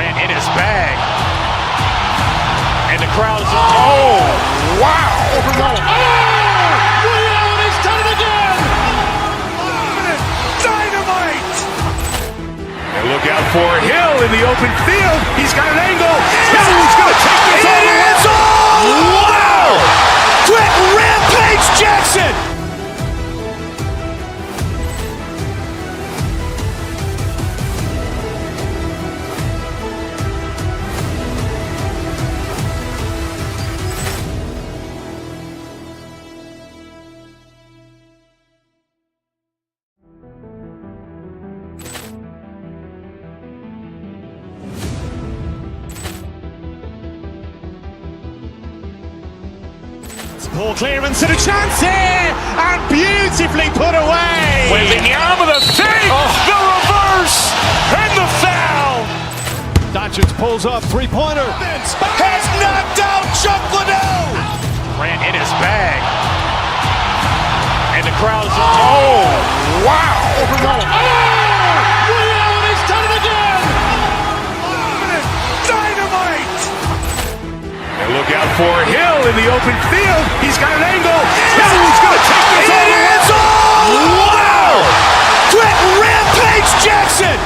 Grant in his bag. And the crowd's oh, wow! He's done it again! Dynamite! And look out for Hill in the open field. He's got an angle. Hill's going to take this all the way. Wow! Quick Rampage Jackson! Ball clearance and a chance here, and beautifully put away. Waving the arm of the fake, the reverse, and the foul. Doncic pulls up, three-pointer. Has knocked out Chuck Liddell. Grant in his bag. And the crowd's oh, wow! He's done it again! Dynamite! And look out for Hill in the open field. He's got an angle. Hill's going to take this all the way. Wow! Quick Rampage Jackson!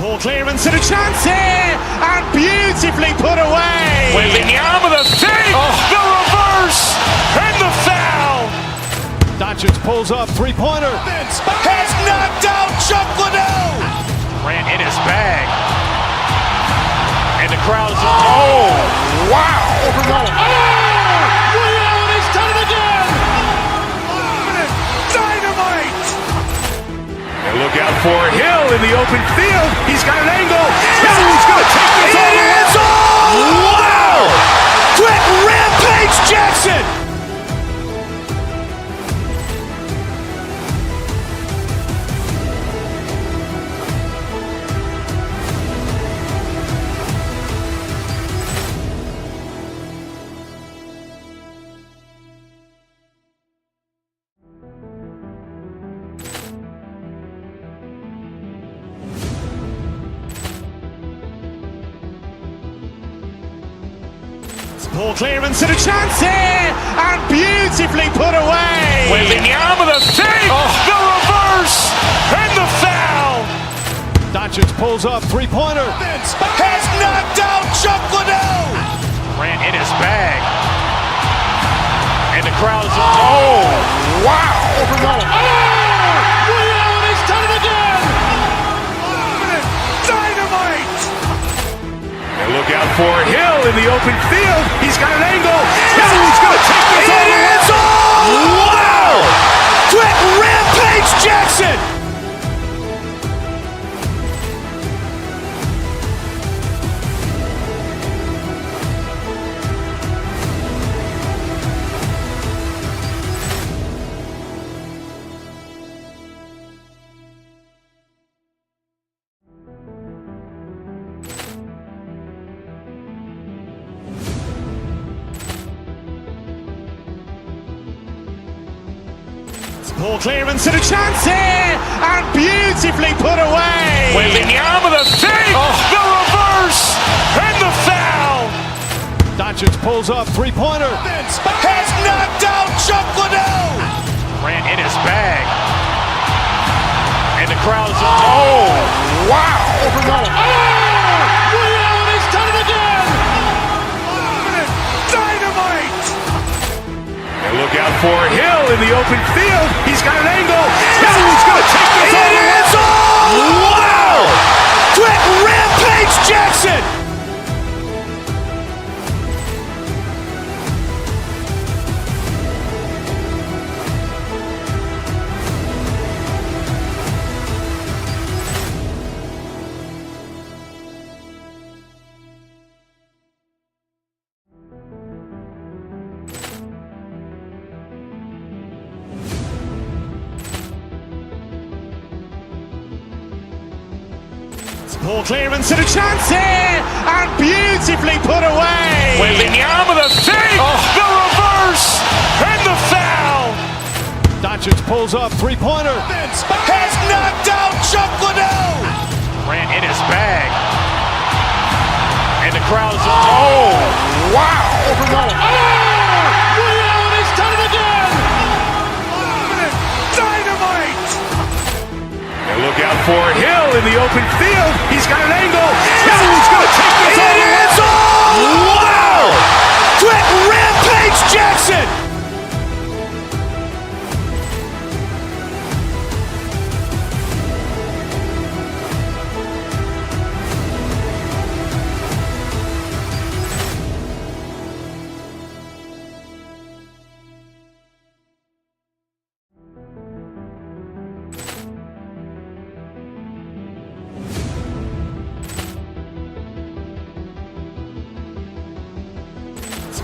Ball clearance and a chance here, and beautifully put away. Waving the arm of the fake, the reverse, and the foul. Doncic pulls up, three-pointer. Has knocked out Chuck Liddell. Grant in his bag. And the crowd's oh, wow! He's done it again! Dynamite! And look out for Hill in the open field. He's got an angle. Hill's going to take this all the way. Wow! Quick Rampage Jackson! Ball clearance and a chance here, and beautifully put away. Waving the arm of the fake, the reverse, and the foul. Doncic pulls up, three-pointer. Has knocked out Chuck Liddell. Grant in his bag. And the crowd's oh, wow! He's done it again! Dynamite! And look out for Hill in the open field. He's got an angle. Hill's going to take this all the way. Wow! Quick Rampage Jackson! Ball clearance and a chance here, and beautifully put away. Waving the arm of the fake, the reverse, and the foul. Doncic pulls up, three-pointer. Has knocked out Chuck Liddell. Grant in his bag. And the crowd's oh, wow! He's done it again! Dynamite! And look out for Hill in the open field. He's got an angle. Hill's going to take this all the way. Wow! Quick Rampage Jackson! Poor clearance and a chance here, and beautifully put away. Wembanyama with a fake, the reverse, and the foul. Doncic pulls up, three-pointer. Has knocked out Chuck Liddell. Grant in his bag. And the crowd is, oh, wow. Ray Allen has done it again. Dynamite. And look out for Hill in the open field. He's got an angle. Hill's going to take this all the way. It is all! Wow! Quick Rampage Jackson.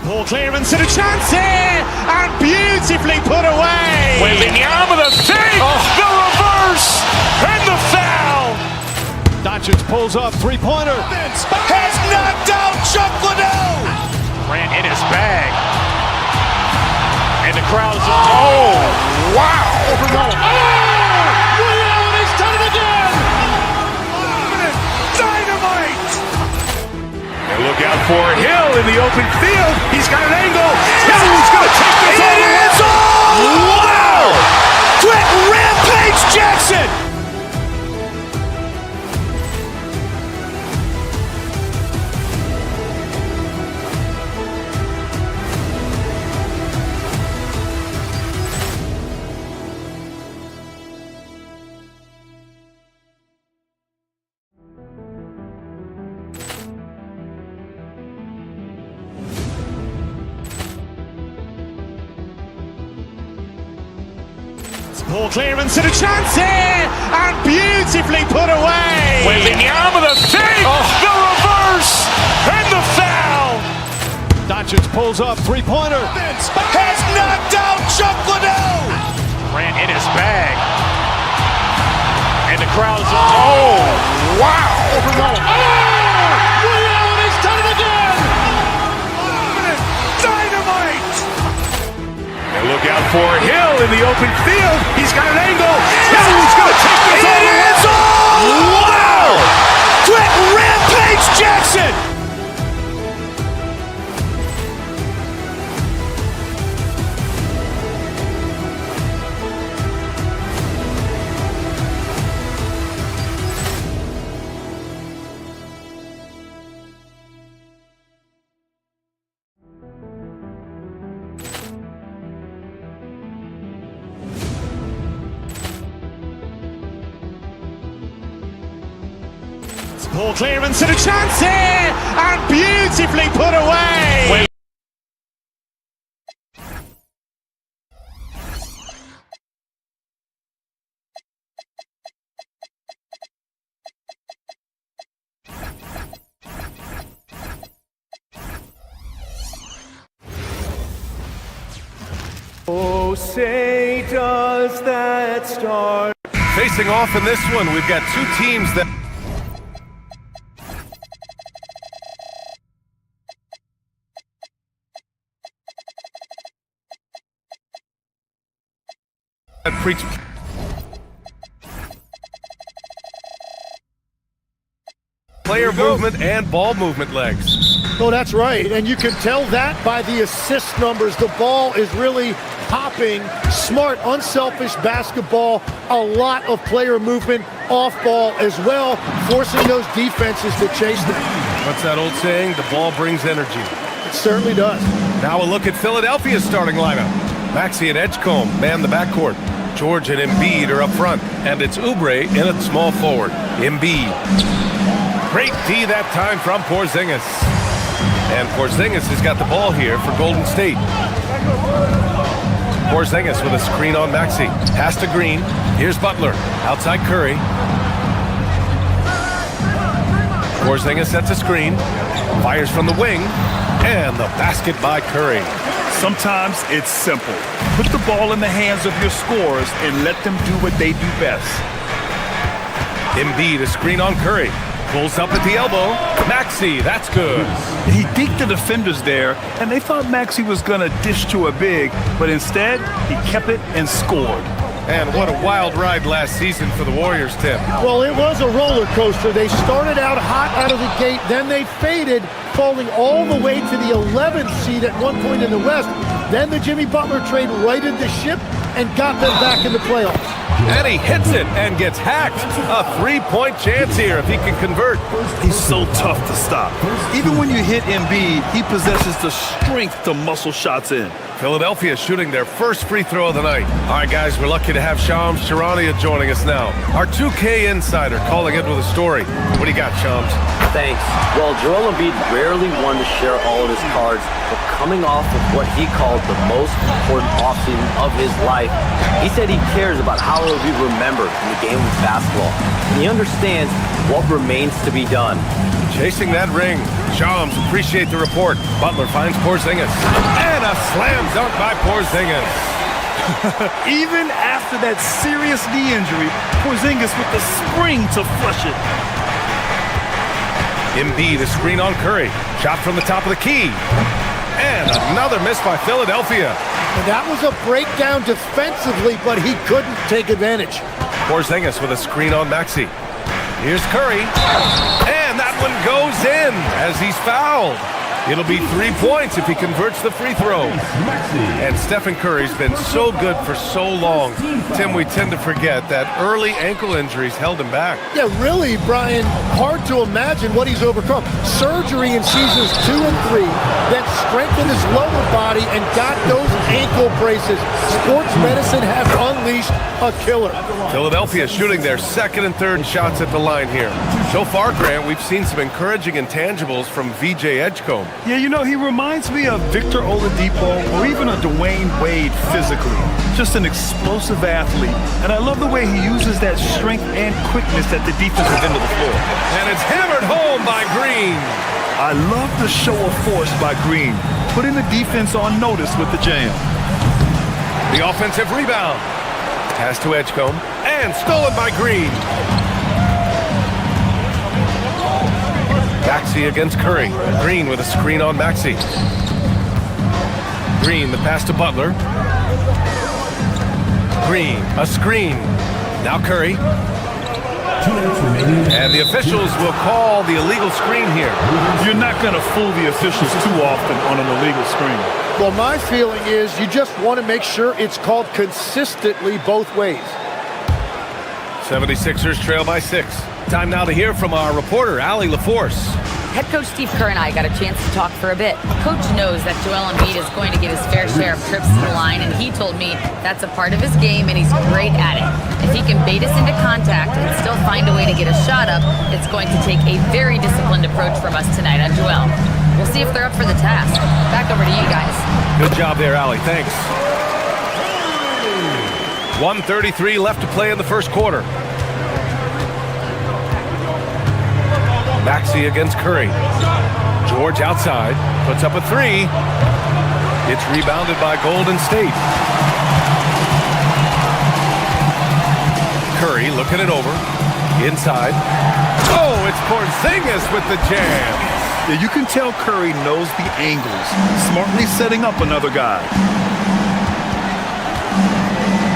Poor clearance and a chance here, and beautifully put away. Wembanyama with a fake, the reverse, and the foul. Doncic pulls up, three-pointer. Has knocked out Chuck Liddell. Grant in his bag. And the crowd is, oh, wow. Ray Allen has done it again. Dynamite. And look out for Hill in the open field. He's got an angle. Hill's going to take this all the way. It is all! Wow! Quick Rampage Jackson. Poor clearance and a chance here, and beautifully put away. Wembanyama with a fake, the reverse, and the foul. Doncic pulls up, three-pointer. Has knocked out Chuck Liddell. Grant in his bag. And the crowd is, oh, wow. Ray Allen has done it again. Dynamite. And look out for Hill in the open field. He's got an angle. Hill's going to take this all the way. It is all! Wow! Quick Rampage Jackson. Poor clearance and a chance here, and beautifully put away. Oh, say does that start? Facing off in this one, we've got two teams that preach player movement and ball movement legs. Oh, that's right. And you can tell that by the assist numbers. The ball is really popping. Smart, unselfish basketball. A lot of player movement off ball as well, forcing those defenses to chase them. What's that old saying? The ball brings energy. It certainly does. Now a look at Philadelphia's starting lineup. Maxey and Edgecombe man the backcourt. George and Embiid are up front. And it's Oubre in at small forward. Embiid. Great D that time from Porzingis. And Porzingis has got the ball here for Golden State. Porzingis with a screen on Maxey. Pass to Green. Here's Butler. Outside Curry. Porzingis sets a screen. Fires from the wing. And the basket by Curry. Sometimes it's simple. Put the ball in the hands of your scorers and let them do what they do best. Embiid, a screen on Curry. Pulls up at the elbow. Maxey, that's good. He deked the defenders there, and they thought Maxey was going to dish to a big, but instead, he kept it and scored. And what a wild ride last season for the Warriors, Tim. Well, it was a roller coaster. They started out hot out of the gate, then they faded, falling all the way to the 11th seed at one point in the West. Then the Jimmy Butler trade righted the ship and got them back in the playoffs. And he hits it and gets hacked. A three-point chance here if he can convert. He's so tough to stop. Even when you hit Embiid, he possesses the strength to muscle shots in. Philadelphia shooting their first free throw of the night. All right, guys, we're lucky to have Shams Charania joining us now. Our 2K insider calling in with a story. What do you got, Shams? Thanks. Well, Joel Embiid rarely wanted to share all of his cards, but coming off of what he called the most important offseason of his life, he said he cares about how it will be remembered in the game of basketball. And he understands what remains to be done. Chasing that ring. Shams, appreciate the report. Butler finds Porzingis. And a slam dunk by Porzingis. Even after that serious knee injury, Porzingis with the spring to flush it. Embiid, a screen on Curry. Shot from the top of the key. And another miss by Philadelphia. And that was a breakdown defensively, but he couldn't take advantage. Porzingis with a screen on Maxey. Here's Curry. And that one goes in as he's fouled. It'll be 3 points if he converts the free throw. And Stephen Curry's been so good for so long. Tim, we tend to forget that early ankle injuries held him back. Yeah, really, Brian, hard to imagine what he's overcome. Surgery in seasons 2 and 3 that strengthened his lower body and got those ankle braces. Sports medicine has unleashed a killer. Philadelphia shooting their second and third shots at the line here. So far, Grant, we've seen some encouraging intangibles from VJ Edgecombe. Yeah, you know, he reminds me of Victor Oladipo or even a Dwayne Wade physically. Just an explosive athlete. And I love the way he uses that strength and quickness at the defensive end of the floor. And it's hammered home by Green. I love the show of force by Green, putting the defense on notice with the jam. The offensive rebound. Pass to Edgecombe. And stolen by Green. Maxey against Curry. Green with a screen on Maxey. Green, the pass to Butler. Green, a screen. Now Curry. And the officials will call the illegal screen here. You're not going to fool the officials too often on an illegal screen. Well, my feeling is you just want to make sure it's called consistently both ways. 76ers trail by 6. Time now to hear from our reporter, Allie LaForce. Head coach Steve Kerr and I got a chance to talk for a bit. Coach knows that Joel Embiid is going to get his fair share of trips to the line, and he told me that's a part of his game, and he's great at it. If he can bait us into contact and still find a way to get a shot up, it's going to take a very disciplined approach from us tonight on Joel. We'll see if they're up for the task. Back over to you guys. Good job there, Allie. Thanks. 1:33 left to play in the first quarter. Maxey against Curry. George outside, puts up a three. It's rebounded by Golden State. Curry looking it over. Inside. Oh, it's Porzingis with the jam. Yeah, you can tell Curry knows the angles, smartly setting up another guy.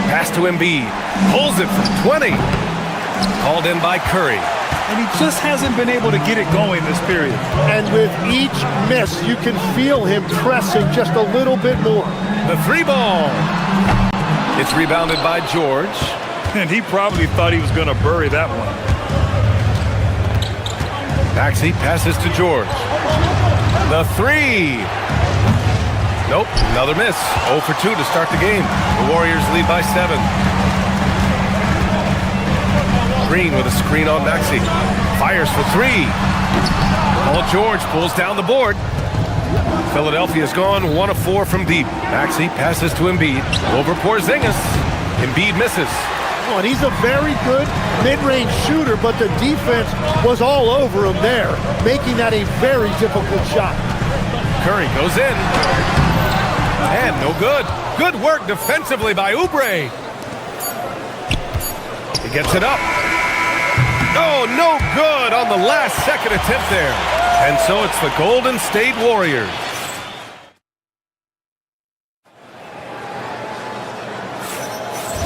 Pass to Embiid. Pulls it from 20. Called in by Curry. And he just hasn't been able to get it going this period. And with each miss, you can feel him pressing just a little bit more. The three ball. It's rebounded by George. And he probably thought he was going to bury that one. Maxey passes to George. The three. Nope, another miss. 0 for 2 to start the game. The Warriors lead by 7. Green with a screen on Maxey. Fires for 3. Paul George pulls down the board. Philadelphia's gone 1 of 4 from deep. Maxey passes to Embiid. Over Porzingis. Embiid misses. Oh, and he's a very good mid-range shooter, but the defense was all over him there, making that a very difficult shot. Curry goes in. And no good. Good work defensively by Oubre. He gets it up. Oh, no good on the last second attempt there. And so it's the Golden State Warriors.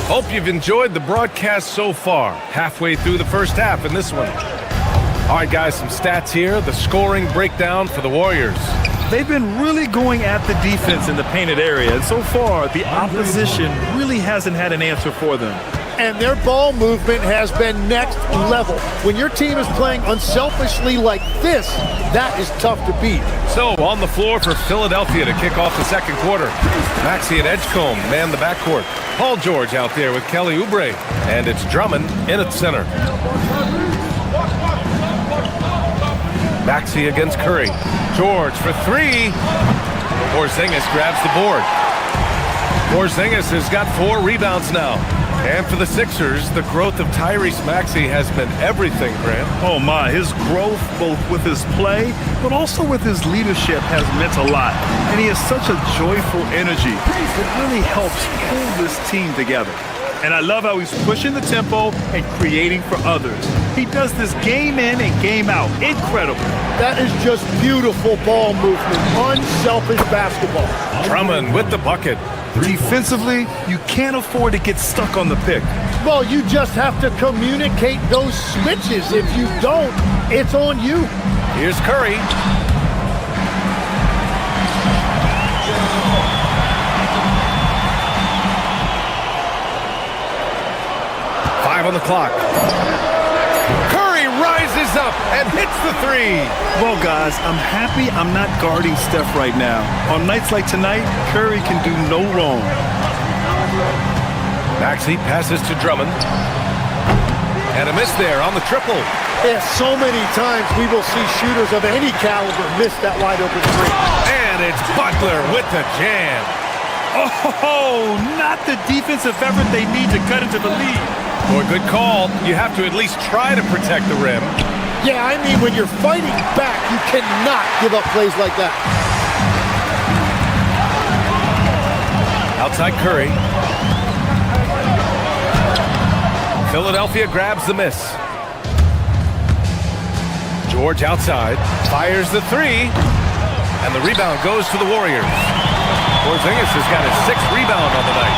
Hope you've enjoyed the broadcast so far. Halfway through the first half in this one. All right, guys, some stats here. The scoring breakdown for the Warriors. They've been really going at the defense in the painted area, and so far, the opposition really hasn't had an answer for them. And their ball movement has been next level. When your team is playing unselfishly like this, that is tough to beat. So, on the floor for Philadelphia to kick off the second quarter. Maxey and Edgecombe man the backcourt. Paul George out there with Kelly Oubre. And it's Drummond in at center. Maxey against Curry. George for three. Porzingis grabs the board. Porzingis has got 4 rebounds now. And for the Sixers, the growth of Tyrese Maxey has been everything, Grant. Oh my, his growth both with his play, but also with his leadership has meant a lot. And he has such a joyful energy. It really helps pull this team together. And I love how he's pushing the tempo and creating for others. He does this game in and game out. Incredible. That is just beautiful ball movement. Unselfish basketball. Drummond with the bucket. Defensively, you can't afford to get stuck on the pick. Well, you just have to communicate those switches. If you don't, it's on you. Here's Curry. On the clock. Curry rises up and hits the three. Well, guys, I'm happy I'm not guarding Steph right now. On nights like tonight, Curry can do no wrong. Maxey passes to Drummond. And a miss there on the triple. Yeah, so many times we will see shooters of any caliber miss that wide open three. And it's Butler with the jam. Oh, not the defensive effort they need to cut into the lead. Boy, good call. You have to at least try to protect the rim. Yeah, I mean, when you're fighting back, you cannot give up plays like that. Outside Curry. Philadelphia grabs the miss. George outside, fires the three, and the rebound goes to the Warriors. Porzingis has got his 6th rebound on the night.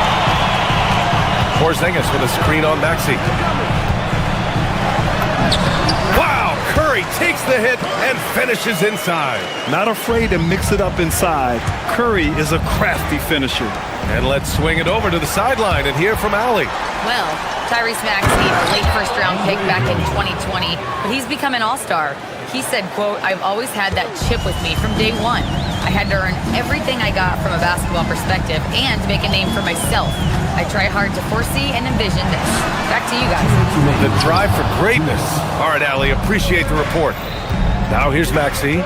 Porzingis with a screen on Maxey. Wow, Curry takes the hit and finishes inside. Not afraid to mix it up inside. Curry is a crafty finisher. And let's swing it over to the sideline and hear from Allie. Well, Tyrese Maxey, a late first-round pick back in 2020, but he's become an all-star. He said, quote, "I've always had that chip with me from day one. I had to earn everything I got from a basketball perspective and make a name for myself. I try hard to foresee and envision this." Back to you guys. The drive for greatness. All right, Allie, appreciate the report. Now here's Maxey.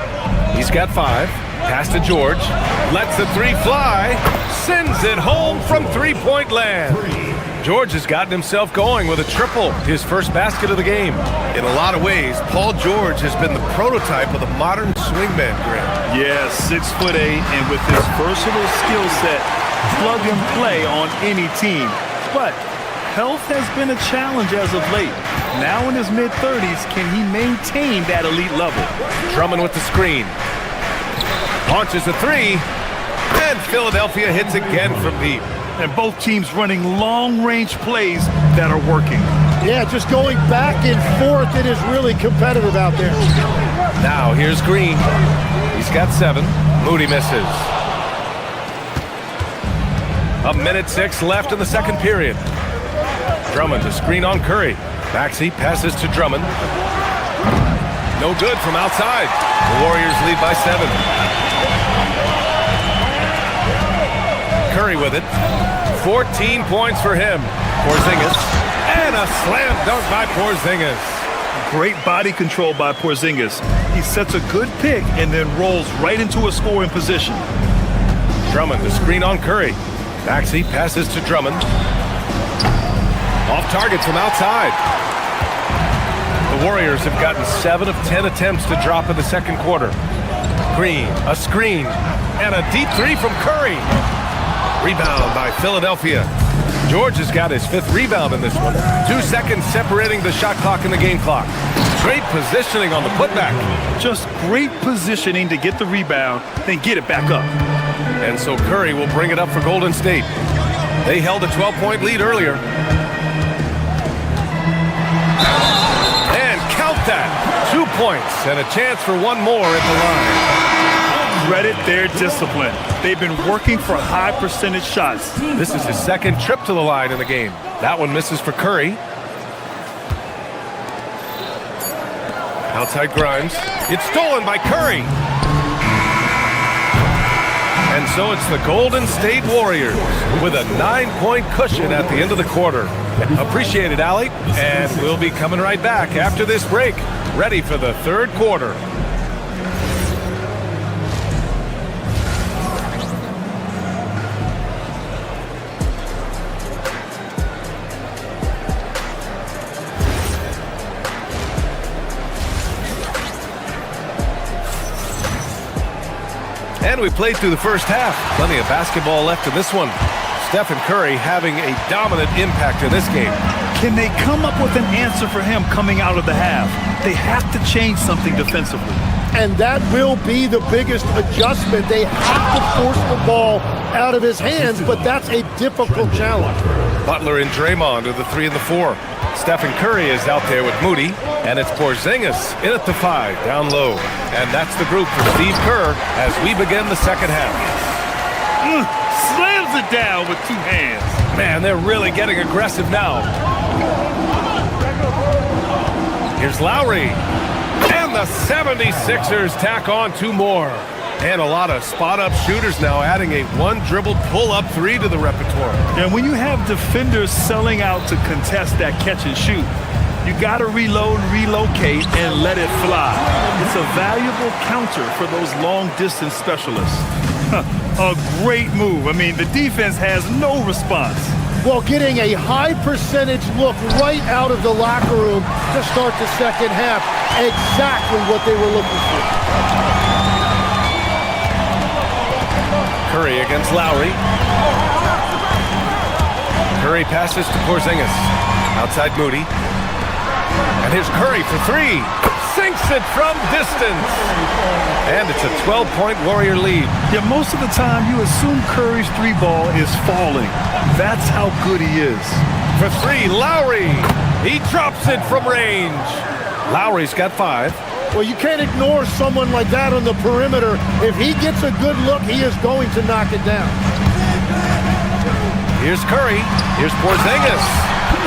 He's got 5. Pass to George. Lets the three fly. Sends it home from three-point land. George has gotten himself going with a triple, his first basket of the game. In a lot of ways, Paul George has been the prototype of the modern swingman, Grant. Yeah, 6'8", and with his versatile skill set, plug and play on any team. But health has been a challenge as of late. Now in his mid-30s, can he maintain that elite level? Drummond with the screen. Launches a three, and Philadelphia hits again from deep. And both teams running long-range plays that are working. Yeah, just going back and forth, it is really competitive out there. Now here's Green. He's got 7. Moody misses. 1:06 left in the second period. Drummond to screen on Curry. Maxey passes to Drummond. No good from outside. The Warriors lead by 7. Curry with it. 14 points for him. Porzingis. And a slam dunk by Porzingis. Great body control by Porzingis. He sets a good pick and then rolls right into a scoring position. Drummond to screen on Curry. Maxey passes to Drummond. Off targets from outside. The Warriors have gotten 7 of 10 attempts to drop in the second quarter. Green, a screen, and a deep three from Curry. Rebound by Philadelphia. George has got his 5th rebound in this one. 2 seconds separating the shot clock and the game clock. Great positioning on the putback. Just great positioning to get the rebound, then get it back up. And so Curry will bring it up for Golden State. They held a 12-point lead earlier. And count that. 2 points and a chance for one more at the line. Credit their discipline. They've been working for high percentage shots. This is his 2nd trip to the line in the game. That one misses for Curry. Outside Grimes. It's stolen by Curry. And so it's the Golden State Warriors with a 9-point cushion at the end of the quarter. Appreciate it, Allie. And we'll be coming right back after this break, ready for the 3rd quarter. And we played through the first half. Plenty of basketball left in this one. Stephen Curry having a dominant impact in this game. Can they come up with an answer for him coming out of the half? They have to change something defensively. And that will be the biggest adjustment. They have to force the ball out of his hands, but that's a difficult challenge. Butler and Draymond are the 3 and the 4. Stephen Curry is out there with Moody, and it's Porzingis in at the 5, down low. And that's the group for Steve Kerr as we begin the second half. Slams it down with 2 hands. Man, they're really getting aggressive now. Here's Lowry. And the 76ers tack on 2 more. And a lot of spot-up shooters now, adding a 1-dribble pull-up 3 to the repertoire. And when you have defenders selling out to contest that catch and shoot, you got to reload, relocate, and let it fly. It's a valuable counter for those long-distance specialists. A great move. I mean, the defense has no response. Well, getting a high percentage look right out of the locker room to start the second half. Exactly what they were looking for. Curry against Lowry. Curry passes to Porzingis. Outside Moody. And here's Curry for 3. Sinks it from distance. And it's a 12-point Warrior lead. Yeah, most of the time you assume Curry's 3 ball is falling. That's how good he is. For 3, Lowry. He drops it from range. Lowry's got 5. Well, you can't ignore someone like that on the perimeter. If he gets a good look, he is going to knock it down. Here's Curry. Here's Porzingis.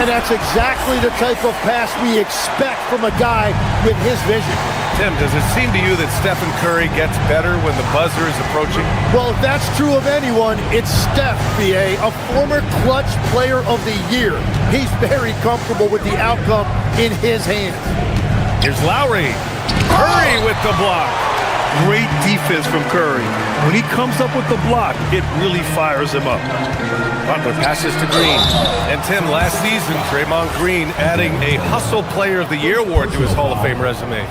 And that's exactly the type of pass we expect from a guy with his vision. Tim, does it seem to you that Stephen Curry gets better when the buzzer is approaching? Well, if that's true of anyone, it's Steph, B.A., a former clutch player of the year. He's very comfortable with the outcome in his hands. Here's Lowry. Curry with the block. Great defense from Curry. When he comes up with the block, it really fires him up. Butler passes to Green. And Tim, last season, Draymond Green adding a Hustle Player of the Year award to his Hall of Fame resume.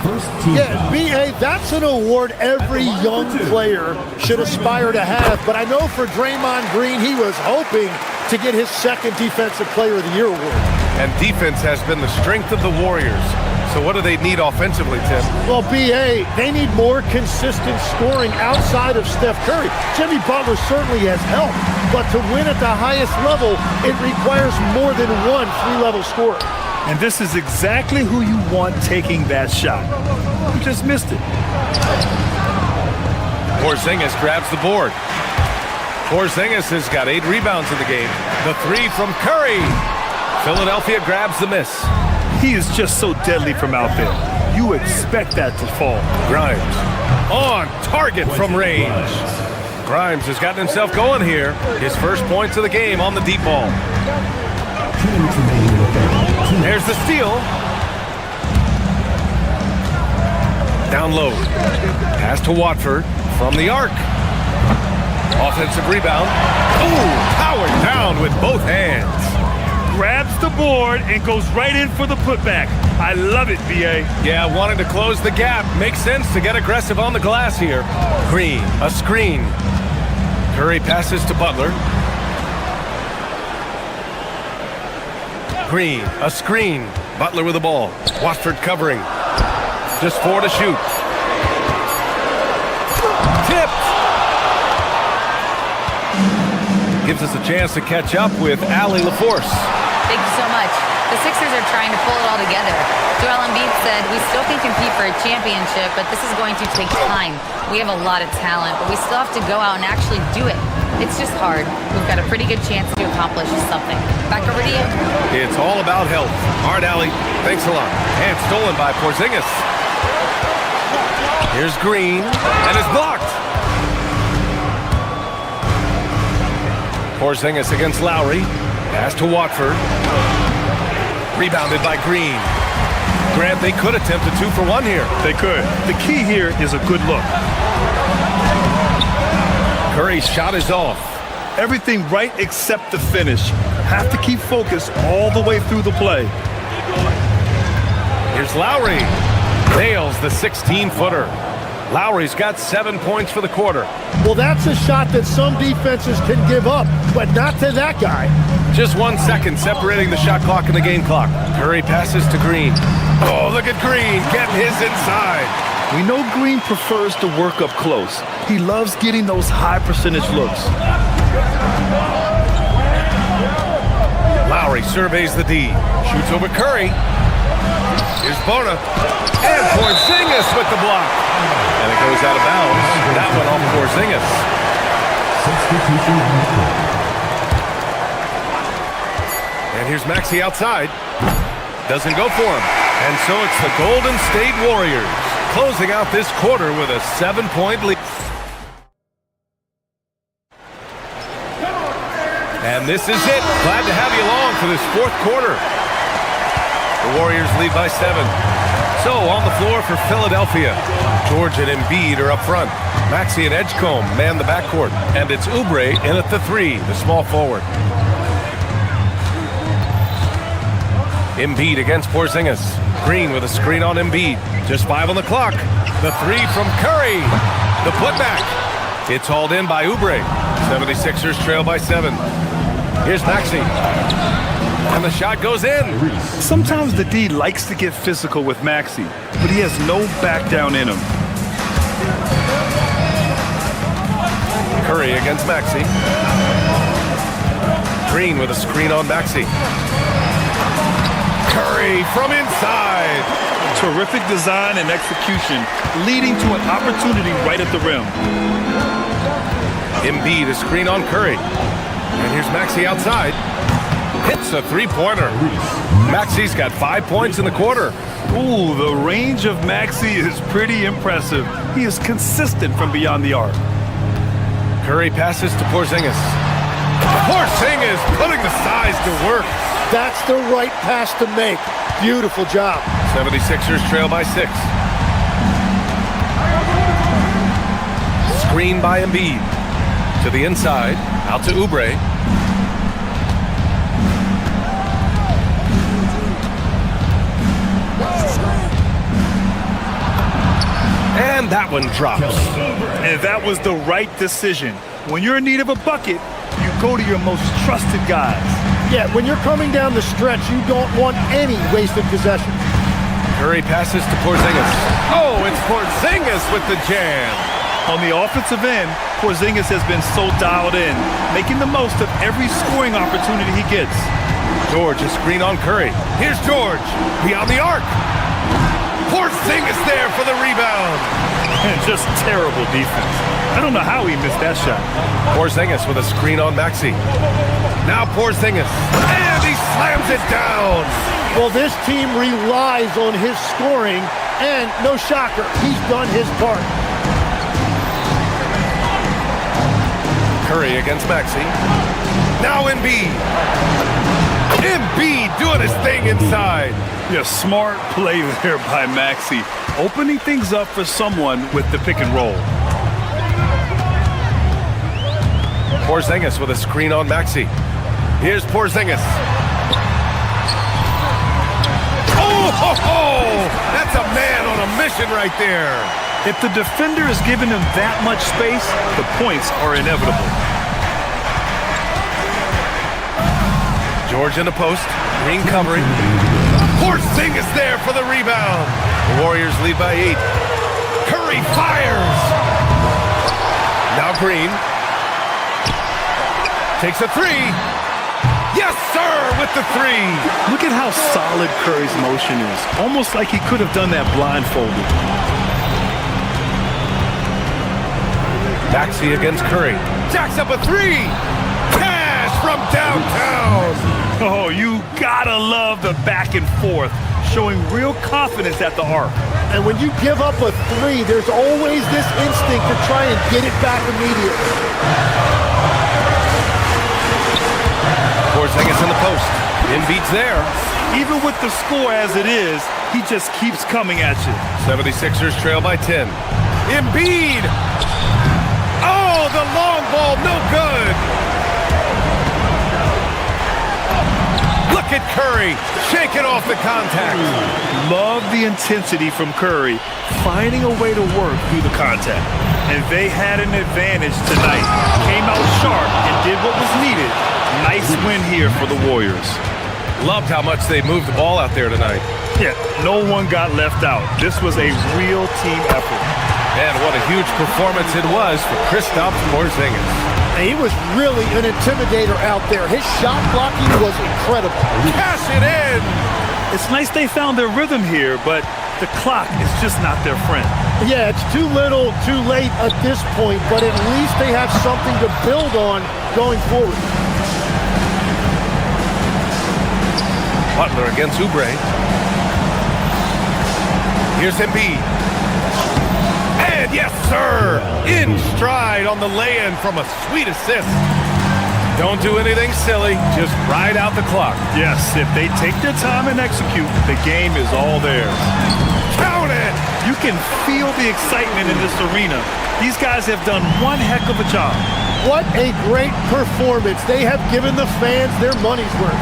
Yeah, B.A., that's an award every young player should aspire to have. But I know for Draymond Green, he was hoping to get his 2nd Defensive Player of the Year award. And defense has been the strength of the Warriors. So what do they need offensively, Tim? Well, B.A., they need more consistent scoring outside of Steph Curry. Jimmy Butler certainly has helped, but to win at the highest level, it requires more than one 3-level scorer. And this is exactly who you want taking that shot. You just missed it. Porzingis grabs the board. Porzingis has got 8 rebounds in the game. The 3 from Curry. Philadelphia grabs the miss. He is just so deadly from out there. You expect that to fall. Grimes on target from range. Grimes has gotten himself going here. His first points of the game on the deep ball. There's the steal. Down low. Pass to Watford from the arc. Offensive rebound. Ooh, powered down with both hands. Grabs the board and goes right in for the putback. I love it, B.A. Yeah, wanting to close the gap. Makes sense to get aggressive on the glass here. Green, a screen. Curry passes to Butler. Green, a screen. Butler with the ball. Watford covering. Just 4 to shoot. Tipped. Gives us a chance to catch up with Allie LaForce. Thank you so much. The Sixers are trying to pull it all together. Joel Embiid said, we still can compete for a championship, but this is going to take time. We have a lot of talent, but we still have to go out and actually do it. It's just hard. We've got a pretty good chance to accomplish something. Back over to you. It's all about health. All right, Allie. Thanks a lot. And stolen by Porzingis. Here's Green, and it's blocked. Porzingis against Lowry. Pass to Watford. Rebounded by Green. Grant, they could attempt a 2-for-1 here. They could. The key here is a good look. Curry's shot is off. Everything right except the finish. Have to keep focused all the way through the play. Here's Lowry. Nails the 16-footer. Lowry's got 7 points for the quarter. Well, that's a shot that some defenses can give up, but not to that guy. Just 1 second separating the shot clock and the game clock. Curry passes to Green. Oh, look at Green getting his inside. We know Green prefers to work up close. He loves getting those high percentage looks. Lowry surveys the D. Shoots over Curry. Here's Bona. And Porzingis with the block. And it goes out of bounds. That went off Porzingis. And here's Maxey outside. Doesn't go for him. And so it's the Golden State Warriors closing out this quarter with a 7-point lead. And this is it. Glad to have you along for this fourth quarter. The Warriors lead by 7. So on the floor for Philadelphia, George and Embiid are up front. Maxey and Edgecombe man the backcourt. And it's Oubre in at the 3, the small forward. Embiid against Porzingis. Green with a screen on Embiid. Just 5 on the clock. The 3 from Curry. The putback. It's hauled in by Oubre. 76ers trail by 7. Here's Maxey. And the shot goes in. Sometimes the D likes to get physical with Maxey, but he has no back down in him. Curry against Maxey. Green with a screen on Maxey. Curry from inside. Terrific design and execution, leading to an opportunity right at the rim. Embiid, a screen on Curry. And here's Maxey outside. Hits a 3-pointer. Maxey's got 5 points in the quarter. Ooh, the range of Maxey is pretty impressive. He is consistent from beyond the arc. Curry passes to Porzingis. Porzingis putting the size to work. That's the right pass to make. Beautiful job. 76ers trail by 6. Screen by Embiid. To the inside. Out to Oubre. And that one drops. And that was the right decision. When you're in need of a bucket, you go to your most trusted guys. Yeah, when you're coming down the stretch, you don't want any wasted possession. Curry passes to Porzingis. Oh, it's Porzingis with the jam. On the offensive end, Porzingis has been so dialed in, making the most of every scoring opportunity he gets. George, a screen on Curry. Here's George, beyond the arc. Porzingis there for the rebound. And just terrible defense. I don't know how he missed that shot. Porzingis with a screen on Maxey. Now Porzingis, and he slams it down. Well, this team relies on his scoring, and no shocker, he's done his part. Curry against Maxey. Now Embiid. Embiid doing his thing inside. Yeah, smart play there by Maxey, opening things up for someone with the pick and roll. Porzingis with a screen on Maxey. Here's Porzingis. Oh, ho, ho! That's a man on a mission right there. If the defender is giving him that much space, the points are inevitable. George in the post. Green covering. Porzingis there for the rebound. The Warriors lead by 8. Curry fires. Now Green. Takes a 3. Yes, sir, with the 3. Look at how solid Curry's motion is. Almost like he could have done that blindfolded. Maxey against Curry. Jacks up a 3. Cash from downtown. Oh, you gotta love the back and forth, showing real confidence at the arc. And when you give up a 3, there's always this instinct to try and get it back immediately. Porzingis in the post. Embiid's there. Even with the score as it is, he just keeps coming at you. 76ers trail by 10. Embiid! Oh, the long ball, no good! Look at Curry, shaking off the contact. Love the intensity from Curry, finding a way to work through the contact. And they had an advantage tonight. Came out sharp and did what was needed. Nice win here for the Warriors. Loved how much they moved the ball out there tonight. Yeah, no one got left out. This was a real team effort. And what a huge performance it was for Kristaps Porzingis. And he was really an intimidator out there. His shot blocking was incredible. Cash it in! It's nice they found their rhythm here, but the clock is just not their friend. Yeah, it's too little, too late at this point, but at least they have something to build on going forward. Butler against Oubre. Here's Embiid. And yes, sir! In stride on the lay-in from a sweet assist. Don't do anything silly, just ride out the clock. Yes, if they take their time and execute, the game is all theirs. Count it! You can feel the excitement in this arena. These guys have done one heck of a job. What a great performance. They have given the fans their money's worth.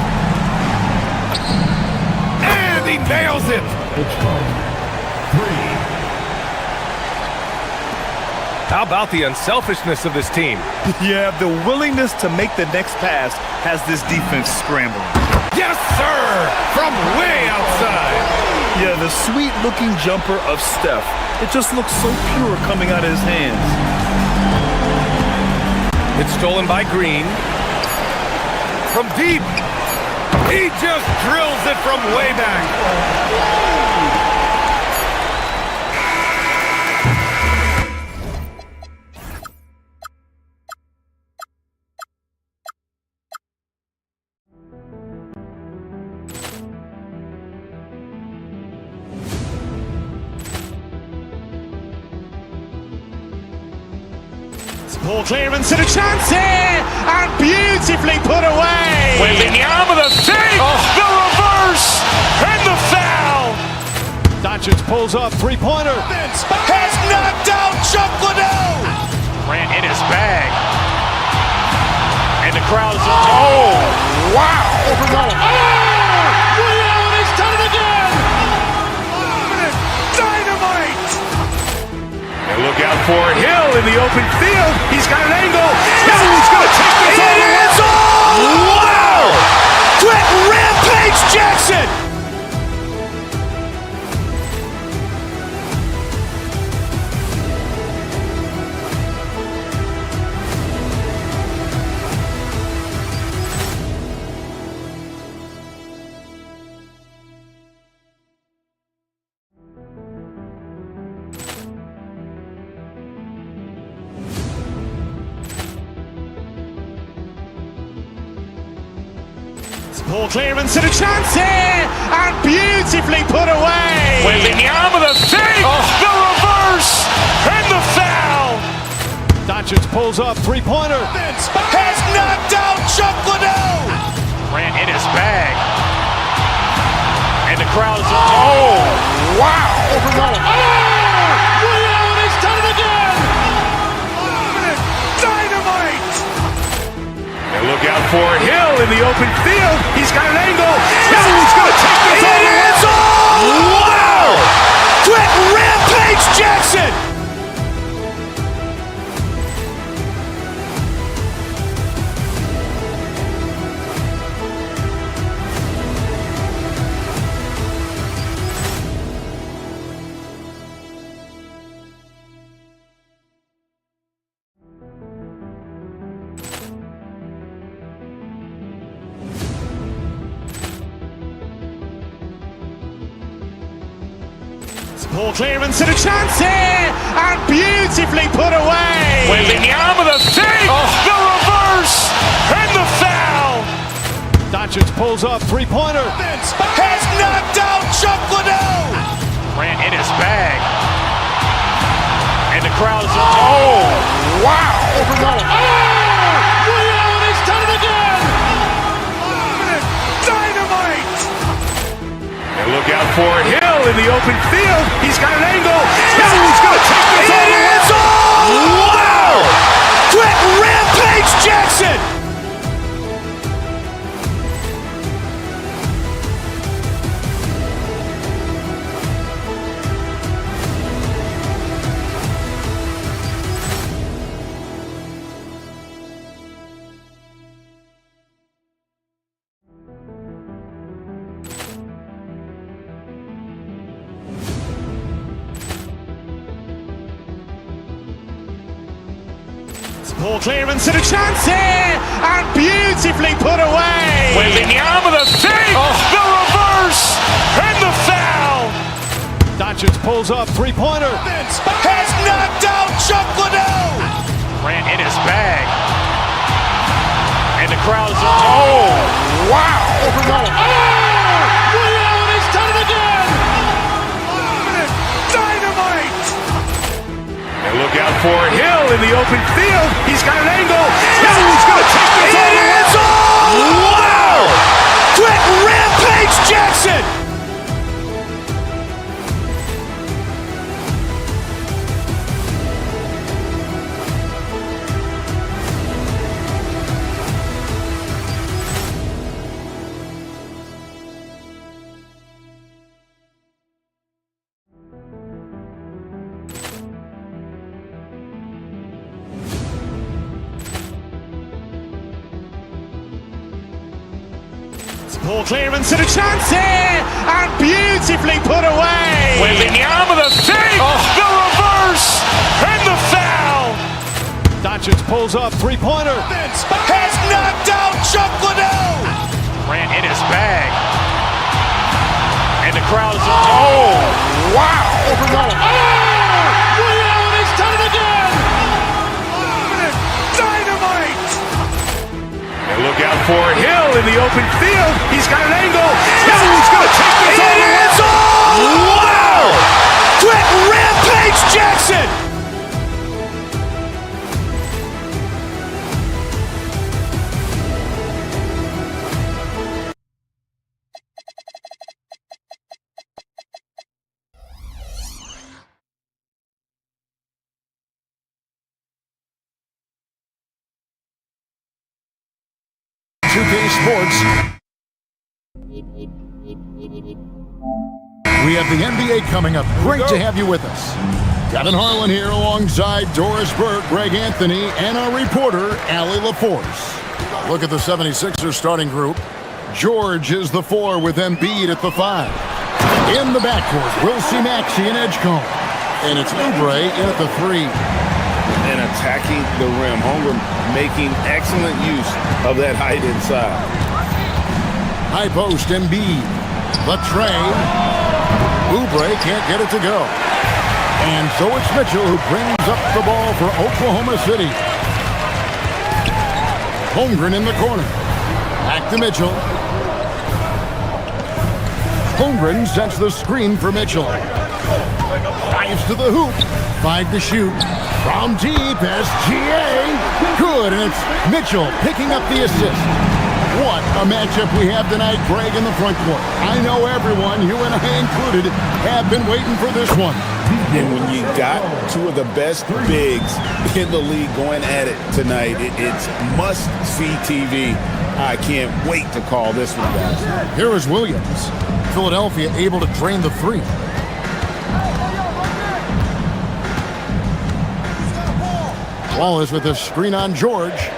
And he nails it! How about the unselfishness of this team? Yeah, the willingness to make the next pass has this defense scrambling. Yes, sir! From way outside! Yeah, the sweet-looking jumper of Steph. It just looks so pure coming out of his hands. It's stolen by Green. From deep. He just drills it from way back. Ball clearance and a chance here, and beautifully put away. Wembanyama the fake, the reverse, and the foul. Doncic pulls up, three-pointer. Has knocked out Chuck Liddell. Ran in his bag. And the crowd is... Oh, wow. He's done it again. Dynamite. And look out for Hill in the open field. He's got an angle. No, he's going to take this all the way. It is all! Wow! Quick Rampage Jackson! Ball clearance and a chance here, and beautifully put away. Wembanyama the fake, the reverse, and the foul. Doncic pulls up, three-pointer. Has knocked out Chuck Liddell. Ran in his bag. And the crowd is... Oh, wow. He's done it again. Dynamite. And look out for Hill in the open field. He's got an angle. No, he's going to take this all the way. It is all! Wow! Quick Rampage Jackson! Poor clearance and a chance here, and beautifully put away. Wembanyama the fake, the reverse, and the foul. Doncic pulls up, three-pointer. Has knocked out Chuck Liddell. Grant in his bag. And the crowd is, oh, wow. Liddell has done it again. Dynamite. And look out for Hill in the open field. He's got an angle. He's going to take this all the way. It is all! Wow! Quick Rampage Jackson. Poor clearance and a chance here, and beautifully put away. Wembanyama the fake, the reverse, and the foul. Doncic pulls up, three-pointer. Has knocked out Chuck Liddell. Grant in his bag. And the crowd is, oh, wow. Liddell has done it again. Dynamite. And look out for Hill in the open field. He's got an angle. He's going to take this all the way. It is all! Wow! Quick Rampage Jackson. Poor clearance and a chance here, and beautifully put away. Wembanyama the fake, the reverse, and the foul. Doncic pulls up, three-pointer. Has knocked out Chuck Liddell. Grant in his bag. And the crowd is, oh, wow. Liddell has done it again. Dynamite. And look out for Hill in the open field. He's got an angle. He's going to take this all the way. It is all! Wow! Quick Rampage Jackson. Sports. We have the NBA coming up. Great to have you with us. Kevin Harlan here alongside Doris Burke, Greg Anthony, and our reporter, Allie LaForce. Look at the 76ers starting group. George is the 4 with Embiid at the 5. In the backcourt, we'll see Maxey and Edgecombe. And it's Oubre in at the 3. And attacking the rim. Holmgren making excellent use of that height inside. High post, Embiid. The tray. Oubre can't get it to go. And so it's Mitchell who brings up the ball for Oklahoma City. Holmgren in the corner. Back to Mitchell. Holmgren sets the screen for Mitchell. Dives to the hoop. 5 to shoot. From deep, SGA. Good, and it's Mitchell picking up the assist. What a matchup we have tonight, Greg, in the front court. I know everyone, you and I included, have been waiting for this one. And when you got two of the best bigs in the league going at it tonight, it's must-see TV. I can't wait to call this one, guys. Here is Williams. Philadelphia able to drain the 3. Wallace with a screen on George.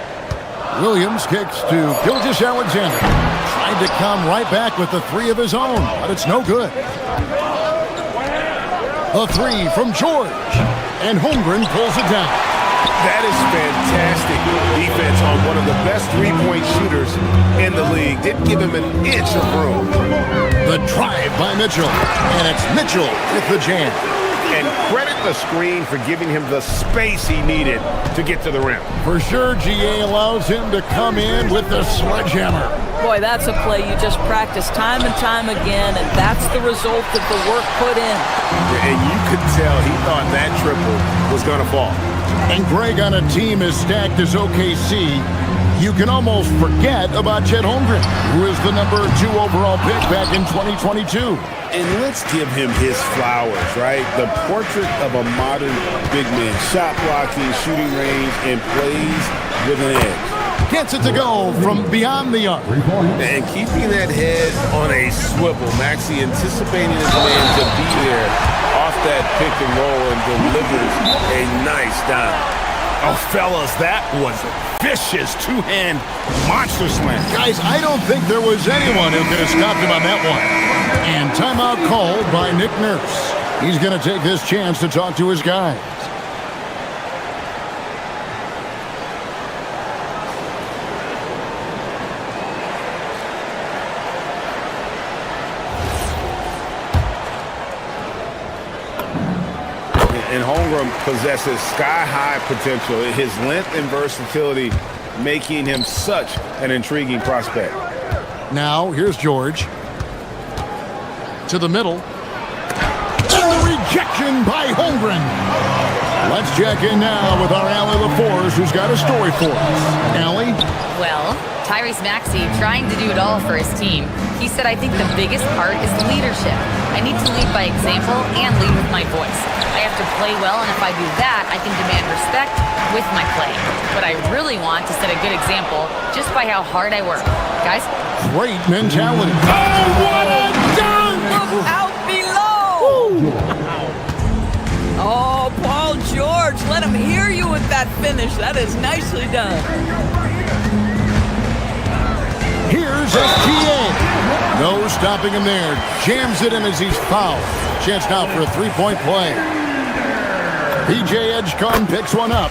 Williams kicks to Gilgeous-Alexander. Tried to come right back with the 3 of his own, but it's no good. The 3 from George. And Holmgren pulls it down. That is fantastic defense on one of the best three-point shooters in the league. Didn't give him an inch of room. The drive by Mitchell. And it's Mitchell with the jam. And credit the screen for giving him the space he needed to get to the rim. For sure, GA allows him to come in with the sledgehammer. Boy, that's a play you just practice time and time again, and that's the result of the work put in. And you could tell he thought that triple was going to fall. And Greg, on a team as stacked as OKC, you can almost forget about Chet Holmgren, who is the number 2 overall pick back in 2022. And let's give him his flowers, right? The portrait of a modern big man. Shot blocking, shooting range, and plays with an edge. Gets it to go from beyond the arc. And keeping that head on a swivel. Maxey anticipating his man to be there off that pick and roll and delivers a nice dime. Oh, fellas, that was a vicious two-hand monster slam. Guys, I don't think there was anyone who could have stopped him on that one. And timeout called by Nick Nurse. He's going to take this chance to talk to his guys. And Holmgren possesses sky-high potential. His length and versatility making him such an intriguing prospect. Now, here's George. To the middle. And the rejection by Holmgren. Let's check in now with our Allie LaForce, who's got a story for us. Allie? Well, Tyrese Maxey trying to do it all for his team. He said, I think the biggest part is leadership. I need to lead by example and lead with my voice. I have to play well, and if I do that, I can demand respect with my play. But I really want to set a good example just by how hard I work. Guys? Great mentality. Oh, what a dunk! Look out below! Oh, Paul George, let him hear you with that finish. That is nicely done. Here's SGA. No stopping him there. Jams it in as he's fouled. Chance now for a three-point play. PJ Edgecombe picks one up.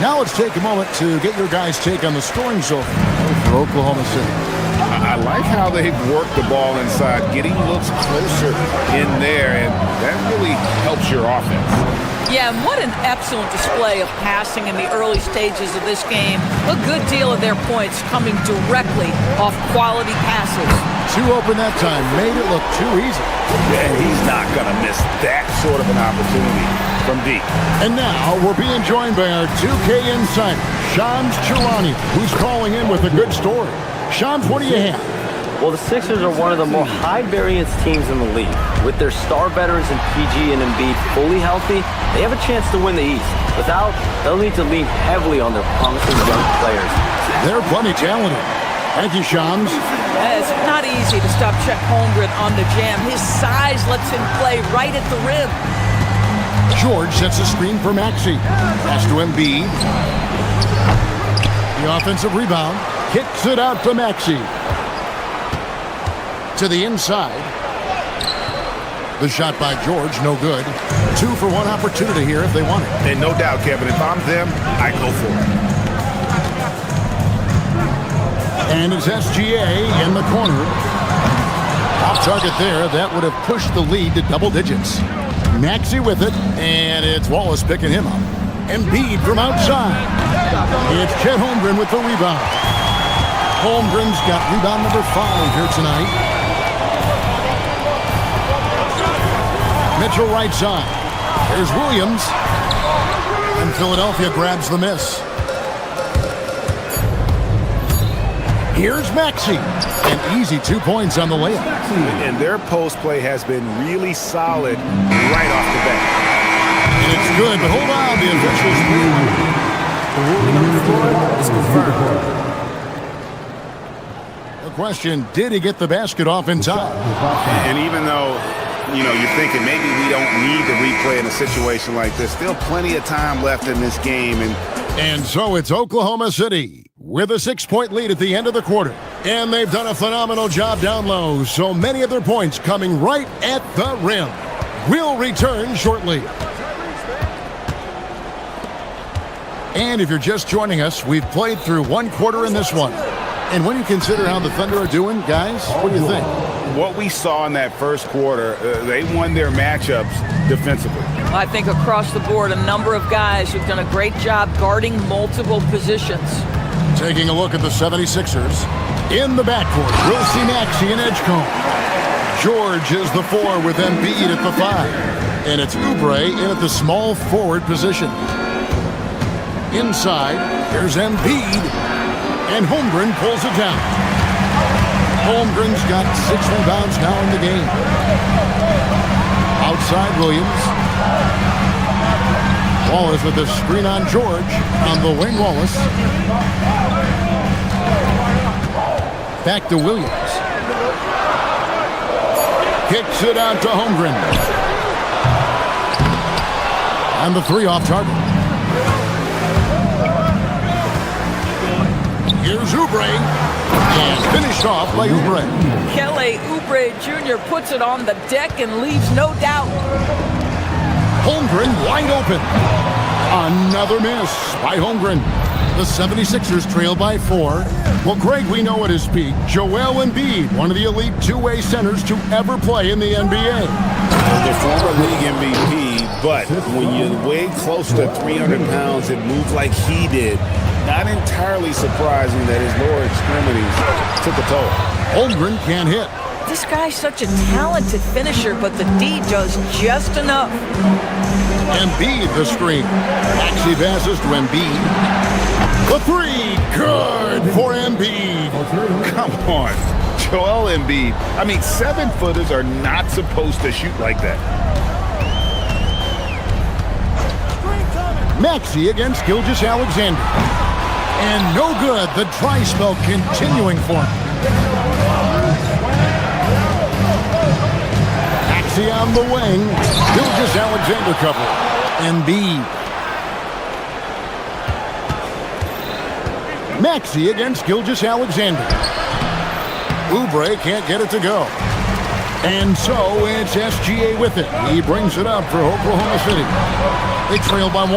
Now let's take a moment to get your guys' take on the scoring so far for Oklahoma City. I like how they've worked the ball inside, getting looks closer in there, and that really helps your offense. Yeah, and what an excellent display of passing in the early stages of this game. A good deal of their points coming directly off quality passes. Too open that time, made it look too easy. And he's not going to miss that sort of an opportunity from deep. And now we're being joined by our 2K insider, Shams Charania, who's calling in with a good story. Shams, what do you have? Well, the Sixers are one of the more high-variance teams in the league. With their star veterans in PG and Embiid fully healthy, they have a chance to win the East. Without, they'll need to lean heavily on their promising young players. They're plenty talented. Thank you, Shams. It's not easy to stop Chet Holmgren on the jam. His size lets him play right at the rim. George sets a screen for Maxey. Pass to Embiid. The offensive rebound. Kicks it out to Maxey. To the inside. The shot by George, no good. 2 for 1 opportunity here if they want it. And no doubt, Kevin, if I'm them, I go for it. And it's SGA in the corner. Off target there. That would have pushed the lead to double digits. Maxey with it, and it's Wallace picking him up. Embiid from outside. It's Chet Holmgren with the rebound. Holmgren's got rebound number 5 here tonight. Mitchell right side. There's Williams. And Philadelphia grabs the miss. Here's Maxey. An easy 2 points on the layup. And their post play has been really solid right off the bat. And it's good, but hold on, the officials. The ruling on the floor is confirmed. The question, did he get the basket off in time? And even though, you're thinking maybe we don't need the replay in a situation like this, still plenty of time left in this game. And so it's Oklahoma City with a 6-point lead at the end of the quarter. And they've done a phenomenal job down low, so many of their points coming right at the rim. We'll return shortly. And if you're just joining us, we've played through 1 quarter in this one. And when you consider how the Thunder are doing, guys, what do you think? What we saw in that first quarter, they won their matchups defensively. I think across the board, a number of guys who've done a great job guarding multiple positions. Taking a look at the 76ers. In the backcourt, we'll see Maxey and Edgecombe. George is the 4 with Embiid at the 5. And it's Oubre in at the small forward position. Inside, here's Embiid. And Holmgren pulls it down. Holmgren's got 6 rebounds now in the game. Outside Williams. Wallace with the screen on George. On the wing, Wallace. Back to Williams. Kicks it out to Holmgren. And the 3 off target. Here's Oubre. And finished off by Oubre. Kelly Oubre Jr. puts it on the deck and leaves no doubt. Holmgren wide open. Another miss by Holmgren. The 76ers trail by 4. Well, Greg, we know at his peak, Joel Embiid, one of the elite two-way centers to ever play in the NBA. The former league MVP, but when you weigh close to 300 pounds and move like he did, not entirely surprising that his lower extremities took a toll. Holmgren can't hit. This guy's such a talented finisher, but the D does just enough. Embiid the screen. Maxey passes to Embiid. The 3, good for Embiid. Come on, Joel Embiid. I mean, 7-footers are not supposed to shoot like that. Maxey against Gilgeous-Alexander. And no good. The dry spell continuing for him. Maxey on the wing. Gilgeous-Alexander cover. Embiid. Maxey against Gilgeous-Alexander. Oubre can't get it to go. And so it's SGA with it. He brings it up for Oklahoma City. They trail by 1.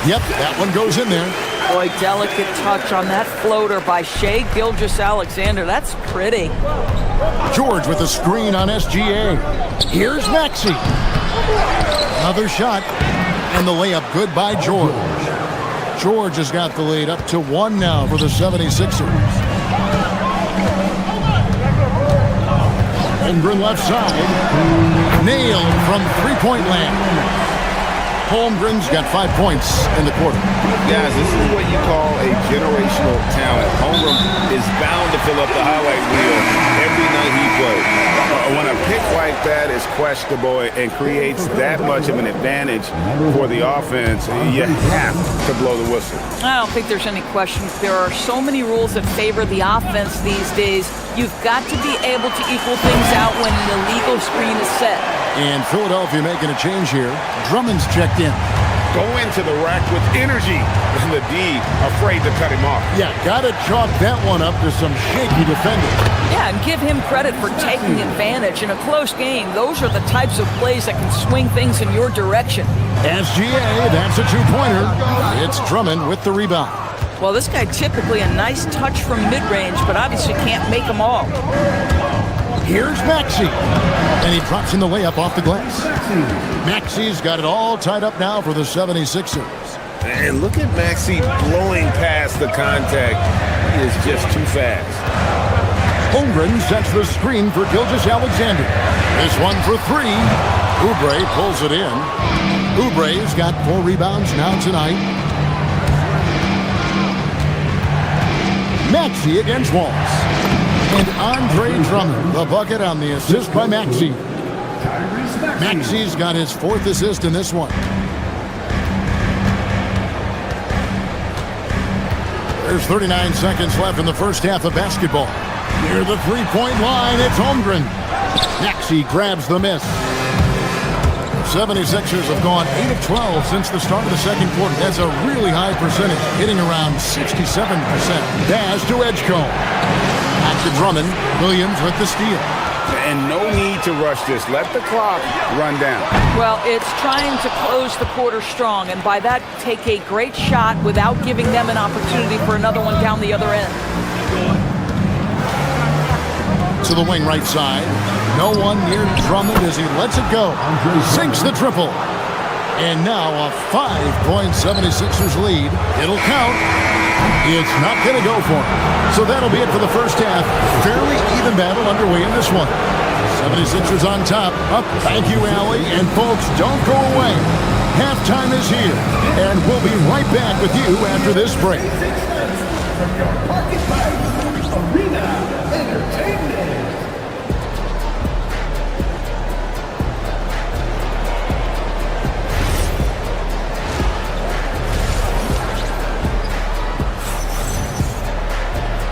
Yep, that one goes in there. Boy, delicate touch on that floater by Shai Gilgeous-Alexander. That's pretty. George with a screen on SGA. Here's Maxey. Another shot. And the layup good by George. George has got the lead up to 1 now for the 76ers. Holmgren left side. Nailed from three-point land. Holmgren's got 5 points in the quarter. Guys, this is what you call a generational talent. Holmgren is bound to fill up the highlight reel every night he plays. When a pick like that is questionable and creates that much of an advantage for the offense, you have to blow the whistle. I don't think there's any question. There are so many rules that favor the offense these days. You've got to be able to equal things out when an illegal screen is set. And Philadelphia making a change here. Drummond's checked in. Go into the rack with energy. And the D afraid to cut him off. Yeah, got to chalk that one up to some shaky defending. Yeah, and give him credit for taking advantage. In a close game, those are the types of plays that can swing things in your direction. SGA, that's a 2-pointer. It's Drummond with the rebound. Well, this guy typically a nice touch from mid-range, but obviously can't make them all. Here's Maxey. And he drops in the layup off the glass. Maxey's got it all tied up now for the 76ers. And look at Maxey blowing past the contact. He is just too fast. Holmgren sets the screen for Gilgeous-Alexander. This one for 3. Oubre pulls it in. Oubre's got 4 rebounds now tonight. Maxey against Wallace. And Andre Drummond, the bucket on the assist by Maxey. Maxey's got his 4th assist in this one. There's 39 seconds left in the first half of basketball. Near the 3-point line, it's Holmgren. Maxey grabs the miss. 76ers have gone 8 of 12 since the start of the second quarter. That's a really high percentage, hitting around 67%. Dash to Edgecombe. Back to Drummond. Williams with the steal. And no need to rush this. Let the clock run down. Well, it's trying to close the quarter strong, and by that, take a great shot without giving them an opportunity for another one down the other end. to the wing right side. No one near Drummond as he lets it go. Sinks the triple. And now a 5-point 76ers lead. It'll count. It's not going to go for him. So that'll be it for the first half. Fairly even battle underway in this one. 76ers on top. Thank you, Allie. And folks, don't go away. Halftime is here. And we'll be right back with you after this break. Arena Entertainment.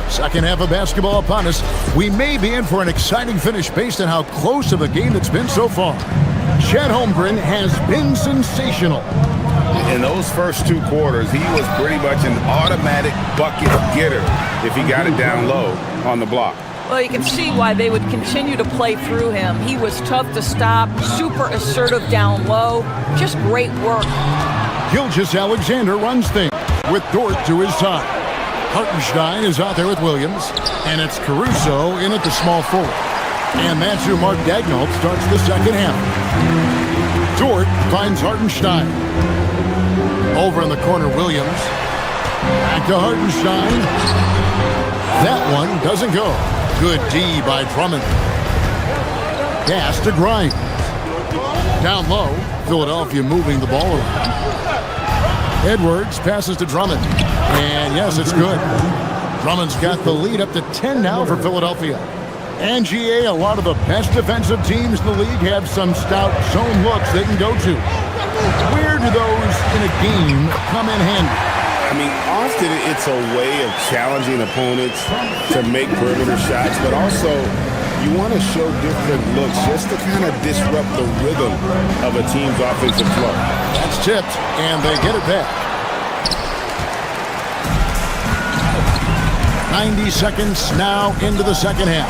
Second half of basketball upon us. We may be in for an exciting finish based on how close of a game it's been so far. Chet Holmgren has been sensational. In those first 2 quarters, he was pretty much an automatic bucket getter if he got it down low on the block. Well, you can see why they would continue to play through him. He was tough to stop, super assertive down low. Just great work. Gilgeous-Alexander runs things with Dort to his side. Hartenstein is out there with Williams, and it's Caruso in at the small forward. And that's who Mark Daigneault starts the second half. Dort finds Hartenstein. Over in the corner, Williams. Back to Hartenstein. That one doesn't go. Good D by Drummond. Pass to Grimes. Down low, Philadelphia moving the ball around. Edwards passes to Drummond. And yes, it's good. Drummond's got the lead up to 10 now for Philadelphia. And GA, a lot of the best defensive teams in the league have some stout zone looks they can go to. Where do those in a game come in handy? I mean, often it's a way of challenging opponents to make perimeter shots, but also you want to show different looks just to kind of disrupt the rhythm of a team's offensive flow. That's tipped, and they get it back. 90 seconds now into the second half.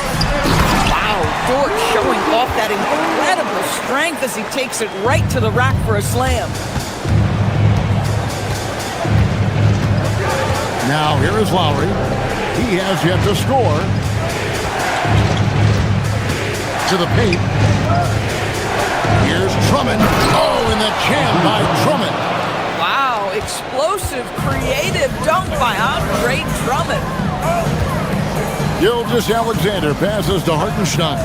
Wow, Dort showing off that incredible strength as he takes it right to the rack for a slam. Now here is Lowry. He has yet to score. To the paint. Here's Drummond. Oh, and the jam by Drummond. Wow, explosive, creative dunk by Andre Drummond. Gilgeous-Alexander passes to Hartenstein.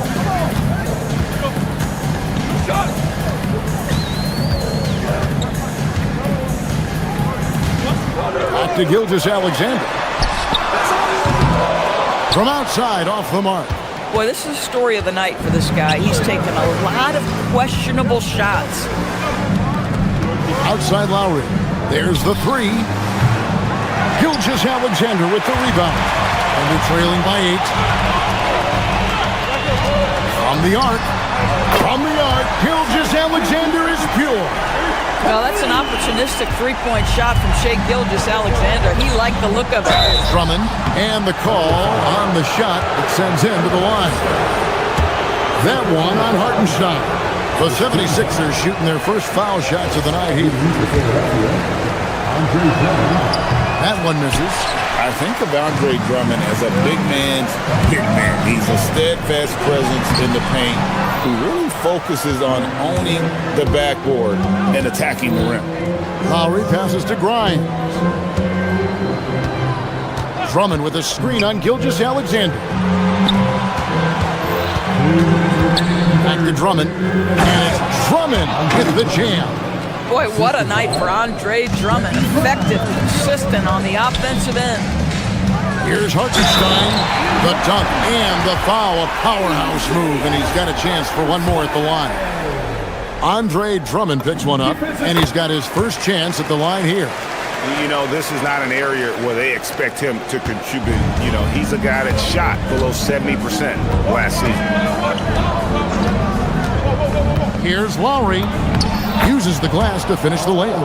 Back to Gilgeous-Alexander. From outside, off the mark. Boy, this is the story of the night for this guy. He's taken a lot of questionable shots. Outside Lowry. There's the three. Gilgeous-Alexander with the rebound. And they're trailing by 8. From the arc. From the arc. Gilgeous-Alexander is pure. Well, that's an opportunistic three-point shot from Shai Gilgeous-Alexander. He liked the look of it. Drummond, and the call on the shot that sends him to the line. That one on Hartenstein. The 76ers shooting their first foul shots of the night here. That one misses. I think of Andre Drummond as a big man's big man. He's a steadfast presence in the paint who really focuses on owning the backboard and attacking the rim. Lowry passes to Grimes. Drummond with a screen on Gilgeous-Alexander. Back to Drummond. And it's Drummond with the jam. Boy, what a night for Andre Drummond. Effective, consistent on the offensive end. Here's Hartenstein, the dunk and the foul, a powerhouse move, and he's got a chance for one more at the line. Andre Drummond picks one up, and he's got his first chance at the line here. You know, this is not an area where they expect him to contribute. You know, he's a guy that shot below 70% last season. Here's Lowry. Uses the glass to finish the layup.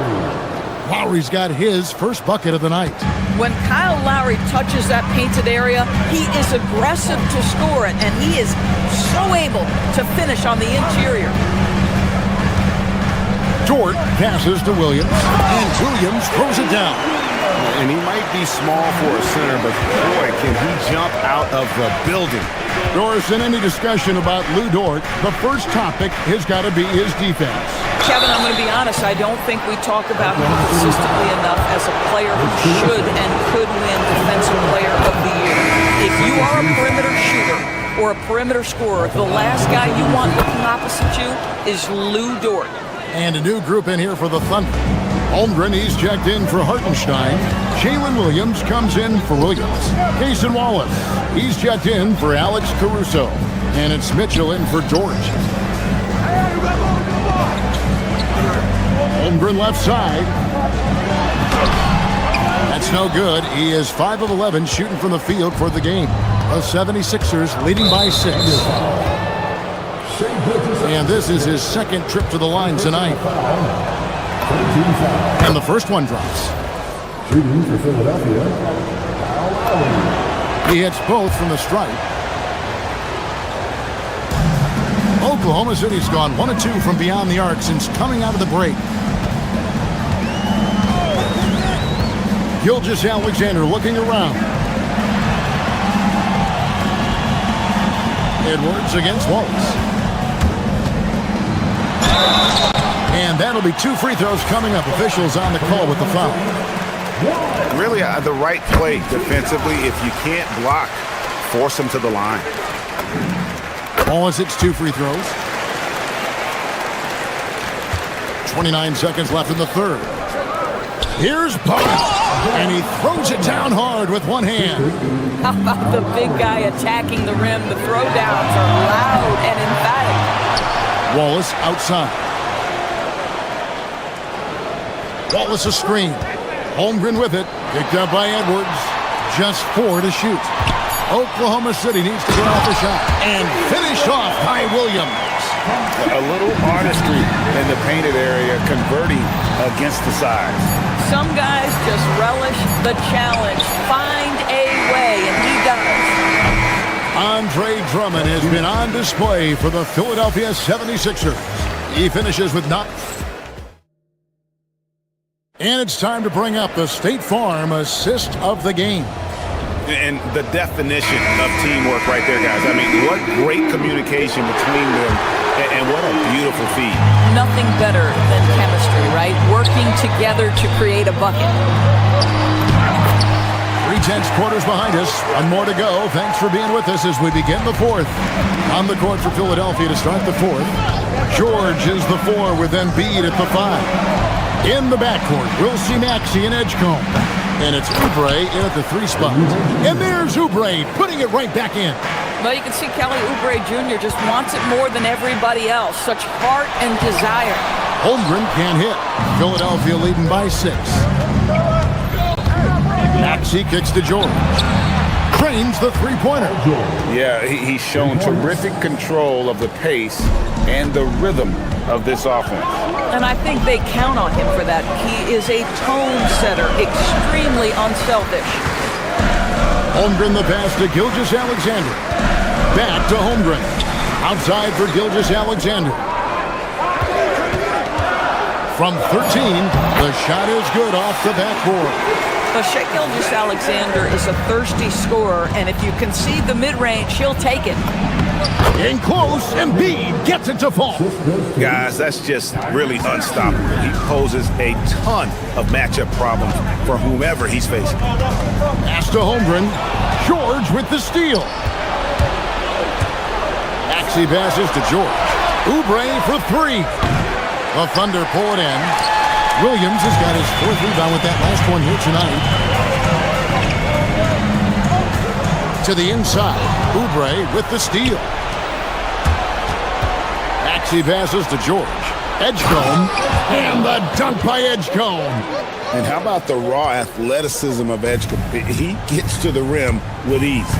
Lowry's got his first bucket of the night. When Kyle Lowry touches that painted area, he is aggressive to score it, and he is so able to finish on the interior. Dort passes to Williams, and Williams throws it down. And he might be small for a center, but boy, can he jump out of the building. Doris, in any discussion about Lou Dort, the first topic has got to be his defense. Kevin, I'm going to be honest. I don't think we talk about him consistently enough as a player who should and could win Defensive Player of the Year. If you are a perimeter shooter or a perimeter scorer, the last guy you want looking opposite you is Lou Dort. And a new group in here for the Thunder. Holmgren, he's checked in for Hartenstein. Jalen Williams comes in for Williams. Cason Wallace, he's checked in for Alex Caruso. And it's Mitchell in for George. Holmgren left side. That's no good. He is 5 of 11 shooting from the field for the game. The 76ers leading by 6. And this is his second trip to the line tonight. And the first one drops. Shooting for Philadelphia. He hits both from the stripe. Oklahoma City's gone 1 of 2 from beyond the arc since coming out of the break. Gilgeous-Alexander looking around. Edwards against Wallace. And that'll be 2 free throws coming up. Officials on the call with the foul. Really the right play defensively. If you can't block, force him to the line. Wallace hits 2 free throws. 29 seconds left in the third. Here's Bowman, and he throws it down hard with one hand. How about the big guy attacking the rim? The throwdowns are loud and emphatic. Wallace outside. Wallace a screen. Holmgren with it. Picked up by Edwards. Just 4 to shoot. Oklahoma City needs to get off the shot. And finish off by Williams. A little artistry in the painted area, converting against the size. Some guys just relish the challenge. Find a way, and he does. Andre Drummond has been on display for the Philadelphia 76ers. He finishes with 9. And it's time to bring up the State Farm assist of the game. And the definition of teamwork right there, guys. I mean, what great communication between them, and what a beautiful feed. Nothing better than chemistry, right? Working together to create a bucket. 3/10 quarters behind us. 1 more to go. Thanks for being with us as we begin the 4th. On the court for Philadelphia to start the 4th. George is the 4 with Embiid at the 5. In the backcourt, we'll see Maxey and Edgecombe. And it's Oubre in at the 3 spot. And there's Oubre putting it right back in. Well, you can see Kelly Oubre Jr. just wants it more than everybody else. Such heart and desire. Holmgren can't hit. Philadelphia leading by 6. Maxey kicks to George. Cranes the 3-pointer. Yeah, he's shown terrific control of the pace and the rhythm of this offense. And I think they count on him for that. He is a tone setter, extremely unselfish. Holmgren the pass to Gilgeous-Alexander. Back to Holmgren. Outside for Gilgeous-Alexander. From 13, the shot is good off the backboard. But Shai Gilgeous-Alexander is a thirsty scorer, and if you concede the mid-range, he'll take it. In close, Embiid gets it to fall. Guys, that's just really unstoppable. He poses a ton of matchup problems for whomever he's facing. Pass to Holmgren. George with the steal. Maxey passes to George. Oubre for 3. The Thunder pull it in. Williams has got his 4th rebound with that last one here tonight. To the inside. Oubre with the steal. Maxey passes to George. Edgecombe. And the dunk by Edgecombe. And how about the raw athleticism of Edgecombe? He gets to the rim with ease.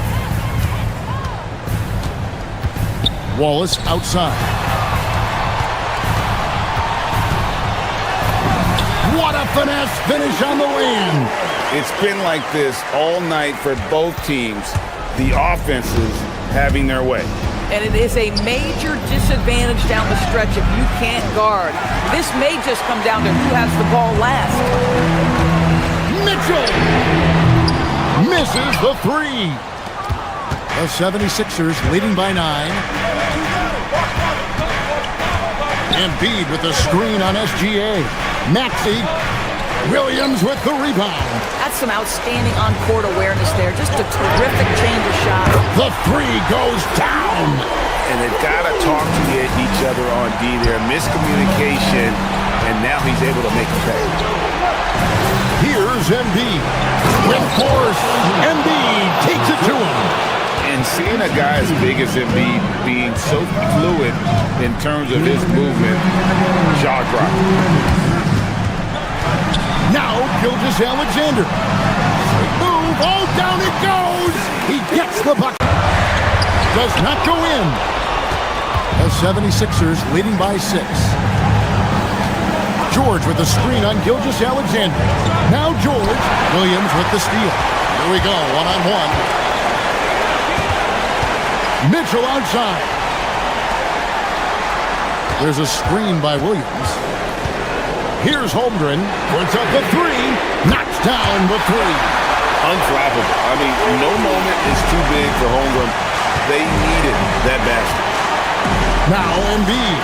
Wallace outside. What a finesse finish on the wing. It's been like this all night for both teams. The offenses having their way. And it is a major disadvantage down the stretch if you can't guard. This may just come down to who has the ball last. Mitchell misses the three. The 76ers leading by 9. Embiid with the screen on SGA. Maxey. Williams with the rebound. That's some outstanding on-court awareness there. Just a terrific change of shot. The three goes down. And they've got to talk to each other on D there. Miscommunication, and now he's able to make a pay. Here's Embiid. With force, Embiid takes it to him. And seeing a guy as big as Embiid being so fluid in terms of his movement, jaw drop. Now, Gilgeous-Alexander. Move, oh, down it goes. He gets the bucket. Does not go in. The 76ers leading by 6. George with the screen on Gilgeous-Alexander. Now George. Williams with the steal. Here we go, one-on-one. Mitchell outside. There's a screen by Williams. Here's Holmgren. Puts up the three. Knocks down the three. Unflappable. I mean, no moment is too big for Holmgren. They needed that basket. Now Embiid.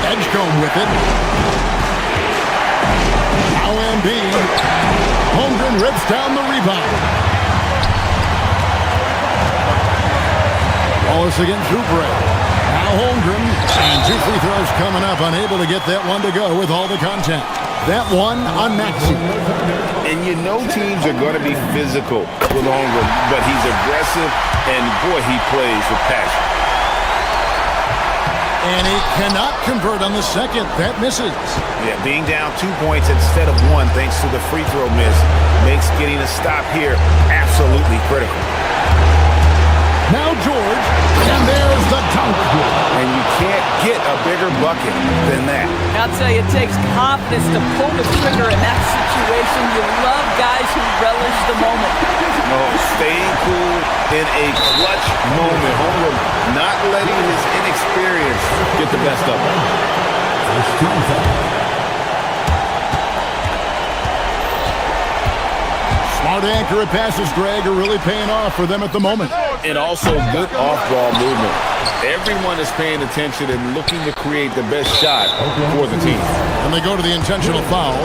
Edgecombe with it. Now Embiid. Holmgren rips down the rebound. Wallace against Oubre. Now Holmgren. And 2 free throws coming up. Unable to get that one to go with all the contact. That one on Maxey. And you know teams are going to be physical with Holmgren, but he's aggressive, and boy, he plays with passion. And he cannot convert on the second. That misses. Yeah, being down 2 points instead of 1 thanks to the free throw miss makes getting a stop here absolutely critical. Now George, and there's the dunk. And you can't get a bigger bucket than that. I'll tell you, it takes confidence to pull the trigger in that situation. You love guys who relish the moment. No, staying cool in a clutch moment. Holmgren not letting his inexperience get the best of him. Smart accurate passes, Greg, are really paying off for them at the moment. And also good off-ball movement. Everyone is paying attention and looking to create the best shot for the team. And they go to the intentional foul.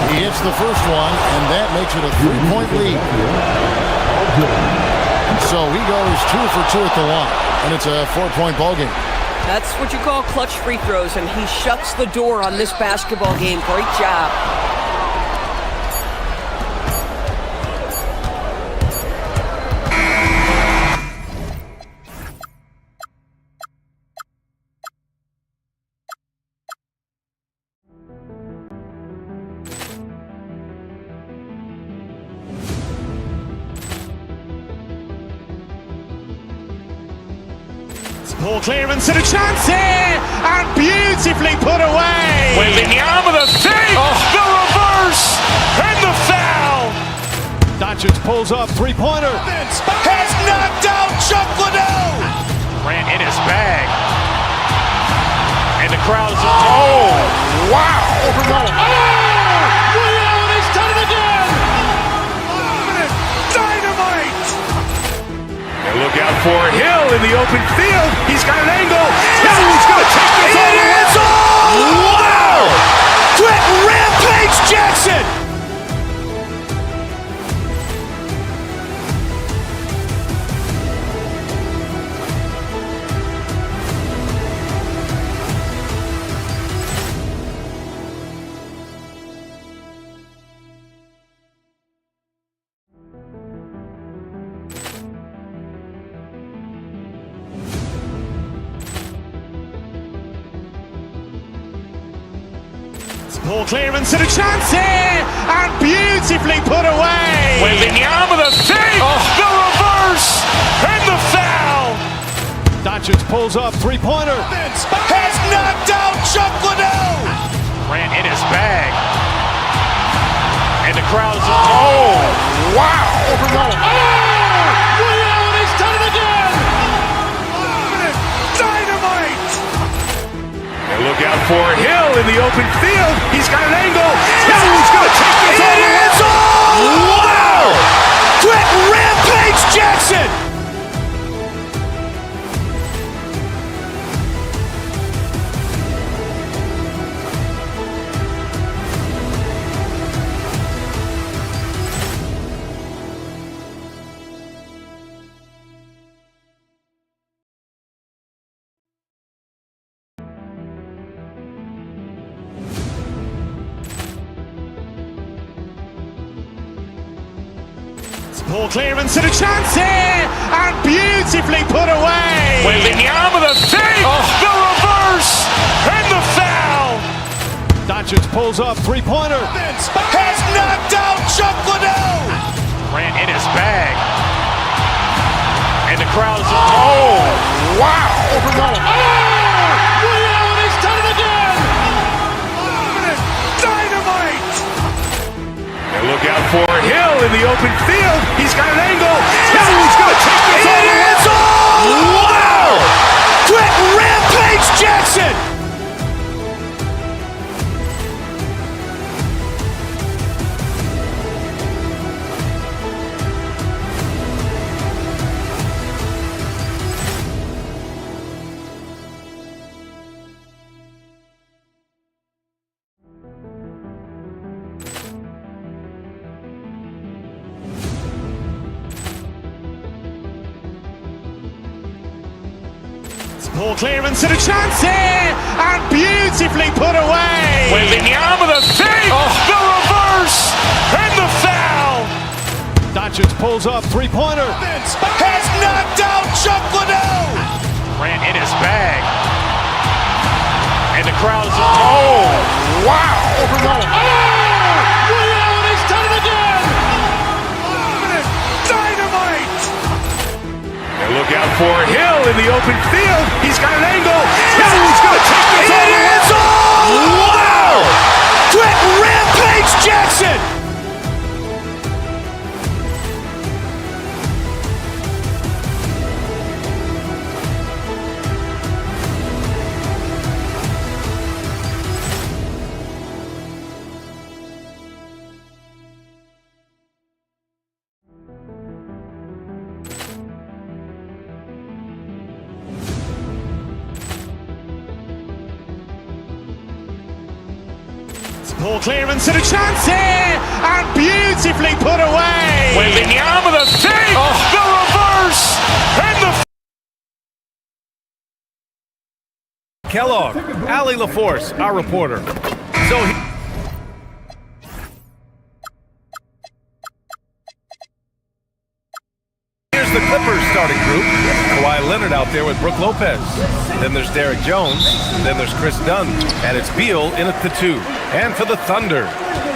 He hits the first one, and that makes it a 3-point lead. So he goes 2 for 2 at the line, and it's a 4-point ball game. That's what you call clutch free throws, and he shuts the door on this basketball game. Great job. Ball clearance and a chance here, and beautifully put away. Wembanyama the fake, the reverse, and the foul. Doncic pulls up, three-pointer. Has knocked out Chuck Liddell. Grant in his bag. And the crowd is... Oh, wow. He's done it again. Dynamite. And look out for Hill in the open field. He's got an angle. He's going to take this all the way. Wow! Quick Rampage Jackson. Ball clearance and a chance here, and beautifully put away. Wembanyama the fake, the reverse, and the foul. Doncic pulls up, three-pointer. Has knocked out Chuck Liddell. Grant in his bag. And the crowd is... Oh, wow. He's done it again. Dynamite. look out for Hill in the open field. He's got an angle. Hill's going to take this all the way. It's all! Wow! Quick Rampage Jackson! Ball clearance and a chance here, and beautifully put away. Wembanyama the fake, the reverse, and the foul. Doncic pulls up, three-pointer. Has knocked out Chuck Liddell. Grant in his bag. And the crowd is... Oh, wow. He's done it again. Dynamite. And look out for Hill in the open field. He's got an angle. Hill's going to take this all the way. It's all! Wow! Quick Rampage Jackson! Ball clearance and a chance here, and beautifully put away. Wembanyama the fake, the reverse, and the foul. Doncic pulls up, three-pointer. Has knocked out Chuck Liddell. Grant in his bag. And the crowd is... Oh, wow. He's done it again. Dynamite. And look out for Hill in the open field. He's got an angle. Hill's going to take this all the way. It's all! Wow! Quick Rampage Jackson! Ball clearance and a chance here, and beautifully put away. Wembanyama the fake, the reverse, and the... Kellogg, Allie LaForce, our reporter. Here's the Clippers starting group. Kawhi Leonard out there with Brook Lopez. Then there's Derek Jones. Then there's Chris Dunn. And it's Beal in at the 2. And for the Thunder,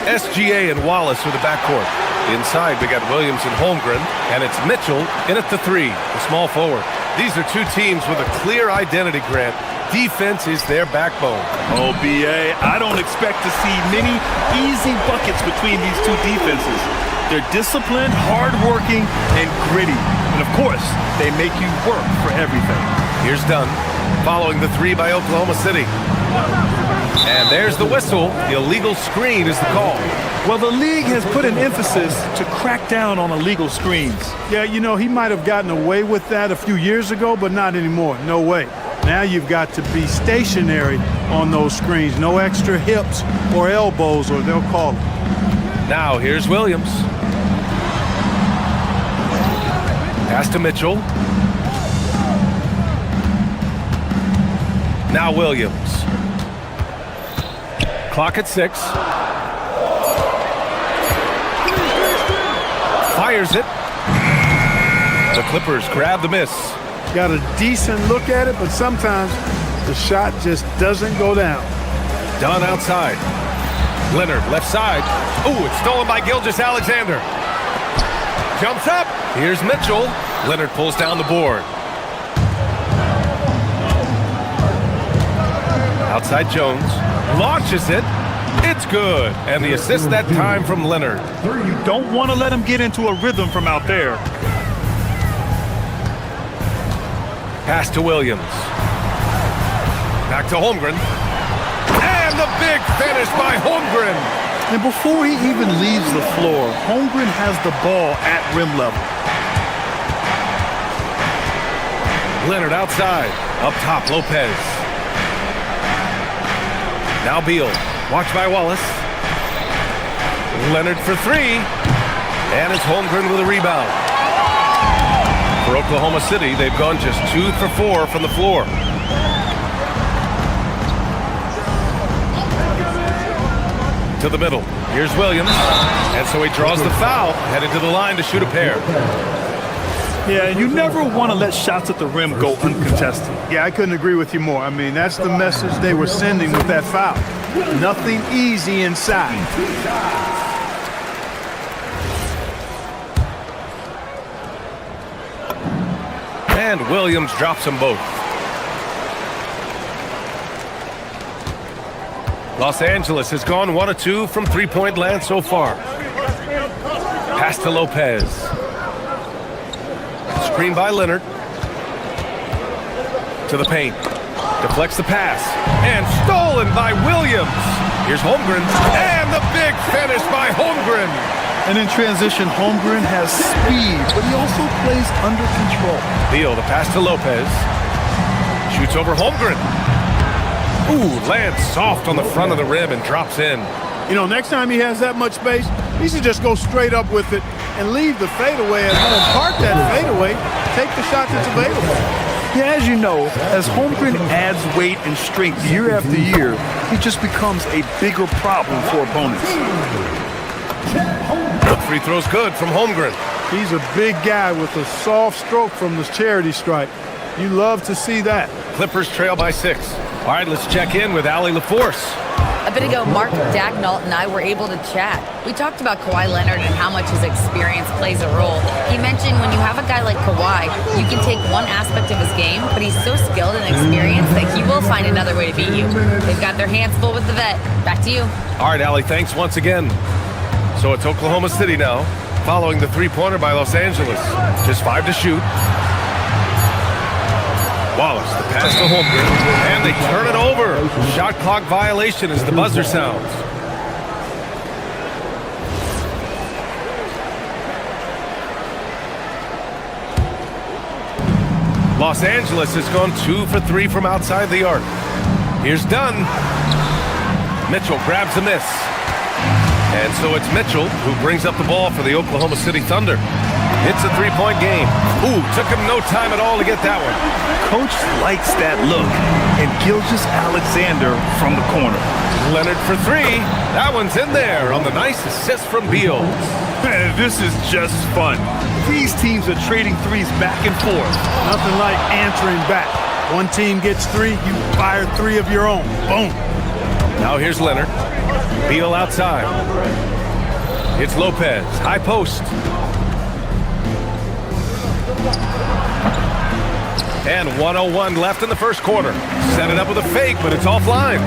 SGA and Wallace for the backcourt. Inside, we got Williams and Holmgren. And it's Mitchell in at the 3, the small forward. These are two teams with a clear identity, Grant. Defense is their backbone. Oh, BA, I don't expect to see many easy buckets between these two defenses. They're disciplined, hardworking, and gritty. And of course, they make you work for everything. Here's Dunn, following the 3 by Oklahoma City. And there's the whistle. The illegal screen is the call. Well, the league has put an emphasis to crack down on illegal screens. Yeah, you know, he might have gotten away with that a few years ago, but not anymore. No way. Now you've got to be stationary on those screens. No extra hips or elbows, or they'll call it. Now here's Williams. Pass to Mitchell. Now Williams. Clock at 6. Fires it. The Clippers grab the miss. Got a decent look at it, but sometimes the shot just doesn't go down. Dunn outside. Leonard left side. Ooh, it's stolen by Gilgeous-Alexander. Jumps up. Here's Mitchell. Leonard pulls down the board. Outside Jones. Launches it. It's good. And the assist that time from Leonard. You don't want to let him get into a rhythm from out there. Pass to Williams. Back to Holmgren. And the big finish by Holmgren. And before he even leaves the floor, Holmgren has the ball at rim level. Leonard outside. Up top, Lopez. Now Beal. Watched by Wallace. Leonard for three. And it's Holmgren with a rebound. For Oklahoma City, they've gone just 2 for 4 from the floor. To the middle. Here's Williams. And so he draws the foul, headed to the line to shoot a pair. Yeah, and you never want to let shots at the rim go uncontested. Yeah, I couldn't agree with you more. I mean, that's the message they were sending with that foul. Nothing easy inside. And Williams drops them both. Los Angeles has gone 1 of 2 from three-point land so far. Pass to Lopez. Screen by Leonard. To the paint. Deflects the pass. And stolen by Williams. Here's Holmgren. And the big finish by Holmgren. And in transition, Holmgren has speed, but he also plays under control. Beal, the pass to Lopez. Shoots over Holmgren. Ooh, lands soft on the front of the rim and drops in. You know, next time he has that much space, he should just go straight up with it and leave the fadeaway at home. Park that fadeaway, take the shot that's available. Yeah, as you know, as Holmgren adds weight and strength year after year, he just becomes a bigger problem for opponents. The free throw's good from Holmgren. He's a big guy with a soft stroke from the charity stripe. You love to see that. Clippers trail by 6. All right, let's check in with Allie LaForce. A bit ago, Mark Dagnall and I were able to chat. We talked about Kawhi Leonard and how much his experience plays a role. He mentioned when you have a guy like Kawhi, you can take one aspect of his game, but he's so skilled and experienced that he will find another way to beat you. They've got their hands full with the vet. Back to you. All right, Allie, thanks once again. So it's Oklahoma City now, following the three-pointer by Los Angeles. Just 5 to shoot. Wallace, the pass to Holmgren, and they turn it over. Shot clock violation as the buzzer sounds. Los Angeles has gone 2 for 3 from outside the arc. Here's Dunn. Mitchell grabs a miss. And so it's Mitchell who brings up the ball for the Oklahoma City Thunder. It's a three-point game. Ooh, took him no time at all to get that one. Coach likes that look, and Gilgeous-Alexander from the corner. Leonard for 3. That one's in there on the nice assist from Beal. Man, this is just fun. These teams are trading threes back and forth. Nothing like answering back. One team gets 3, you fire 3 of your own. Boom. Now here's Leonard. Beal outside. It's Lopez. High post. And 1:01 left in the first quarter. Set it up with a fake, but it's offline.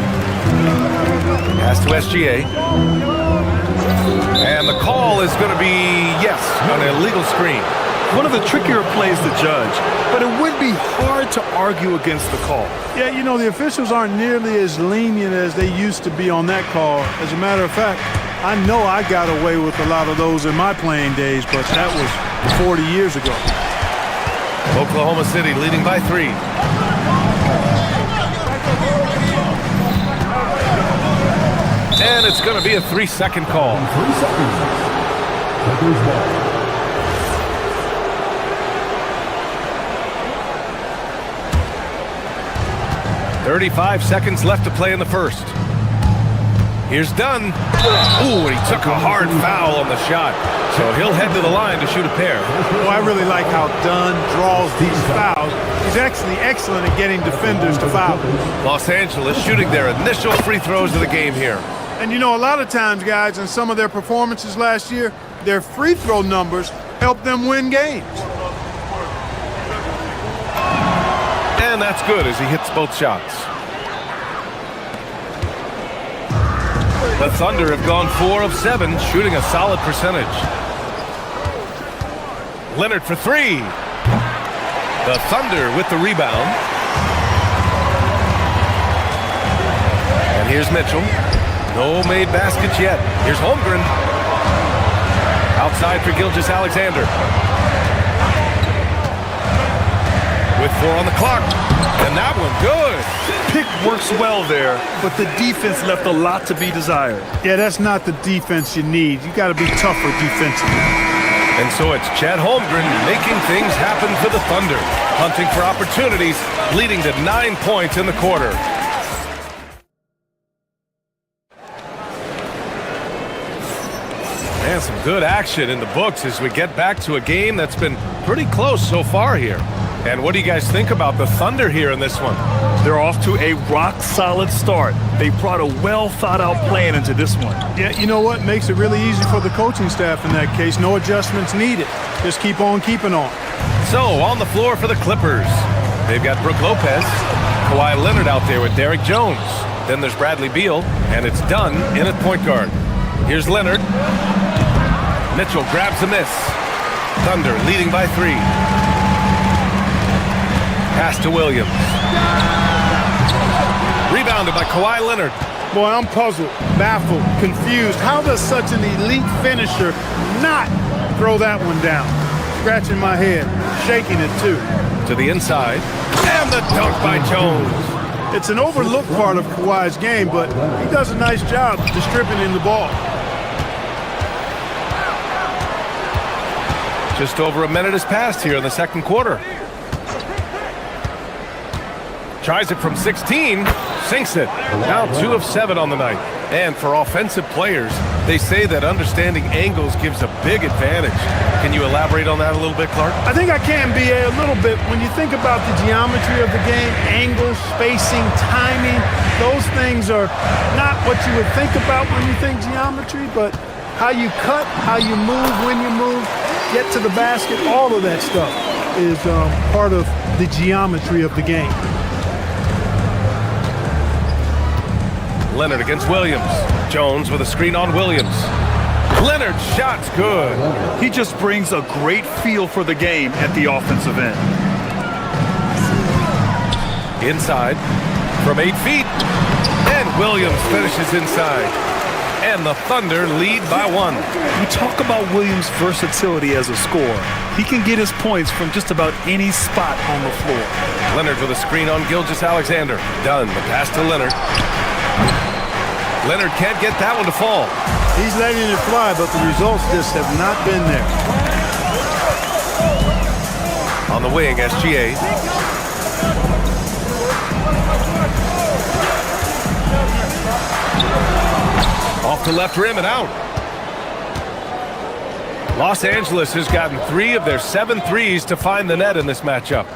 Pass to SGA. And the call is going to be, yes, an illegal screen. One of the trickier plays to judge, but it would be hard to argue against the call. Yeah, you know, the officials aren't nearly as lenient as they used to be on that call. As a matter of fact, I know I got away with a lot of those in my playing days, but that was 40 years ago. Oklahoma City leading by 3. And it's going to be a 3-second call. 3 seconds. Clippers ball. 35 seconds left to play in the first. Here's Dunn. Ooh, and he took a hard foul on the shot. So he'll head to the line to shoot a pair. Well, I really like how Dunn draws these fouls. He's actually excellent at getting defenders to foul. Los Angeles shooting their initial free throws of the game here. And you know, a lot of times, guys, in some of their performances last year, their free throw numbers helped them win games. And that's good as he hits both shots. The Thunder have gone 4 of 7, shooting a solid percentage. Leonard for 3. The Thunder with the rebound. And here's Mitchell. No made baskets yet. Here's Holmgren. Outside for Gilgeous-Alexander. With 4 on the clock. And that one good. Pick works well there, but the defense left a lot to be desired. Yeah, that's not the defense you need. You got to be tougher defensively. And so it's Chet Holmgren making things happen for the Thunder. Hunting for opportunities, leading to 9 points in the quarter. And some good action in the books as we get back to a game that's been pretty close so far here. And what do you guys think about the Thunder here in this one? They're off to a rock-solid start. They brought a well-thought-out plan into this one. Yeah, you know what? Makes it really easy for the coaching staff in that case. No adjustments needed. Just keep on keeping on. So, on the floor for the Clippers, they've got Brook Lopez, Kawhi Leonard out there with Derrick Jones. Then there's Bradley Beal, and it's Dunn in at point guard. Here's Leonard. Mitchell grabs a miss. Thunder leading by 3. Pass to Williams. Rebounded by Kawhi Leonard. Boy, I'm puzzled, baffled, confused. How does such an elite finisher not throw that one down? Scratching my head, shaking it too. To the inside, and the dunk by Jones. It's an overlooked part of Kawhi's game, but he does a nice job distributing the ball. Just over a minute has passed here in the second quarter. Tries it from 16, sinks it. Now 2 of 7 on the night. And for offensive players, they say that understanding angles gives a big advantage. Can you elaborate on that a little bit, Clark? I think I can, B.A., a little bit. When you think about the geometry of the game, angles, spacing, timing, those things are not what you would think about when you think geometry, but how you cut, how you move, when you move, get to the basket, all of that stuff is part of the geometry of the game. Leonard against Williams. Jones with a screen on Williams. Leonard's shot's good. He just brings a great feel for the game at the offensive end. Inside from 8 feet. And Williams finishes inside. And the Thunder lead by 1. We talk about Williams' versatility as a scorer. He can get his points from just about any spot on the floor. Leonard with a screen on Gilgeous-Alexander. Done. The pass to Leonard. Leonard can't get that one to fall. He's letting it fly, but the results just have not been there. On the wing, SGA. Off the left rim and out. Los Angeles has gotten 3 of their 7 threes to find the net in this matchup.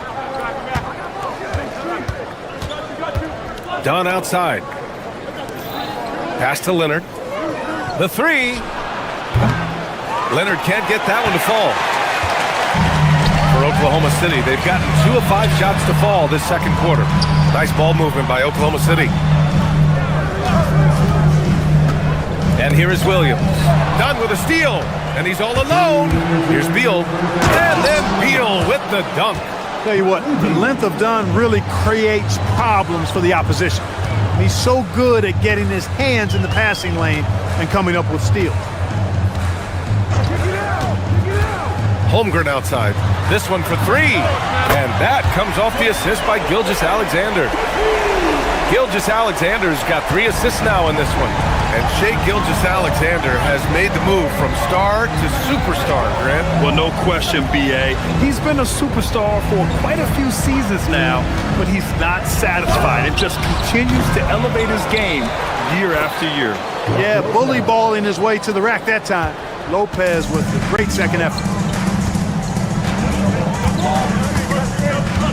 Dunn outside. Pass to Leonard. The 3. Leonard can't get that one to fall. For Oklahoma City, they've gotten 2 of 5 shots to fall this second quarter. Nice ball movement by Oklahoma City. And here is Williams. Dunn with a steal. And he's all alone. Here's Beal. And then Beal with the dunk. Tell you what, the length of Dunn really creates problems for the opposition. He's so good at getting his hands in the passing lane and coming up with steals. Holmgren outside. This one for 3. And that comes off the assist by Gilgeous-Alexander. Gilgeous-Alexander's got 3 assists now in this one. And Shai Gilgeous-Alexander has made the move from star to superstar, Grant. Well, no question, B.A. He's been a superstar for quite a few seasons now, but he's not satisfied. It just continues to elevate his game year after year. Yeah, bully balling his way to the rack that time. Lopez with a great second effort.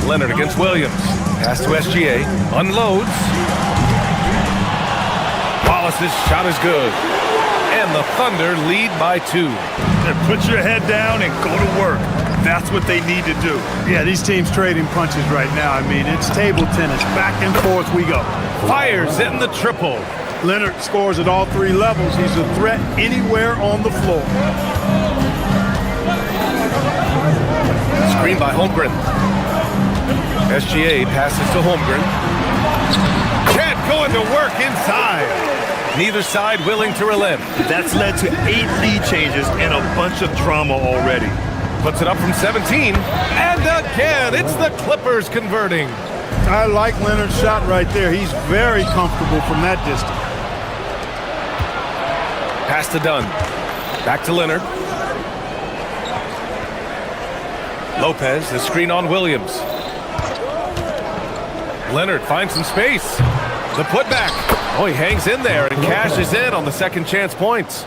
Leonard against Williams. Pass to SGA. Unloads. Wallace's shot is good. And the Thunder lead by 2. And put your head down and go to work. That's what they need to do. Yeah, these teams trading punches right now. I mean, it's table tennis. Back and forth we go. Fires in the triple. Leonard scores at all 3 levels. He's a threat anywhere on the floor. Screen by Holmgren. SGA passes to Holmgren. Chet going to work inside. Neither side willing to relent. That's led to 8 lead changes and a bunch of drama already. Puts it up from 17. And again, it's the Clippers converting. I like Leonard's shot right there. He's very comfortable from that distance. Pass to Dunn. Back to Leonard. Lopez, the screen on Williams. Leonard finds some space. The putback. Oh, he hangs in there and cashes in on the second chance points.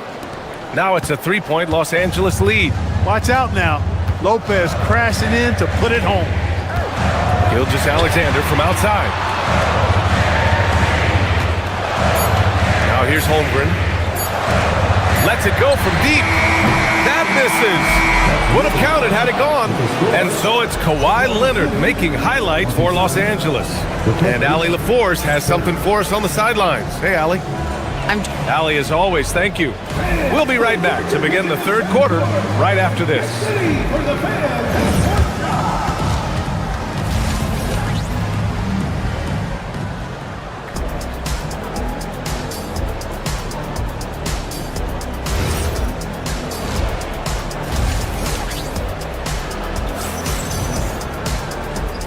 Now it's a 3-point Los Angeles lead. Watch out now. Lopez crashing in to put it home. Gilgeous-Alexander from outside. Now here's Holmgren. Lets it go from deep. That misses. Would have counted had it gone. And so it's Kawhi Leonard making highlights for Los Angeles. And Allie LaForce has something for us on the sidelines. Hey, Allie. Allie, as always, thank you. We'll be right back to begin the third quarter right after this.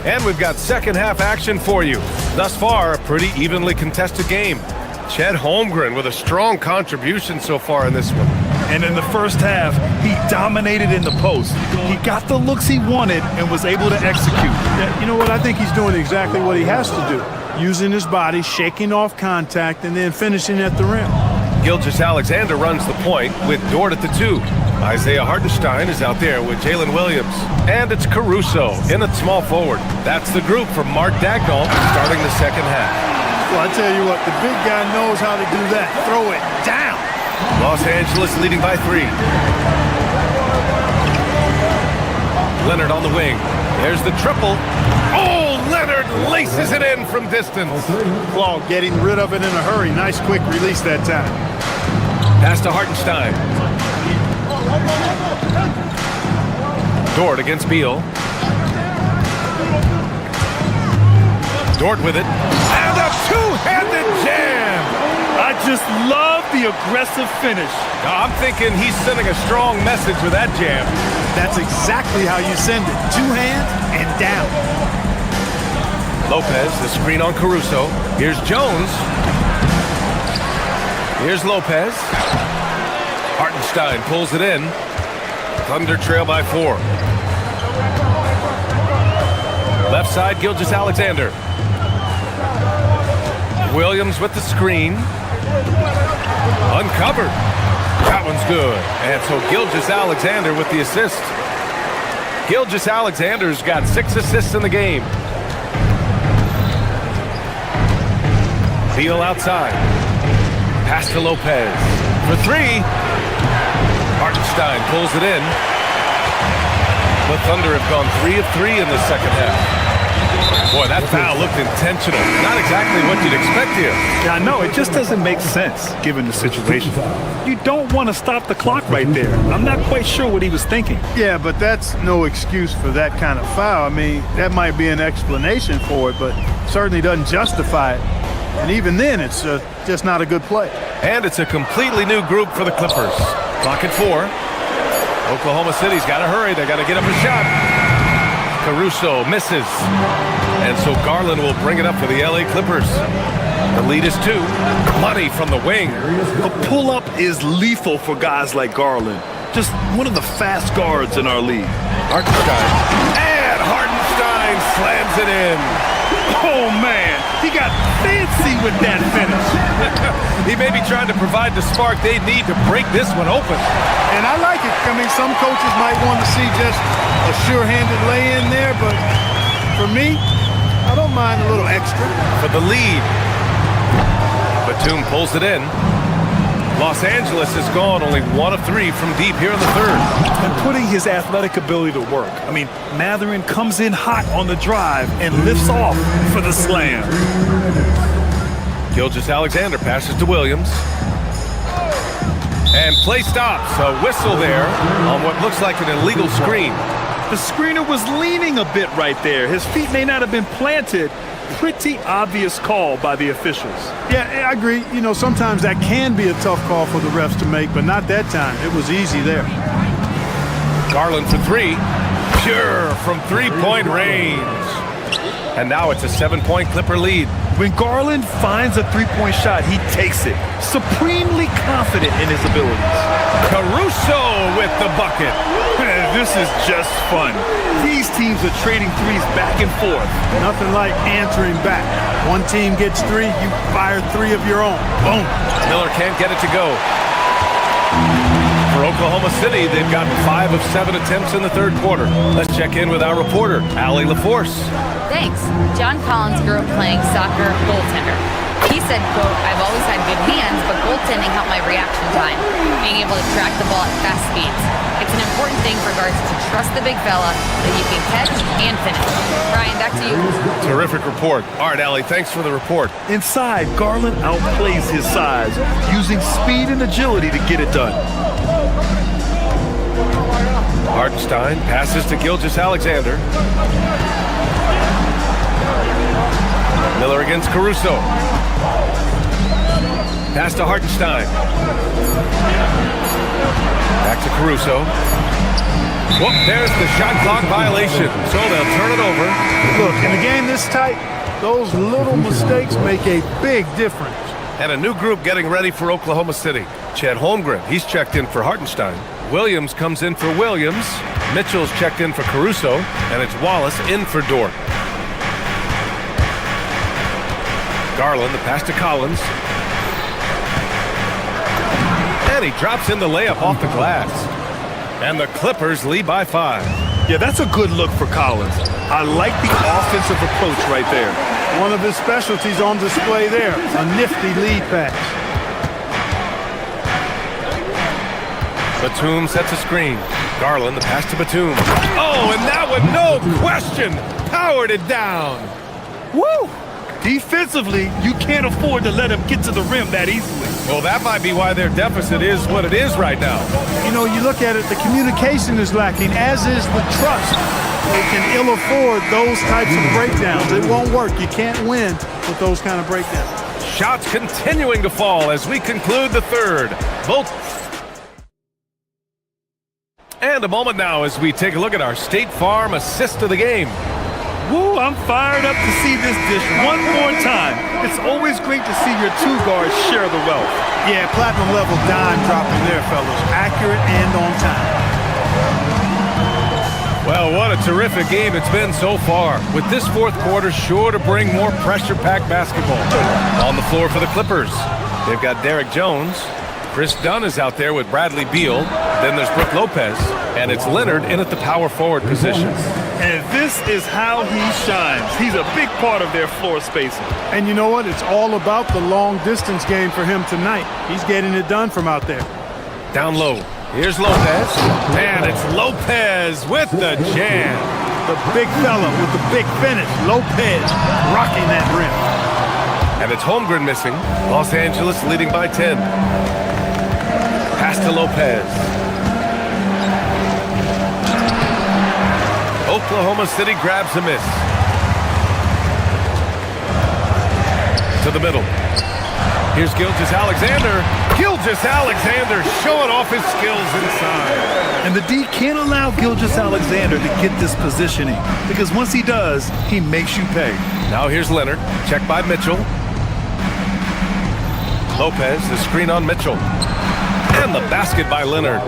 And we've got second half action for you. Thus far, a pretty evenly contested game. Chet Holmgren with a strong contribution so far in this one. And in the first half, he dominated in the post. He got the looks he wanted and was able to execute. Yeah, you know what? I think he's doing exactly what he has to do. Using his body, shaking off contact, and then finishing at the rim. Gilgeous-Alexander runs the point with Dort at the 2. Isaiah Hartenstein is out there with Jalen Williams. And it's Caruso in at small forward. That's the group for Mark Dagnall starting the second half. Well, I tell you what, the big guy knows how to do that. Throw it down. Los Angeles leading by 3. Leonard on the wing. There's the triple. Oh, Leonard laces it in from distance. Claw getting rid of it in a hurry. Nice quick release that time. Pass to Hartenstein. Dort against Beal. Dort with it. And a two-handed jam! I just love the aggressive finish. I'm thinking he's sending a strong message with that jam. That's exactly how you send it. 2 hands and down. Lopez, the screen on Caruso. Here's Jones. Here's Lopez. Hartenstein pulls it in. Thunder trail by 4. Left side, Gilgeous-Alexander. Williams with the screen. Uncovered. That one's good. And so Gilgeous-Alexander with the assist. Gilgeous-Alexander's got 6 assists in the game. Beal outside. Pass to Lopez. For 3. Hartenstein pulls it in. The Thunder have gone 3 of 3 in the second half. Boy, that foul looked intentional. Not exactly what you'd expect here. Yeah, I know. It just doesn't make sense, given the situation. You don't want to stop the clock right there. I'm not quite sure what he was thinking. Yeah, but that's no excuse for that kind of foul. I mean, that might be an explanation for it, but certainly doesn't justify it. And even then, it's just not a good play. And it's a completely new group for the Clippers. Clock at 4. Oklahoma City's got to hurry. They got to get up a shot. Caruso misses. And so Garland will bring it up for the LA Clippers. The lead is 2. Money from the wing. A pull-up is lethal for guys like Garland. Just one of the fast guards in our league. Hartenstein. And Hartenstein slams it in. Oh, man. He got fancy with that finish. He may be trying to provide the spark they need to break this one open. And I like it. I mean, some coaches might want to see just a sure-handed lay-in there, but for me, I don't mind a little extra. For the lead. Batum pulls it in. Los Angeles has gone only 1 of 3 from deep here in the third. And putting his athletic ability to work. I mean, Mathurin comes in hot on the drive and lifts off for the slam. Gilgeous-Alexander passes to Williams. And play stops. A whistle there on what looks like an illegal screen. The screener was leaning a bit right there. His feet may not have been planted, pretty obvious call by the officials. Yeah, I agree. You know, sometimes that can be a tough call for the refs to make, but not that time. It was easy there. Garland for three. Pure from three-point range. And now it's a 7-point Clipper lead. When Garland finds a three-point shot, he takes it. Supremely confident in his abilities. Caruso with the bucket. This is just fun. These teams are trading threes back and forth. Nothing like answering back. One team gets three, you fire three of your own. Boom. Miller can't get it to go. For Oklahoma City, they've gotten 5 of 7 attempts in the third quarter. Let's check in with our reporter, Allie LaForce. Thanks. John Collins grew up playing soccer goaltender. He said, quote, "I've always had good hands, but goaltending helped my reaction time, being able to track the ball at fast speeds. It's an important thing for guards to trust the big fella that you can catch and finish." Brian, back to you. Terrific report. All right, Allie, thanks for the report. Inside, Garland outplays his size, using speed and agility to get it done. Hartenstein passes to Gilgeous-Alexander. Miller against Caruso. Pass to Hartenstein. Back to Caruso. Whoop, there's the shot clock violation, so they'll turn it over. Look, in a game this tight, those little mistakes make a big difference. And a new group getting ready for Oklahoma City. Chet Holmgren, he's checked in for Hartenstein. Williams comes in for Williams. Mitchell's checked in for Caruso. And it's Wallace in for Dort. Garland, the pass to Collins. And he drops in the layup off the glass. And the Clippers lead by 5. Yeah, that's a good look for Collins. I like the offensive approach right there. One of his specialties on display there. A nifty lead pass. Batum sets a screen. Garland, the pass to Batum. Oh, and that one, no question, powered it down. Woo! Defensively, you can't afford to let him get to the rim that easily. Well, that might be why their deficit is what it is right now. You know, you look at it, the communication is lacking, as is the trust. They can ill afford those types of breakdowns. It won't work. You can't win with those kind of breakdowns. Shots continuing to fall as we conclude the third. Both. And a moment now as we take a look at our State Farm assist of the game. Woo, I'm fired up to see this dish one more time. It's always great to see your two guards share the wealth. Yeah, platinum level dime dropping there, fellas. Accurate and on time. Well, what a terrific game it's been so far. With this fourth quarter sure to bring more pressure-packed basketball. On the floor for the Clippers, they've got Derek Jones. Chris Dunn is out there with Bradley Beal. Then there's Brook Lopez. And it's Leonard in at the power forward position. And this is how he shines. He's a big part of their floor spacing. And you know what? It's all about the long distance game for him tonight. He's getting it done from out there. Down low. Here's Lopez. And it's Lopez with the jam. The big fella with the big finish. Lopez rocking that rim. And it's Holmgren missing. Los Angeles leading by 10. Pass to Lopez. Oklahoma City grabs a miss. To the middle. Here's Gilgeous-Alexander. Gilgeous-Alexander showing off his skills inside. And the D can't allow Gilgeous-Alexander to get this positioning, because once he does, he makes you pay. Now here's Leonard. Checked by Mitchell. Lopez, the screen on Mitchell. And the basket by Leonard.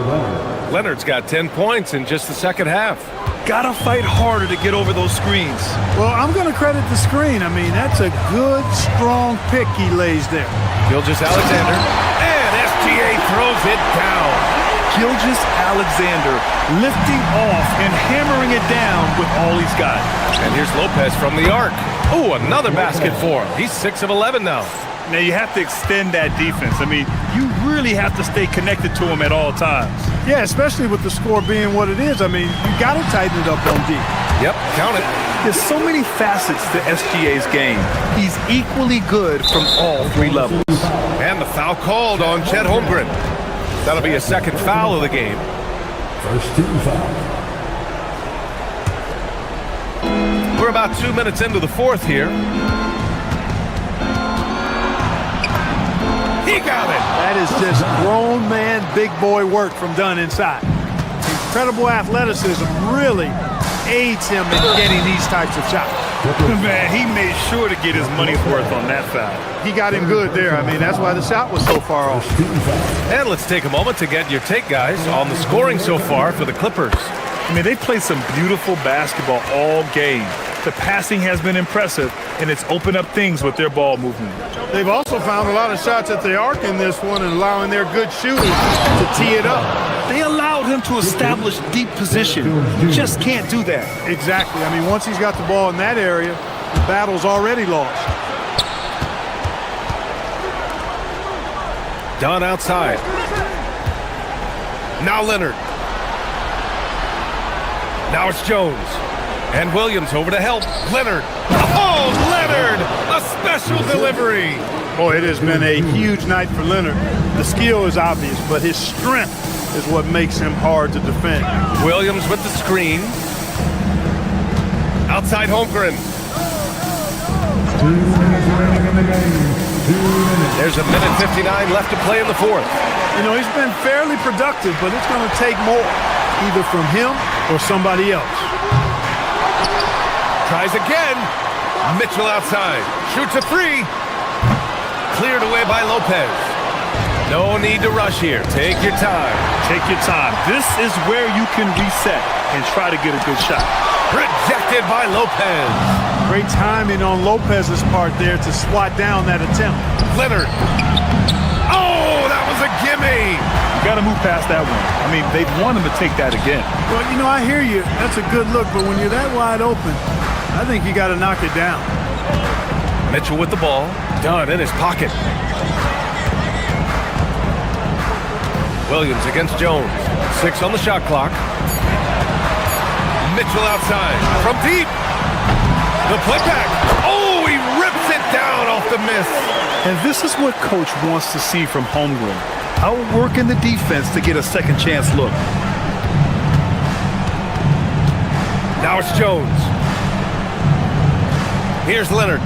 Leonard's got 10 points in just the second half. Gotta fight harder to get over those screens. Well, I'm going to credit the screen. I mean, that's a good, strong pick he lays there. Gilgeous-Alexander. And SGA throws it down. Gilgeous-Alexander lifting off and hammering it down with all he's got. And here's Lopez from the arc. Oh, another basket for him. He's 6 of 11 now. Now, you have to extend that defense. I mean, you really have to stay connected to him at all times. Yeah, especially with the score being what it is. I mean, you got to tighten it up on D. Yep, count it. There's so many facets to SGA's game. He's equally good from all three levels. And the foul called on Chet Holmgren. That'll be a second foul of the game. First team foul. We're about 2 minutes into the fourth here. He got it. That is just grown man, big boy work from Dunn inside. Incredible athleticism really aids him in getting these types of shots. Man, he made sure to get his money's worth on that foul. He got him good there. I mean, that's why the shot was so far off. And let's take a moment to get your take, guys, on the scoring so far for the Clippers. I mean, they've played some beautiful basketball all game. The passing has been impressive, and it's opened up things with their ball movement. They've also found a lot of shots at the arc in this one and allowing their good shooters to tee it up. They allowed him to establish deep position. You just can't do that. Exactly. I mean, once he's got the ball in that area, the battle's already lost. Dunn outside. Now Leonard. Now it's Jones. And Williams over to help. Leonard. Oh, Leonard! A special delivery. Boy, it has been a huge night for Leonard. The skill is obvious, but his strength is what makes him hard to defend. Williams with the screen. Outside Holmgren. 2 minutes remaining in the game. 2 minutes. There's a minute 59 left to play in the fourth. You know, he's been fairly productive, but it's going to take more, either from him or somebody else. Tries again. Mitchell outside. Shoots a three. Cleared away by Lopez. No need to rush here. Take your time. Take your time. This is where you can reset and try to get a good shot. Rejected by Lopez. Great timing on Lopez's part there to swat down that attempt. Leonard. Oh, that was a gimme. You got to move past that one. I mean, they want him to take that again. Well, you know, I hear you. That's a good look, but when you're that wide open, I think you got to knock it down. Mitchell with the ball. Dunn in his pocket. Williams against Jones. 6 on the shot clock. Mitchell outside. From deep. The putback. Oh, he rips it down off the miss. And this is what coach wants to see from Holmgren. Outworking the defense to get a second chance look. Now it's Jones. Here's Leonard.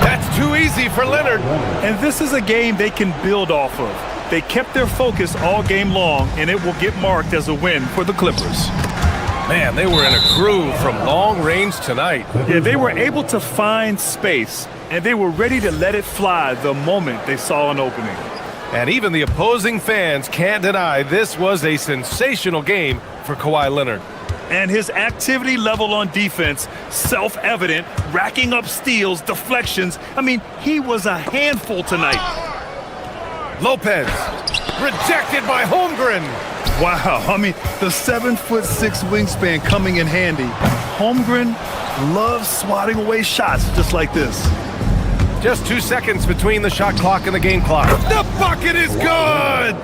That's too easy for Leonard. And this is a game they can build off of. They kept their focus all game long, and it will get marked as a win for the Clippers. Man, they were in a groove from long range tonight. Yeah, they were able to find space, and they were ready to let it fly the moment they saw an opening. And even the opposing fans can't deny this was a sensational game for Kawhi Leonard. And his activity level on defense, self-evident, racking up steals, deflections. I mean, he was a handful tonight. Lopez, rejected by Holmgren. Wow, I mean, the 7'6" wingspan coming in handy. Holmgren loves swatting away shots just like this. Just 2 seconds between the shot clock and the game clock. The bucket is good!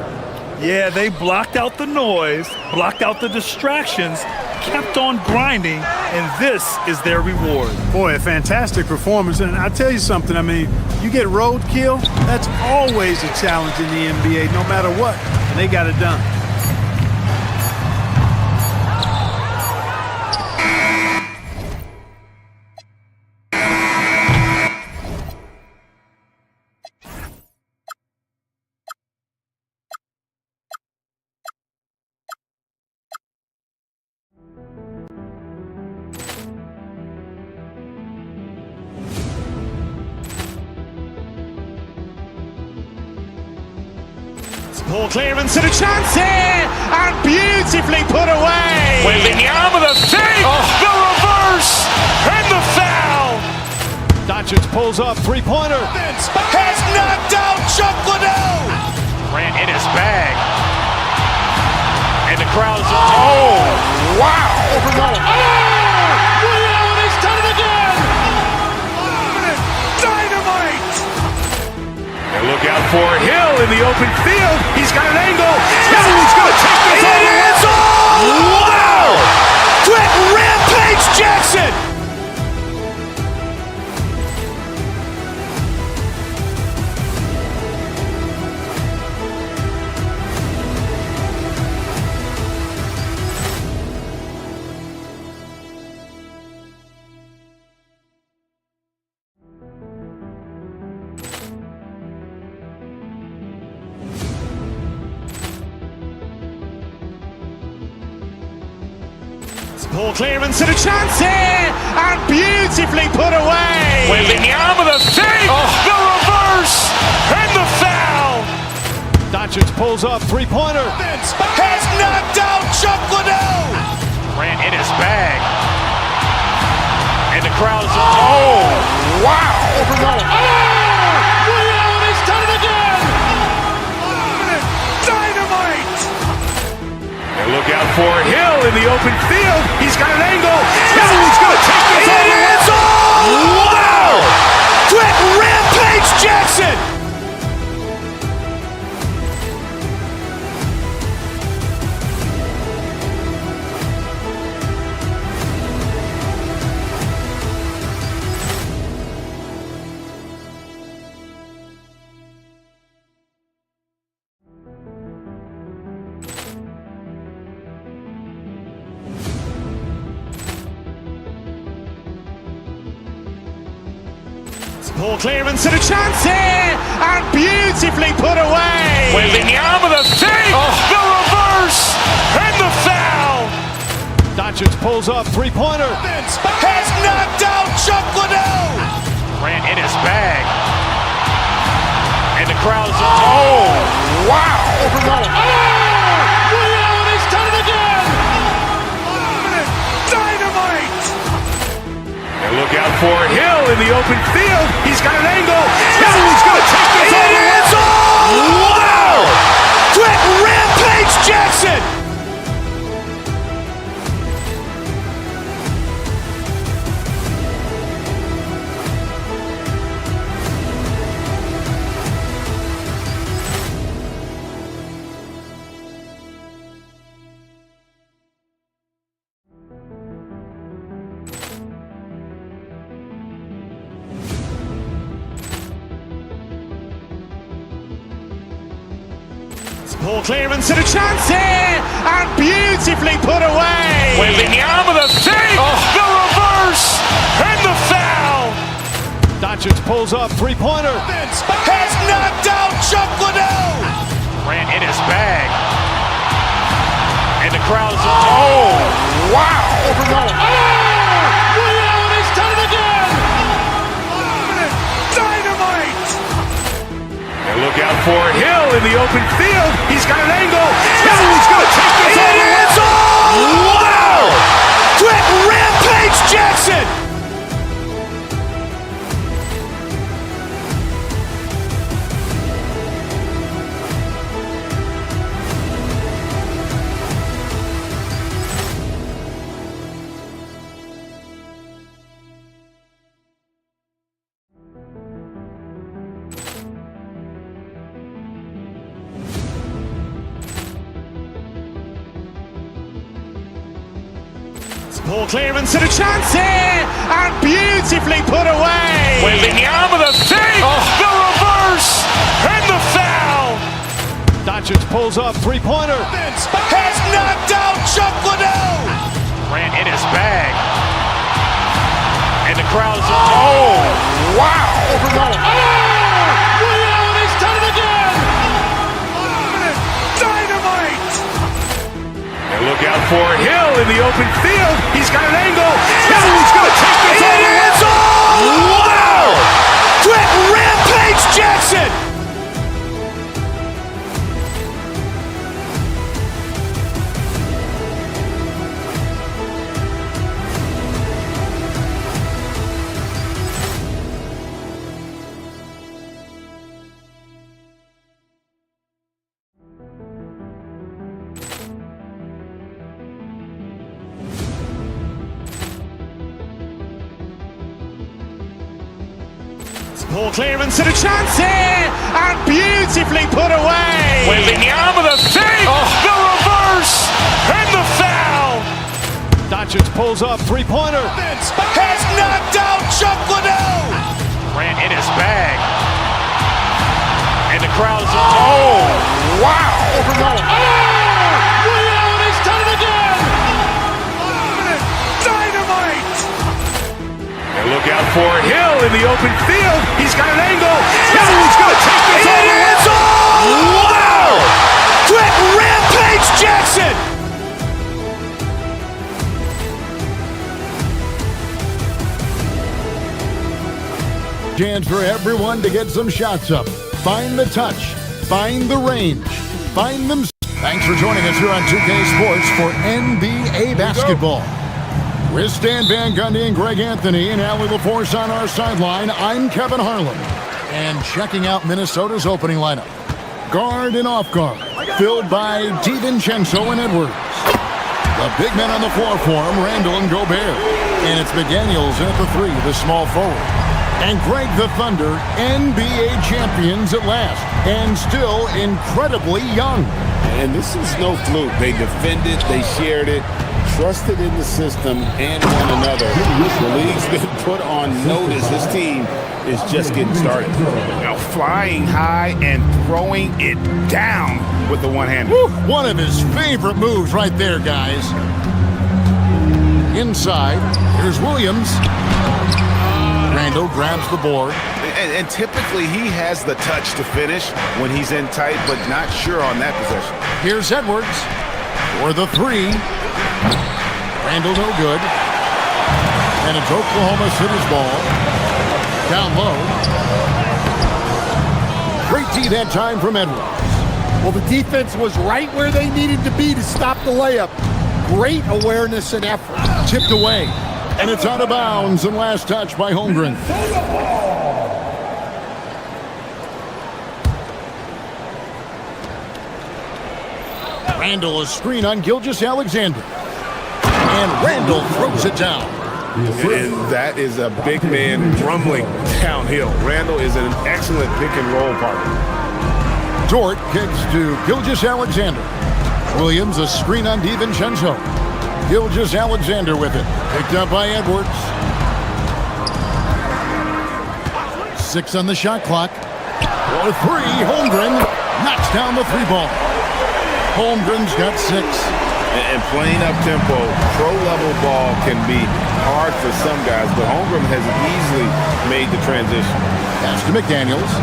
Yeah, they blocked out the noise, blocked out the distractions, kept on grinding, and this is their reward. Boy, a fantastic performance. And I'll tell you something, I mean, you get roadkill, that's always a challenge in the NBA, no matter what. And they got it done. Poor clearance and a chance here, and beautifully put away. Wembanyama with a save, the reverse, and the foul. Doncic pulls up, three-pointer. Has knocked out Chocolate. Grant in his bag, and the crowd is. Oh, wow! Williams, he's done it again. Dynamite. And look out for Hill in the open field. He's got an angle. He's going to take this all the way. Wow! Quick rampage Jackson. Ball clearance and a chance here, and beautifully put away. Wembanyama with a save, the reverse, and the foul. Doncic pulls up, three-pointer. Has knocked out Chuck Liddell. Grant in his bag. And the crowd is, wow. Ray Allen has done it again. Dynamite. And look out for Hill in the open field. He's got an angle. He's going to take this all the way. Wow. Quick Rampage Jackson. Ball clearance and a chance here, and beautifully put away. Wembanyama with a save, the reverse, and the foul. Doncic pulls up, three-pointer. Has knocked out Chuck Liddell. Grant in his bag. And the crowd is, wow. Ray Allen has done it again. Dynamite. And look out for Hill in the open field. He's got an angle. He's going to take this all the way. Wow. Quick Rampage Jackson. Ball clearance and a chance here, and beautifully put away. Wembanyama with a save, the reverse, and the foul. Doncic pulls up, three-pointer. Has knocked out Chuck Liddell. Grant in his bag. And the crowd is, wow. Ray Allen has done it again. Dynamite. And look out for Hill in the open field. He's got an angle. He's going to take this all the way. Wow. Quick Rampage Jackson. Ball clearance and a chance here, and beautifully put away. Wembanyama with a save, the reverse, and the foul. Doncic pulls up, three-pointer. Has knocked out Chuck Liddell. Grant in his bag. And the crowd is, wow. Ray Allen has done it again. Dynamite. And look out for Hill in the open field. He's got an angle. He's going to take this all the way. Wow. Quick Rampage Jackson. Ball clearance and a chance here, and beautifully put away. Wembanyama with a save, the reverse, and the foul. Doncic pulls up, three-pointer. Has knocked out Chuck Liddell. Grant in his bag. And the crowd is, wow. Ray Allen has done it again. Dynamite. And look out for Hill in the open field. He's got an angle. He's going to take this all the way. Wow. Quick Rampage Jackson. chance for everyone to get some shots up. Find the touch. Find the range. Find them. Thanks for joining us here on 2K Sports for NBA basketball. With Stan Van Gundy and Greg Anthony and Allie LaForce on our sideline, I'm Kevin Harlan. And checking out Minnesota's opening lineup. Guard and off guard, filled by DiVincenzo and Edwards. The big men on the floor for him, Randall and Gobert. And it's McDaniels at the 3, the small forward. And Greg the Thunder, NBA champions at last, and still incredibly young. And this is no fluke. They defended, they shared it, trusted in the system and one another. The league's been put on notice. This team is just getting started. Now flying high and throwing it down with the one-hander. One of his favorite moves right there, guys. Inside, here's Williams. Randall grabs the board. And typically he has the touch to finish when he's in tight, but not sure on that possession. Here's Edwards for the 3. Randall no good. And it's Oklahoma City's ball. Down low. Great D that time from Edwards. Well, the defense was right where they needed to be to stop the layup. Great awareness and effort. Tipped away. And it's out of bounds and last touch by Holmgren. Randall a screen on Gilgeous-Alexander. And Randall throws it down. And that is a big man rumbling downhill. Randall is an excellent pick and roll partner. Dort kicks to Gilgeous-Alexander. Williams a screen on DiVincenzo. Gilgeous-Alexander with it. Picked up by Edwards. 6 on the shot clock. For 3, Holmgren knocks down the 3 ball. Holmgren's got 6. And playing up tempo, pro-level ball can be hard for some guys, but Holmgren has easily made the transition. Pass to McDaniels.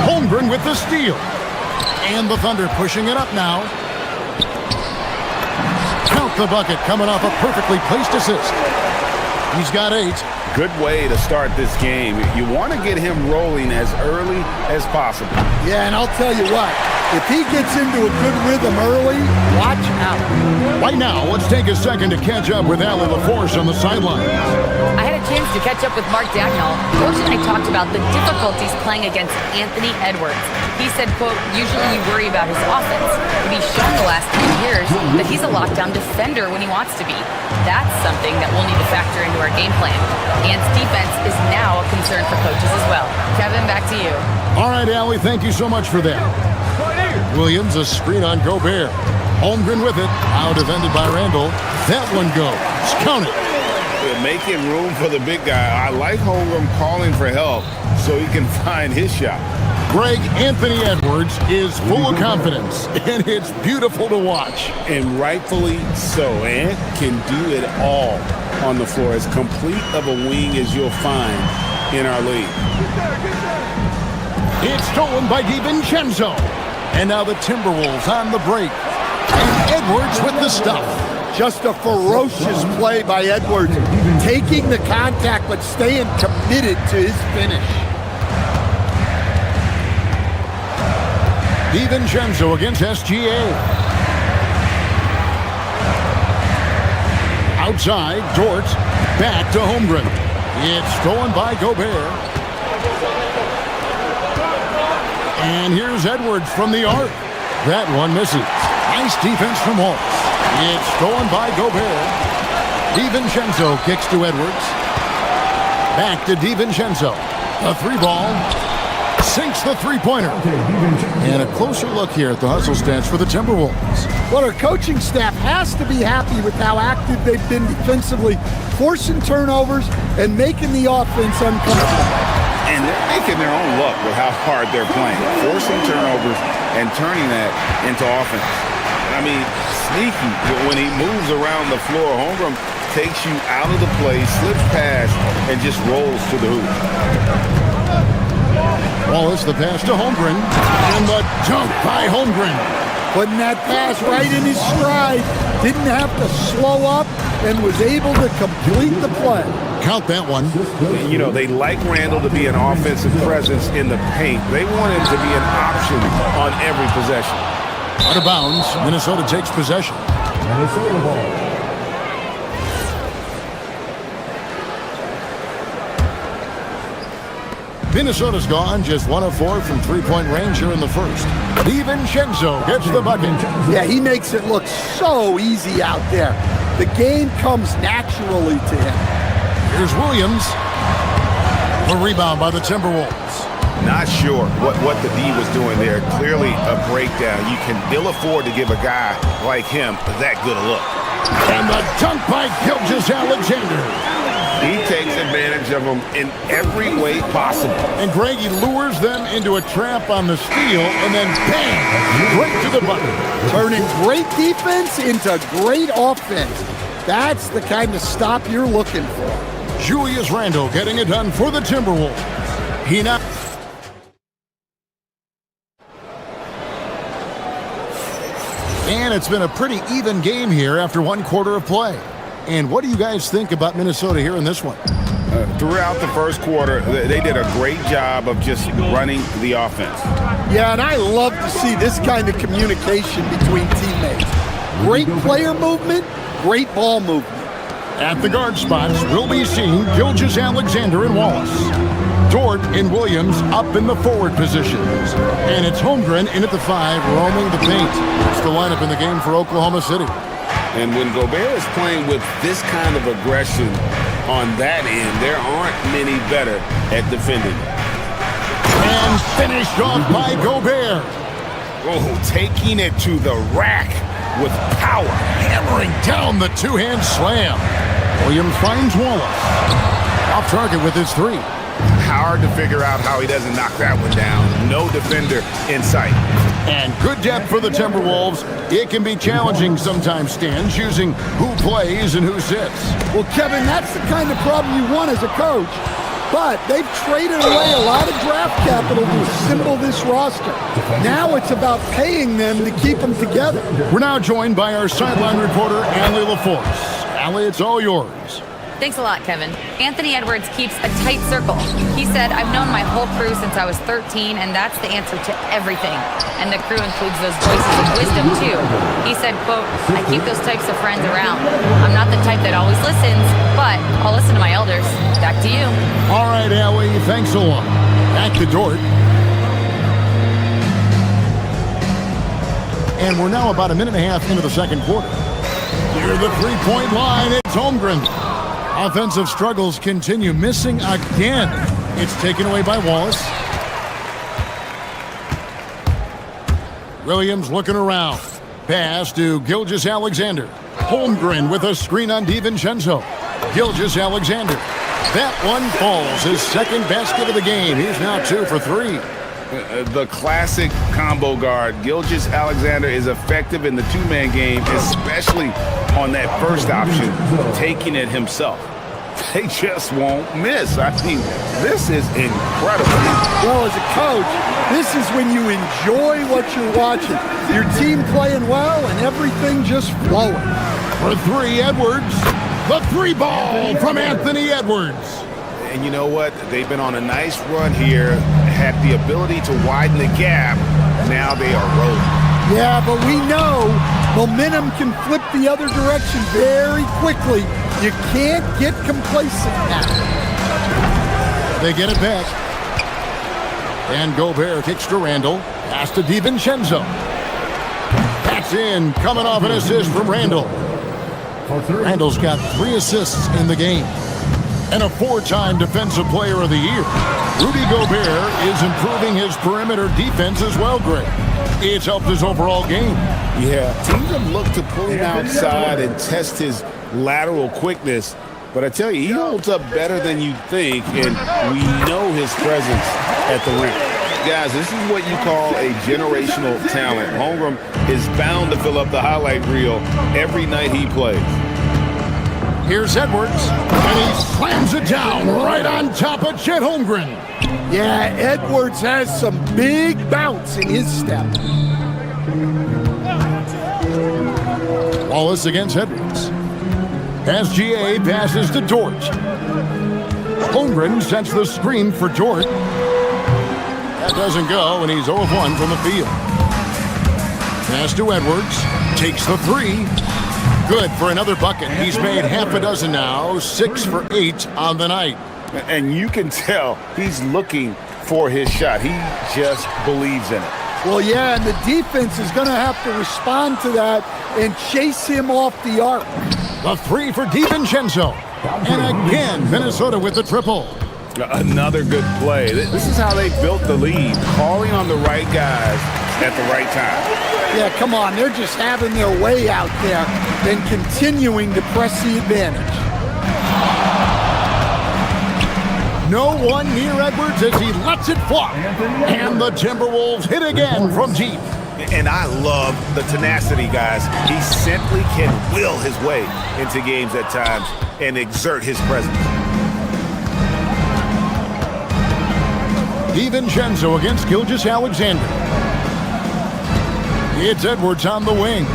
Holmgren with the steal. And the Thunder pushing it up now. Count the bucket coming off a perfectly placed assist. He's got 8. Good way to start this game. You want to get him rolling as early as possible. Yeah, and I'll tell you what. If he gets into a good rhythm early, watch out. Right now, let's take a second to catch up with Allie LaForce on the sidelines. I had a chance to catch up with Mark Dagnall. Coach and I talked about the difficulties playing against Anthony Edwards. He said, quote, usually you worry about his offense, but he's shown the last 3 years that he's a lockdown defender when he wants to be. That's something that we'll need to factor into our game plan. Ant's defense is now a concern for coaches as well. Kevin, back to you. All right, Allie, thank you so much for that. Williams a screen on Gobert. Holmgren with it. Now defended by Randall. That one goes. Count it. Making room for the big guy. I like Holmgren calling for help so he can find his shot. Greg Anthony Edwards is full of confidence, and it's beautiful to watch. And rightfully so. Ant can do it all on the floor. As complete of a wing as you'll find in our league. It's stolen by DiVincenzo. And now the Timberwolves on the break. And Edwards with the stuff. Just a ferocious play by Edwards. Taking the contact, but staying committed to his finish. DiVincenzo against SGA. Outside, Dort. Back to Holmgren. It's stolen by Gobert. And here's Edwards from the arc. That one misses. Nice defense from Hall. It's stolen by Gobert. DiVincenzo kicks to Edwards. Back to DiVincenzo. The 3 ball. Sinks the 3-pointer. And a closer look here at the hustle stats for the Timberwolves. Well, our coaching staff has to be happy with how active they've been defensively, forcing turnovers and making the offense uncomfortable. And they're making their own luck with how hard they're playing, forcing turnovers and turning that into offense. I mean, sneaky when he moves around the floor. Holmgren takes you out of the play, slips past, and just rolls to the hoop. Wallace the pass to Holmgren, and the dunk by Holmgren. putting that pass right in his stride. Didn't have to slow up and was able to complete the play. Count that one. You know, they like Randall to be an offensive presence in the paint. They want him to be an option on every possession. Out of bounds, Minnesota takes possession. Minnesota ball. Minnesota's gone just 1 of 4 from three-point range here in the first. DiVincenzo gets the bucket. Yeah, he makes it look so easy out there. The game comes naturally to him. Here's Williams. The rebound by the Timberwolves. Not sure what the D was doing there. Clearly a breakdown. You can ill afford to give a guy like him that good a look. And the dunk by Gilgeous-Alexander. He takes advantage of them in every way possible. And Greg, he lures them into a trap on the steal, and then bang, right to the bucket. Turning great defense into great offense. That's the kind of stop you're looking for. Julius Randle getting it done for the Timberwolves. He now... And it's been a pretty even game here after one quarter of play. And what do you guys think about Minnesota here in this one? Throughout the first quarter, they did a great job of just running the offense. Yeah, and I love to see this kind of communication between teammates. Great player movement, great ball movement. At the guard spots, we'll be seeing Gilgeous-Alexander and Wallace. Dort and Williams up in the forward positions. And it's Holmgren in at the 5, roaming the paint. It's the lineup in the game for Oklahoma City. And when Gobert is playing with this kind of aggression on that end, there aren't many better at defending. And finished off by Gobert. Oh, taking it to the rack with power. Hammering down the two-hand slam. Williams finds Wallace. Off target with his 3. Hard to figure out how he doesn't knock that one down. No defender in sight. And good depth for the Timberwolves. It can be challenging sometimes, Stan, choosing who plays and who sits. Well, Kevin, that's the kind of problem you want as a coach. But they've traded away a lot of draft capital to assemble this roster. Now it's about paying them to keep them together. We're now joined by our sideline reporter, Allie LaForce. Allie, it's all yours. Thanks a lot, Kevin. Anthony Edwards keeps a tight circle. He said, I've known my whole crew since I was 13, and that's the answer to everything. And the crew includes those voices of wisdom, too. He said, quote, I keep those types of friends around. I'm not the type that always listens, but I'll listen to my elders. Back to you. All right, Allie, thanks a lot. Back to Dort. And we're now about a minute and a half into the second quarter. Near the three-point line, it's Holmgren. Offensive struggles continue, missing again. It's taken away by Wallace. Williams looking around. Pass to Gilgeous-Alexander. Holmgren with a screen on DiVincenzo. Gilgeous-Alexander. That one falls. His second basket of the game. He's now 2 for 3. The classic combo guard. Gilgeous-Alexander is effective in the two-man game, especially on that first option, taking it himself. They just won't miss. I mean, this is incredible. Well, as a coach, this is when you enjoy what you're watching. Your team playing well and everything just flowing. For 3, Edwards. The 3 ball from Anthony Edwards. And you know what? They've been on a nice run here, had the ability to widen the gap. Now they are rolling. Yeah, but we know momentum can flip the other direction very quickly. You can't get complacent now. They get it back. And Gobert kicks to Randle. Pass to DiVincenzo. That's in. Coming off an assist from Randle. Randle's got 3 assists in the game. And a 4-time Defensive Player of the Year. Rudy Gobert is improving his perimeter defense as well, Greg. It's helped his overall game. Yeah, teams have looked to pull him outside and test his lateral quickness. But I tell you, he holds up better than you think, and we know his presence at the rim. Guys, this is what you call a generational talent. Holmgren is bound to fill up the highlight reel every night he plays. Here's Edwards, and he slams it down right on top of Chet Holmgren. Yeah, Edwards has some big bounce in his step. Wallace against Edwards. As GA passes to Dort. Holmgren sets the screen for Dort. That doesn't go, and he's 0 of 1 from the field. Pass to Edwards. Takes the three. Good for another bucket. He's made half a dozen now. 6 for 8 on the night. And you can tell he's looking for his shot. He just believes in it. Well, yeah, and the defense is going to have to respond to that and chase him off the arc. The three for DiVincenzo. And again, Minnesota with the triple. Another good play. This is how they built the lead, calling on the right guys at the right time. Yeah, come on. They're just having their way out there and continuing to press the advantage. No one near Edwards as he lets it fly. And the Timberwolves hit again from deep. And I love the tenacity, guys. He simply can will his way into games at times and exert his presence. DiVincenzo against Gilgeous-Alexander. It's Edwards on the wing.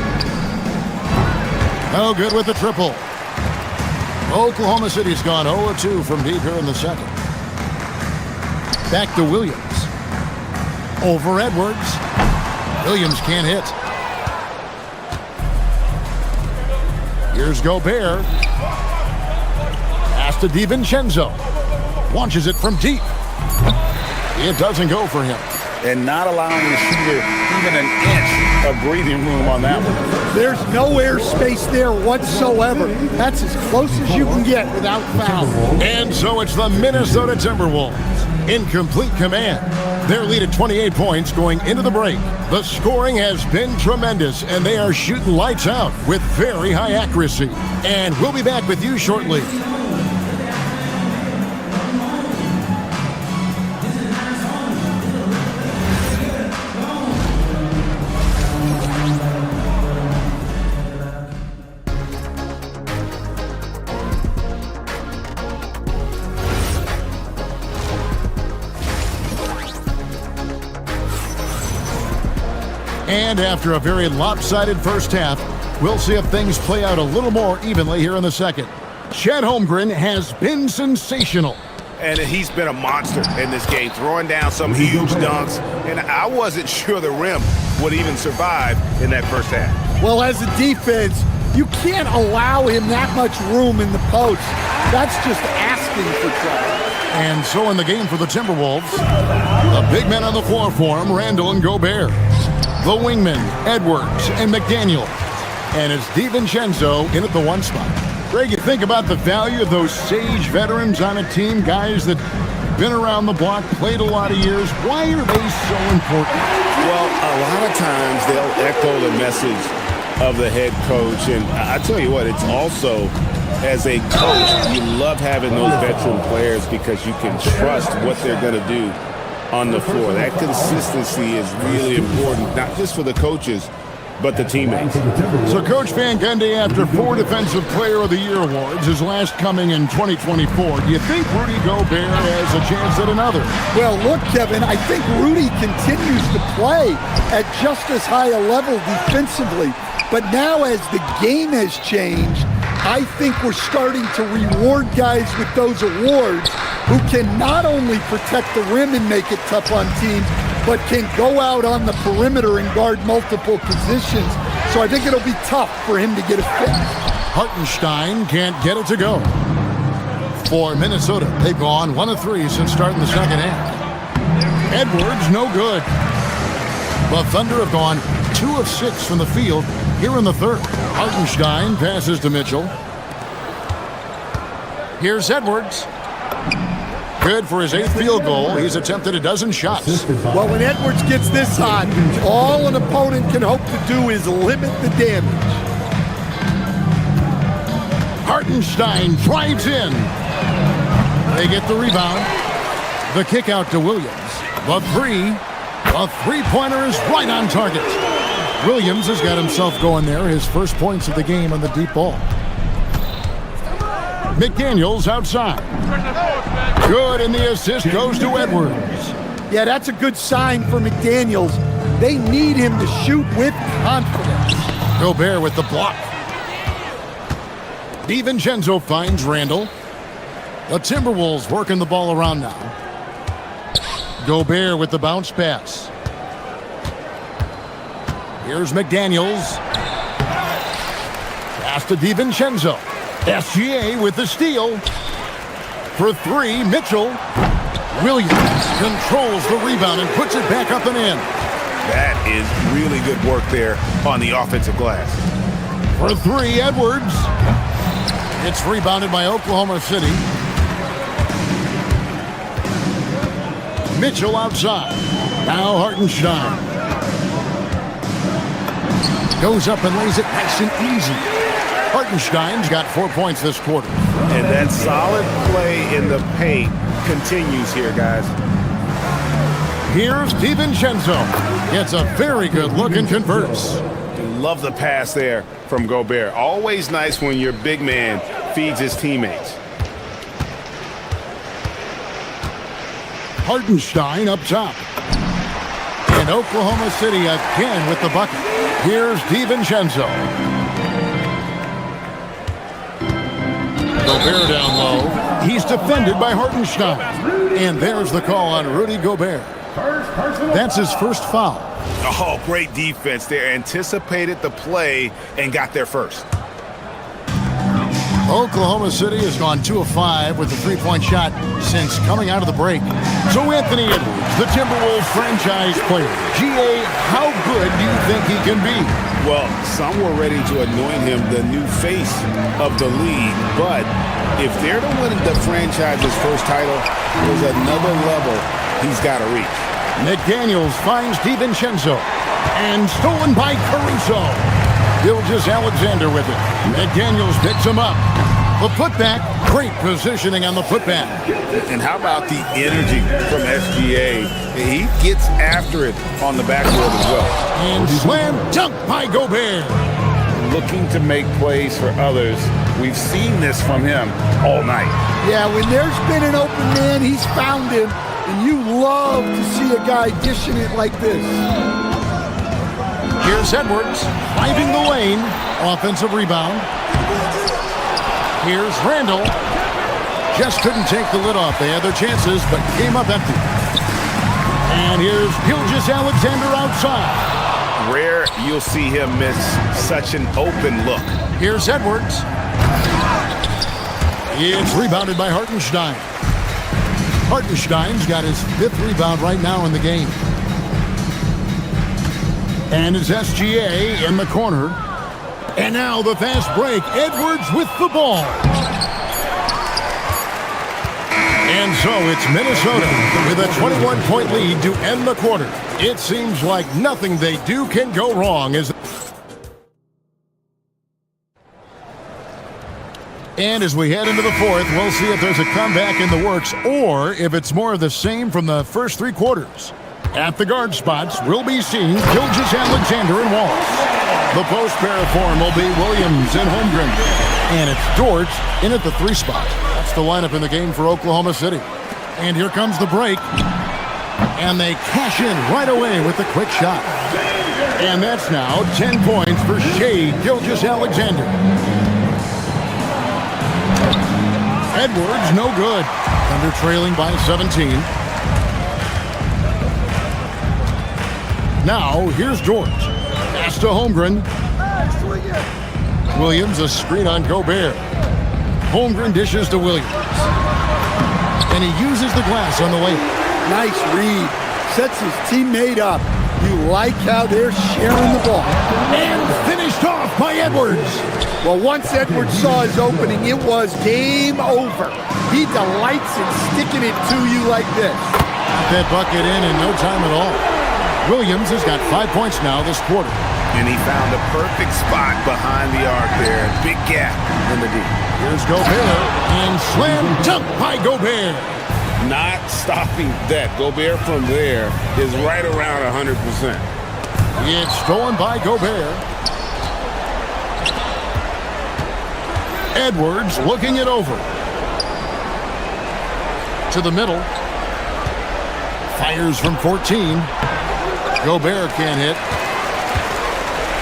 No good with the triple. Oklahoma City's gone 0-2 from deep here in the second. Back to Williams. Over Edwards. Williams can't hit. Here's Gobert. Pass to DiVincenzo. Launches it from deep. It doesn't go for him. And not allowing the shooter even an inch of breathing room on that one. There's no air space there whatsoever. That's as close as you can get without foul. And so it's the Minnesota Timberwolves in complete command. Their lead at 28 points going into the break. The scoring has been tremendous, and they are shooting lights out with very high accuracy. And we'll be back with you shortly. And after a very lopsided first half, we'll see if things play out a little more evenly here in the second. Chet Holmgren has been sensational. And he's been a monster in this game, throwing down some huge dunks. And I wasn't sure the rim would even survive in that first half. Well, as a defense, you can't allow him that much room in the post. That's just asking for trouble. And so in the game for the Timberwolves, the big men on the floor for him, Randall and Gobert. The wingmen, Edwards and McDaniel. And it's DiVincenzo in at the one spot. Greg, you think about the value of those sage veterans on a team, guys that been around the block, played a lot of years. Why are they so important? Well, a lot of times they'll echo the message of the head coach. And I tell you what, it's also, as a coach, you love having those veteran players because you can trust what they're going to do on the floor. That consistency is really important, not just for the coaches, but the teammates. So Coach Van Gundy, after 4 Defensive Player of the Year awards, his last coming in 2024, do you think Rudy Gobert has a chance at another? Well, look, Kevin, I think Rudy continues to play at just as high a level defensively. But now as the game has changed, I think we're starting to reward guys with those awards who can not only protect the rim and make it tough on teams, but can go out on the perimeter and guard multiple positions. So I think it'll be tough for him to get a finish. Hartenstein can't get it to go. For Minnesota, they've gone 1 of 3 since starting the second half. Edwards, no good. The Thunder have gone 2 of 6 from the field here in the third. Hartenstein passes to Mitchell. Here's Edwards. Good for his 8th field goal. He's attempted a dozen shots. Well, when Edwards gets this hot, all an opponent can hope to do is limit the damage. Hartenstein drives in. They get the rebound. The kick out to Williams. The three-pointer is right on target. Williams has got himself going there. His first points of the game on the deep ball. McDaniels outside. Good, and the assist goes to Edwards. Yeah, that's a good sign for McDaniels. They need him to shoot with confidence. Gobert with the block. DiVincenzo finds Randall. The Timberwolves working the ball around now. Gobert with the bounce pass. Here's McDaniels. Pass to DiVincenzo. SGA with the steal. For three, Mitchell. Williams controls the rebound and puts it back up and in. That is really good work there on the offensive glass. For three, Edwards. It's rebounded by Oklahoma City. Mitchell outside. Now Hartenstein. Goes up and lays it nice and easy. Hartenstein's got 4 points this quarter. And that solid play in the paint continues here, guys. Here's DiVincenzo. Gets a very good look and converts. Love the pass there from Gobert. Always nice when your big man feeds his teammates. Hartenstein up top. And Oklahoma City again with the bucket. Here's DiVincenzo. Gobert down low. He's defended by Hartenstein. And there's the call on Rudy Gobert. That's his first foul. Oh, great defense there. Anticipated the play and got there first. Oklahoma City has gone 2 of 5 with the three-point shot since coming out of the break. So Anthony Edwards, the Timberwolves franchise player. GA, how good do you think he can be? Well, some were ready to anoint him the new face of the league. But if they're to win the franchise's first title, there's another level he's got to reach. McDaniels finds DiVincenzo. And stolen by Caruso. Gilgeous-Alexander with it. McDaniels picks him up. The putback, great positioning on the putback. And how about the energy from SGA? He gets after it on the backboard as well. And slam dunk by Gobert. Looking to make plays for others. We've seen this from him all night. Yeah, when there's been an open man, he's found him. And you love to see a guy dishing it like this. Here's Edwards, driving the lane. Offensive rebound. Here's Randall. Just couldn't take the lid off. They had their chances, but came up empty. And here's Gilgeous-Alexander outside. Rare you'll see him miss such an open look. Here's Edwards. It's rebounded by Hartenstein. Hartenstein's got his 5th rebound right now in the game. And it's SGA in the corner. And now the fast break. Edwards with the ball. And so it's Minnesota with a 21-point lead to end the quarter. It seems like nothing they do can go wrong. And as we head into the fourth, we'll see if there's a comeback in the works or if it's more of the same from the first 3 quarters. At the guard spots, we'll be seeing Gilgeous-Alexander and Wallace. The post pair of form will be Williams and Holmgren. And it's Dort in at the 3 spot. That's the lineup in the game for Oklahoma City. And here comes the break. And they cash in right away with the quick shot. And that's now 10 points for Shai Gilgeous-Alexander. Edwards, no good. Thunder trailing by 17. Now, here's George. Pass to Holmgren. Williams, a screen on Gobert. Holmgren dishes to Williams. And he uses the glass on the way. Nice read. Sets his teammate up. You like how they're sharing the ball. And finished off by Edwards. Well, once Edwards saw his opening, it was game over. He delights in sticking it to you like this. Got that bucket in no time at all. Williams has got 5 points now this quarter. And he found a perfect spot behind the arc there. Big gap in the D. Here's Gobert. And slam dunk by Gobert. Not stopping that. Gobert from there is right around 100%. It's stolen by Gobert. Edwards looking it over. To the middle. Fires from 14. Gobert can't hit.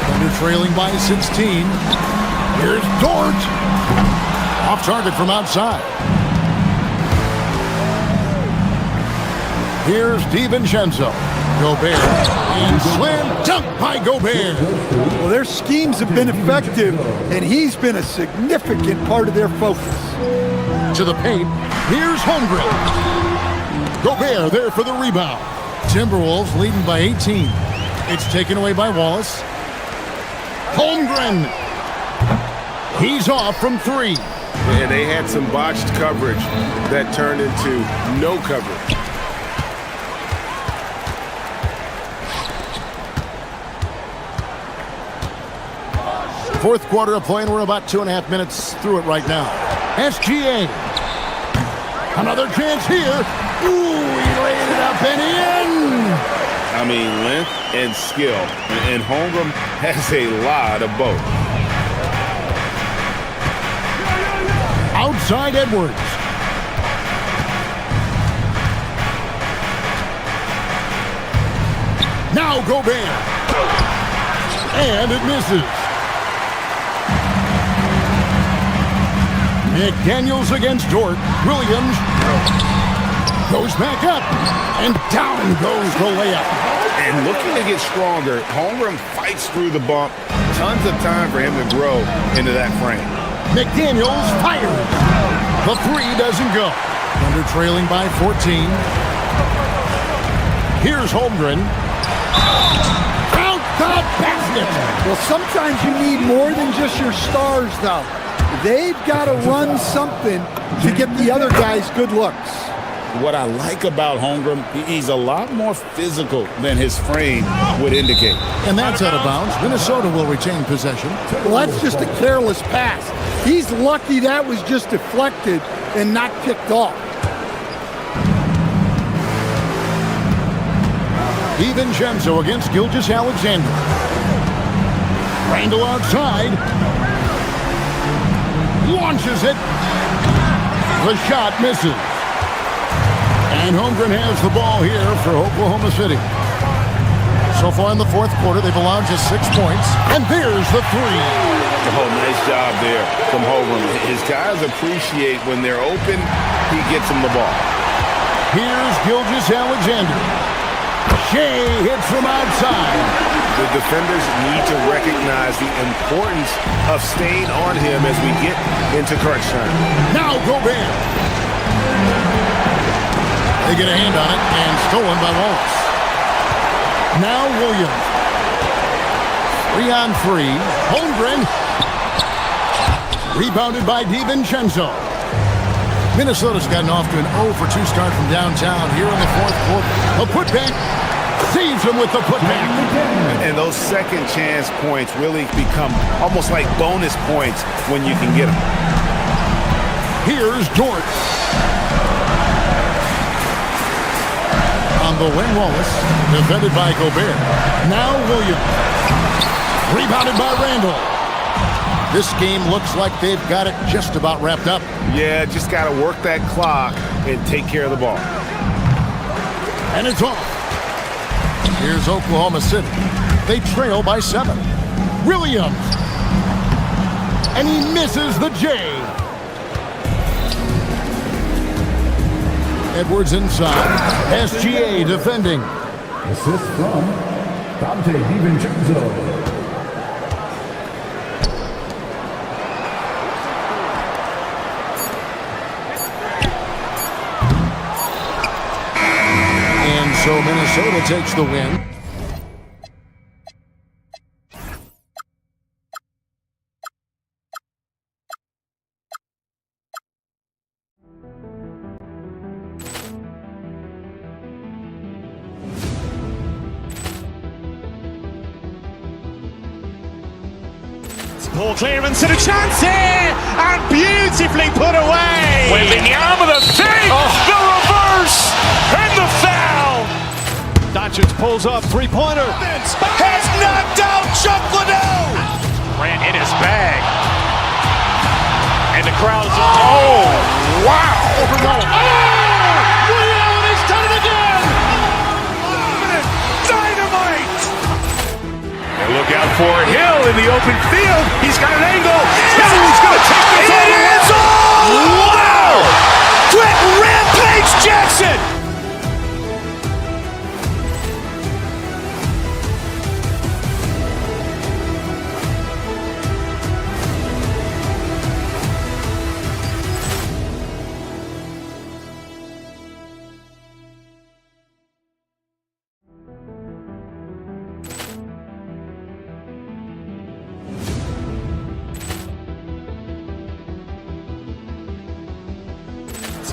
Thunder trailing by 16. Here's Dort. Off target from outside. Here's DiVincenzo. Gobert. And slam dunk by Gobert. Well, their schemes have been effective, and he's been a significant part of their focus. To the paint. Here's Holmgren. Gobert there for the rebound. Timberwolves leading by 18. It's taken away by Wallace. Holmgren. He's off from 3. And they had some botched coverage that turned into no coverage. Fourth quarter of play, and we're about 2.5 minutes through it right now. SGA. Another chance here. Ooh, he laid it up and in. I mean, length and skill. And Holmgren has a lot of both. Outside Edwards. Now Gobert. And it misses. McDaniels against Dort. Williams goes back up. And down goes the layup. And looking to get stronger, Holmgren fights through the bump. Tons of time for him to grow into that frame. McDaniels fires. The 3 doesn't go. Thunder trailing by 14. Here's Holmgren. Out the basket. Well, sometimes you need more than just your stars, though. They've got to run something to get the other guys good looks. What I like about Holmgren, he's a lot more physical than his frame would indicate. And that's out of bounds. Minnesota will retain possession. Well, that's just a careless pass. He's lucky that was just deflected and not picked off. DiVincenzo against Gilgeous-Alexander. Randle outside. Launches it. The shot misses. And Holmgren has the ball here for Oklahoma City. So far in the fourth quarter, they've allowed just 6 points. And there's the 3. Oh, nice job there from Holmgren. His guys appreciate when they're open, he gets them the ball. Here's Gilgeous-Alexander. Shea hits from outside. The defenders need to recognize the importance of staying on him as we get into crunch time. Now Gobert. They get a hand on it and stolen by Wallace. Now Williams. 3-on-3. Holmgren. Rebounded by DiVincenzo. Minnesota's gotten off to an 0-for-2 start from downtown here in the fourth quarter. A putback. Saves him with the putback. And those second chance points really become almost like bonus points when you can get them. Here's Dort. On the wing, Wallace. Defended by Gobert. Now Williams. Rebounded by Randle. This game looks like they've got it just about wrapped up. Yeah, just got to work that clock and take care of the ball. And it's off. Here's Oklahoma City. They trail by 7. Williams. And he misses the J. Edwards inside. SGA defending. Assist from Dante DiVincenzo. So Minnesota takes the win. Ball clearance and a chance here, and beautifully put away. With the arm of the fake, the reverse, and the foul. Doncic pulls up, three-pointer. Has knocked out Chuck Liddell. Grant in his bag. And the crowd is, oh, wow. Lee Allen has done it again. Dynamite. for Hill in the open field. He's got an angle. He's going to take this all the way. It is all! Wow! Quick Rampage Jackson!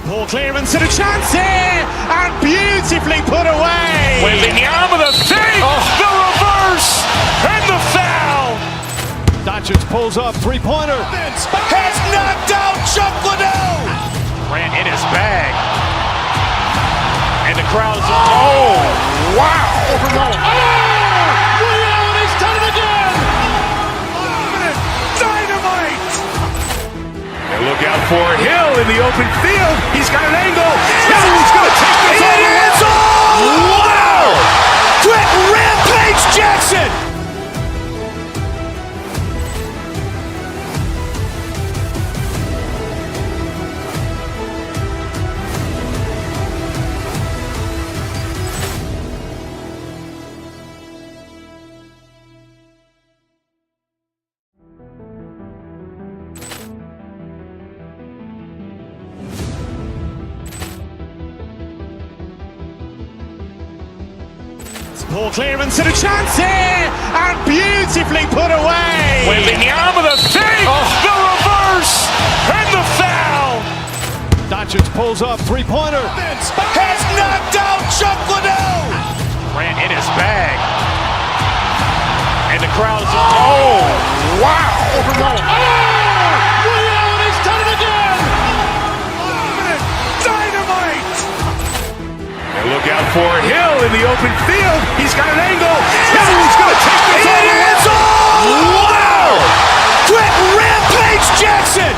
Ball clearance and a chance here, and beautifully put away. Wembanyama the fake, the reverse, and the foul. Doncic pulls up, three-pointer. Has knocked out Chuck Liddell. Grant in his bag, and the crowd is wow! He's done it again. Dynamite! And look out for Hill in the open field. He's got an angle. He's going to take this all the way. It is all! Wow! Quick Rampage Jackson! Ball clearance and a chance here, and beautifully put away. Wembanyama the fake, the reverse, and the foul. Doncic pulls up, three-pointer. Has knocked out Chuck Liddell. Grant in his bag, and the crowd is wow! He's done it again. Dynamite! And look out for Hill in the open field. He's got an angle. He's going to take this all the way. It is all! Wow! Quick Rampage Jackson!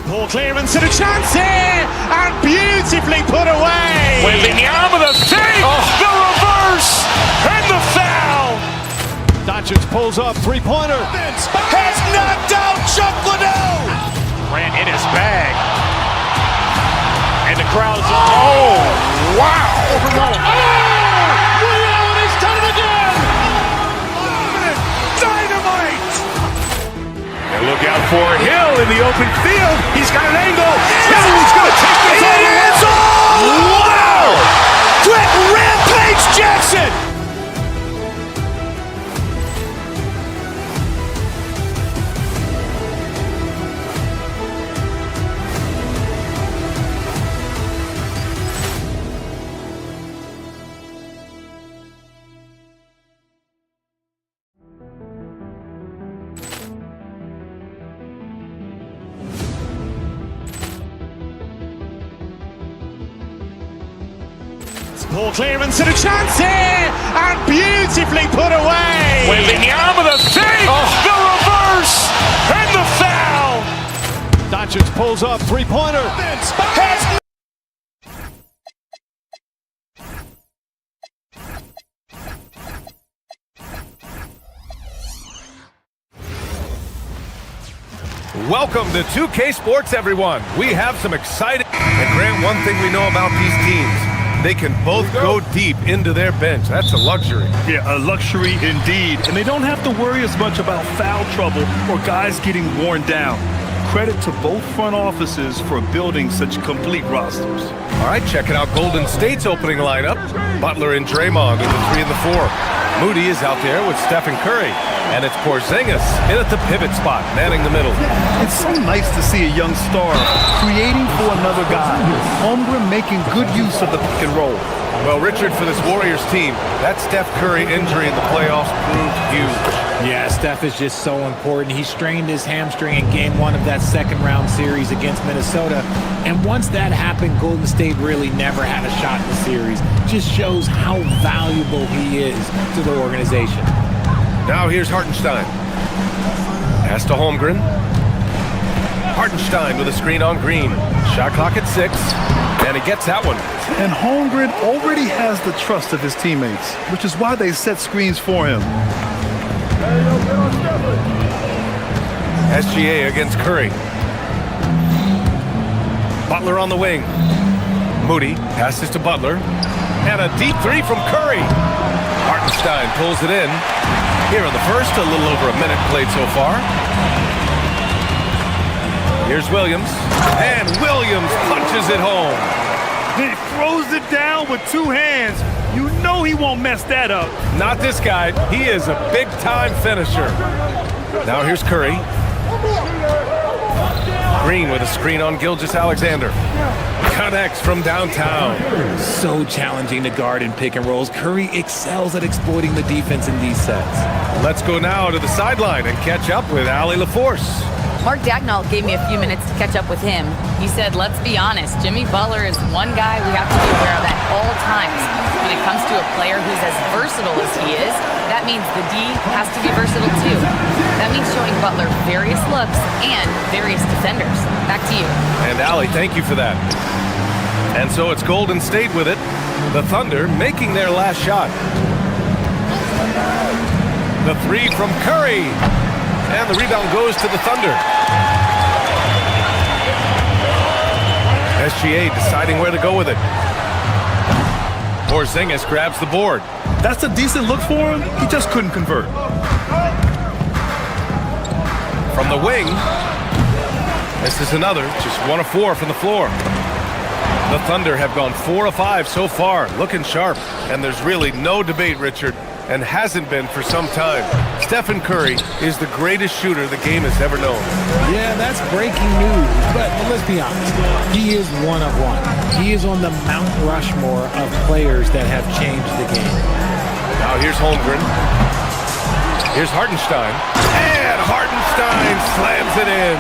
Ball clearance and a chance here, and beautifully put away. Wembanyama the fake, the reverse, and the foul. Doncic pulls up, three-pointer. Has knocked out Chuck Liddell. Grant in his bag, and the crowd is wow! He's done it again. Dynamite! And look out for Hill in the open field. He's got an angle. He's going to take this all the way. It is all! Wow! Quick Rampage Jackson! Ball clearance and a chance here, and beautifully put away. Wembanyama the fake, the reverse, and the foul. Doncic pulls up, three-pointer. Has Welcome to 2K Sports, everyone. We have some exciting... And Grant, one thing we know about these teams, they can both go deep into their bench. That's a luxury. Yeah, a luxury indeed. And they don't have to worry as much about foul trouble or guys getting worn down. Credit to both front offices for building such complete rosters. All right, checking out Golden State's opening lineup. Butler and Draymond in the 3 and the 4. Moody is out there with Stephen Curry. And it's Porzingis in at the pivot spot, manning the middle. It's so nice to see a young star creating for another guy. Hombre making good use of the pick and roll. Well, Richard, for this Warriors team, that Steph Curry injury in the playoffs proved huge. Yeah, Steph is just so important. He strained his hamstring in game 1 of that second-round series against Minnesota. And once that happened, Golden State really never had a shot in the series. Just shows how valuable he is to the organization. Now here's Hartenstein. Pass to Holmgren. Hartenstein with a screen on Green. Shot clock at 6, and he gets that one. And Holmgren already has the trust of his teammates, which is why they set screens for him. SGA against Curry. Butler on the wing. Moody passes to Butler. And a deep 3 from Curry. Hartenstein pulls it in. Here in the first, a little over a minute played so far. Here's Williams. And Williams punches it home. He throws it down with 2 hands. You know he won't mess that up. Not this guy. He is a big-time finisher. Now here's Curry. Green with a screen on Gilgeous-Alexander. Connects from downtown. So challenging to guard in pick and rolls. Curry excels at exploiting the defense in these sets. Let's go now to the sideline and catch up with Allie LaForce. Mark Dagnall gave me a few minutes to catch up with him. He said, let's be honest, Jimmy Butler is one guy we have to be aware of at all times. When it comes to a player who's as versatile as he is, that means the D has to be versatile too. That means showing Butler various looks and various defenders. Back to you. And Allie, thank you for that. And so it's Golden State with it. The Thunder making their last shot. The 3 from Curry. And the rebound goes to the Thunder. SGA deciding where to go with it. Porzingis grabs the board. That's a decent look for him. He just couldn't convert. From the wing. This is another. Just 1 of 4 from the floor. The Thunder have gone 4 of 5 so far. Looking sharp. And there's really no debate, Richard. And hasn't been for some time. Stephen Curry is the greatest shooter the game has ever known. Yeah, that's breaking news, but let's be honest. He is 1 of 1. He is on the Mount Rushmore of players that have changed the game. Now here's Holmgren. Here's Hartenstein. And Hartenstein slams it in.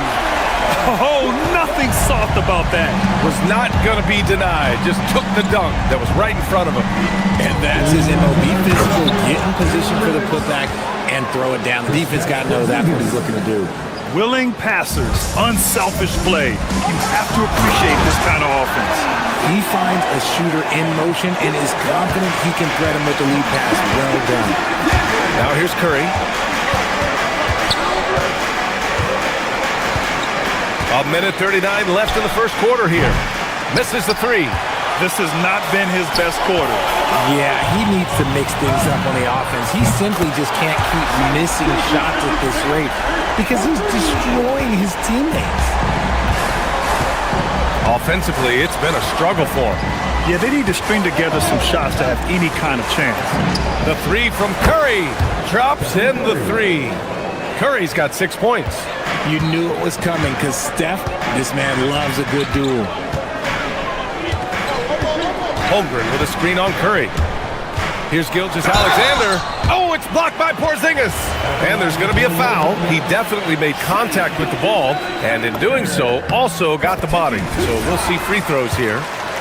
Oh, nothing soft about that. Was not going to be denied. Just took the dunk that was right in front of him. And that's his MO. Be physical, get in position for the putback, and throw it down. The defense got to know that's what he's looking to do. Willing passers, unselfish play. You have to appreciate this kind of offense. He finds a shooter in motion and is confident he can thread him with the lead pass. Well done. Now here's Curry. A minute 39 left in the first quarter here. Misses the 3. This has not been his best quarter. Yeah, he needs to mix things up on the offense. He simply just can't keep missing shots at this rate because he's destroying his teammates. Offensively, it's been a struggle for him. Yeah, they need to string together some shots to have any kind of chance. The 3 from Curry. Drops in the 3. Curry's got 6 points. You knew it was coming because Steph, this man loves a good duel. Holmgren with a screen on Curry. Here's Gilgeous-Alexander. Oh, it's blocked by Porzingis. And there's going to be a foul. He definitely made contact with the ball, and in doing so, also got the body. So we'll see free throws here.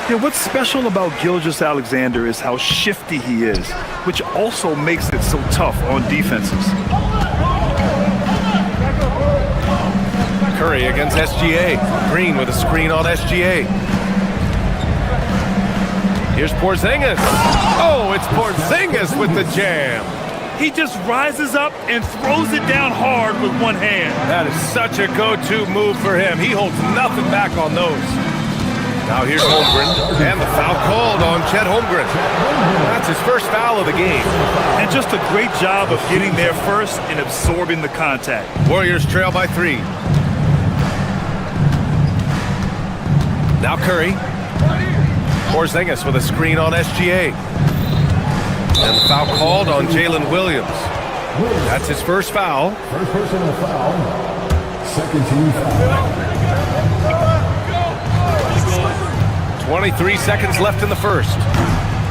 Yeah, what's special about Gilgeous-Alexander is how shifty he is, which also makes it so tough on defenses. Curry against SGA. Green with a screen on SGA. Here's Porzingis. Oh, it's Porzingis with the jam. He just rises up and throws it down hard with one hand. That is such a go-to move for him. He holds nothing back on those. Now here's Holmgren, and the foul called on Chet Holmgren. That's his first foul of the game. And just a great job of getting there first and absorbing the contact. Warriors trail by 3. Now Curry. Porzingis with a screen on SGA. And the foul called on Jalen Williams. That's his first foul. First personal foul. Second team foul. 23 seconds left in the first.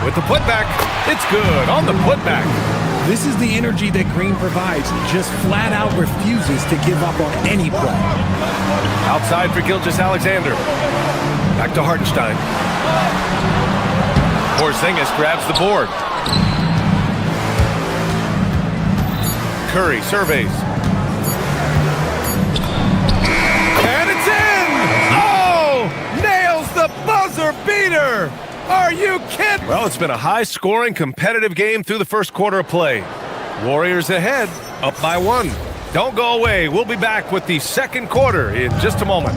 With the putback, it's good on the putback. This is the energy that Green provides. Just flat out refuses to give up on any play. Outside for Gilgeous-Alexander. Back to Hartenstein. Porzingis grabs the board. Curry surveys. And it's in! Oh! Nails the buzzer beater! Are you kidding? Well, it's been a high-scoring, competitive game through the first quarter of play. Warriors ahead, up by 1. Don't go away. We'll be back with the second quarter in just a moment.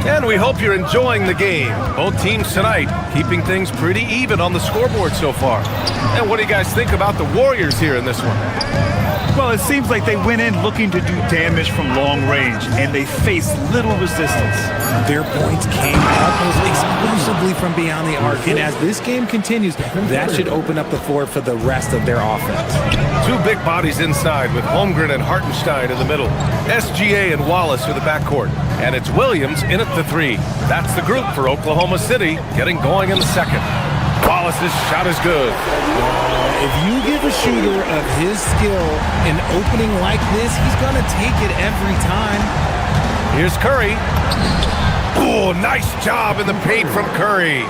And we hope you're enjoying the game. Both teams tonight keeping things pretty even on the scoreboard so far. And what do you guys think about the Warriors here in this one? Well, it seems like they went in looking to do damage from long range, and they faced little resistance. Their points came almost exclusively from beyond the arc, and as this game continues, that should open up the floor for the rest of their offense. Two big bodies inside with Holmgren and Hartenstein in the middle. SGA and Wallace for the backcourt. And it's Williams in at the 3. That's the group for Oklahoma City getting going in the second. Wallace's shot is good. If you give a shooter of his skill an opening like this, he's going to take it every time. Here's Curry. Oh, nice job in the paint from Curry.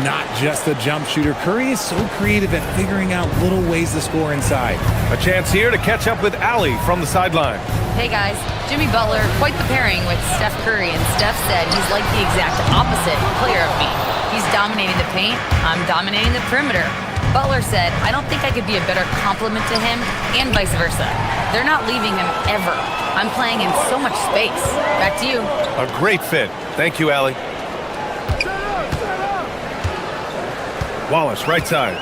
Not just a jump shooter. Curry is so creative at figuring out little ways to score inside. A chance here to catch up with Allie from the sideline. Hey guys, Jimmy Butler, quite the pairing with Steph Curry, and Steph said he's like the exact opposite player of me. He's dominating the paint, I'm dominating the perimeter. Butler said, I don't think I could be a better complement to him, and vice versa. They're not leaving him ever. I'm playing in so much space. Back to you. A great fit. Thank you, Allie. Wallace, right side.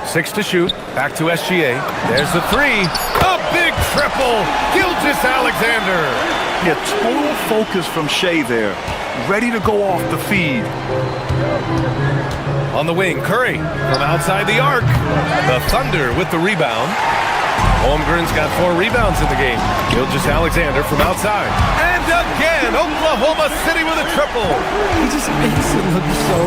Six to shoot. Back to SGA. There's the 3. A big triple. Gilgeous-Alexander. Yeah, total focus from Shea there. Ready to go off the feed. On the wing, Curry from outside the arc. The Thunder with the rebound. Holmgren's got 4 rebounds in the game. Gilgeous-Alexander from outside. And again, Oklahoma City with a triple. He just makes it look so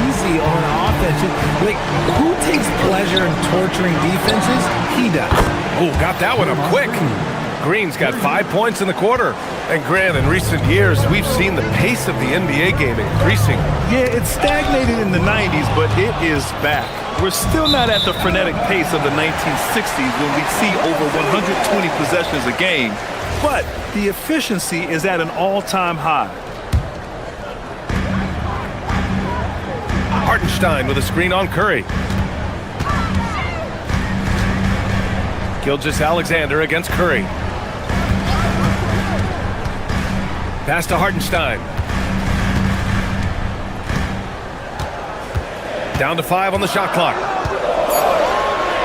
easy on offense. Like, who takes pleasure in torturing defenses? He does. Oh, got that one up quick. Green's got 5 points in the quarter. And Grant, in recent years, we've seen the pace of the NBA game increasing. Yeah, it stagnated in the 90s, but it is back. We're still not at the frenetic pace of the 1960s when we see over 120 possessions a game, but the efficiency is at an all-time high. Hartenstein with a screen on Curry. Gilgeous-Alexander against Curry. Pass to Hartenstein. Down to 5 on the shot clock.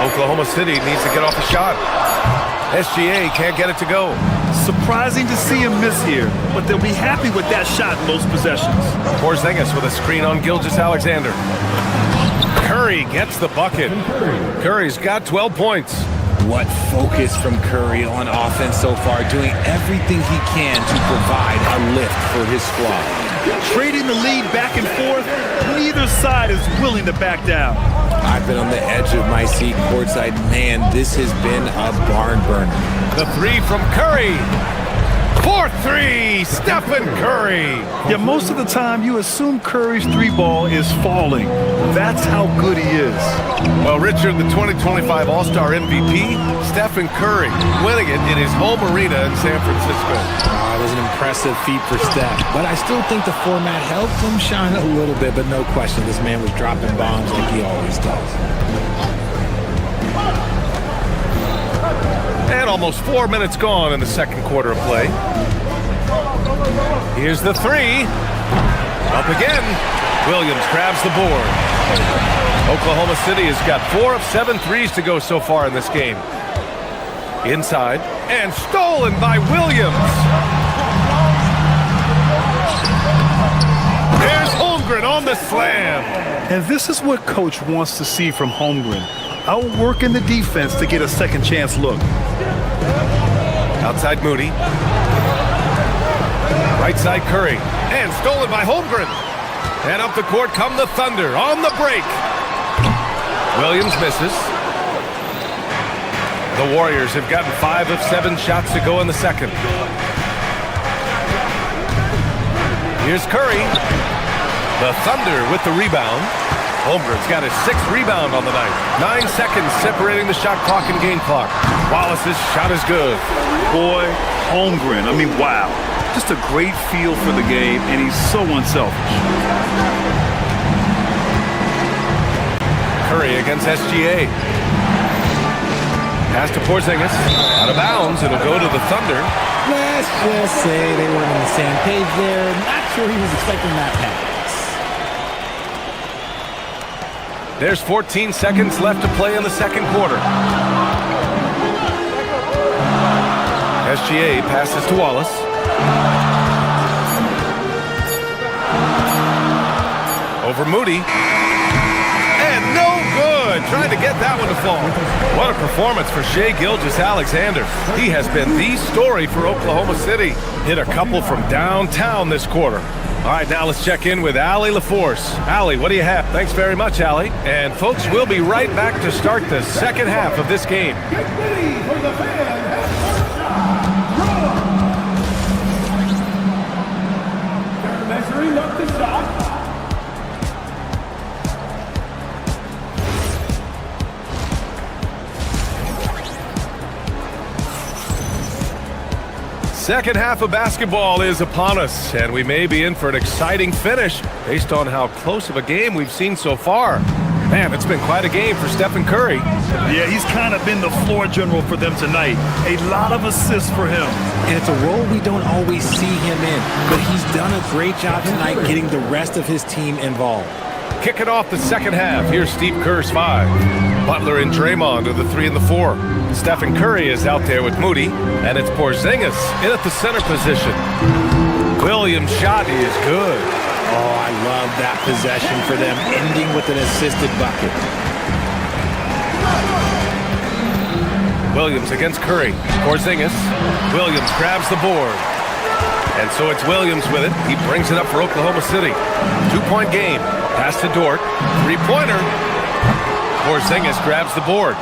Oklahoma City needs to get off a shot. SGA can't get it to go. Surprising to see him miss here, but they'll be happy with that shot in most possessions. Porzingis with a screen on Gilgeous-Alexander. Curry gets the bucket. Curry's got 12 points. What focus from Curry on offense so far, doing everything he can to provide a lift for his squad. Trading the lead back and forth, neither side is willing to back down. I've been on the edge of my seat courtside. Man, this has been a barn burner. The 3 from Curry. 4-3, Stephen Curry. Yeah, most of the time you assume Curry's 3-ball is falling. That's how good he is. Well, Richard, the 2025 All-Star MVP, Stephen Curry, winning it in his home arena in San Francisco. It was an impressive feat for Steph, but I still think the format helped him shine a little bit, but no question, this man was dropping bombs like he always does. And almost 4 minutes gone in the second quarter of play. Here's the 3. Up again. Williams grabs the board. Oklahoma City has got 4 of 7 threes to go so far in this game. Inside and stolen by Williams. There's Holmgren on the slam. And this is what Coach wants to see from Holmgren. Outworking the defense to get a second chance look. Outside Moody. Right side Curry. And stolen by Holmgren. And up the court come the Thunder on the break. Williams misses. The Warriors have gotten 5 of 7 shots to go in the second. Here's Curry. The Thunder with the rebound. Holmgren's got his 6th rebound on the night. 9 seconds separating the shot clock and game clock. Wallace's shot is good. Boy, Holmgren, I mean, wow. Just a great feel for the game, and he's so unselfish. Curry against SGA. Pass to Porzingis. Out of bounds. It'll go to the Thunder. Let's just say they weren't on the same page there. Not sure he was expecting that pass. There's 14 seconds left to play in the second quarter. SGA passes to Wallace. Over Moody. And no good. Trying to get that one to fall. What a performance for Shai Gilgeous-Alexander. He has been the story for Oklahoma City. Hit a couple from downtown this quarter. All right, now let's check in with Allie LaForce. Allie, what do you have? Thanks very much, Allie. And folks, we'll be right back to start the second half of this game. Get ready for the fan. They're measuring up the shot. Second half of basketball is upon us, and we may be in for an exciting finish based on how close of a game we've seen so far. Man, it's been quite a game for Stephen Curry. Yeah, he's kind of been the floor general for them tonight. A lot of assists for him. And it's a role we don't always see him in, but he's done a great job tonight getting the rest of his team involved. Kicking off the second half, here's Steve Kerr's 5. Butler and Draymond are the 3 and the 4. Stephen Curry is out there with Moody, and it's Porzingis in at the center position. Williams' shot is good. Oh, I love that possession for them, ending with an assisted bucket. Williams against Curry. Porzingis. Williams grabs the board. And so it's Williams with it. He brings it up for Oklahoma City. 2-point game. Pass to Dort. 3-pointer. Porzingis grabs the board.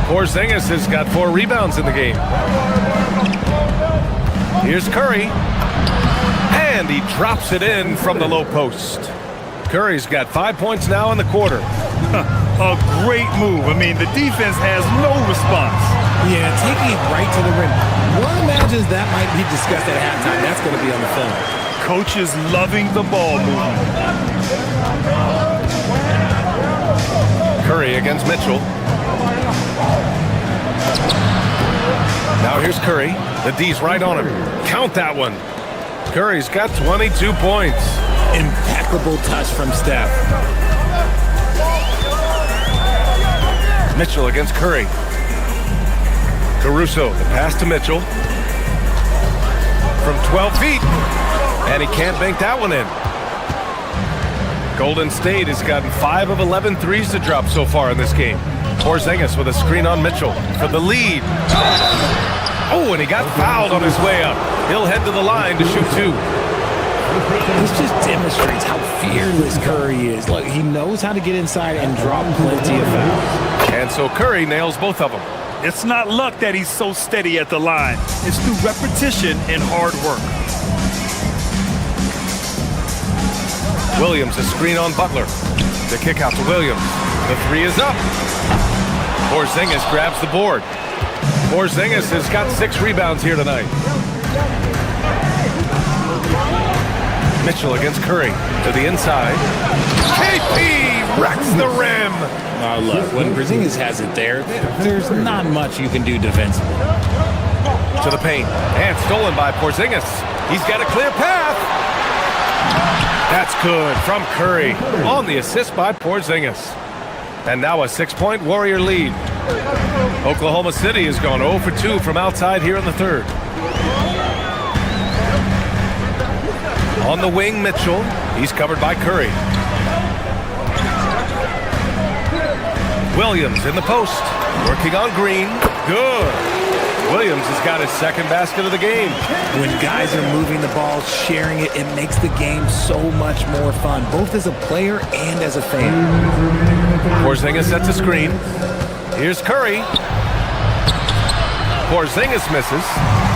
Porzingis has got 4 rebounds in the game. Here's Curry. And he drops it in from the low post. Curry's got 5 points now in the quarter. A great move. I mean, the defense has no response. Yeah, taking it right to the rim. One imagines that might be discussed at halftime. That's going to be on the film. Coach is loving the ball movement. Curry against Mitchell. Now here's Curry. The D's right on him. Count that one. Curry's got 22 points. Impeccable touch from Steph. Mitchell against Curry. Caruso, the pass to Mitchell. From 12 feet. And he can't bank that one in. Golden State has gotten 5 of 11 threes to drop so far in this game. Porzingis with a screen on Mitchell for the lead. Oh, and he got fouled on his way up. He'll head to the line to shoot 2. This just demonstrates how fearless Curry is. Look, he knows how to get inside and drop plenty of fouls. And so Curry nails both of them. It's not luck that he's so steady at the line. It's through repetition and hard work. Williams, a screen on Butler. The kick out to Williams. The 3 is up. Porzingis grabs the board. Porzingis has got 6 rebounds here tonight. Mitchell against Curry to the inside. KP wrecks the rim. Look, when Porzingis has it there, there's not much you can do defensively. To the paint. And stolen by Porzingis. He's got a clear path. That's good from Curry on the assist by Porzingis. And now a 6-point Warrior lead. Oklahoma City has gone 0 for 2 from outside here in the third. On the wing, Mitchell. He's covered by Curry. Williams in the post. Working on Green. Good. Williams has got his second basket of the game. When guys are moving the ball, sharing it, it makes the game so much more fun, both as a player and as a fan. Porzingis sets a screen. Here's Curry. Porzingis misses.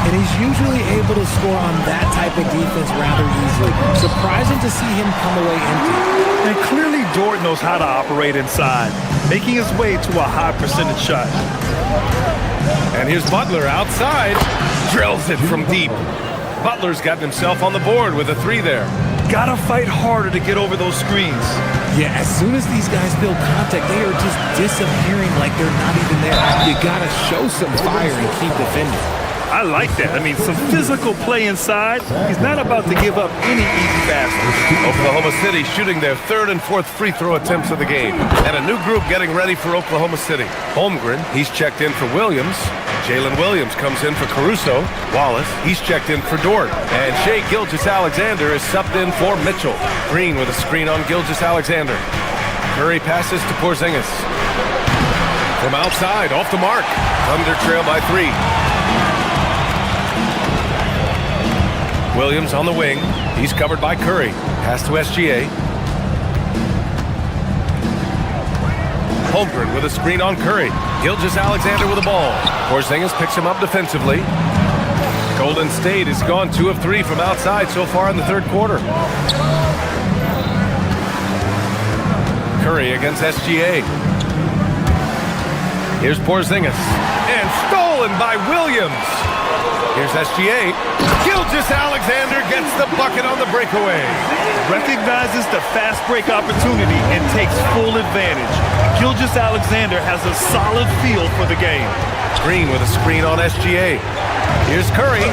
And he's usually able to score on that type of defense rather easily. Surprising to see him come away empty. And clearly Dort knows how to operate inside, making his way to a high percentage shot. And here's Butler outside. Drills it from deep. Butler's gotten himself on the board with a 3 there. Gotta fight harder to get over those screens. Yeah, as soon as these guys feel contact, they are just disappearing like they're not even there. You gotta show some fire and keep defending. I like that. I mean, some physical play inside. He's not about to give up any easy baskets. Oklahoma City shooting their third and fourth free throw attempts of the game. And a new group getting ready for Oklahoma City. Holmgren, he's checked in for Williams. Jalen Williams comes in for Caruso. Wallace, he's checked in for Dort. And Shai Gilgeous-Alexander is subbed in for Mitchell. Green with a screen on Gilgeous-Alexander. Curry passes to Porzingis. From outside, off the mark. Thunder trail by 3. Williams on the wing. He's covered by Curry. Pass to SGA. Holmgren with a screen on Curry. Gilgeous-Alexander with the ball. Porzingis picks him up defensively. Golden State has gone 2 of 3 from outside so far in the third quarter. Curry against SGA. Here's Porzingis. And stolen by Williams. Here's SGA. Gilgeous-Alexander gets the bucket on the breakaway. Recognizes the fast break opportunity and takes full advantage. Gilgeous-Alexander has a solid feel for the game. Green with a screen on SGA. Here's Curry.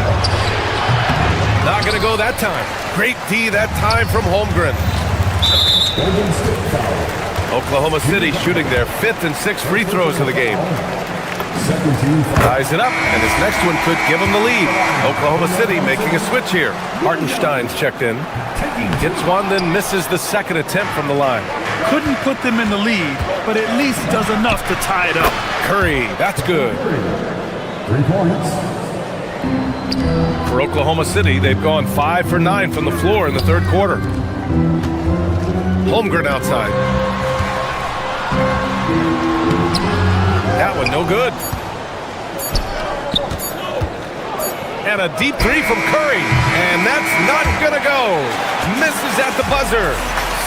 Not going to go that time. Great D that time from Holmgren. Oklahoma City shooting their 5th and 6th free throws of the game. Ties it up, and this next one could give them the lead. Oklahoma City making a switch here. Hartenstein's checked in. Gets one, then misses the second attempt from the line. Couldn't put them in the lead, but at least does enough to tie it up. Curry, that's good. 3 points. For Oklahoma City, they've gone 5 for 9 from the floor in the third quarter. Holmgren outside. That one no good. And a deep 3 from Curry. And that's not gonna go. Misses at the buzzer.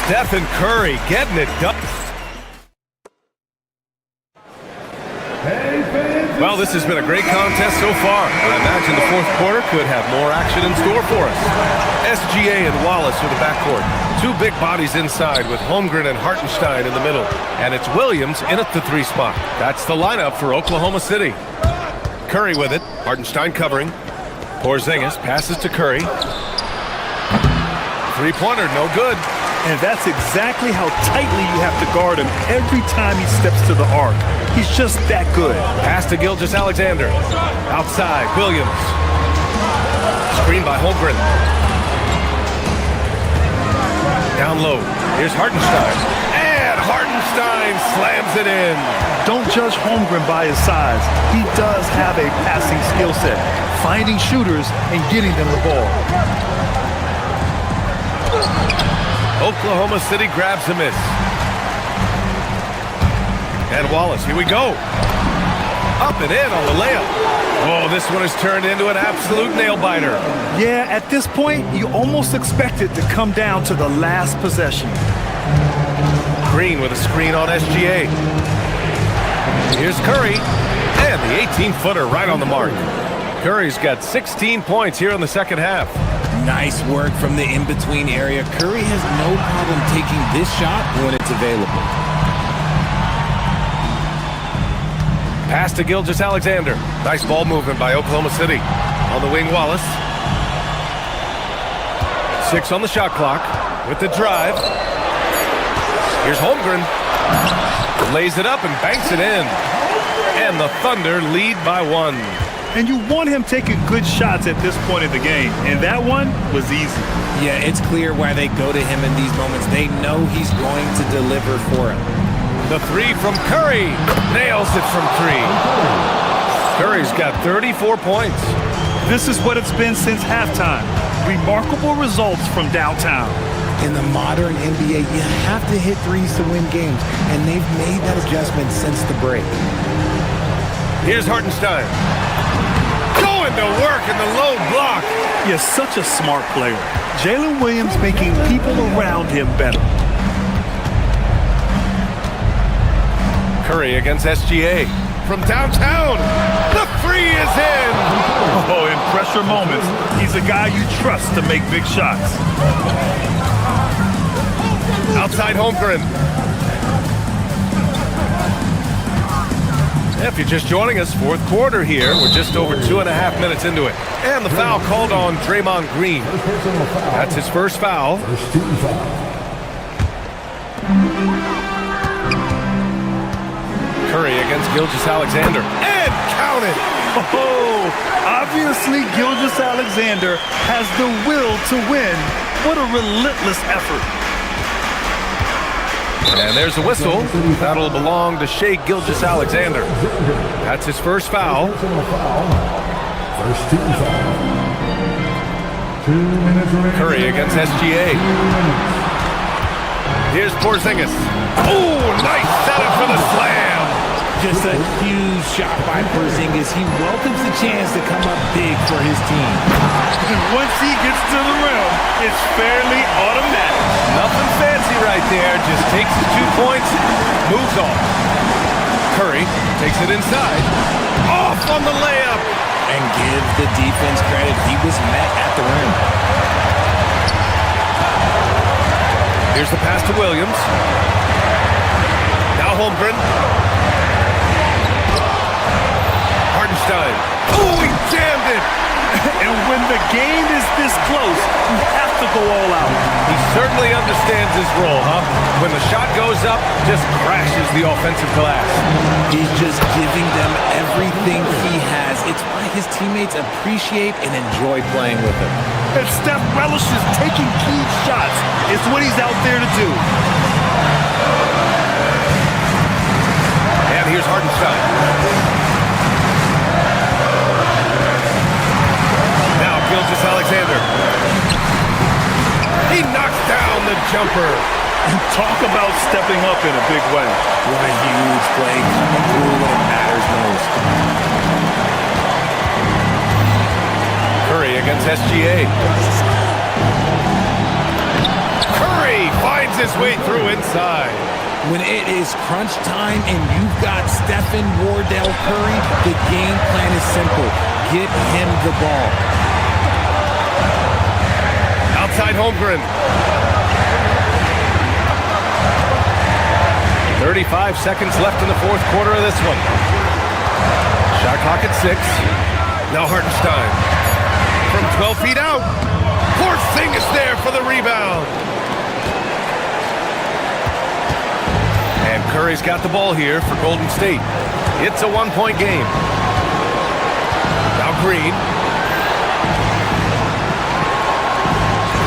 Stephen Curry getting it done. Well, this has been a great contest so far. I imagine the fourth quarter could have more action in store for us. SGA and Wallace are the backcourt. 2 big bodies inside with Holmgren and Hartenstein in the middle. And it's Williams in at the 3 spot. That's the lineup for Oklahoma City. Curry with it. Hartenstein covering. Porzingis passes to Curry. 3-pointer, no good. And that's exactly how tightly you have to guard him every time he steps to the arc. He's just that good. Pass to Gilgeous-Alexander. Outside, Williams. Screen by Holmgren. Down low. Here's Hartenstein. And Hartenstein slams it in. Don't judge Holmgren by his size. He does have a passing skill set, finding shooters and getting them the ball. Oklahoma City grabs a miss. And Wallace, here we go. Up and in on the layup. Whoa, this one has turned into an absolute nail-biter. Yeah, at this point, you almost expect it to come down to the last possession. Green with a screen on SGA. Here's Curry. And the 18-footer right on the mark. Curry's got 16 points here in the second half. Nice work from the in-between area. Curry has no problem taking this shot when it's available. Pass to Gilgeous-Alexander. Nice ball movement by Oklahoma City. On the wing, Wallace. 6 on the shot clock with the drive. Here's Holmgren. Lays it up and banks it in. And the Thunder lead by 1. And you want him taking good shots at this point in the game. And that one was easy. Yeah, it's clear why they go to him in these moments. They know he's going to deliver for him. The 3 from Curry. Nails it from 3. Curry's got 34 points. This is what it's been since halftime. Remarkable results from downtown. In the modern NBA, you have to hit threes to win games, and they've made that adjustment since the break. Here's Hartenstein. Going to work in the low block. He is such a smart player. Jalen Williams making people around him better. Curry against SGA. From downtown, the three is in. Oh, in pressure moments, he's a guy you trust to make big shots. Outside Holmgren. If you're just joining us, fourth quarter here. We're just over 2.5 minutes into it. And the foul called on Draymond Green. That's his first foul. Curry against Gilgeous-Alexander. And counted! Oh, obviously Gilgeous-Alexander has the will to win. What a relentless effort. And there's a whistle. That'll belong to Shai Gilgeous-Alexander. That's his first foul. First team foul. 2 minutes remaining. Curry against SGA. Here's Porzingis. Oh, nice setup for the slam. Just a huge shot by Porzingis. He welcomes the chance to come up big for his team. And once he gets to the rim, it's fairly automatic. Nothing fancy right there. Just takes his 2 points, moves on. Curry takes it inside. Off on the layup. And give the defense credit. He was met at the rim. Here's the pass to Williams. Now Holmgren. Hartenstein. Oh, he jammed it. And when the game is this close, you have to go all out. He certainly understands his role, huh? When the shot goes up, just crashes the offensive glass. He's just giving them everything he has. It's why his teammates appreciate and enjoy playing with him. And Steph relishes taking key shots. It's what he's out there to do. And here's Hartenstein. Gilgeous-Alexander. He knocks down the jumper. Talk about stepping up in a big way. What a huge play, coming through when it matters most. Curry against SGA. Curry finds his way through inside. When it is crunch time and you've got Stephen Wardell Curry, the game plan is simple. Get him the ball. Outside Holmgren. 35 seconds left in the fourth quarter of this one. Shot clock at 6. Now Hartenstein. From 12 feet out. Porzingis there for the rebound. And Curry's got the ball here for Golden State. It's a 1-point game. Now Green.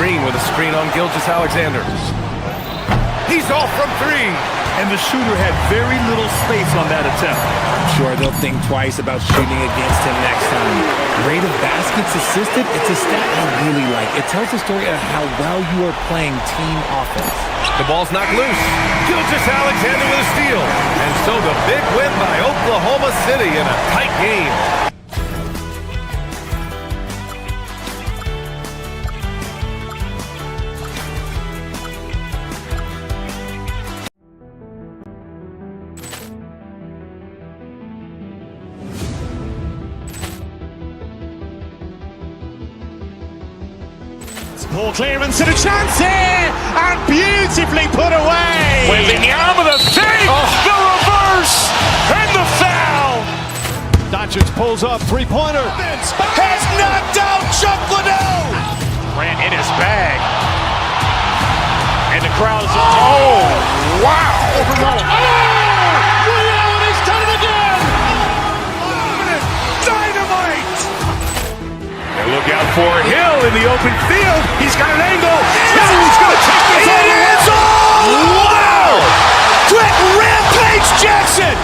Green with a screen on Gilgeous-Alexander. He's off from 3. And the shooter had very little space on that attempt. I'm sure they'll think twice about shooting against him next time. Rate of baskets assisted, it's a stat I really like. It tells the story of how well you are playing team offense. The ball's knocked loose. Gilgeous-Alexander with a steal. And so the big win by Oklahoma City in a tight game. Ball clearance and a chance here, and beautifully put away. Wembanyama the fake, the reverse, and the foul. Doncic pulls up, three-pointer. Has knocked out Chuck Liddell. Grant in his bag, and the crowd is. Oh, wow! He's done it again. Dynamite! And look out for Hill in the open field. He's got an angle. Yes! He's going to take this all the way. Wow! Quick rampage Jackson!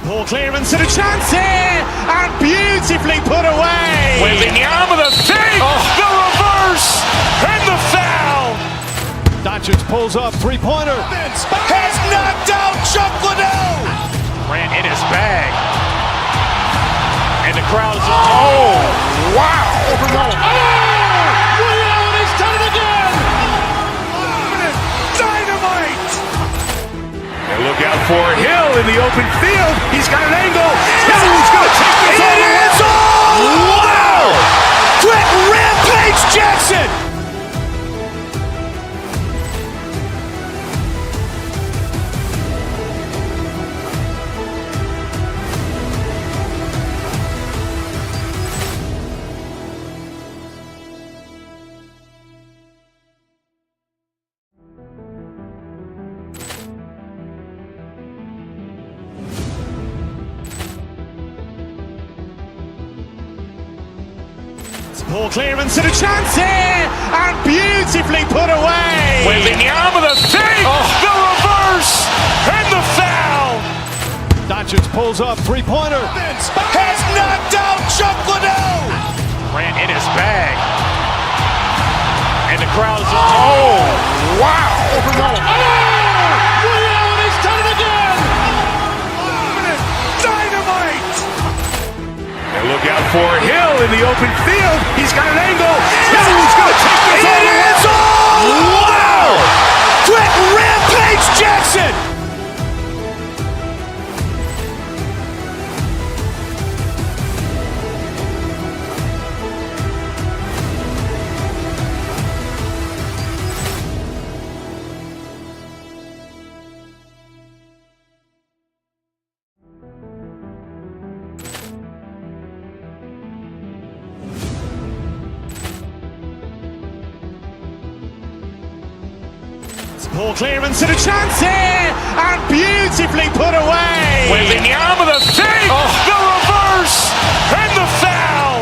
Ball clearance and a chance here, and beautifully put away. Waving the arm of the fake, the reverse, and the foul. Doncic pulls up, three-pointer. Has knocked out Chuck Liddell. Grant in his bag. And the crowd is, wow. Ray Allen has done it again. Dynamite. And look out for Hill in the open field. He's got an angle. He's going to take this all the way. It's all! Wow! Quick Rampage Jackson. Ball clearance and a chance here, and beautifully put away. Waving the arm of the fake, the reverse, and the foul. Doncic pulls up, three-pointer. Has knocked out Chuck Liddell. Grant in his bag. And the crowd is, wow. Ray Allen has done it again. Dynamite. And look out for Hill in the open field. He's got an angle. He's going to take this all the way. It's all! Wow! Quick Rampage Jackson. Ball clearance and a chance here, and beautifully put away. Waving the arm of the fake, the reverse, and the foul.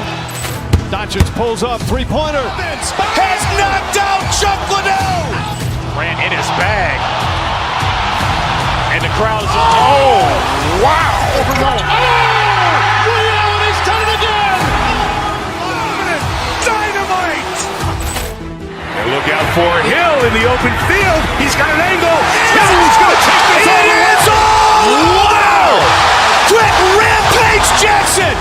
Doncic pulls up, three-pointer. Has knocked out Chuck Liddell. Grant in his bag. And the crowd is, wow. Ray Allen has done it again. Dynamite. And look out for Hill in the open field. He's got an angle. He's going to take this all the way. It's all! Wow! Quick Rampage Jackson.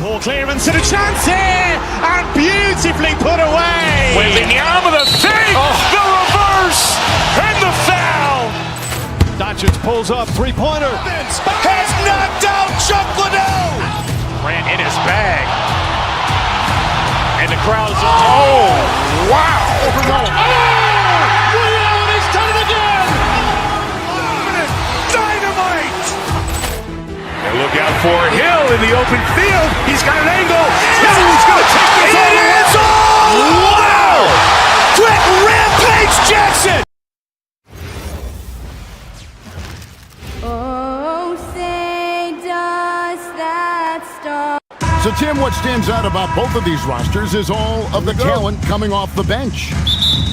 Ball clearance and a chance here, and beautifully put away. Waving the arm of the fake, the reverse, and the foul. Doncic pulls up, three-pointer. Has knocked out Chuck Liddell. Grant in his bag. And the crowd is, wow. Ray Allen has done it again. Dynamite. And look out for Hill in the open field. He's got an angle. He's going to take this all the way. It's all! Wow! Quick Rampage Jackson. Oh, say does that star. So, Tim, what stands out about both of these rosters is all of the talent coming off the bench.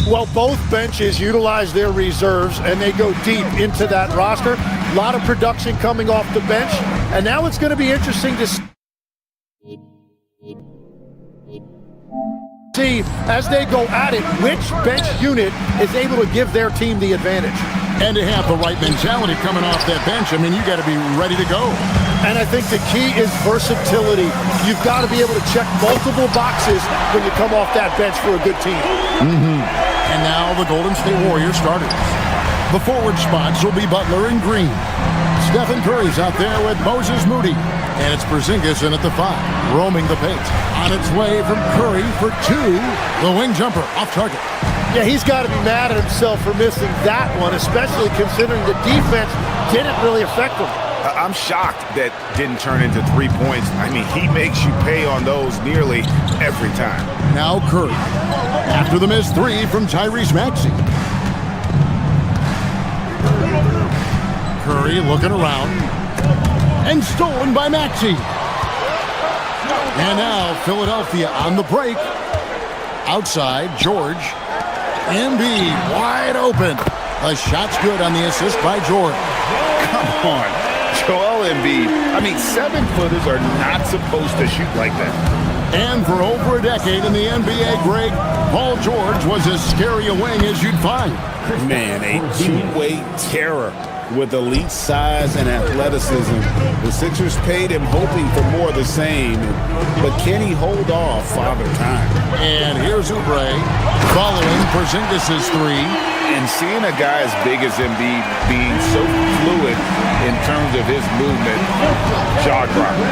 Well, both benches utilize their reserves, and they go deep into that roster. A lot of production coming off the bench, and now it's going to be interesting to see as they go at it which bench unit is able to give their team the advantage. And to have the right mentality coming off that bench, I mean, you got to be ready to go. And I think the key is versatility. You've got to be able to check multiple boxes when you come off that bench for a good team. And now the Golden State Warriors starters. The forward spots will be Butler and Green. Stephen Curry's out there with Moses Moody. And it's Porzingis in at the 5, roaming the paint. On its way from Curry for 2, the wing jumper off target. Yeah, he's got to be mad at himself for missing that one, especially considering the defense didn't really affect him. I'm shocked that didn't turn into 3 points. I mean, he makes you pay on those nearly every time. Now Curry. After the missed three from Tyrese Maxey. Curry looking around. And stolen by Maxey. And now Philadelphia on the break. Outside, George. Embiid wide open. A shot's good on the assist by George. Come on, Joel Embiid. I mean, 7-footers are not supposed to shoot like that. And for over a decade in the NBA, Greg, Paul George was as scary a wing as you'd find. Man, a two-way terror with elite size and athleticism. The Sixers paid him hoping for more of the same, but can he hold off Father Time? And here's Oubre following Porzingis' three. And seeing a guy as big as Embiid being so fluid in terms of his movement, jaw-dropping.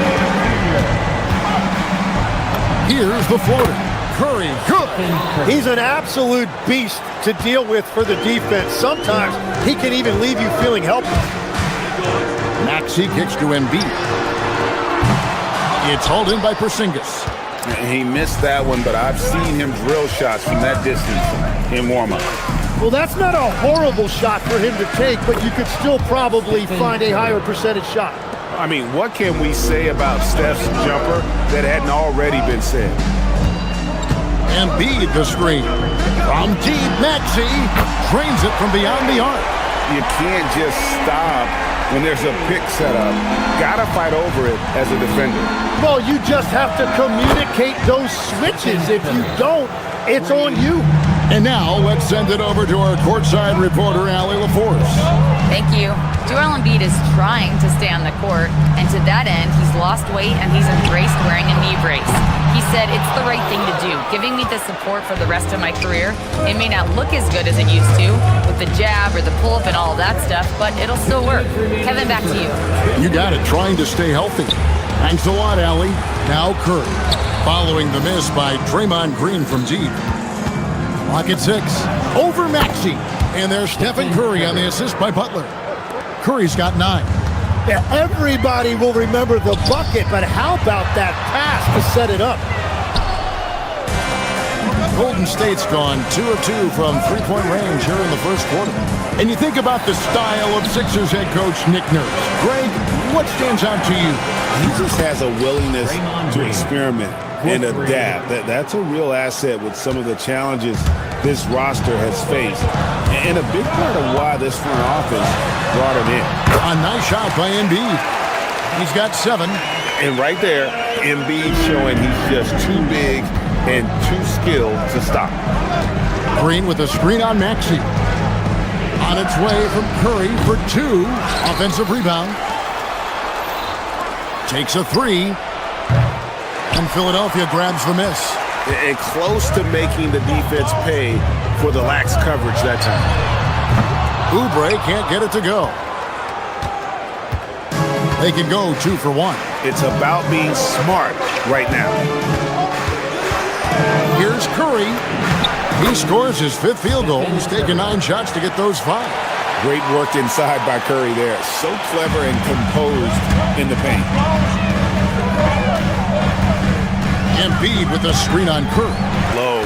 Here's the floater. Curry, good. He's an absolute beast to deal with for the defense. Sometimes he can even leave you feeling helpless. Maxey kicks to Embiid. It's hauled in by Porzingis. He missed that one, but I've seen him drill shots from that distance in warm-up. Well, that's not a horrible shot for him to take, but you could still probably find a higher percentage shot. I mean, what can we say about Steph's jumper that hadn't already been said? Embiid the screen. From deep, Maxey drains it from beyond the arc. You can't just stop when there's a pick set up. Gotta fight over it as a defender. Well, you just have to communicate those switches. If you don't, it's on you. And now, let's send it over to our courtside reporter, Allie LaForce. Thank you. Joel Embiid is trying to stay on the court, and to that end, he's lost weight and he's embraced wearing a knee brace. He said, "It's the right thing to do, giving me the support for the rest of my career. It may not look as good as it used to, with the jab or the pull-up and all that stuff, but it'll still work." Kevin, back to you. You got it, trying to stay healthy. Thanks a lot, Allie. Now Curry, following the miss by Draymond Green from deep. Clock at 6. Over Maxey. And there's Stephen Curry on the assist by Butler. Curry's got 9. Yeah, everybody will remember the bucket, but how about that pass to set it up? Golden State's gone 2 of 2 from three-point range here in the first quarter. And you think about the style of Sixers head coach Nick Nurse. Greg, what stands out to you? He just has a willingness to experiment and adapt. That's a real asset with some of the challenges this roster has faced. And a big part of why this front office brought him in. A nice shot by Embiid. He's got 7. And right there, Embiid showing he's just too big and too skilled to stop. Green with a screen on Maxey. On its way from Curry for 2. Offensive rebound. Takes a 3. And Philadelphia grabs the miss. And close to making the defense pay for the lax coverage that time. Oubre can't get it to go. They can go 2 for 1. It's about being smart right now. Here's Curry. He scores his 5th field goal. He's taken 9 shots to get those 5. Great work inside by Curry there. So clever and composed in the paint. Embiid with a screen on Curry. Low.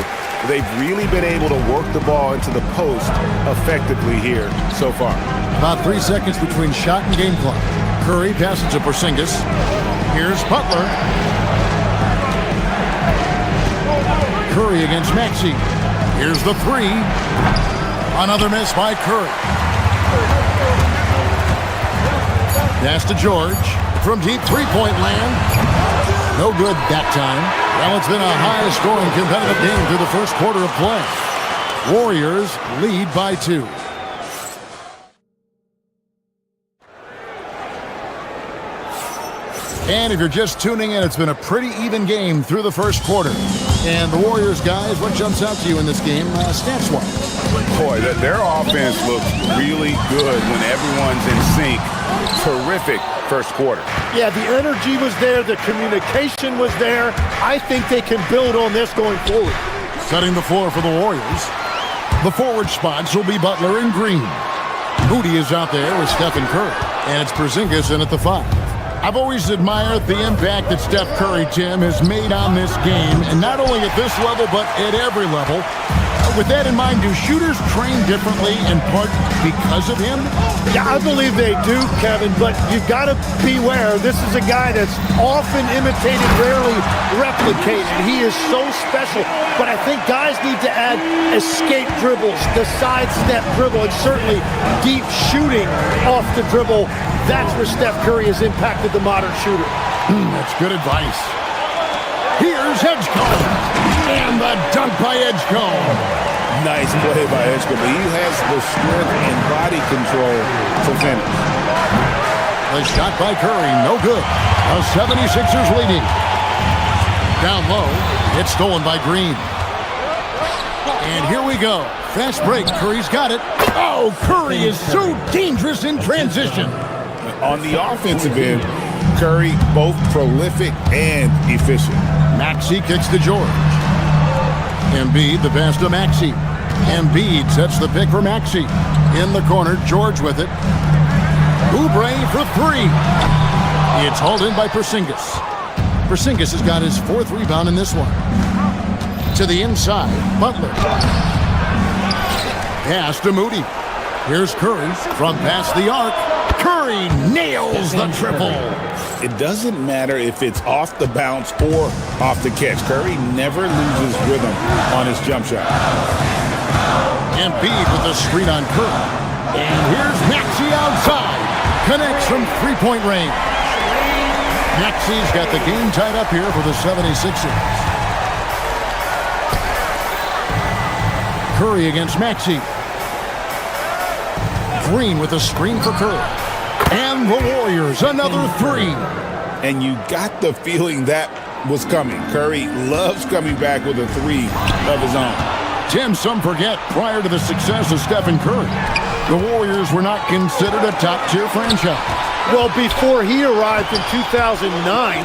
They've really been able to work the ball into the post effectively here so far. About 3 seconds between shot and game clock. Curry passes to Porzingis. Here's Butler. Curry against Maxey. Here's the 3. Another miss by Curry. Pass to George. From deep three-point land. No good that time. Well, it's been a high-scoring competitive game through the first quarter of play. Warriors lead by 2. And if you're just tuning in, it's been a pretty even game through the first quarter. And the Warriors, guys, what jumps out to you in this game, stats-wise? Boy, their offense looks really good when everyone's in sync. Terrific first quarter. Yeah, the energy was there. The communication was there. I think they can build on this going forward. Setting the floor for the Warriors. The forward spots will be Butler and Green. Moody is out there with Stephen Curry, and it's Porzingis in at the 5. I've always admired the impact that Steph Curry, Tim, has made on this game, and not only at this level, but at every level. With that in mind, do shooters train differently in part because of him? Yeah, I believe they do, Kevin, but you've got to beware. This is a guy that's often imitated, rarely replicated. He is so special, but I think guys need to add escape dribbles, the sidestep dribble, and certainly deep shooting off the dribble. That's where Steph Curry has impacted the modern shooter. That's good advice. Here's Edgecombe, and the dunk by Edgecombe. Nice play by Edgecombe, but he has the strength and body control to finish. The shot by Curry, no good. The 76ers leading. Down low, it's stolen by Green. And here we go. Fast break, Curry's got it. Oh, Curry is so dangerous in transition. On the offensive end, Curry both prolific and efficient. Maxey kicks to George. Embiid, the pass to Maxey. Embiid sets the pick for Maxey. In the corner, George with it. Oubre for 3. It's hauled in by Porzingis. Porzingis has got his 4th rebound in this one. To the inside, Butler. Pass to Moody. Here's Curry from past the arc. Curry nails the triple. It doesn't matter if it's off the bounce or off the catch. Curry never loses rhythm on his jump shot. Embiid with the screen on Curry. And here's Maxey outside. Connects from three-point range. Maxey's got the game tied up here for the 76ers. Curry against Maxey. Green with a screen for Curry. And the Warriors, another 3. And you got the feeling that was coming. Curry loves coming back with a 3 of his own. Tim, some forget, prior to the success of Stephen Curry, the Warriors were not considered a top-tier franchise. Well, before he arrived in 2009,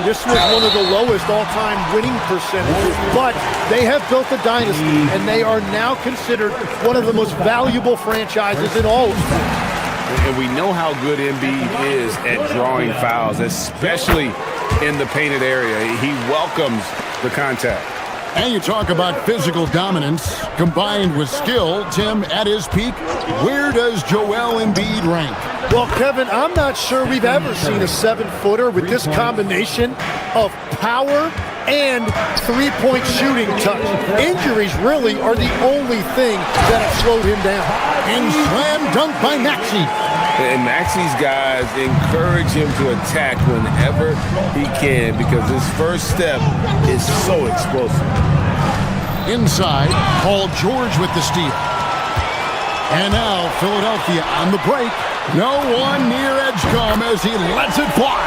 this was one of the lowest all-time winning percentages. But they have built a dynasty, and they are now considered one of the most valuable franchises in all of sports. And we know how good Embiid is at drawing fouls, especially in the painted area. He welcomes the contact. And you talk about physical dominance combined with skill. Tim, at his peak, where does Joel Embiid rank? Well, Kevin, I'm not sure we've ever seen a 7-footer with this combination of power and three-point shooting touch. Injuries really are the only thing that have slowed him down. And slam dunk by Maxey. And Maxey's guys encourage him to attack whenever he can because his first step is so explosive. Inside, Paul George with the steal. And now Philadelphia on the break. No one near Edgecombe as he lets it fly.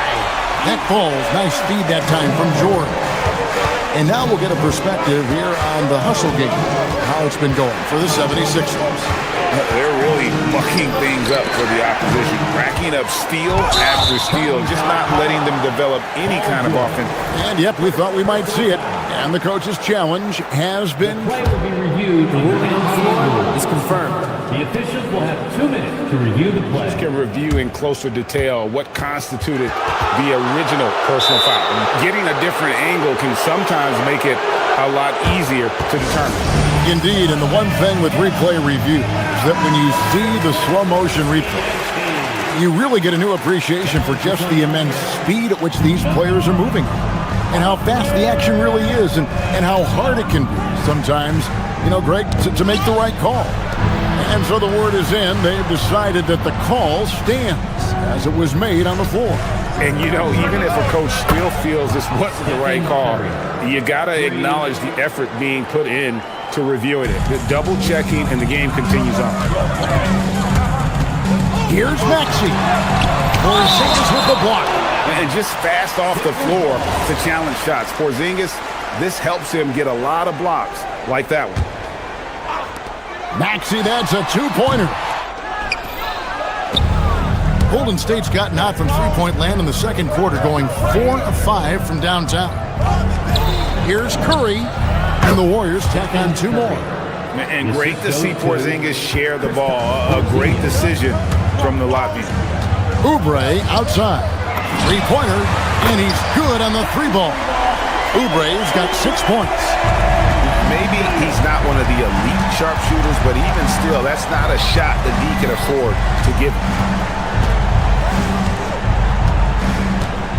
That falls. Nice speed that time from George. And now we'll get a perspective here on the hustle game, how it's been going for the 76ers. They're really bucking things up for the opposition, racking up steal after steal, just not letting them develop any kind of offense. And yep, we thought we might see it. And the coach's challenge has been... The play will be reviewed. The ruling on the scoreboard is confirmed. The officials will have 2 minutes to review the play. Can review in closer detail what constituted the original personal foul. Getting a different angle can sometimes make it a lot easier to determine. Indeed, and the one thing with replay review is that when you see the slow motion replay, you really get a new appreciation for just the immense speed at which these players are moving and how fast the action really is and how hard it can be sometimes, you know, Greg, to make the right call. And so the word is in. They've decided that the call stands as it was made on the floor. And, you know, even if a coach still feels this wasn't the right call, you got to acknowledge the effort being put in to reviewing it. The double checking, and the game continues on. Here's Maxey. Porzingis with the block. And just fast off the floor to challenge shots. Porzingis, this helps him get a lot of blocks like that one. Maxey, that's a 2-pointer. Golden State's gotten hot from three-point land in the second quarter, going 4 of 5 from downtown. Here's Curry, and the Warriors tack on 2 more. And great to see Porzingis share the ball. A great decision from the Latvian. Oubre outside. Three-pointer, and he's good on the three ball. Oubre's got 6 points. Maybe he's not one of the elite sharpshooters, but even still, that's not a shot that he can afford to give him.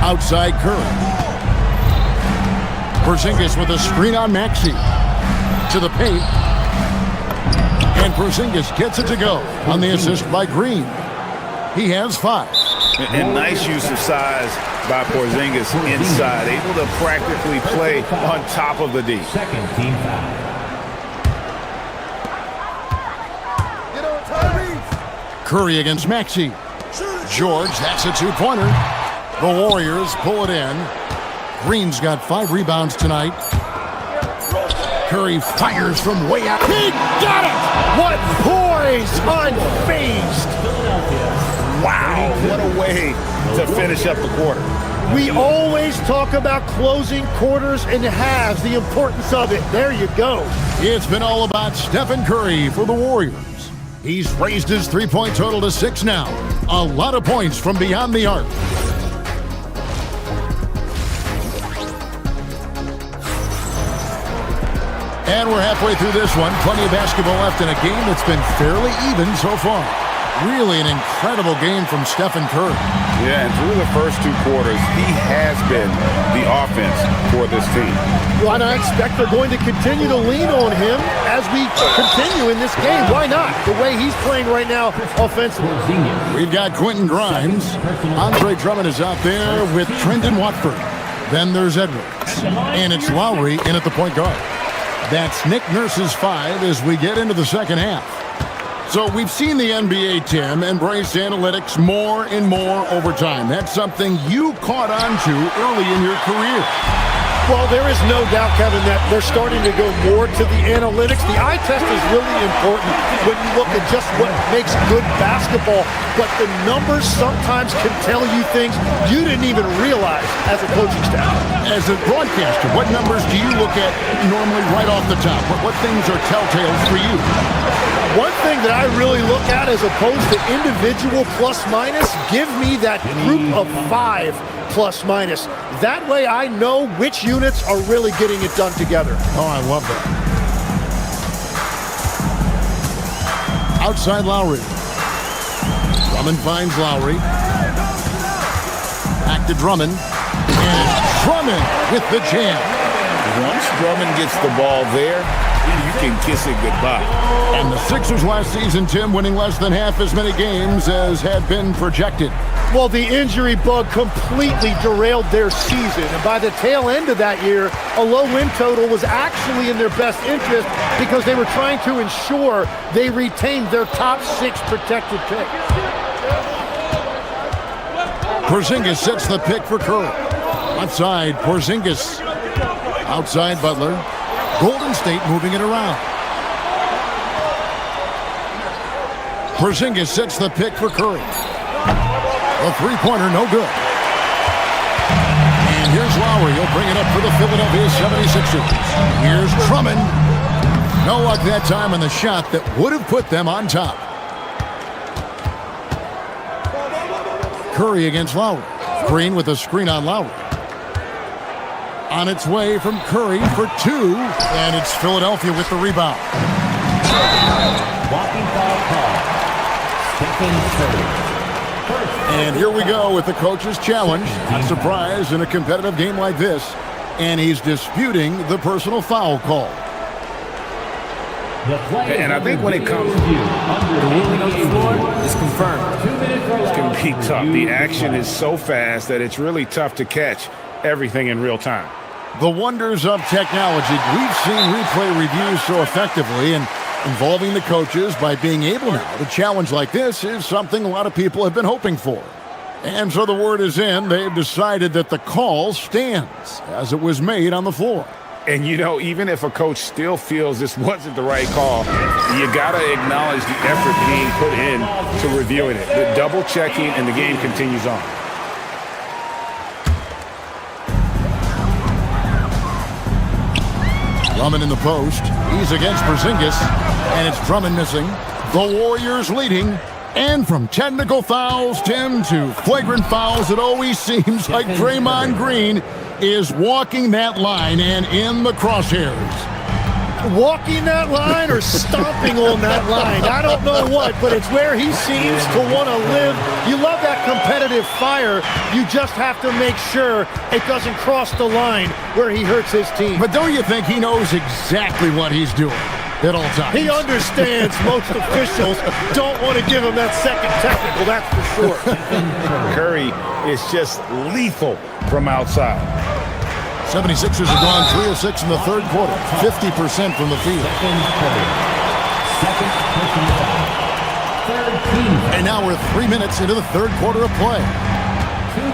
Outside Curry. Porzingis with a screen on Maxey. To the paint. And Porzingis gets it to go on the assist by Green. He has 5. And nice use of size by Porzingis inside, able to practically play on top of the D. Second team foul. Curry against Maxey. George, that's a two-pointer. The Warriors pull it in. Green's got 5 rebounds tonight. Curry fires from way out. He got it! What poise, unfazed. Wow, what a way to finish up the quarter. We always talk about closing quarters and halves, the importance of it. There you go. It's been all about Stephen Curry for the Warriors. He's raised his three-point total to 6 now. A lot of points from beyond the arc. And we're halfway through this one. Plenty of basketball left in a game that's been fairly even so far. Really an incredible game from Stephen Curry. Yeah, and through the first 2 quarters, he has been the offense for this team. Well, and I expect they're going to continue to lean on him as we continue in this game. Why not? The way he's playing right now offensively. We've got Quentin Grimes. Andre Drummond is out there with Trendon Watford. Then there's Edwards. And it's Lowry in at the point guard. That's Nick Nurse's 5 as we get into the second half. So we've seen the NBA, Tim, embrace analytics more and more over time. That's something you caught on to early in your career. Well, there is no doubt, Kevin, that they're starting to go more to the analytics. The eye test is really important when you look at just what makes good basketball, but the numbers sometimes can tell you things you didn't even realize as a coaching staff. As a broadcaster, what numbers do you look at normally right off the top? What things are telltales for you? One thing that I really look at as opposed to individual plus-minus, give me that group of 5 plus-minus. That way I know which units are really getting it done together. Oh, I love that. Outside Lowry. Drummond finds Lowry. Back to Drummond. And Drummond with the jam. Once Drummond gets the ball there, you can kiss it goodbye. And the Sixers last season, Tim, winning less than half as many games as had been projected. Well, the injury bug completely derailed their season. And by the tail end of that year, a low win total was actually in their best interest because they were trying to ensure they retained their top 6 protected pick. Porzingis sets the pick for Curry. Outside, Porzingis. Outside, Butler. Golden State moving it around. Porzingis sets the pick for Curry. A three-pointer, no good. And here's Lowry. He'll bring it up for the Philadelphia 76ers. Here's Drummond. No luck that time on the shot that would have put them on top. Curry against Lowry. Green with a screen on Lowry. On its way from Curry for 2, and it's Philadelphia with the rebound. Walking foul call. Stephen Curry. And here we go with the coach's challenge. Not surprised in a competitive game like this. And he's disputing the personal foul call. And I think when it comes to the ruling on the floor is confirmed. It can be tough. The action is so fast that it's really tough to catch everything in real time. The wonders of technology. We've seen replay reviews so effectively, and involving the coaches by being able now to challenge like this is something a lot of people have been hoping for. And so the word is in. They've decided that the call stands as it was made on the floor. And, you know, even if a coach still feels this wasn't the right call, you got to acknowledge the effort being put in to reviewing it. The double checking, and the game continues on. Drummond in the post. He's against Porzingis, and it's Drummond missing. The Warriors leading And from technical fouls, Tim, to flagrant fouls, it always seems like Draymond Green is walking that line and in the crosshairs. Walking that line or stomping on that line. I don't know what, but it's where he seems to want to live. You love that competitive fire. You just have to make sure it doesn't cross the line where he hurts his team. But don't you think he knows exactly what he's doing at all times? He understands most officials don't want to give him that second technical, that's for sure. Curry is just lethal from outside. 76ers have gone 3 of 6 in the third quarter, 50% from the field. And now we're 3 minutes into the third quarter of play.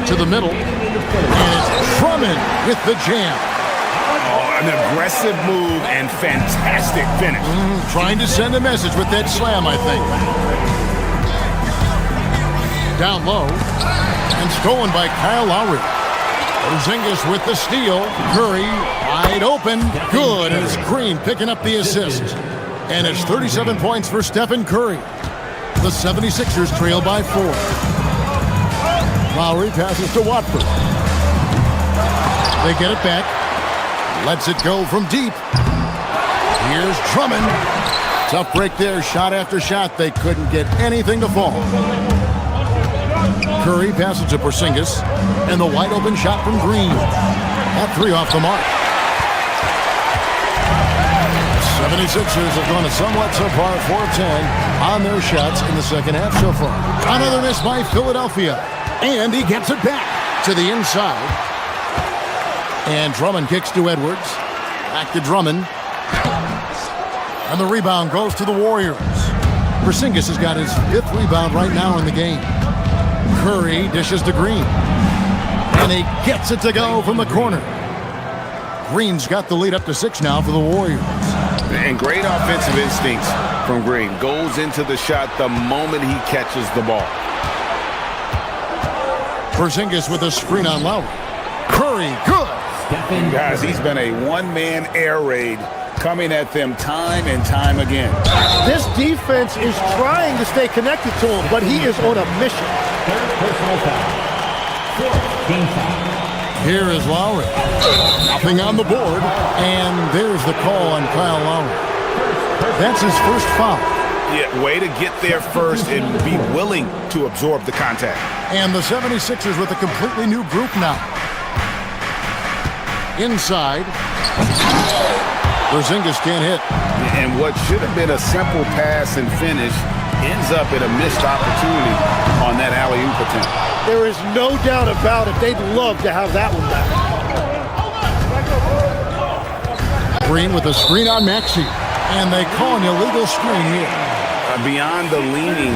To the middle, and it's Drummond with the jam. Oh, an aggressive move and fantastic finish. Trying to send a message with that slam, I think. Down low, and stolen by Kyle Lowry. Porzingis with the steal. Curry wide open. Good. And it's Green picking up the assist. And it's 37 points for Stephen Curry. The 76ers trail by 4. Lowry passes to Watford. They get it back. Lets it go from deep. Here's Drummond. Tough break there. Shot after shot. They couldn't get anything to fall. Curry passes to Porzingis, and the wide open shot from Green. That 3 off the mark. 76ers have gone a somewhat subpar 4-10 on their shots in the second half so far. Another miss by Philadelphia, and he gets it back to the inside. And Drummond kicks to Edwards. Back to Drummond. And the rebound goes to the Warriors. Porzingis has got his 5th rebound right now in the game. Curry dishes to Green. And he gets it to go from the corner. Green's got the lead up to 6 now for the Warriors. And great offensive instincts from Green. Goes into the shot the moment he catches the ball. Porzingis with a screen on Lowry. Curry, good. Guys, he's been a one-man air raid coming at them time and time again. This defense is trying to stay connected to him, but he is on a mission. Here is Lowry. Nothing on the board. And there's the call on Kyle Lowry. That's his first foul. Yeah, way to get there first and be willing to absorb the contact. And the 76ers with a completely new group now. Inside. Porzingis can't hit. And what should have been a simple pass and finish ends up in a missed opportunity on that alley-oop attempt. There is no doubt about it. They'd love to have that one back. Green with a screen on Maxey. And they call an illegal screen here. Beyond the leaning,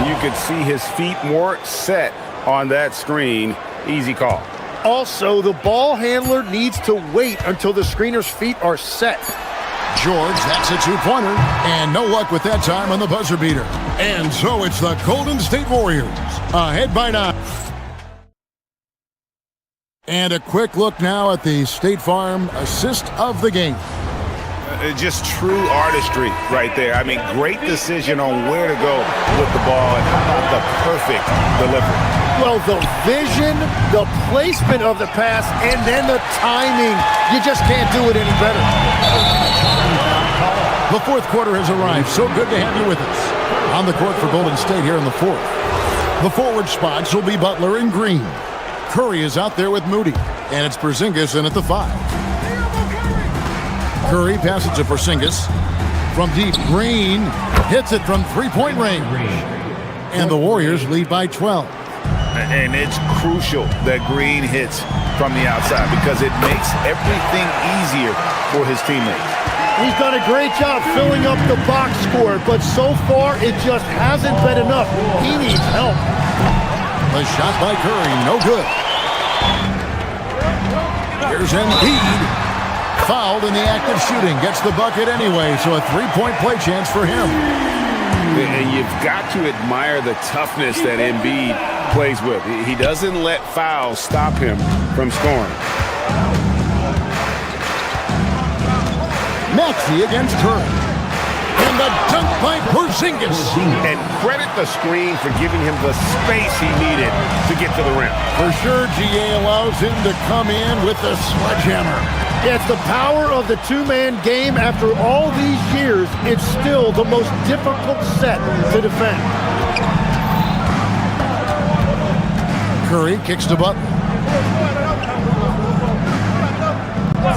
you could see his feet more set on that screen. Easy call. Also, the ball handler needs to wait until the screener's feet are set. George, that's a 2-pointer. And no luck with that time on the buzzer beater. And so it's the Golden State Warriors ahead by 9. And a quick look now at the State Farm assist of the game. Just true artistry right there. I mean, great decision on where to go with the ball and the perfect delivery. Well, the vision, the placement of the pass, and then the timing. You just can't do it any better. The fourth quarter has arrived. So good to have you with us. On the court for Golden State here in the fourth. The forward spots will be Butler and Green. Curry is out there with Moody. And it's Porzingis in at the 5. Curry passes to Porzingis. From deep, Green hits it from three-point range. And the Warriors lead by 12. And it's crucial that Green hits from the outside because it makes everything easier for his teammates. He's done a great job filling up the box score, but so far it just hasn't been enough. He needs help. The shot by Curry, no good. Here's Embiid. Fouled in the act of shooting. Gets the bucket anyway, so a three-point play chance for him. And you've got to admire the toughness that Embiid plays with. He doesn't let fouls stop him from scoring. Maxey against Curry. And the dunk by Porzingis. And credit the screen for giving him the space he needed to get to the rim. For sure, GA allows him to come in with the sledgehammer. Yeah, it's the power of the two-man game. After all these years, it's still the most difficult set to defend. Curry kicks to Butler.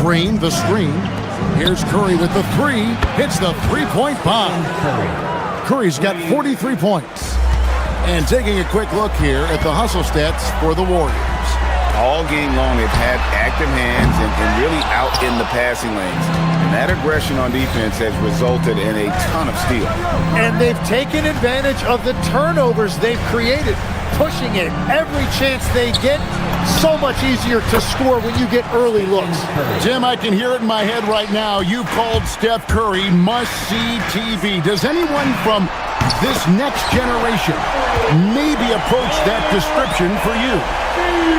Green, the screen. Here's Curry with the three. Hits the three-point bomb. Curry's got 43 points. And taking a quick look here at the hustle stats for the Warriors. All game long, they've had active hands and really out in the passing lanes. And that aggression on defense has resulted in a ton of steals. And they've taken advantage of the turnovers they've created, pushing it every chance they get. So much easier to score when you get early looks. Jim, I can hear it in my head right now. You called Steph Curry must-see TV. Does anyone from this next generation maybe approach that description for you?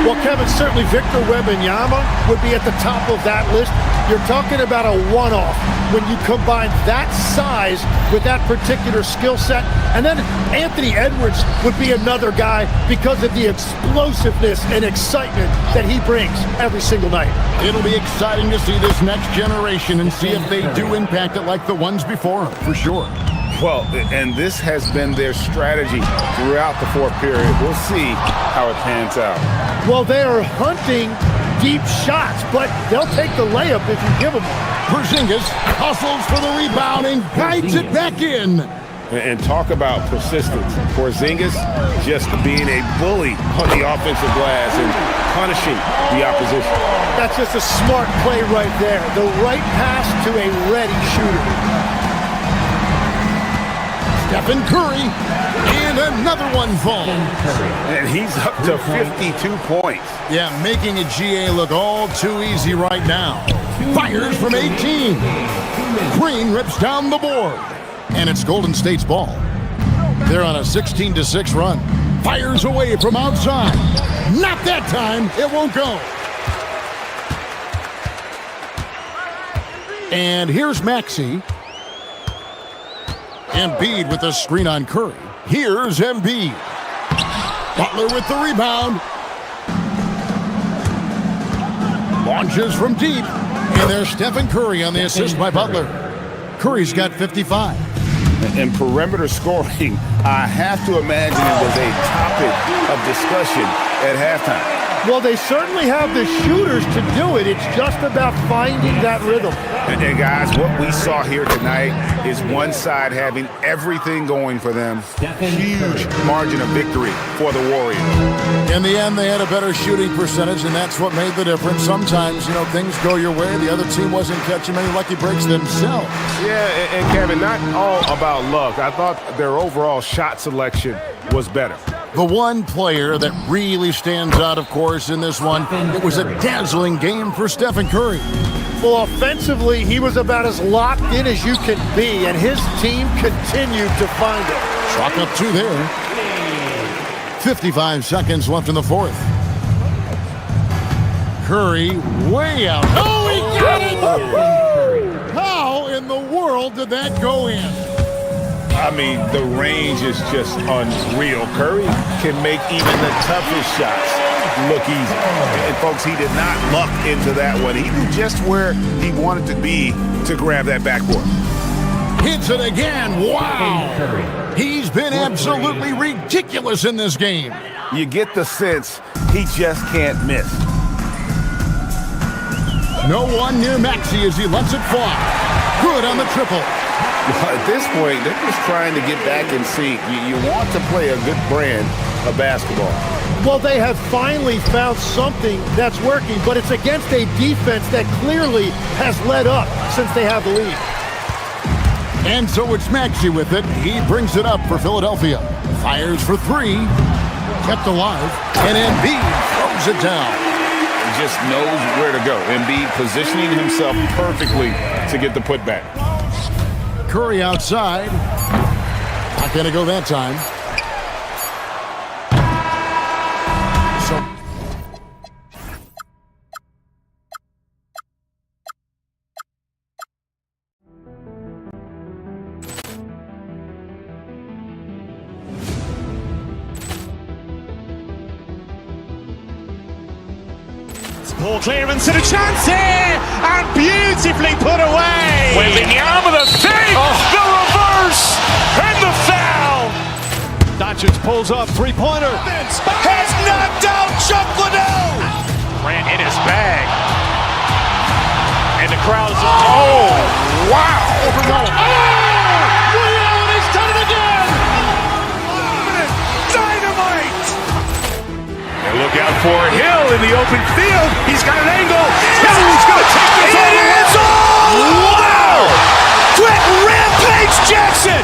Well, Kevin, certainly Victor Wembanyama would be at the top of that list. You're talking about a one-off when you combine that size with that particular skill set. And then Anthony Edwards would be another guy because of the explosiveness and excitement that he brings every single night. It'll be exciting to see this next generation and see if they do impact it like the ones before them, for sure. Well, and this has been their strategy throughout the fourth period. We'll see how it pans out. Well, they are hunting deep shots, but they'll take the layup if you give them one. Porzingis hustles for the rebound and guides it back in. And talk about persistence. Porzingis just being a bully on the offensive glass and punishing the opposition. That's just a smart play right there. The right pass to a ready shooter. Stephen Curry, and another one falls. And he's up to 52 points. Yeah, making a GA look all too easy right now. Fires from 18. Green rips down the board. And it's Golden State's ball. They're on a 16-6 run. Fires away from outside. Not that time. It won't go. And here's Maxey. Embiid with the screen on Curry. Here's Embiid. Butler with the rebound. Launches from deep. And there's Stephen Curry on the assist by Butler. Curry's got 55. And perimeter scoring, I have to imagine it was a topic of discussion at halftime. Well, they certainly have the shooters to do it. It's just about finding that rhythm. And guys, what we saw here tonight is one side having everything going for them. Huge margin of victory for the Warriors. In the end, they had a better shooting percentage, and that's what made the difference. Sometimes, things go your way. The other team wasn't catching many lucky breaks themselves. Yeah, and Kevin, not all about luck. I thought their overall shot selection was better. The one player that really stands out, of course, in this one, it was a dazzling game for Stephen Curry. Well, offensively, he was about as locked in as you can be, and his team continued to find it. Chalk up two there. 55 seconds left in the fourth. Curry way out. Oh, he got it! How in the world did that go in? I mean, the range is just unreal. Curry can make even the toughest shots look easy. And folks, he did not luck into that one. He knew just where he wanted to be to grab that backboard. Hits it again. Wow. He's been absolutely ridiculous in this game. You get the sense he just can't miss. No one near Maxey as he lets it fly. Good on the triple. At this point, they're just trying to get back in sync. You want to play a good brand of basketball. Well, they have finally found something that's working, but it's against a defense that clearly has let up since they have the lead. And so it's Maxey with it. He brings it up for Philadelphia. Fires for three. Kept alive. And Embiid throws it down. He just knows where to go. Embiid positioning himself perfectly to get the putback. Curry outside. Not going to go that time. Ball clearance and a chance here, and beautifully put away. Wembanyama the fake, the reverse, and the foul. Doncic pulls up, three-pointer. Has knocked out Chuck Liddell. Grant in his bag. And the crowd is, wow. He's done it again. Dynamite. And look out for Hill in the open field. He's got an angle. Hill's going to take this all the way. Wow. Quick Rampage Jackson.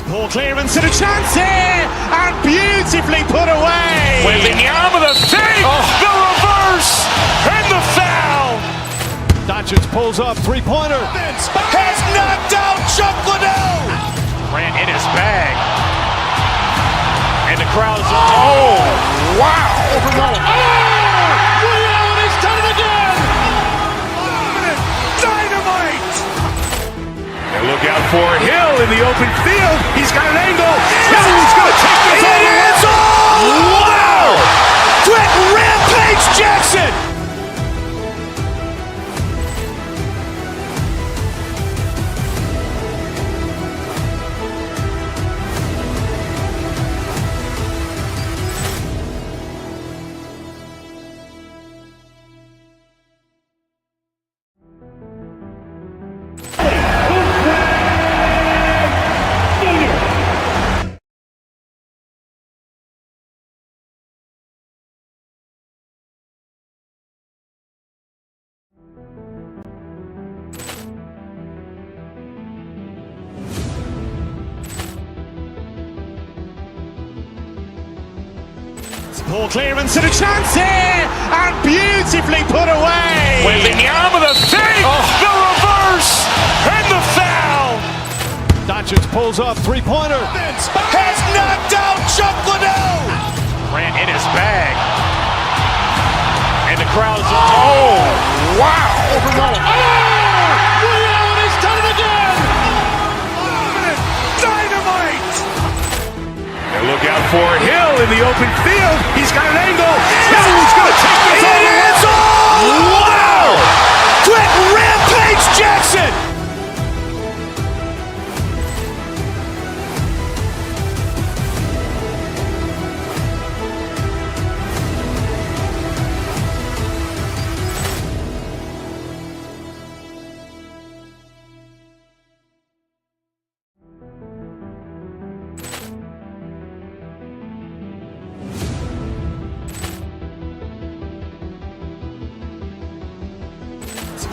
Ball clearance and a chance here, and beautifully put away. Wembanyama the fake, the reverse, and the foul. Doncic pulls up, three-pointer. Has knocked out Chuck Liddell. Grant in his bag. And the crowd is, wow. He's done it again. Dynamite. And look out for Hill in the open field. He's got an angle. Hill's going to take this all the way. Wow. Quick Rampage Jackson. Ball clearance and a chance here, and beautifully put away. Wembanyama the fake, the reverse, and the foul. Doncic pulls up, three-pointer. Has knocked out Chuck Liddell. Grant in his bag. And the crowd is, wow. He's done it again. Dynamite. And look out for Hill in the open field. He's got an angle. Hill's going to take this all the way. Wow. Quick Rampage Jackson.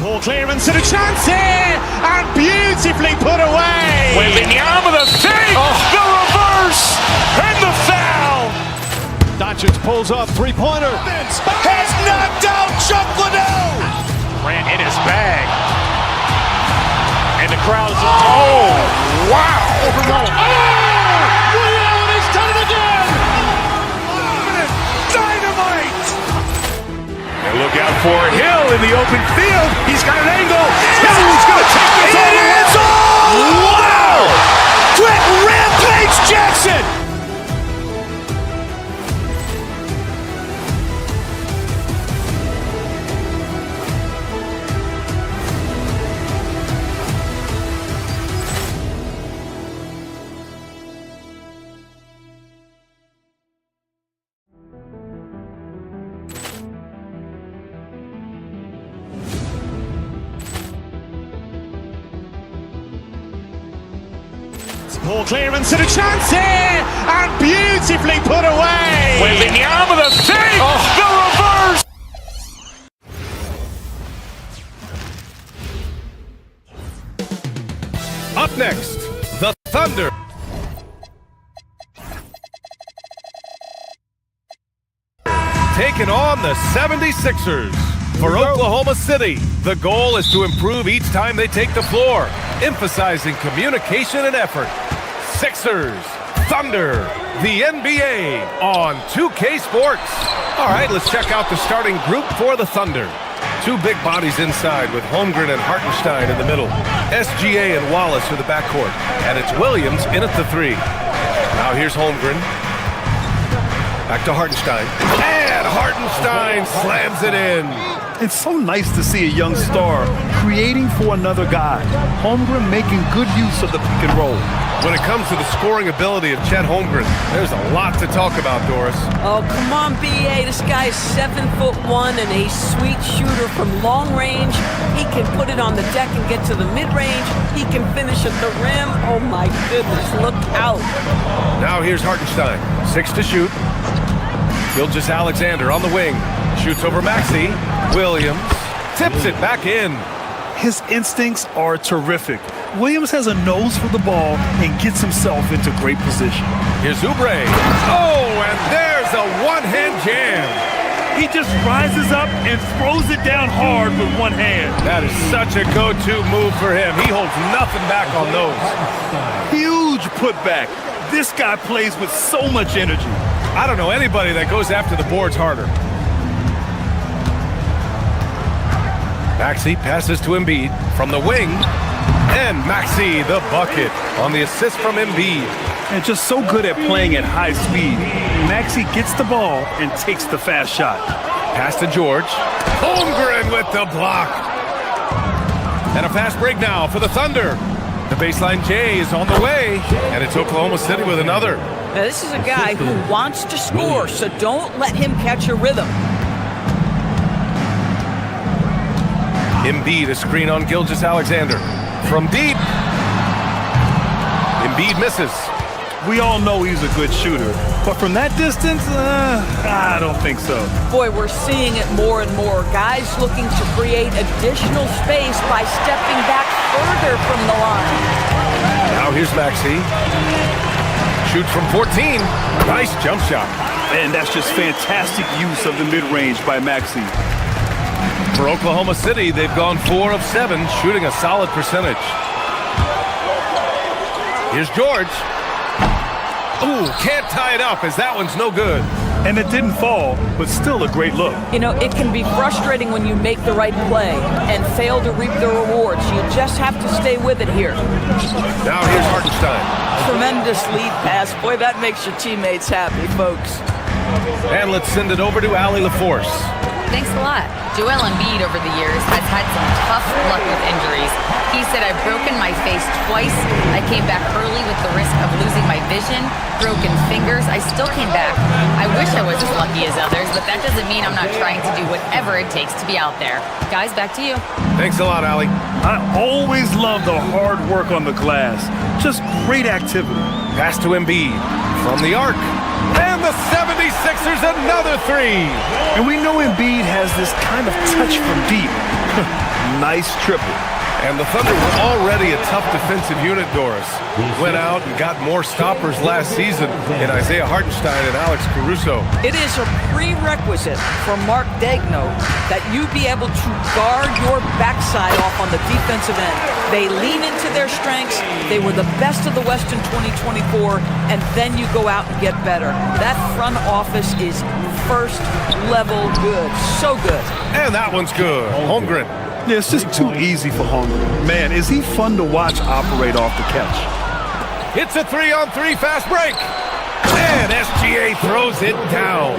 Ball clearance and a chance here, and beautifully put away. Wembanyama the fake, the reverse, and the foul. Doncic pulls up, three-pointer. Has knocked out Chuck Liddell. Grant in his bag. And the crowd is, wow. He's done it again. Dynamite. And look out for Hill in the open field. He's got an angle. Hill's going to take this all the way. Wow. Quick Rampage Jackson. Ball clearance and a chance here, and beautifully put away. Wembanyama the fake, the reverse. Up next, the Thunder. Taking on the 76ers. For Oklahoma City, the goal is to improve each time they take the floor, emphasizing communication and effort. Sixers, Thunder, the NBA on 2K Sports. All right, let's check out the starting group for the Thunder. Two big bodies inside with Holmgren and Hartenstein in the middle. SGA and Wallace for the backcourt. And it's Williams in at the 3. Now here's Holmgren. Back to Hartenstein. And Hartenstein slams it in. It's so nice to see a young star creating for another guy. Holmgren making good use of the pick and roll. When it comes to the scoring ability of Chet Holmgren, there's a lot to talk about, Doris. Oh, come on, B.A. This guy is 7'1" and a sweet shooter from long range. He can put it on the deck and get to the mid-range. He can finish at the rim. Oh, my goodness, look out. Now here's Hartenstein. 6 to shoot. Gilgeous Alexander on the wing. Shoots over Maxey. Williams tips it back in. His instincts are terrific. Williams has a nose for the ball and gets himself into great position. Here's Oubre. Oh, and there's a one-hand jam. He just rises up and throws it down hard with one hand. That is such a go-to move for him. He holds nothing back on those. Huge putback. This guy plays with so much energy. I don't know anybody that goes after the boards harder. Maxey passes to Embiid from the wing. And Maxey, the bucket, on the assist from Embiid. And just so good at playing at high speed. Maxey gets the ball and takes the fast shot. Pass to George. Holmgren with the block. And a fast break now for the Thunder. The baseline J is on the way. And it's Oklahoma City with another. Now, this is a guy who wants to score, so don't let him catch a rhythm. Embiid, a screen on Gilgeous Alexander. From deep. Embiid misses. We all know he's a good shooter, but from that distance, I don't think so. Boy, we're seeing it more and more. Guys looking to create additional space by stepping back further from the line. Now here's Maxey. Shoots from 14. Nice jump shot. And that's just fantastic use of the mid-range by Maxey. For Oklahoma City, they've gone 4 of 7, shooting a solid percentage. Here's George. Ooh, can't tie it up as that one's no good. And it didn't fall, but still a great look. You know, it can be frustrating when you make the right play and fail to reap the rewards. You just have to stay with it here. Now here's Hartenstein. Tremendous lead pass. Boy, that makes your teammates happy, folks. And let's send it over to Allie LaForce. Thanks a lot. Joel Embiid over the years has had some tough luck with injuries. He said, I've broken my face twice. I came back early with the risk of losing my vision, broken fingers. I still came back. I wish I was as lucky as others, but that doesn't mean I'm not trying to do whatever it takes to be out there. Guys, back to you. Thanks a lot, Allie. I always love the hard work on the glass. Just great activity. Pass to Embiid from the arc. And the 76ers another 3. And we know Embiid has this kind of touch from deep. Nice triple. And the Thunder were already a tough defensive unit, Doris. Went out and got more stoppers last season in Isaiah Hartenstein and Alex Caruso. It is a prerequisite for Mark Daigneault that you be able to guard your backside off on the defensive end. They lean into their strengths. They were the best of the West in 2024, and then you go out and get better. That front office is first level good. So good. And that one's good. Holmgren. Yeah, it's just too easy for Holmgren. Man, is he fun to watch operate off the catch. It's a 3-on-3 fast break. And SGA throws it down.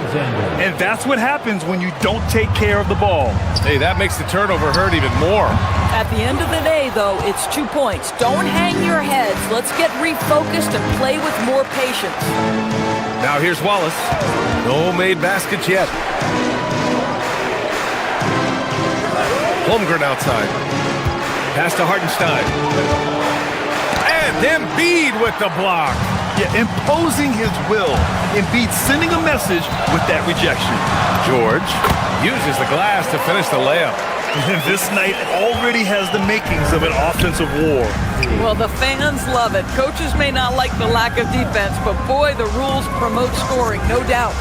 And that's what happens when you don't take care of the ball. Hey, that makes the turnover hurt even more. At the end of the day, though, it's 2 points. Don't hang your heads. Let's get refocused and play with more patience. Now here's Wallace. No made baskets yet. Holmgren outside. Pass to Hartenstein. And Embiid with the block. Yeah, imposing his will. Embiid sending a message with that rejection. George uses the glass to finish the layup. And this night already has the makings of an offensive war. Well, the fans love it. Coaches may not like the lack of defense, but boy, the rules promote scoring, no doubt.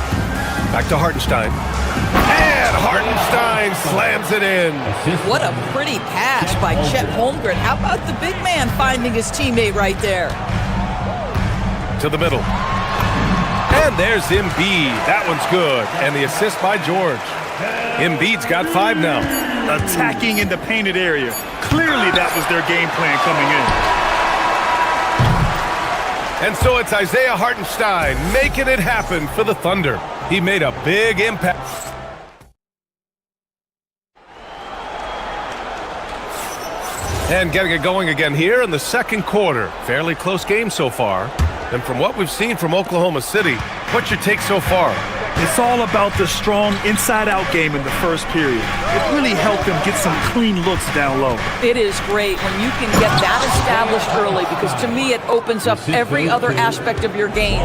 Back to Hartenstein. And Hartenstein slams it in. What a pretty pass by Chet Holmgren. How about the big man finding his teammate right there? To the middle. And there's Embiid. That one's good. And the assist by George. Embiid's got 5 now. Attacking in the painted area. Clearly that was their game plan coming in. And so it's Isaiah Hartenstein making it happen for the Thunder. He made a big impact. And getting it going again here in the second quarter. Fairly close game so far. And from what we've seen from Oklahoma City, what's your take so far? It's all about the strong inside-out game in the first period. It really helped them get some clean looks down low. It is great when you can get that established early because to me it opens up every other aspect of your game.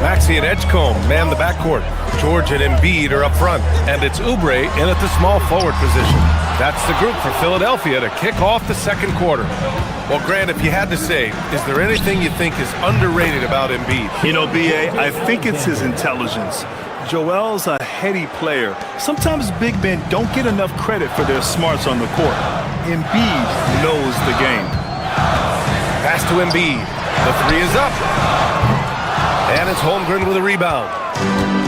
Maxey and Edgecombe man the backcourt. George and Embiid are up front. And it's Oubre in at the small forward position. That's the group for Philadelphia to kick off the second quarter. Well, Grant, if you had to say, is there anything you think is underrated about Embiid? You know, B.A., I think it's his intelligence. Joel's a heady player. Sometimes big men don't get enough credit for their smarts on the court. Embiid knows the game. Pass to Embiid. The 3 is up. And it's Holmgren with a rebound.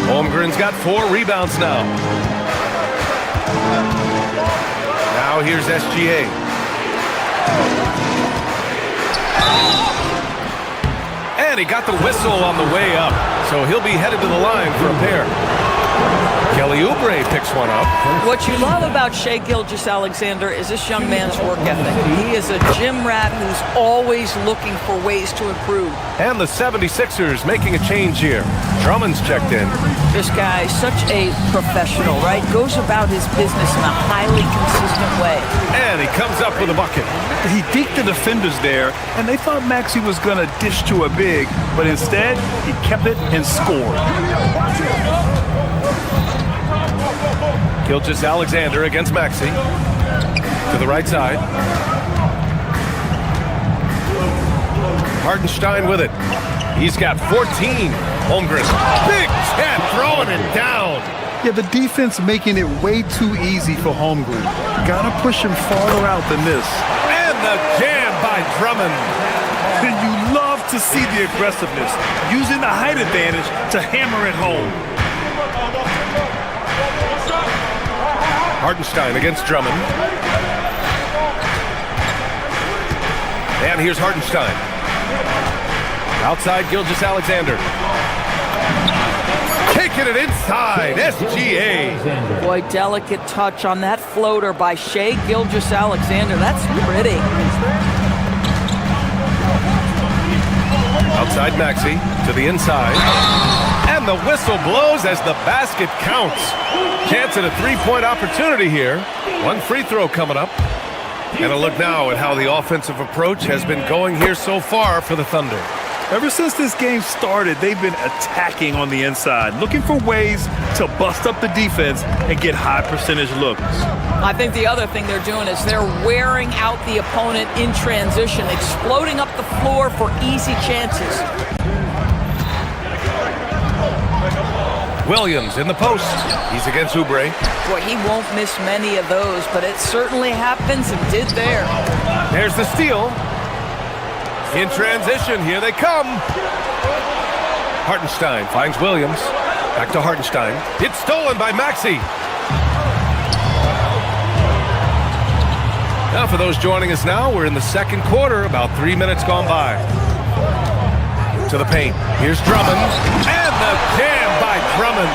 Holmgren's got 4 rebounds now. Now here's SGA. And he got the whistle on the way up. So he'll be headed to the line for a pair. Kelly Oubre picks one up. What you love about Shai Gilgeous-Alexander is this young man's work ethic. He is a gym rat who's always looking for ways to improve. And the 76ers making a change here. Drummond's checked in. This guy, such a professional, right? Goes about his business in a highly consistent way. And he comes up with a bucket. He deked the defenders there, and they thought Maxey was going to dish to a big, but instead, he kept it and scored. Gilgeous-Alexander against Maxey. To the right side. Hartenstein with it. He's got 14. Holmgren. Big Chet throwing it down. Yeah, the defense making it way too easy for Holmgren. Gotta push him farther out than this. And the jam by Drummond. And you love to see the aggressiveness, using the height advantage to hammer it home. Hartenstein against Drummond. And here's Hartenstein. Outside Gilgeous-Alexander. Taking it inside, SGA. Boy, delicate touch on that floater by Shai Gilgeous-Alexander. That's pretty. Outside Maxey to the inside. And the whistle blows as the basket counts. Chance at a 3-point opportunity here. 1 free throw coming up. And a look now at how the offensive approach has been going here so far for the Thunder. Ever since this game started, they've been attacking on the inside, looking for ways to bust up the defense and get high percentage looks. I think the other thing they're doing is they're wearing out the opponent in transition, exploding up the floor for easy chances. Williams in the post. He's against Oubre. Boy, he won't miss many of those, but it certainly happens and did there. There's the steal. In transition, here they come. Hartenstein finds Williams. Back to Hartenstein. It's stolen by Maxey. Now for those joining us now, we're in the second quarter, about 3 minutes gone by. To the paint. Here's Drummond. And the jam by Drummond.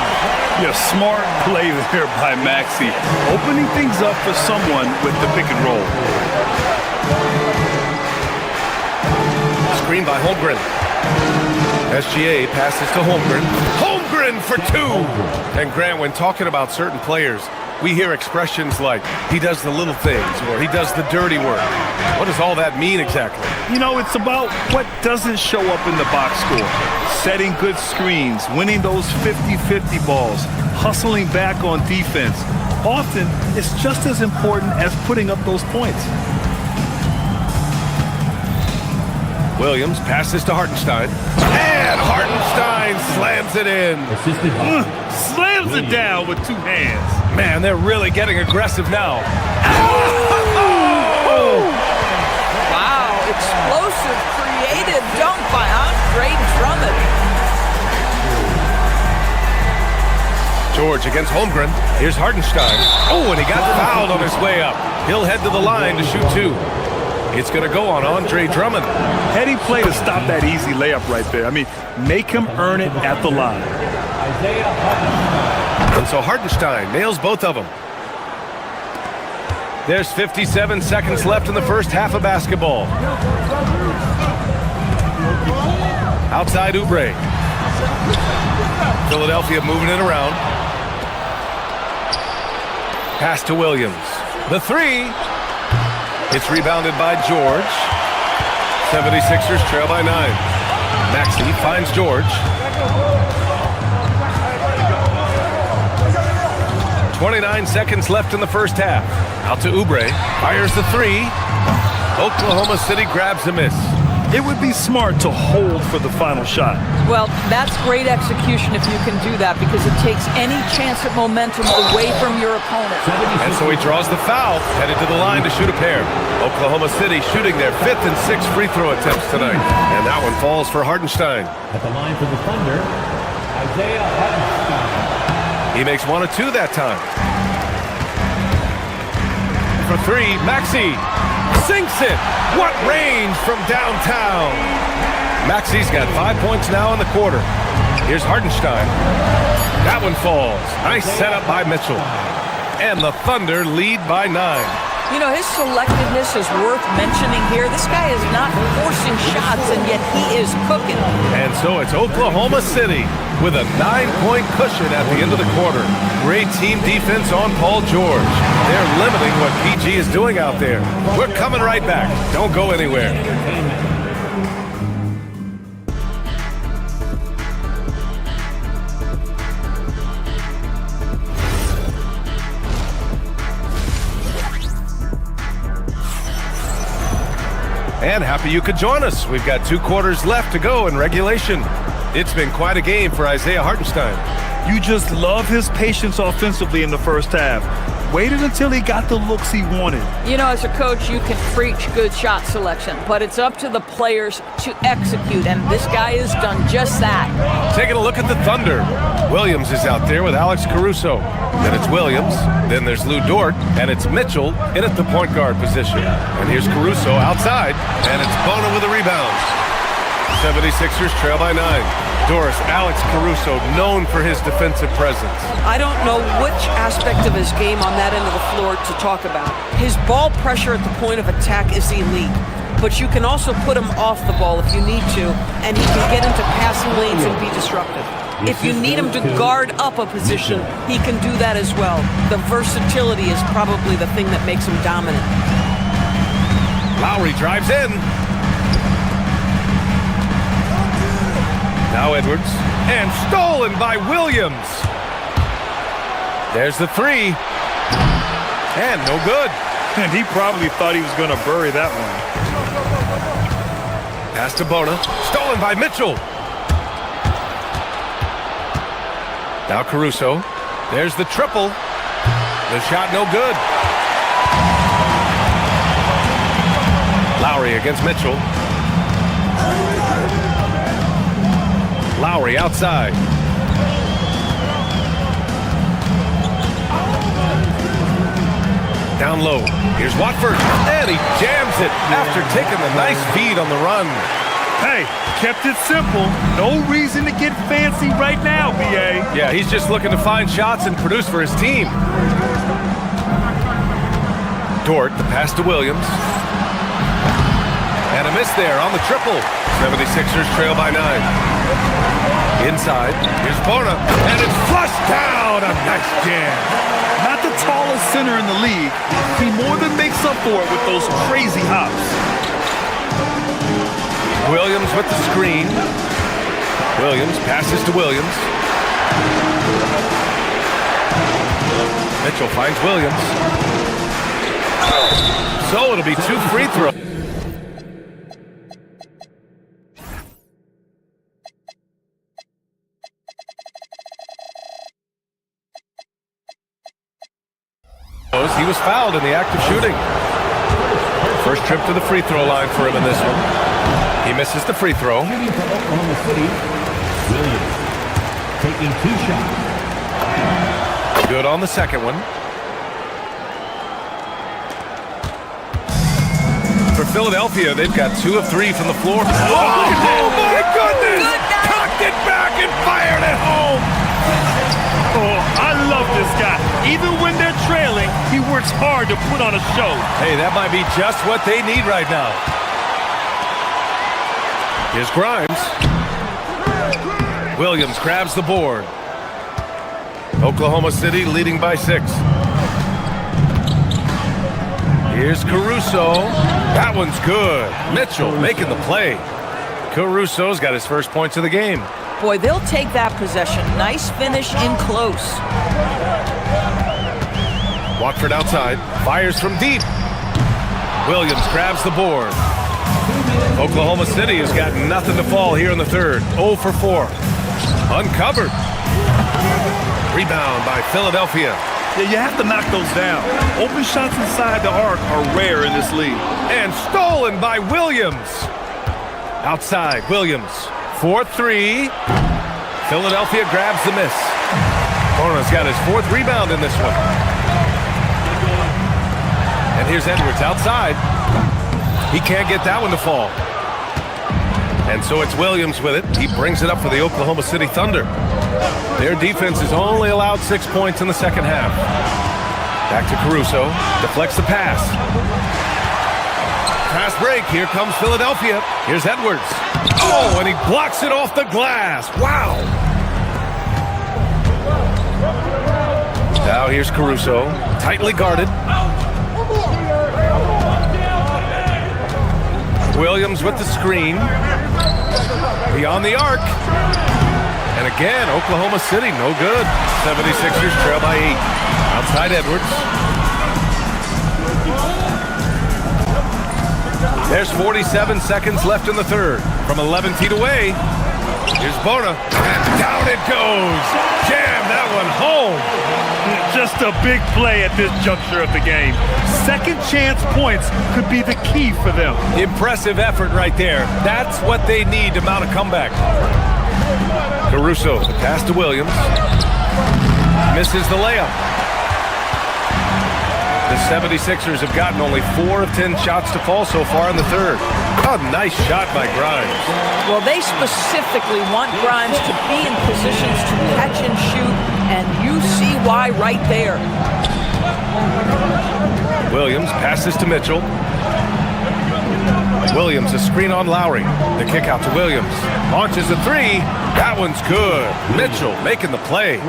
Yeah, smart play there by Maxey. Opening things up for someone with the pick and roll. Screen by Holmgren. SGA passes to Holmgren. Holmgren for 2! And Grant, when talking about certain players, we hear expressions like, he does the little things, or he does the dirty work. What does all that mean exactly? You know, it's about what doesn't show up in the box score. Setting good screens, winning those 50-50 balls, hustling back on defense. Often, it's just as important as putting up those points. Williams passes to Hartenstein. And Hartenstein slams it in. Slams it down with two hands. Man, they're really getting aggressive now. Wow, explosive, creative dunk by Andre Drummond. George against Holmgren. Here's Hartenstein. Oh, and he got fouled on his way up. He'll head to the line to shoot two. It's going to go on Andre Drummond. Heady play to stop that easy layup right there. I mean, make him earn it at the line. And so Hartenstein nails both of them. There's 57 seconds left in the first half of basketball. Outside Oubre. Philadelphia moving it around. Pass to Williams. The three. It's rebounded by George. 76ers trail by 9. Maxey finds George. 29 seconds left in the first half. Out to Oubre. Fires the three. Oklahoma City grabs a miss. It would be smart to hold for the final shot. Well, that's great execution if you can do that, because it takes any chance at momentum away from your opponent. And so he draws the foul, headed to the line to shoot a pair. Oklahoma City shooting their 5th and 6th free throw attempts tonight. And that one falls for Hartenstein. At the line for the Thunder, Isaiah Hartenstein. He makes 1 of 2 that time. For three, Maxey sinks it. What range from downtown. Maxey's got 5 points now in the quarter. Here's Hartenstein. That one falls. Nice setup by Mitchell. And the Thunder lead by 9. You know, his selectiveness is worth mentioning here. This guy is not forcing shots, and yet he is cooking. And so it's Oklahoma City with a 9-point cushion at the end of the quarter. Great team defense on Paul George. They're limiting what PG is doing out there. We're coming right back. Don't go anywhere. And happy you could join us. We've got 2 quarters left to go in regulation. It's been quite a game for Isaiah Hartenstein. You just love his patience offensively in the first half. Waited until he got the looks he wanted. You know, as a coach, you can preach good shot selection, but it's up to the players to execute, and this guy has done just that. Taking a look at the Thunder. Williams is out there with Alex Caruso. Then it's Williams, then there's Lou Dort, and it's Mitchell in at the point guard position. And here's Caruso outside, and it's Bona with a rebound. 76ers trail by 9. Doris, Alex Caruso, known for his defensive presence. I don't know which aspect of his game on that end of the floor to talk about. His ball pressure at the point of attack is elite, but you can also put him off the ball if you need to, and he can get into passing lanes and be disruptive. If you need him to guard up a position, he can do that as well. The versatility is probably the thing that makes him dominant. Lowry drives in. Now Edwards, and stolen by Williams. There's the three, and no good. And he probably thought he was going to bury that one. Pass to Bona, stolen by Mitchell. Now Caruso, there's the triple. The shot no good. Lowry against Mitchell. Lowry outside. Down low. Here's Watford. And he jams it after taking the nice feed on the run. Hey, kept it simple. No reason to get fancy right now, B.A. Yeah, he's just looking to find shots and produce for his team. Dort, the pass to Williams. And a miss there on the triple. 76ers trail by 9. Inside, here's Bona, and it's flushed down. A nice jam. Not the tallest center in the league. He more than makes up for it with those crazy hops. Williams with the screen. Williams passes to Williams. Mitchell finds Williams. So it'll be 2 free throws. he was fouled in the act of shooting. First trip to the free throw line for him in this one. He misses the free throw. Oklahoma City, Williams taking 2 shots. Good on the second one. For Philadelphia, they've got 2 of 3 from the floor. Oh my goodness! Cocked it back and fired it home! Oh, I love this guy. Even when they're trailing, he works hard to put on a show. Hey, that might be just what they need right now. Here's Grimes. Williams grabs the board. Oklahoma City leading by 6. Here's Caruso. That one's good. Mitchell making the play. Caruso's got his first points of the game. Boy, they'll take that possession. Nice finish in close. Watford outside. Fires from deep. Williams grabs the board. Oklahoma City has got nothing to fall here in the third. 0 for 4. Uncovered. Rebound by Philadelphia. Yeah, you have to knock those down. Open shots inside the arc are rare in this league. And stolen by Williams. Outside, Williams. 4-3. Philadelphia grabs the miss. Bona's got his 4th rebound in this one. And here's Edwards outside. He can't get that one to fall. And so it's Williams with it. He brings it up for the Oklahoma City Thunder. Their defense has only allowed 6 points in the second half. Back to Caruso. Deflects the pass. Fast break. Here comes Philadelphia. Here's Edwards. Oh, and he blocks it off the glass. Wow. Now here's Caruso. Tightly guarded. Williams with the screen. Beyond the arc. And again, Oklahoma City, no good. 76ers trail by 8. Outside Edwards. There's 47 seconds left in the third. From 11 feet away, here's Bona. And down it goes. Jam that one home. Just a big play at this juncture of the game. Second chance points could be the key for them. Impressive effort right there. That's what they need to mount a comeback. Caruso, the pass to Williams. Misses the layup. The 76ers have gotten only 4 of 10 shots to fall so far in the third. A nice shot by Grimes. Well, they specifically want Grimes to be in positions to catch and shoot, and you see why right there. Williams passes to Mitchell. Williams, a screen on Lowry. The kick out to Williams. Launches a 3. That one's good. Mitchell making the play.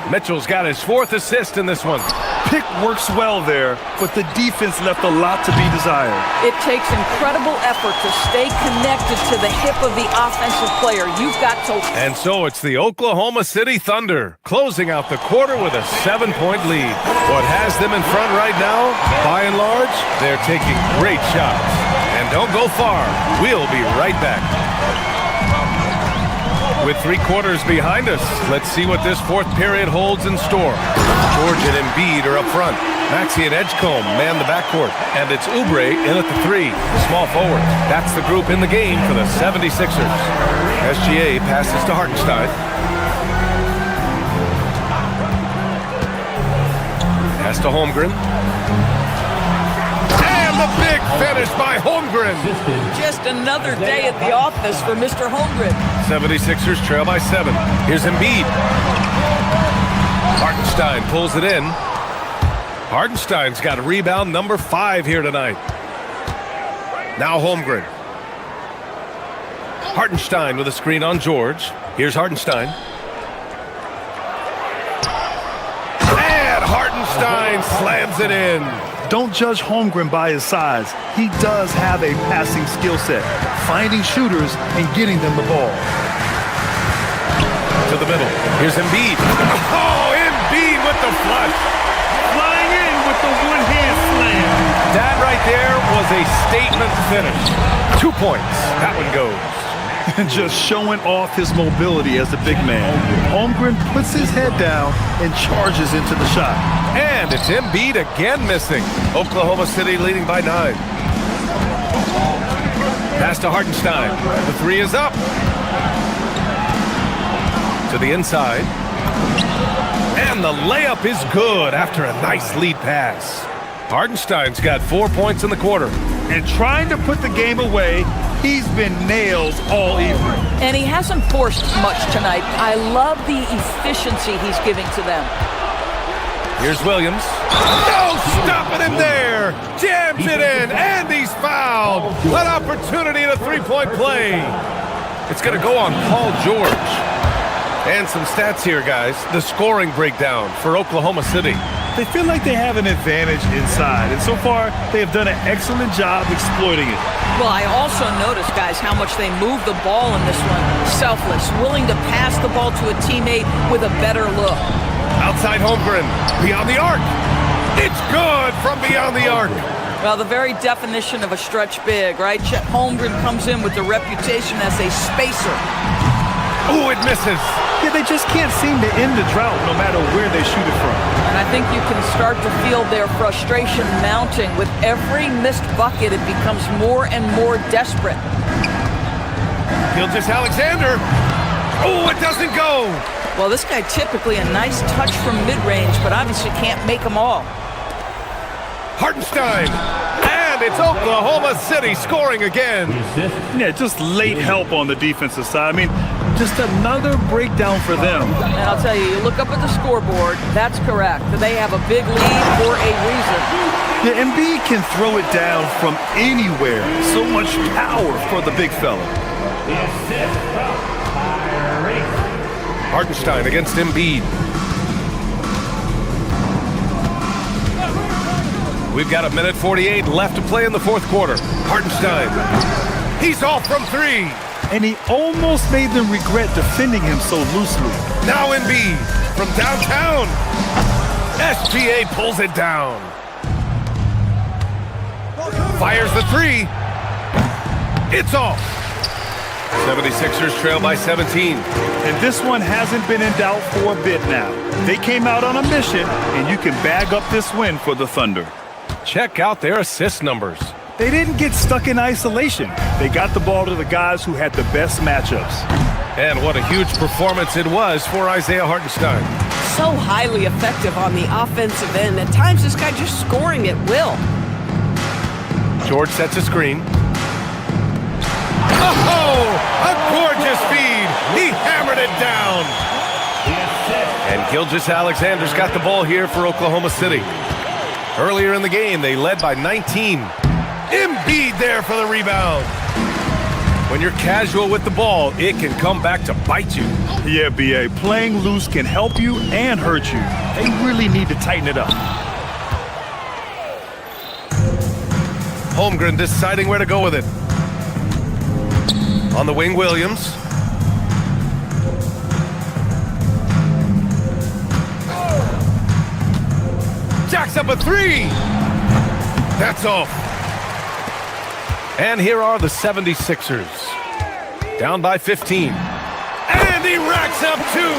Mitchell's got his 4th assist in this one. Pick works well there, but the defense left a lot to be desired. It takes incredible effort to stay connected to the hip of the offensive player. You've got to... And so it's the Oklahoma City Thunder closing out the quarter with a 7-point lead. What has them in front right now, by and large, they're taking great shots. And don't go far. We'll be right back. With 3 quarters behind us, let's see what this 4th period holds in store. George and Embiid are up front. Maxey and Edgecombe man the backcourt. And it's Oubre in at the 3, small forward. That's the group in the game for the 76ers. SGA passes to Hartenstein. Pass to Holmgren. The big finish by Holmgren. Just another day at the office for Mr. Holmgren. 76ers trail by 7. Here's Embiid. Hartenstein pulls it in. Hartenstein's got rebound number 5 here tonight. Now Holmgren. Hartenstein with a screen on George. Here's Hartenstein. And Hartenstein slams it in. Don't judge Holmgren by his size. He does have a passing skill set, finding shooters and getting them the ball. To the middle. Here's Embiid. Oh, Embiid with the flush. Flying in with the one-hand slam. That right there was a statement finish. 2 points. That one goes. And just showing off his mobility as a big man. Holmgren puts his head down and charges into the shot. And it's Embiid again missing. Oklahoma City leading by 9. Pass to Hartenstein. The three is up. To the inside. And the layup is good after a nice lead pass. Hartenstein's got 4 points in the quarter. And trying to put the game away, he's been nails all evening. And he hasn't forced much tonight. I love the efficiency he's giving to them. Here's Williams. No stopping him there. Jams it in, and he's fouled. An opportunity in a three-point play. It's going to go on Paul George. And some stats here, guys. The scoring breakdown for Oklahoma City. They feel like they have an advantage inside, and so far they have done an excellent job exploiting it. Well, I also noticed, guys, how much they move the ball in this one. Selfless, willing to pass the ball to a teammate with a better look. Outside Holmgren, beyond the arc. It's good from beyond the arc. Well, the very definition of a stretch big, right? Chet Holmgren comes in with the reputation as a spacer. Ooh, it misses. Yeah, they just can't seem to end the drought no matter where they shoot it from. And I think you can start to feel their frustration mounting. With every missed bucket, it becomes more and more desperate. Gilgeous-Alexander. Oh, it doesn't go. Well, this guy typically a nice touch from mid-range, but obviously can't make them all. Hartenstein. And it's Oklahoma City scoring again. Yeah, just late help on the defensive side. I mean, just another breakdown for them. And I'll tell you, you look up at the scoreboard, that's correct. They have a big lead for a reason. Yeah, Embiid can throw it down from anywhere. So much power for the big fella. Hartenstein against Embiid. We've got 1:48 left to play in the fourth quarter. Hartenstein. He's off from three. And he almost made them regret defending him so loosely. Now Embiid from downtown. SGA pulls it down. Fires the three. It's off. 76ers trail by 17. And this one hasn't been in doubt for a bit now. They came out on a mission, and you can bag up this win for the Thunder. Check out their assist numbers. They didn't get stuck in isolation. They got the ball to the guys who had the best matchups. And what a huge performance it was for Isaiah Hartenstein. So highly effective on the offensive end. At times, this guy just scoring at will. George sets a screen. Oh, a gorgeous feed. He hammered it down. And Gilgeous-Alexander's got the ball here for Oklahoma City. Earlier in the game, they led by 19. Embiid there for the rebound. When you're casual with the ball, it can come back to bite you. Yeah, B.A., playing loose can help you and hurt you. They really need to tighten it up. Holmgren deciding where to go with it. On the wing, Williams. Jacks up a three. That's off. And here are the 76ers. Down by 15. And he racks up two.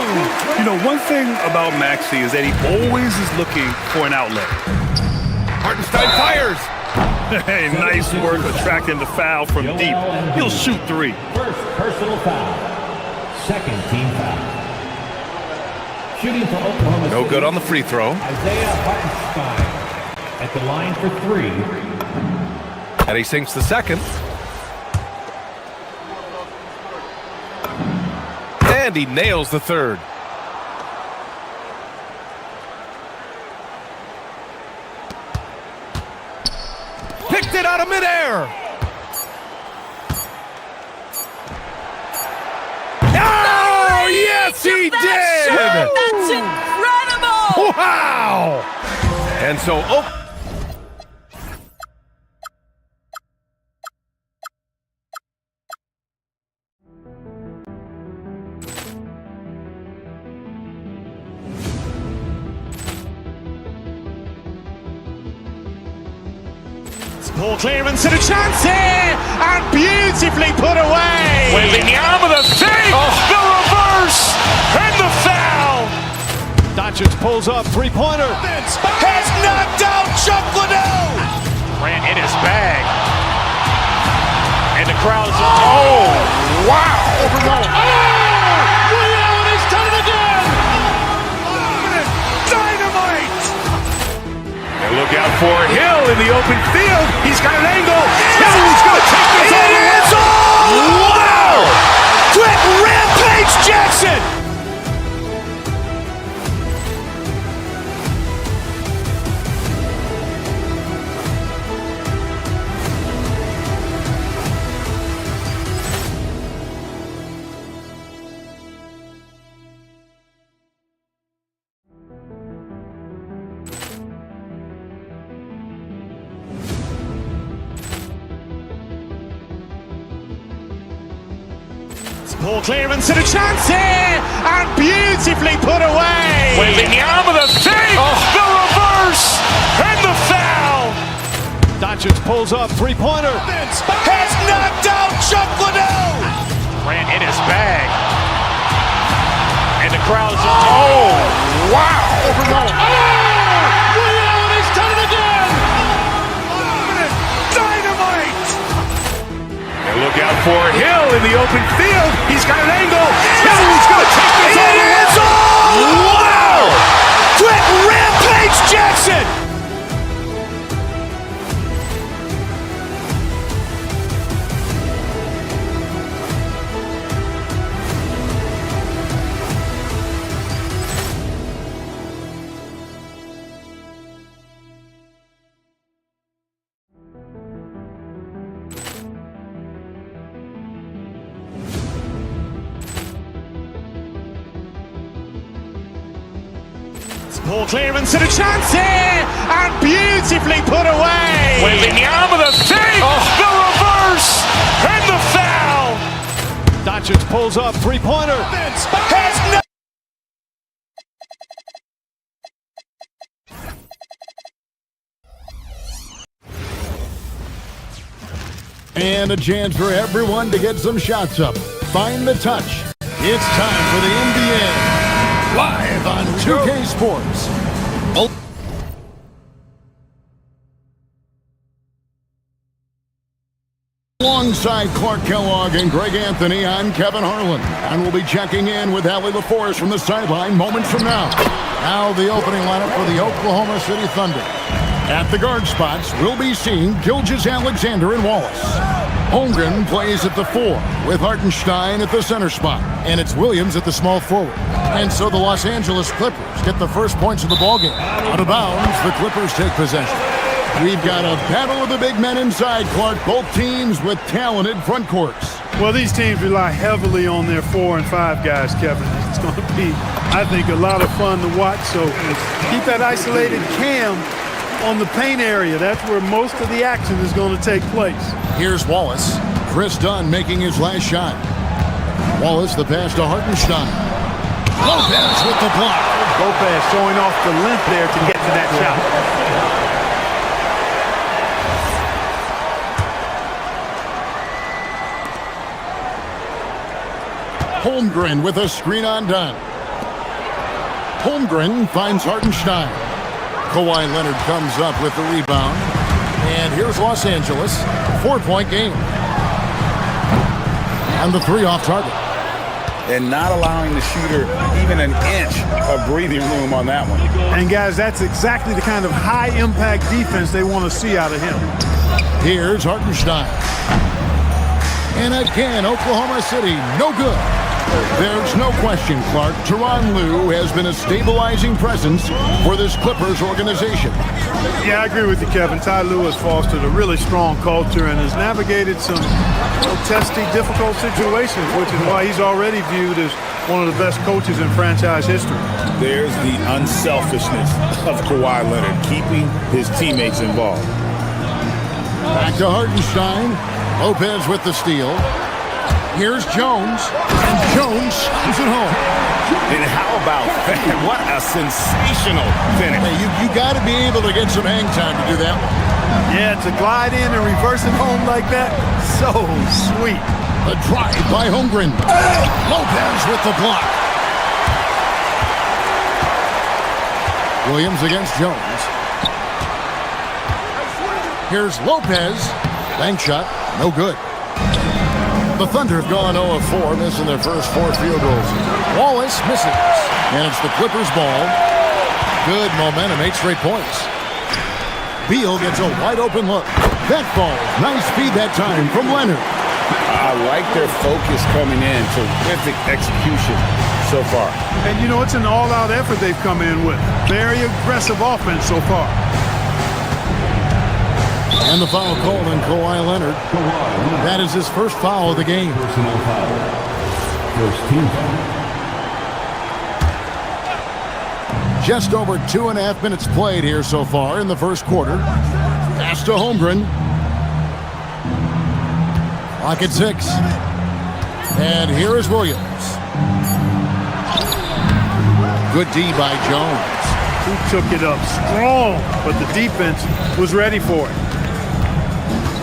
You know, one thing about Maxey is that he always is looking for an outlet. Hartenstein fires. Hey, nice work attracting the foul from deep. He'll shoot three. First personal foul. Second team foul. Shooting for Oklahoma City. No good on the free throw. Isaiah Hartenstein at the line for three. And he sinks the second. And he nails the third. Picked it out of midair. Oh, yes, he did. That's incredible. Wow. And so, Ball clearance and a chance here, and beautifully put away. Wembanyama the save, the reverse, and the foul. Doncic pulls up, three-pointer. Has knocked out Chuck Liddell. Grant in his bag. And the crowd is, wow. Ray Allen has done it again. Dynamite. And look out for Hill in the open field. He's got an angle. Hill's going to take this all the way. Wow. Quick Rampage Jackson. Ball clearance and a chance here, and beautifully put away. Wembanyama the save, the reverse, and the foul. Doncic pulls up, three-pointer. Has knocked out Chuck Liddell. Grant in his bag. And the crowd is, wow. Ray Allen has done it again. Dynamite. And look out for Hill in the open field. He's got an angle. Hill's going to take this all the way. Wow. Quick Rampage Jackson. Ball clearance and a chance here, and beautifully put away. Wembanyama the save, the reverse, and the foul. Doncic pulls up, three-pointer. Has no. And a chance for everyone to get some shots up. Find the touch. It's time for the NBA. Live on 2K Sports. Alongside Clark Kellogg and Greg Anthony, I'm Kevin Harlan. And we'll be checking in with Allie LaForce from the sideline moments from now. Now the opening lineup for the Oklahoma City Thunder. At the guard spots, we'll be seeing Gilgeous-Alexander and Wallace. Holmgren plays at the 4, with Hartenstein at the center spot. And it's Williams at the small forward. And so the Los Angeles Clippers get the first points of the ballgame. Out of bounds, the Clippers take possession. We've got a battle of the big men inside, Clark. Both teams with talented front courts. Well, these teams rely heavily on their 4 and 5 guys, Kevin. It's going to be, I think, a lot of fun to watch. So keep that isolated cam on the paint area. That's where most of the action is going to take place. Here's Wallace. Chris Dunn making his last shot. Wallace, the pass to Hartenstein. Lopez with the block. Lopez showing off the length there to get to that shot. Holmgren with a screen on Dunn. Holmgren finds Hartenstein. Kawhi Leonard comes up with the rebound. And here's Los Angeles. 4-point game. And the 3 off target. And not allowing the shooter even an inch of breathing room on that one. And guys, that's exactly the kind of high-impact defense they want to see out of him. Here's Hartenstein. And again, Oklahoma City, no good. There's no question, Clark, Tyronn Lue has been a stabilizing presence for this Clippers organization. Yeah, I agree with you, Kevin. Ty Lue has fostered a really strong culture and has navigated some testy, difficult situations, which is why he's already viewed as one of the best coaches in franchise history. There's the unselfishness of Kawhi Leonard, keeping his teammates involved. Back to Hartenstein. Lopez with the steal. Here's Jones, and Jones sends it home. And how about that? What a sensational finish. Hey, you got to be able to get some hang time to do that one. Yeah, to glide in and reverse it home like that, so sweet. The drive by Holmgren. Lopez with the block. Williams against Jones. Here's Lopez. Bank shot, no good. The Thunder have gone 0 of 4, missing their first 4 field goals. Wallace misses. And it's the Clippers' ball. Good momentum, 8 straight points. Beal gets a wide-open look. That ball, nice feed that time from Leonard. I like their focus coming in. Terrific execution so far. And you know, it's an all-out effort they've come in with. Very aggressive offense so far. And the foul called on Kawhi Leonard. That is his first foul of the game. Personal foul. First team foul. Just over 2.5 minutes played here so far in the first quarter. Pass to Holmgren. Clock at 6. And here is Williams. Good D by Jones. He took it up strong, but the defense was ready for it.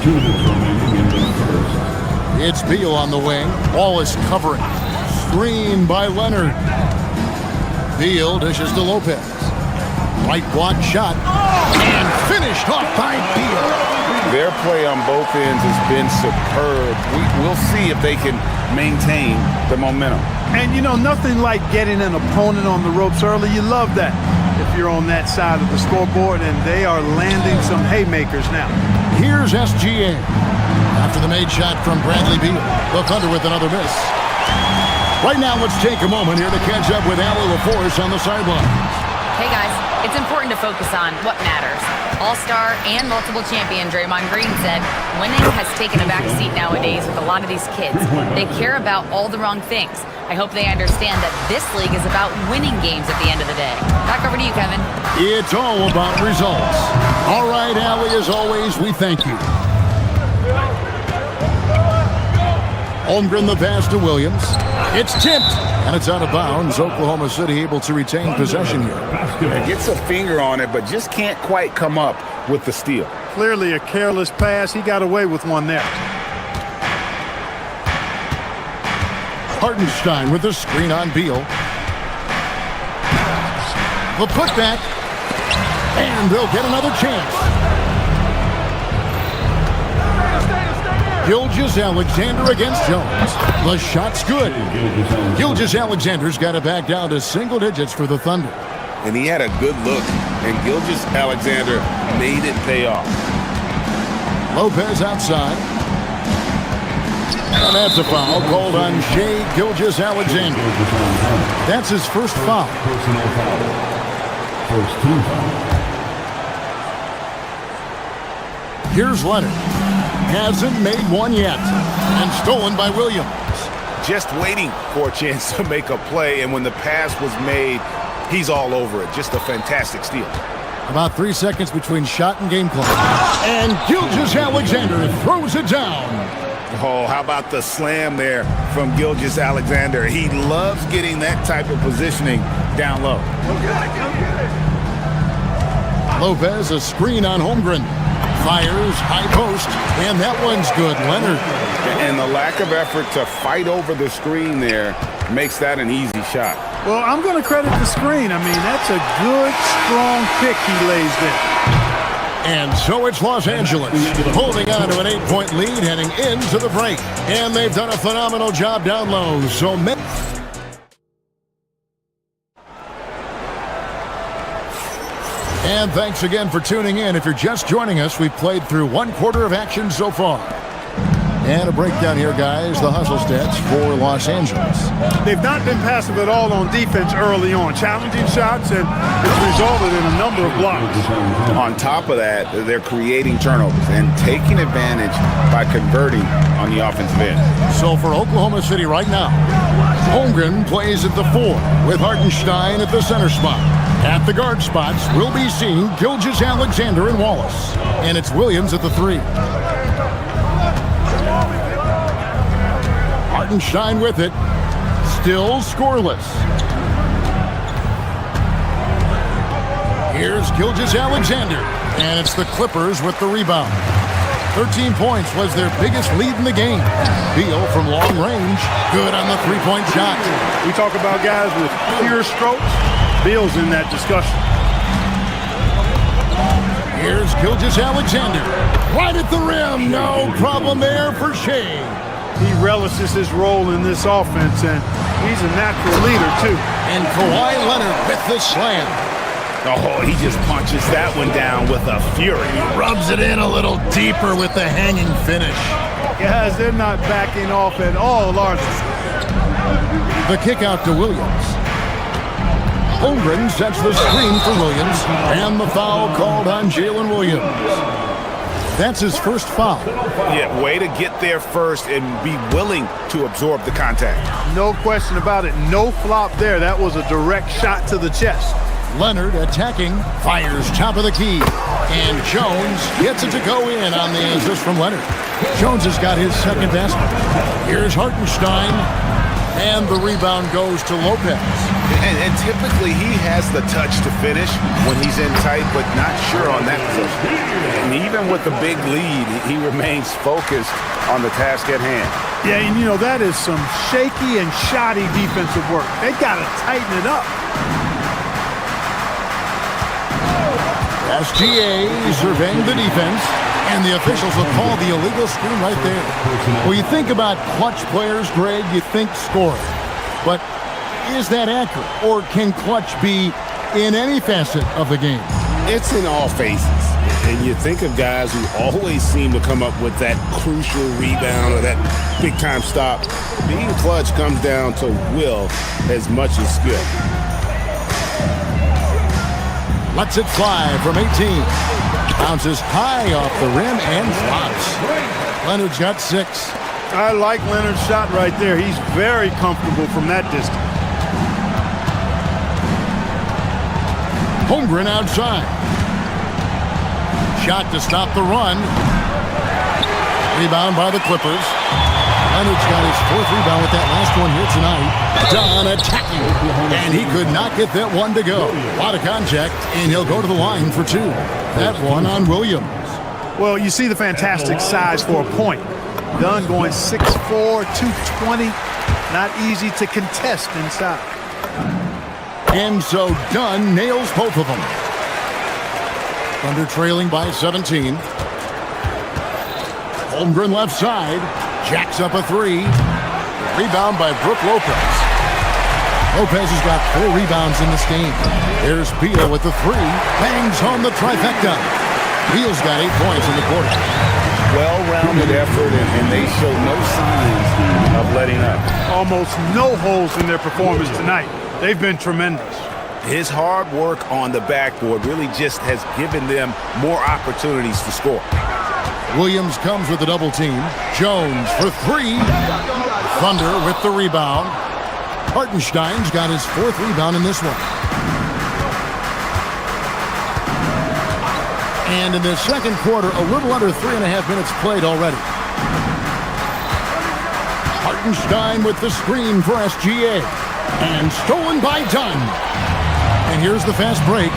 2 minutes remaining in the first. It's Beal on the wing. Ball is covering. Screen by Leonard. Beal dishes to Lopez. Right block shot. And finished off by Beal. Their play on both ends has been superb. We'll see if they can maintain the momentum. And you know, nothing like getting an opponent on the ropes early. You love that if you're on that side of the scoreboard, and they are landing some haymakers now. Here's SGA. After the made shot from Bradley Beal. The Thunder with another miss. Right now, let's take a moment here to catch up with Allie LaForce on the sideline. Hey guys, it's important to focus on what matters. All-star and multiple champion Draymond Green said, winning has taken a back seat nowadays with a lot of these kids. They care about all the wrong things. I hope they understand that this league is about winning games at the end of the day. Back over to you, Kevin. It's all about results. All right, Allie, as always, we thank you. Holmgren the pass to Williams. It's tipped, and it's out of bounds. Oklahoma City able to retain possession here. It gets a finger on it, but just can't quite come up with the steal. Clearly a careless pass. He got away with one there. Hartenstein with the screen on Beal. The putback. And they'll get another chance. Gilgeous-Alexander against Jones. The shot's good. Gilgeous-Alexander's got it back down to single digits for the Thunder. And he had a good look, and Gilgeous-Alexander made it pay off. Lopez outside. And that's a foul called on Shai Gilgeous-Alexander. That's his first foul. Personal foul. First team foul. Here's Leonard. Hasn't made one yet. And stolen by Williams. Just waiting for a chance to make a play, and when the pass was made, he's all over it. Just a fantastic steal. About 3 seconds between shot and game clock. And Gilgeous-Alexander throws it down. Oh, how about the slam there from Gilgeous-Alexander? He loves getting that type of positioning down low. Lopez, a screen on Holmgren. Fires, high post, and that one's good. Leonard. And the lack of effort to fight over the screen there makes that an easy shot. Well, I'm going to credit the screen. I mean, that's a good, strong pick he lays there. And so it's Los Angeles, holding on to an 8-point lead heading into the break. And they've done a phenomenal job down low. So and thanks again for tuning in. If you're just joining us, we've played through 1 quarter of action so far. And a breakdown here, guys, the hustle stats for Los Angeles. They've not been passive at all on defense early on. Challenging shots, and it's resulted in a number of blocks. On top of that, they're creating turnovers and taking advantage by converting on the offensive end. So for Oklahoma City right now, Holmgren plays at the 4 with Hartenstein at the center spot. At the guard spots, we'll be seeing Gilgeous-Alexander and Wallace. And it's Williams at the 3. Hartenstein with it. still scoreless. Here's Gilgeous-Alexander, and it's the Clippers with the rebound. 13 points was their biggest lead in the game. Beal from long range, good on the three-point shot. We talk about guys with pure strokes. Beal's in that discussion. Here's Gilgeous-Alexander, right at the rim. No problem there for Shea. He relishes his role in this offense, and he's a natural leader, too. And Kawhi Leonard with the slam. Oh, he just punches that one down with a fury. Rubs it in a little deeper with the hanging finish. Guys, they're not backing off at all, Larson. The kick out to Williams. Holmgren sets the screen for Williams, and the foul called on Jalen Williams. That's his first foul. Yeah, way to get there first and be willing to absorb the contact. No question about it. No flop there. That was a direct shot to the chest. Leonard attacking, fires top of the key, and Jones gets it to go in on the assist from Leonard. Jones has got his second basket. Here's Hartenstein, and the rebound goes to Lopez. And typically he has the touch to finish when he's in tight, but not sure on that position. And even with the big lead, he remains focused on the task at hand. Yeah, and you know, that is some shaky and shoddy defensive work. They got to tighten it up. SGA surveying the defense, and the officials have called the illegal screen right there. Well, you think about clutch players, Greg, you think scoring. But is that accurate? Or can clutch be in any facet of the game? It's in all phases. And you think of guys who always seem to come up with that crucial rebound or that big-time stop. Being clutch comes down to will as much as skill. Lets it fly from 18. Bounces high off the rim and flops. Leonard's got 6. I like Leonard's shot right there. He's very comfortable from that distance. Holmgren outside. Shot to stop the run. Rebound by the Clippers. Leonard's got his 4th rebound with that last one here tonight. Dunn attacking, and he could not get that one to go. A lot of contact, and he'll go to the line for 2. That one on Williams. Well, you see the fantastic size for a point. Dunn going 6'4", 220. Not easy to contest inside. And so Dunn nails both of them. Thunder trailing by 17. Holmgren left side. Jacks up a 3. Rebound by Brook Lopez. Lopez has got 4 rebounds in this game. There's Beal with the 3. Bangs home the trifecta. Beal's got 8 points in the quarter. Well-rounded effort, and they show no signs of letting up. Almost no holes in their performance tonight. They've been tremendous. His hard work on the backboard really just has given them more opportunities to score. Williams comes with a double team. Jones for 3. Thunder with the rebound. Hartenstein's got his 4th rebound in this one. And in the second quarter, a little under 3.5 minutes played already. Hartenstein with the screen for SGA. And stolen by Dunn. And here's the fast break.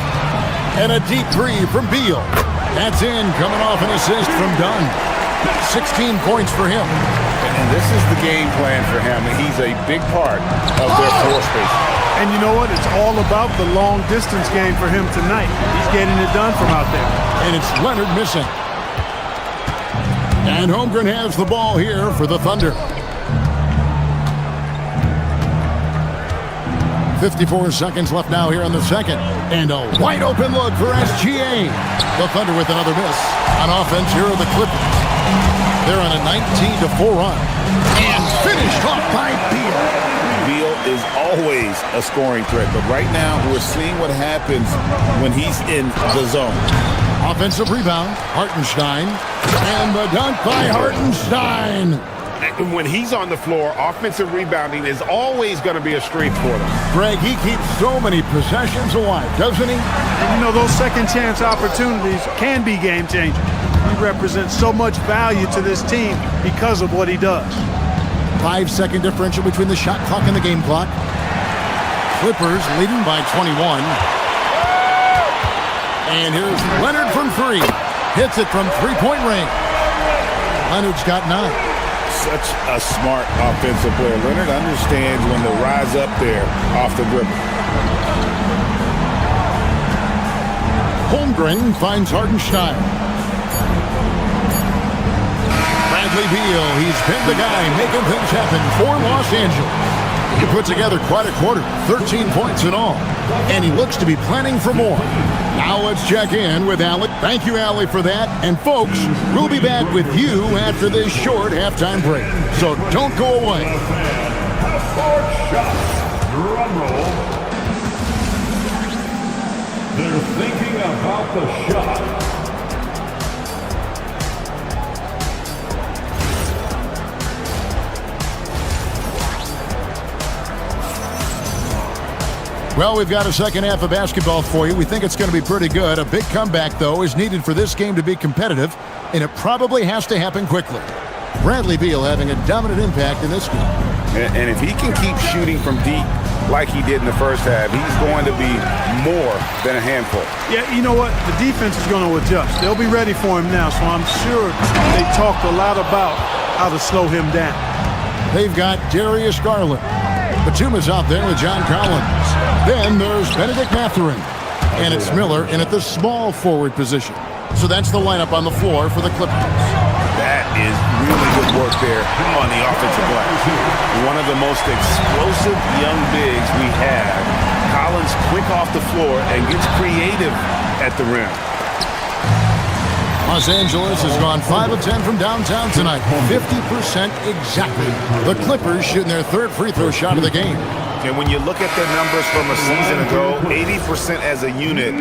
And a deep 3 from Beal. That's in, coming off an assist from Dunn. 16 points for him. And this is the game plan for him, and he's a big part of their floor space. And you know what? It's all about the long-distance game for him tonight. He's getting it done from out there. And it's Leonard missing. And Holmgren has the ball here for the Thunder. 54 seconds left now here in the second. And a wide open look for SGA. The Thunder with another miss. On offense, here are the Clippers. They're on a 19-4 run. And finished off by Beal. Beal is always a scoring threat, but right now we're seeing what happens when he's in the zone. Offensive rebound, Hartenstein. And the dunk by Hartenstein. When he's on the floor, offensive rebounding is always going to be a strength for them. Greg, he keeps so many possessions alive, doesn't he? And you know, those second chance opportunities can be game changing. He represents so much value to this team because of what he does. 5-second differential between the shot clock and the game clock. Clippers leading by 21. And here's Leonard from 3. Hits it from three-point range. Leonard's got 9. Such a smart offensive player. Leonard understands when to rise up there off the dribble. Holmgren finds Hartenstein. Bradley Beal, he's been the guy making things happen for Los Angeles. He put together quite a quarter, 13 points in all, and he looks to be planning for more. Now let's check in with Allie. Thank you, Allie, for that. And folks, we'll be back with you after this short halftime break. So don't go away. Half-court shots. Drum roll. They're thinking about the shot. Well, we've got a second half of basketball for you. We think it's going to be pretty good. A big comeback, though, is needed for this game to be competitive, and it probably has to happen quickly. Bradley Beal having a dominant impact in this game. And if he can keep shooting from deep like he did in the first half, he's going to be more than a handful. Yeah, you know what? The defense is going to adjust. They'll be ready for him now, so I'm sure they talked a lot about how to slow him down. They've got Darius Garland. Batum is out there with John Collins. Then there's Benedict Mathurin. And it's Miller in at the small forward position. So that's the lineup on the floor for the Clippers. That is really good work there on the offensive glass. One of the most explosive young bigs we have. Collins quick off the floor and gets creative at the rim. Los Angeles has gone 5 of 10 from downtown tonight. 50% exactly. The Clippers shooting their third free throw shot of the game. And when you look at their numbers from a season ago, 80% as a unit,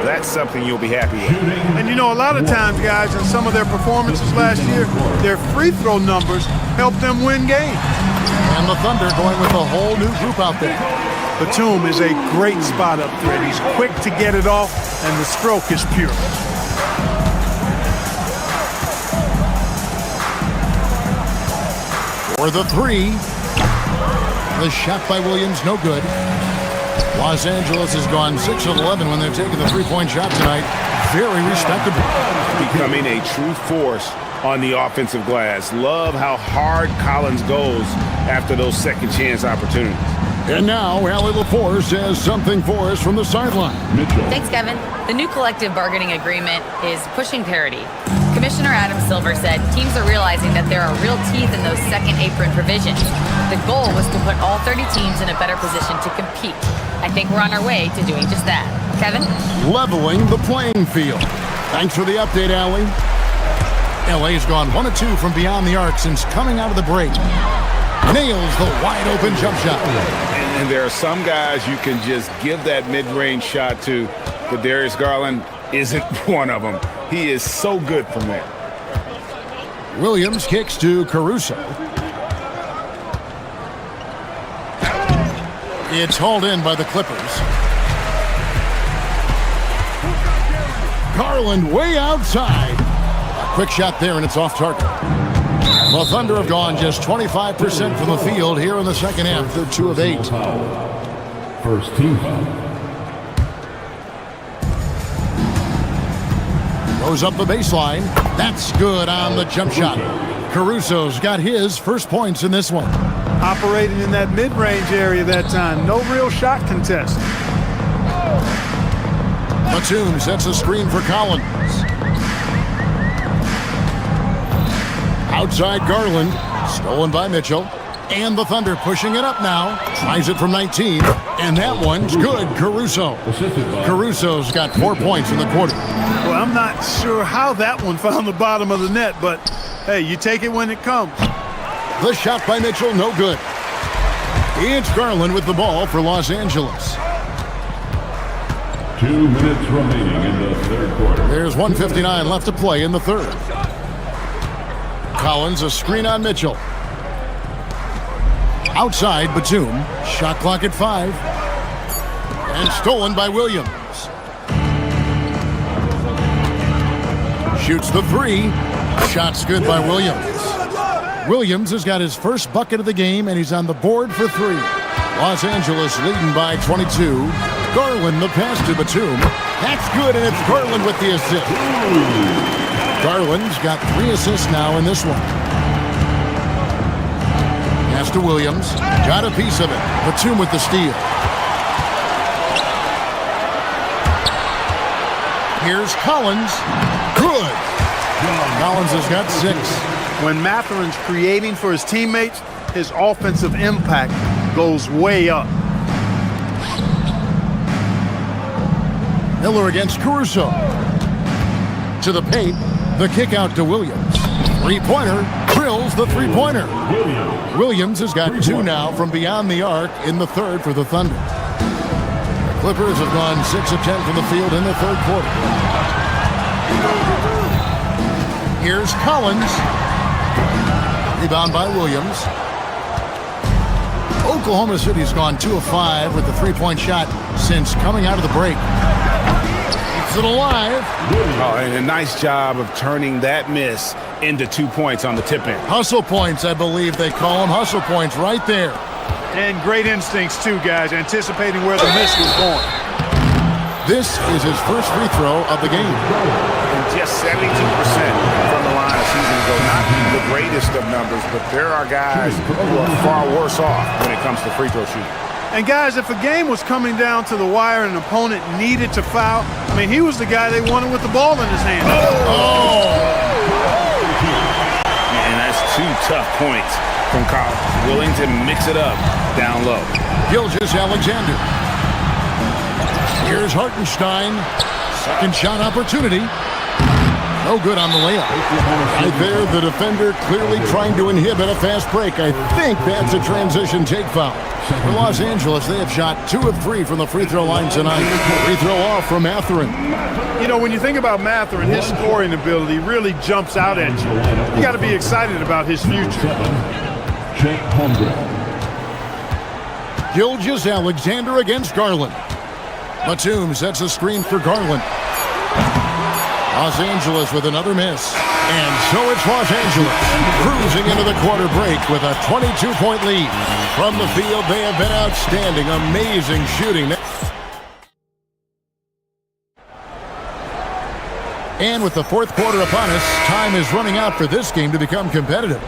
that's something you'll be happy with. And you know, a lot of times, guys, in some of their performances last year, their free throw numbers helped them win games. And the Thunder going with a whole new group out there. Batum is a great spot up there. He's quick to get it off, and the stroke is pure. For the 3. The shot by Williams, no good. Los Angeles has gone 6 of 11 when they're taking the three-point shot tonight. Very respectable. Becoming a true force on the offensive glass. Love how hard Collins goes after those second chance opportunities. And now, Allie LaForce has something for us from the sideline. Thanks, Kevin. The new collective bargaining agreement is pushing parity. Commissioner Adam Silver said teams are realizing that there are real teeth in those second apron provisions. The goal was to put all 30 teams in a better position to compete. I think we're on our way to doing just that. Kevin? Leveling the playing field. Thanks for the update, Allie. LA's gone 1 of 2 from beyond the arc since coming out of the break. Nails the wide-open jump shot. And there are some guys you can just give that mid-range shot to, but Darius Garland isn't one of them. He is so good from there. Williams kicks to Caruso. It's hauled in by the Clippers. Garland way outside. A quick shot there, and it's off target. The Thunder have gone just 25% from the field here in the second half. They're 2 of 8. First team foul. Goes up the baseline. That's good on the jump shot. Caruso's got his first points in this one. Operating in that mid-range area that time. No real shot contest. Batum sets a screen for Collins. Outside Garland. Stolen by Mitchell. And the Thunder pushing it up now. Tries it from 19. And that one's good. Caruso. Caruso's got 4 points in the quarter. Well, I'm not sure how that one found the bottom of the net, but hey, you take it when it comes. The shot by Mitchell, no good. It's Garland with the ball for Los Angeles. 2 minutes remaining in the third quarter. There's 1:59 left to play in the third. Collins, a screen on Mitchell. Outside, Batum. Shot clock at 5. And stolen by Williams. Shoots the 3. Shot's good by Williams. Williams has got his first bucket of the game, and he's on the board for 3. Los Angeles leading by 22. Garland, the pass to Batum. That's good, and it's Garland with the assist. Garland's got 3 assists now in this one. Pass to Williams. Got a piece of it. Batum with the steal. Here's Collins. Good. Collins has got 6. When Mathurin's creating for his teammates, his offensive impact goes way up. Miller against Caruso. To the paint. The kick out to Williams. Three-pointer. Drills the three-pointer. Williams has got 2 now from beyond the arc in the third for the Thunder. The Clippers have gone 6 of 10 from the field in the third quarter. Here's Collins. Rebound by Williams. Oklahoma City's gone 2 of 5 with the three-point shot since coming out of the break. Keeps it alive. Oh, and a nice job of turning that miss into 2 points on the tip-in. Hustle points, I believe they call them. Hustle points right there. And great instincts, too, guys, anticipating where the miss was going. This is his first free throw of the game. And just 72% from the line a season ago. Not the greatest of numbers, but there are guys who are far worse off when it comes to free throw shooting. And, guys, if a game was coming down to the wire and an opponent needed to foul, I mean, he was the guy they wanted with the ball in his hand. And that's 2 tough points from Collins. Willing to mix it up down low. Gilgeous-Alexander. Here's Hartenstein. Second shot opportunity. No good on the layup. Right there, the defender clearly trying to inhibit a fast break. I think that's a transition take foul. For Los Angeles, they have shot 2 of 3 from the free throw line tonight. Free throw off from Mathurin. You know, when you think about Mathurin, his scoring ability really jumps out at you. You got to be excited about his future. Gilgeous-Alexander against Garland. Batum sets a screen for Garland. Los Angeles with another miss. And so it's Los Angeles cruising into the quarter break with a 22-point lead. From the field, they have been outstanding. Amazing shooting. And with the fourth quarter upon us, time is running out for this game to become competitive.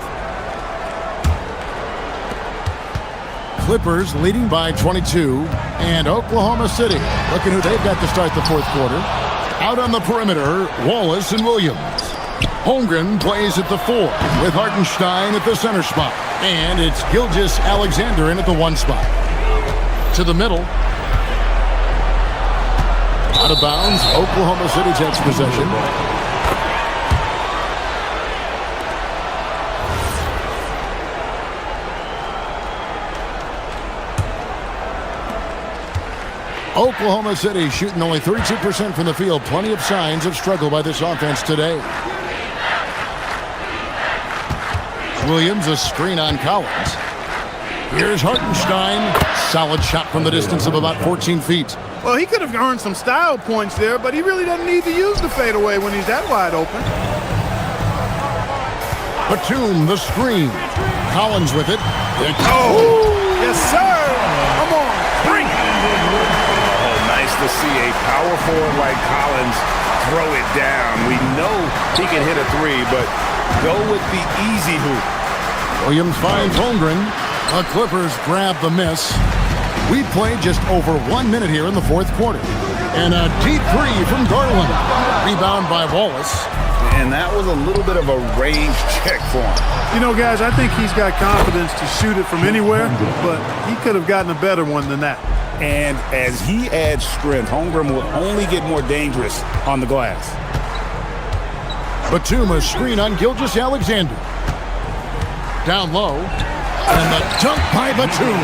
Clippers leading by 22. And Oklahoma City looking who they've got to start the fourth quarter. Out on the perimeter, Wallace and Williams. Holmgren plays at the 4 with Hartenstein at the center spot. And it's Gilgeous-Alexander in at the 1 spot. To the middle. Out of bounds, Oklahoma City takes possession. Oklahoma City shooting only 32% from the field. Plenty of signs of struggle by this offense today. Williams, a screen on Collins. Here's Hartenstein. Solid shot from the distance of about 14 feet. Well, he could have earned some style points there, but he really doesn't need to use the fadeaway when he's that wide open. Batum, the screen. Collins with it. Yes, sir. Come on. Bring it. Oh, nice to see a power forward like Collins throw it down. We know he can hit a 3, but go with the easy hoop. Williams finds Holmgren. The Clippers grab the miss. We played just over 1 minute here in the fourth quarter. And a deep 3 from Garland. Rebound by Wallace. And that was a little bit of a range check for him. You know, guys, I think he's got confidence to shoot it from anywhere, but he could have gotten a better one than that. And as he adds strength, Holmgren will only get more dangerous on the glass. Batum, a screen on Gilgeous-Alexander. Down low. And the dunk by Batum.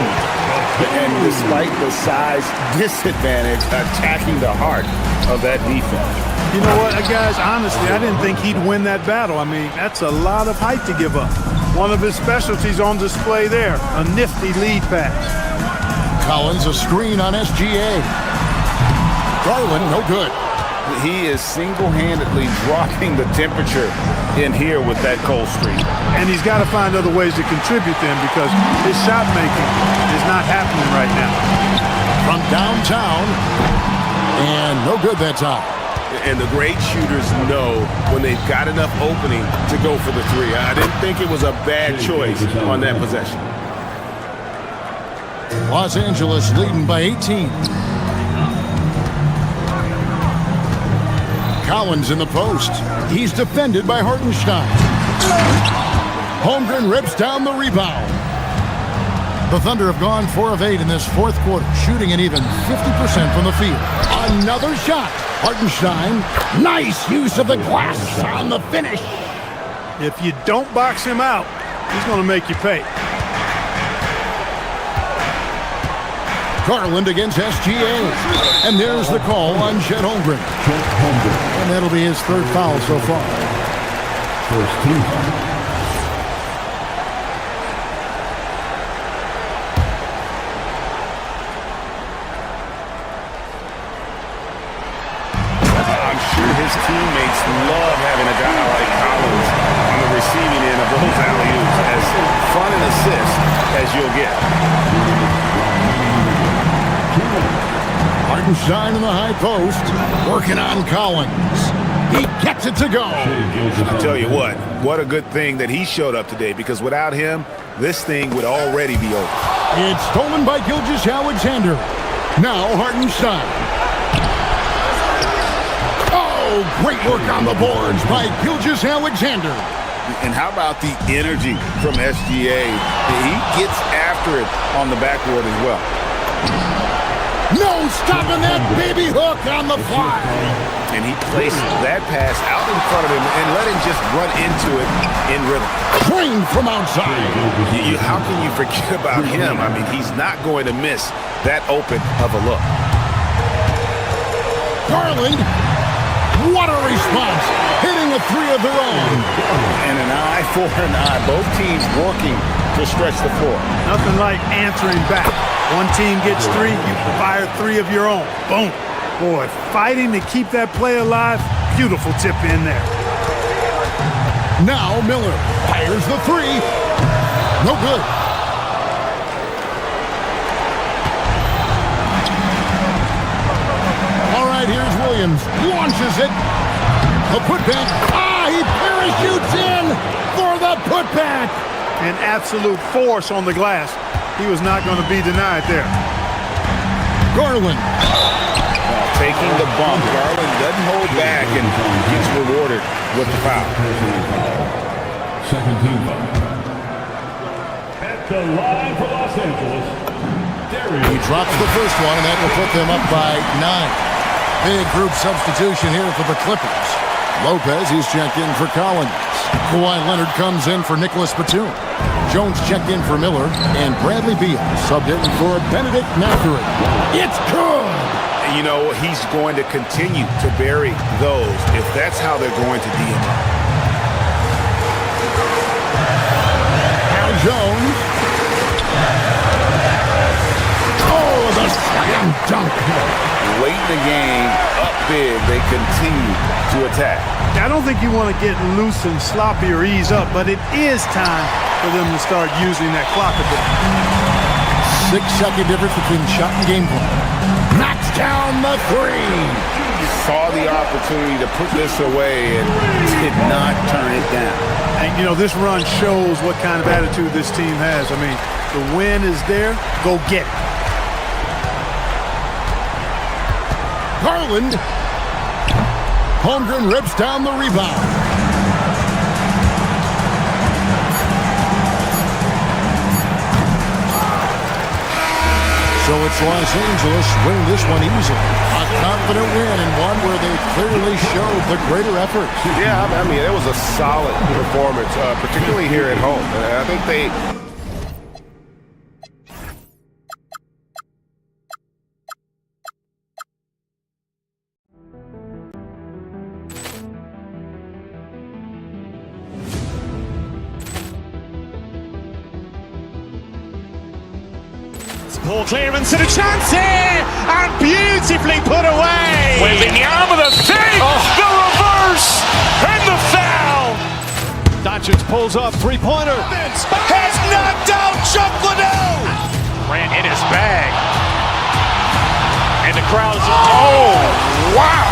And despite the size disadvantage, attacking the heart of that defense. You know what, guys, honestly, I didn't think he'd win that battle. I mean, that's a lot of height to give up. One of his specialties on display there, a nifty lead pass. Collins, a screen on SGA. Garland, no good. He is single-handedly dropping the temperature in here with that cold streak. And he's got to find other ways to contribute then because his shot making is not happening right now. From downtown, and no good that time. And the great shooters know when they've got enough opening to go for the three. I didn't think it was a bad choice on that possession. Los Angeles leading by 18. Collins in the post. He's defended by Hartenstein. Holmgren rips down the rebound. The Thunder have gone 4 of 8 in this fourth quarter, shooting an even 50% from the field. Another shot. Hartenstein, nice use of the glass on the finish. If you don't box him out, he's going to make you pay. Garland against SGA. And there's the call on Chet Holmgren. And that'll be his third foul so far. First team foul. I'm sure his teammates love having a guy like Collins on the receiving end of those alley-oops. As fun an assist as you'll get. Hartenstein in the high post, working on Collins. He gets it to go. I tell you what a good thing that he showed up today, because without him, this thing would already be over. It's stolen by Gilgeous-Alexander. Now Hartenstein. Oh, great work on the boards by Gilgeous-Alexander. And how about the energy from SGA? He gets after it on the backboard as well. No stopping that baby hook on the fly. And he placed that pass out in front of him and let him just run into it in rhythm. Trained from outside. How can you forget about him? I mean, he's not going to miss that open of a look. Garland, what a response. Hitting a three of their own. And an eye for an eye. Both teams working to stretch the floor. Nothing like answering back. One team gets 3, you fire 3 of your own. Boom. Boy, fighting to keep that play alive. Beautiful tip in there. Now Miller fires the 3. No good. All right, here's Williams. Launches it. The putback. He parachutes in for the putback. An absolute force on the glass. He was not going to be denied there. Garland. Taking the bump. Garland doesn't hold back and gets rewarded with the foul. Second team foul. At the line for Los Angeles, He drops the first one, and that will put them up by 9. Big group substitution here for the Clippers. Lopez, he's checked in for Collins. Kawhi Leonard comes in for Nicholas Batum. Jones checked in for Miller, and Bradley Beal subbed in for Benedict Mathurin. It's good! You know, he's going to continue to bury those if that's how they're going to DM up. Now Jones. Oh, the slam dunk. Late in the game, up big, they continue to attack. I don't think you want to get loose and sloppy or ease up, but it is time for them to start using that clock a bit. 6-second difference between shot and game plan. Knocks down the 3. Saw the opportunity to put this away and did not turn it down. And, you know, this run shows what kind of attitude this team has. I mean, the win is there. Go get it. Garland. Holmgren rips down the rebound. So it's Los Angeles winning this one easily. A confident win and one where they clearly showed the greater effort. Yeah, I mean, it was a solid performance, particularly here at home. And I think they... Ball clearance and a chance here, and beautifully put away. Wembanyama with a save, the reverse, and the foul. Doncic pulls up, three-pointer. Has knocked out Chuck Liddell. Grant in his bag. And the crowd is, wow.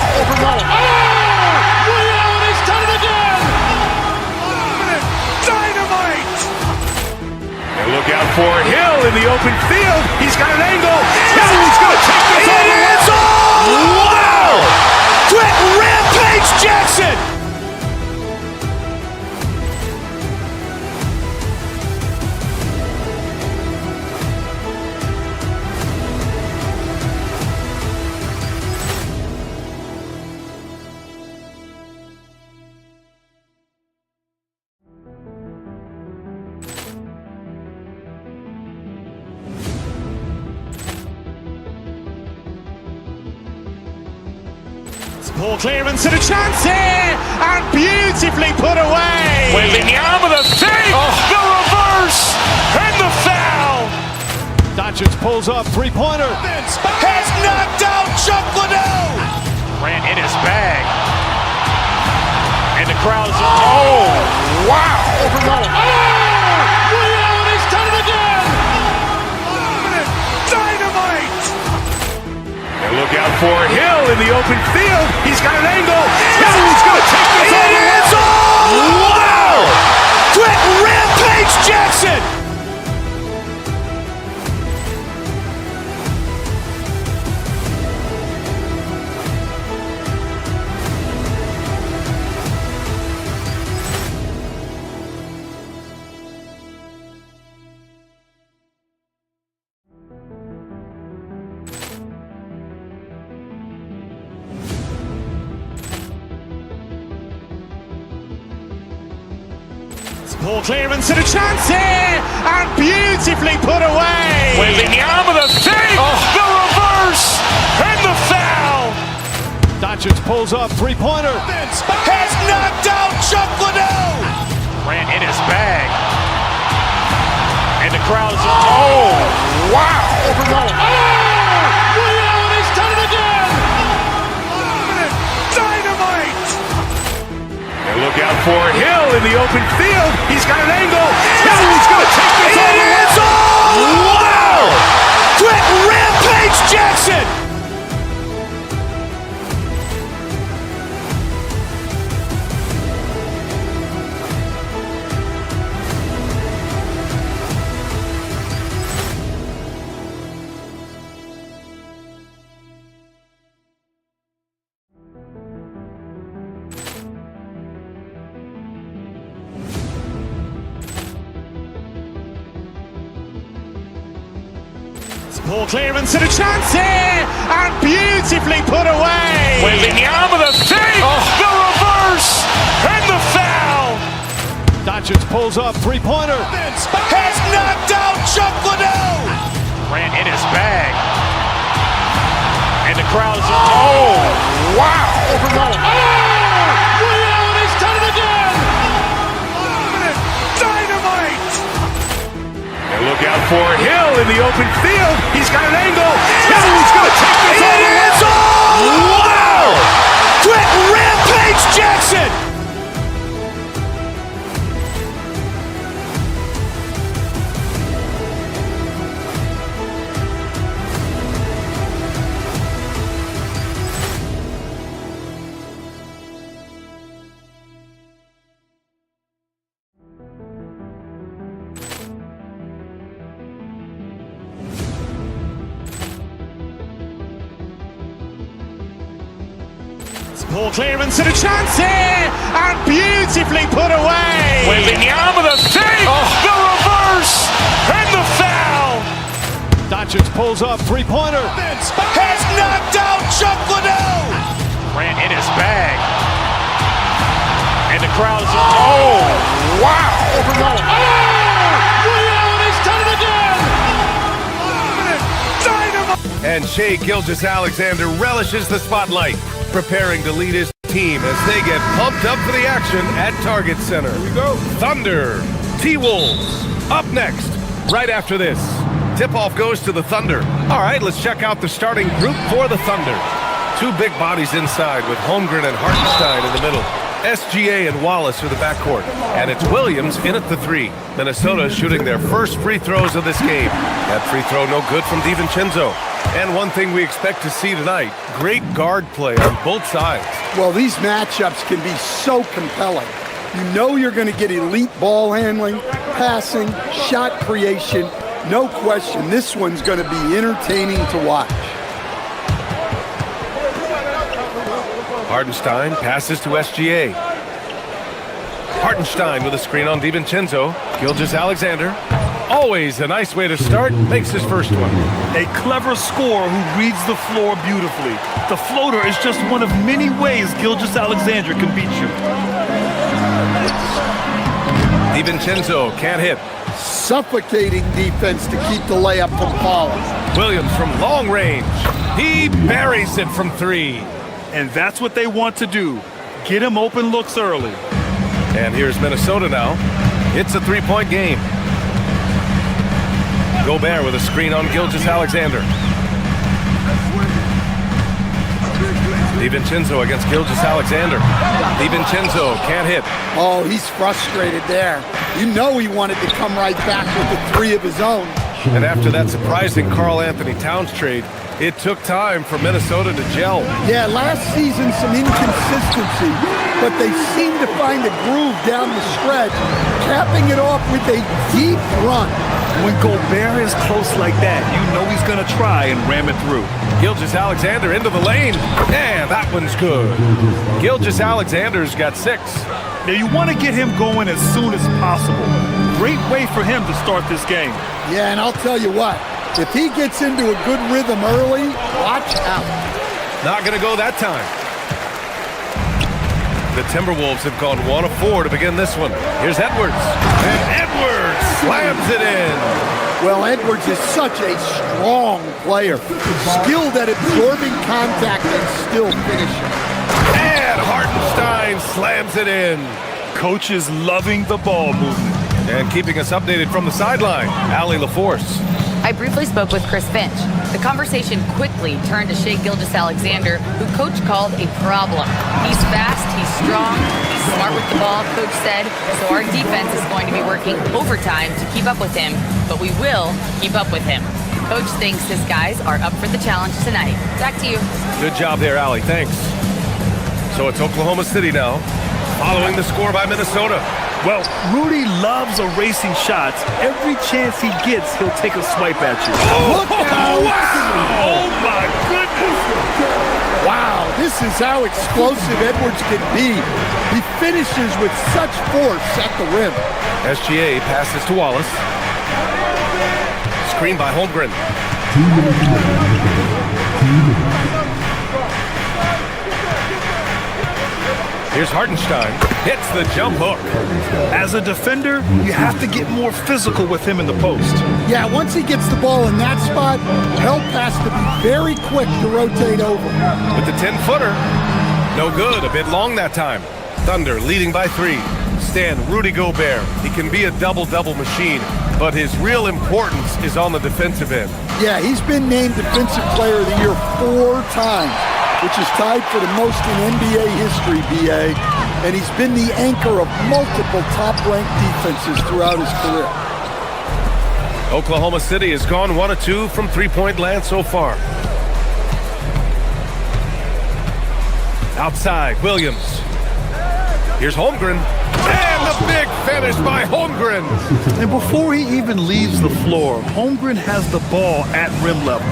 Ray Allen has done it again. Dynamite. And look out for Hill in the open field. He's got an angle. Hill's going to take this all the way. Wow! Quick Rampage Jackson. Ball clearance and a chance here, and beautifully put away. Wembanyama with a save, the reverse, and the foul. Doncic pulls up, three-pointer. Has knocked out Chuck Liddell. Grant in his bag. And the crowd is, wow. Ray Allen has done it again. Dynamite. And look out for Hill in the open field. He's got an angle. Hill's going to take this all the way. Wow! Quick Rampage Jackson. Ball clearance and a chance here, and beautifully put away. Wembanyama with a save, the reverse, and the foul. Doncic pulls up, three-pointer. Has knocked out Chuck Liddell. Grant in his bag. And the crowd is, wow. Ray Allen has done it again. Dynamite. And look out for Hill in the open field. He's got an angle. Hill's going to take this all the way. Wow! Quick Rampage Jackson. Ball clearance and a chance here, and beautifully put away. Wembanyama with a save, the reverse, and the foul. Doncic pulls up, three-pointer. Has knocked out Chuck Liddell. Grant in his bag. And the crowd is, wow. Ray Allen has done it again. Dynamite. And look out for Hill in the open field. He's got an angle. Hill's going to take this all the way. Wow! Quick Rampage Jackson. Ball clearance and a chance here, and beautifully put away. Wembanyama with a save, the reverse, and the foul. Doncic pulls up, three-pointer. Has knocked out Chuck Liddell. Grant in his bag. And the crowd is, wow. Ray Allen has done it again. Dynamite. And Shai Gilgeous-Alexander relishes the spotlight, preparing to lead his team as they get pumped up for the action at Target Center. Here we go. Thunder, T-Wolves, up next, right after this. Tip-off goes to the Thunder. All right, let's check out the starting group for the Thunder. Two big bodies inside with Holmgren and Hartenstein in the middle. SGA and Wallace are the backcourt. And it's Williams in at the 3. Minnesota shooting their first free throws of this game. That free throw no good from DiVincenzo. And one thing we expect to see tonight, great guard play on both sides. Well, these matchups can be so compelling. You know you're going to get elite ball handling, passing, shot creation. No question, this one's going to be entertaining to watch. Hartenstein passes to SGA. Hartenstein with a screen on DiVincenzo. Gilgeous-Alexander. Always a nice way to start. Makes his first one. A clever scorer who reads the floor beautifully. The floater is just one of many ways Gilgeous-Alexander can beat you. DiVincenzo can't hit. Suffocating defense to keep the layup from falling. Williams from long range. He buries it from 3. And that's what they want to do. Get him open looks early. And here's Minnesota now. It's a 3-point game. Gobert with a screen on Gilgeous-Alexander. DiVincenzo against Gilgeous-Alexander. DiVincenzo can't hit. Oh, he's frustrated there. You know he wanted to come right back with the 3 of his own. And after that surprising Karl-Anthony Towns trade, it took time for Minnesota to gel. Yeah, last season some inconsistency, but they seem to find a groove down the stretch, capping it off with a deep run. When Gobert is close like that, you know he's going to try and ram it through. Gilgeous-Alexander into the lane. And that one's good. Gilgeous-Alexander's got 6. Now you want to get him going as soon as possible. Great way for him to start this game. Yeah, and I'll tell you what, if he gets into a good rhythm early, watch out. Not going to go that time. The Timberwolves have gone 1 of 4 to begin this one. Here's Edwards. And Edwards slams it in. Well, Edwards is such a strong player. Skilled at absorbing contact and still finishing. And Hartenstein slams it in. Coach is loving the ball movement. And keeping us updated from the sideline, Allie LaForce. I briefly spoke with Chris Finch. The conversation quickly turned to Shai Gilgeous-Alexander, who Coach called a problem. He's fast, he's strong, he's smart with the ball, Coach said, so our defense is going to be working overtime to keep up with him, but we will keep up with him. Coach thinks his guys are up for the challenge tonight. Back to you. Good job there, Allie. Thanks. So it's Oklahoma City now, following the score by Minnesota. Well, Rudy loves erasing shots. Every chance he gets, he'll take a swipe at you. Look out! Wow! Oh, my goodness! Wow, this is how explosive Edwards can be. He finishes with such force at the rim. SGA passes to Wallace. Screen by Holmgren. Here's Hartenstein. Hits the jump hook. As a defender, you have to get more physical with him in the post. Yeah, once he gets the ball in that spot, help has to be very quick to rotate over. With the 10-footer. No good. A bit long that time. Thunder leading by 3. Stan, Rudy Gobert. He can be a double-double machine, but his real importance is on the defensive end. Yeah, he's been named Defensive Player of the Year 4 times, which is tied for the most in NBA history, BA. And he's been the anchor of multiple top-ranked defenses throughout his career. Oklahoma City has gone 1 of 2 from three-point land so far. Outside, Williams. Here's Holmgren. And the big finish by Holmgren. And before he even leaves the floor, Holmgren has the ball at rim level.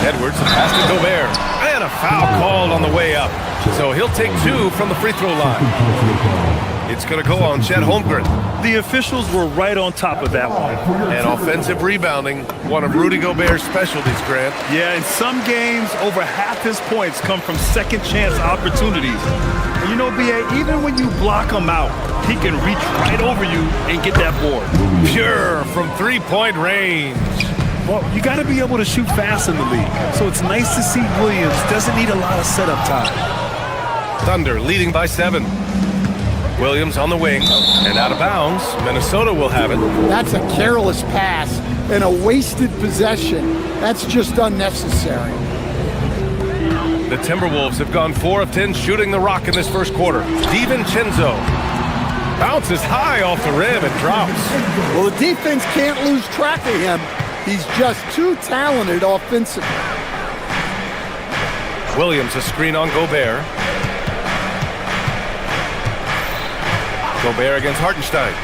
Edwards pass to Gobert. And a foul called on the way up. So he'll take 2 from the free throw line. It's going to go on Chet Holmgren. The officials were right on top of that one. And offensive rebounding, one of Rudy Gobert's specialties, Grant. Yeah, in some games, over half his points come from second chance opportunities. And you know, B.A., even when you block him out, he can reach right over you and get that board. Pure from three-point range. Well, you got to be able to shoot fast in the league. So it's nice to see Williams doesn't need a lot of setup time. Thunder leading by 7. Williams on the wing and out of bounds. Minnesota will have it. That's a careless pass and a wasted possession. That's just unnecessary. The Timberwolves have gone 4 of 10 shooting the rock in this first quarter. DiVincenzo bounces high off the rim and drops. Well, the defense can't lose track of him. He's just too talented offensively. Williams a screen on Gobert. Gobert against Hartenstein.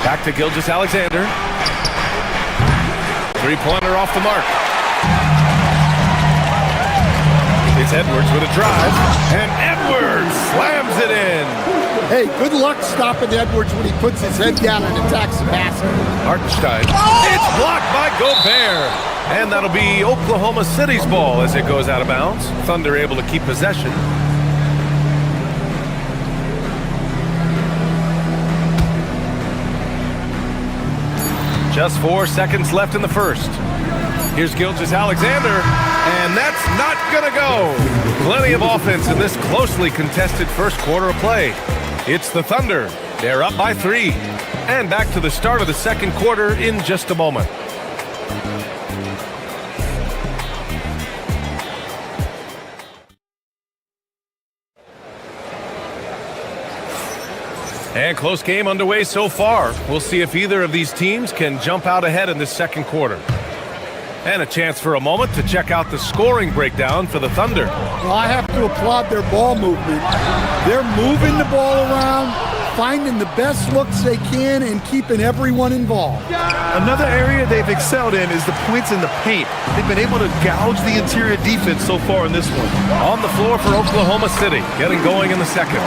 Back to Gilgeous-Alexander. Three-pointer off the mark. It's Edwards with a drive, and Edwards slams it in. Hey, good luck stopping Edwards when he puts his head down and attacks the basket. Hartenstein. It's blocked by Gobert. And that'll be Oklahoma City's ball as it goes out of bounds. Thunder able to keep possession. Just 4 seconds left in the first. Here's Gilgeous-Alexander, and that's not gonna go. Plenty of offense in this closely contested first quarter of play. It's the Thunder. They're up by 3. And back to the start of the second quarter in just a moment. And close game underway so far. We'll see if either of these teams can jump out ahead in this second quarter. And a chance for a moment to check out the scoring breakdown for the Thunder. Well, I have to applaud their ball movement. They're moving the ball around, finding the best looks they can, and keeping everyone involved. Another area they've excelled in is the points in the paint. They've been able to gouge the interior defense so far in this one. On the floor for Oklahoma City, getting going in the second.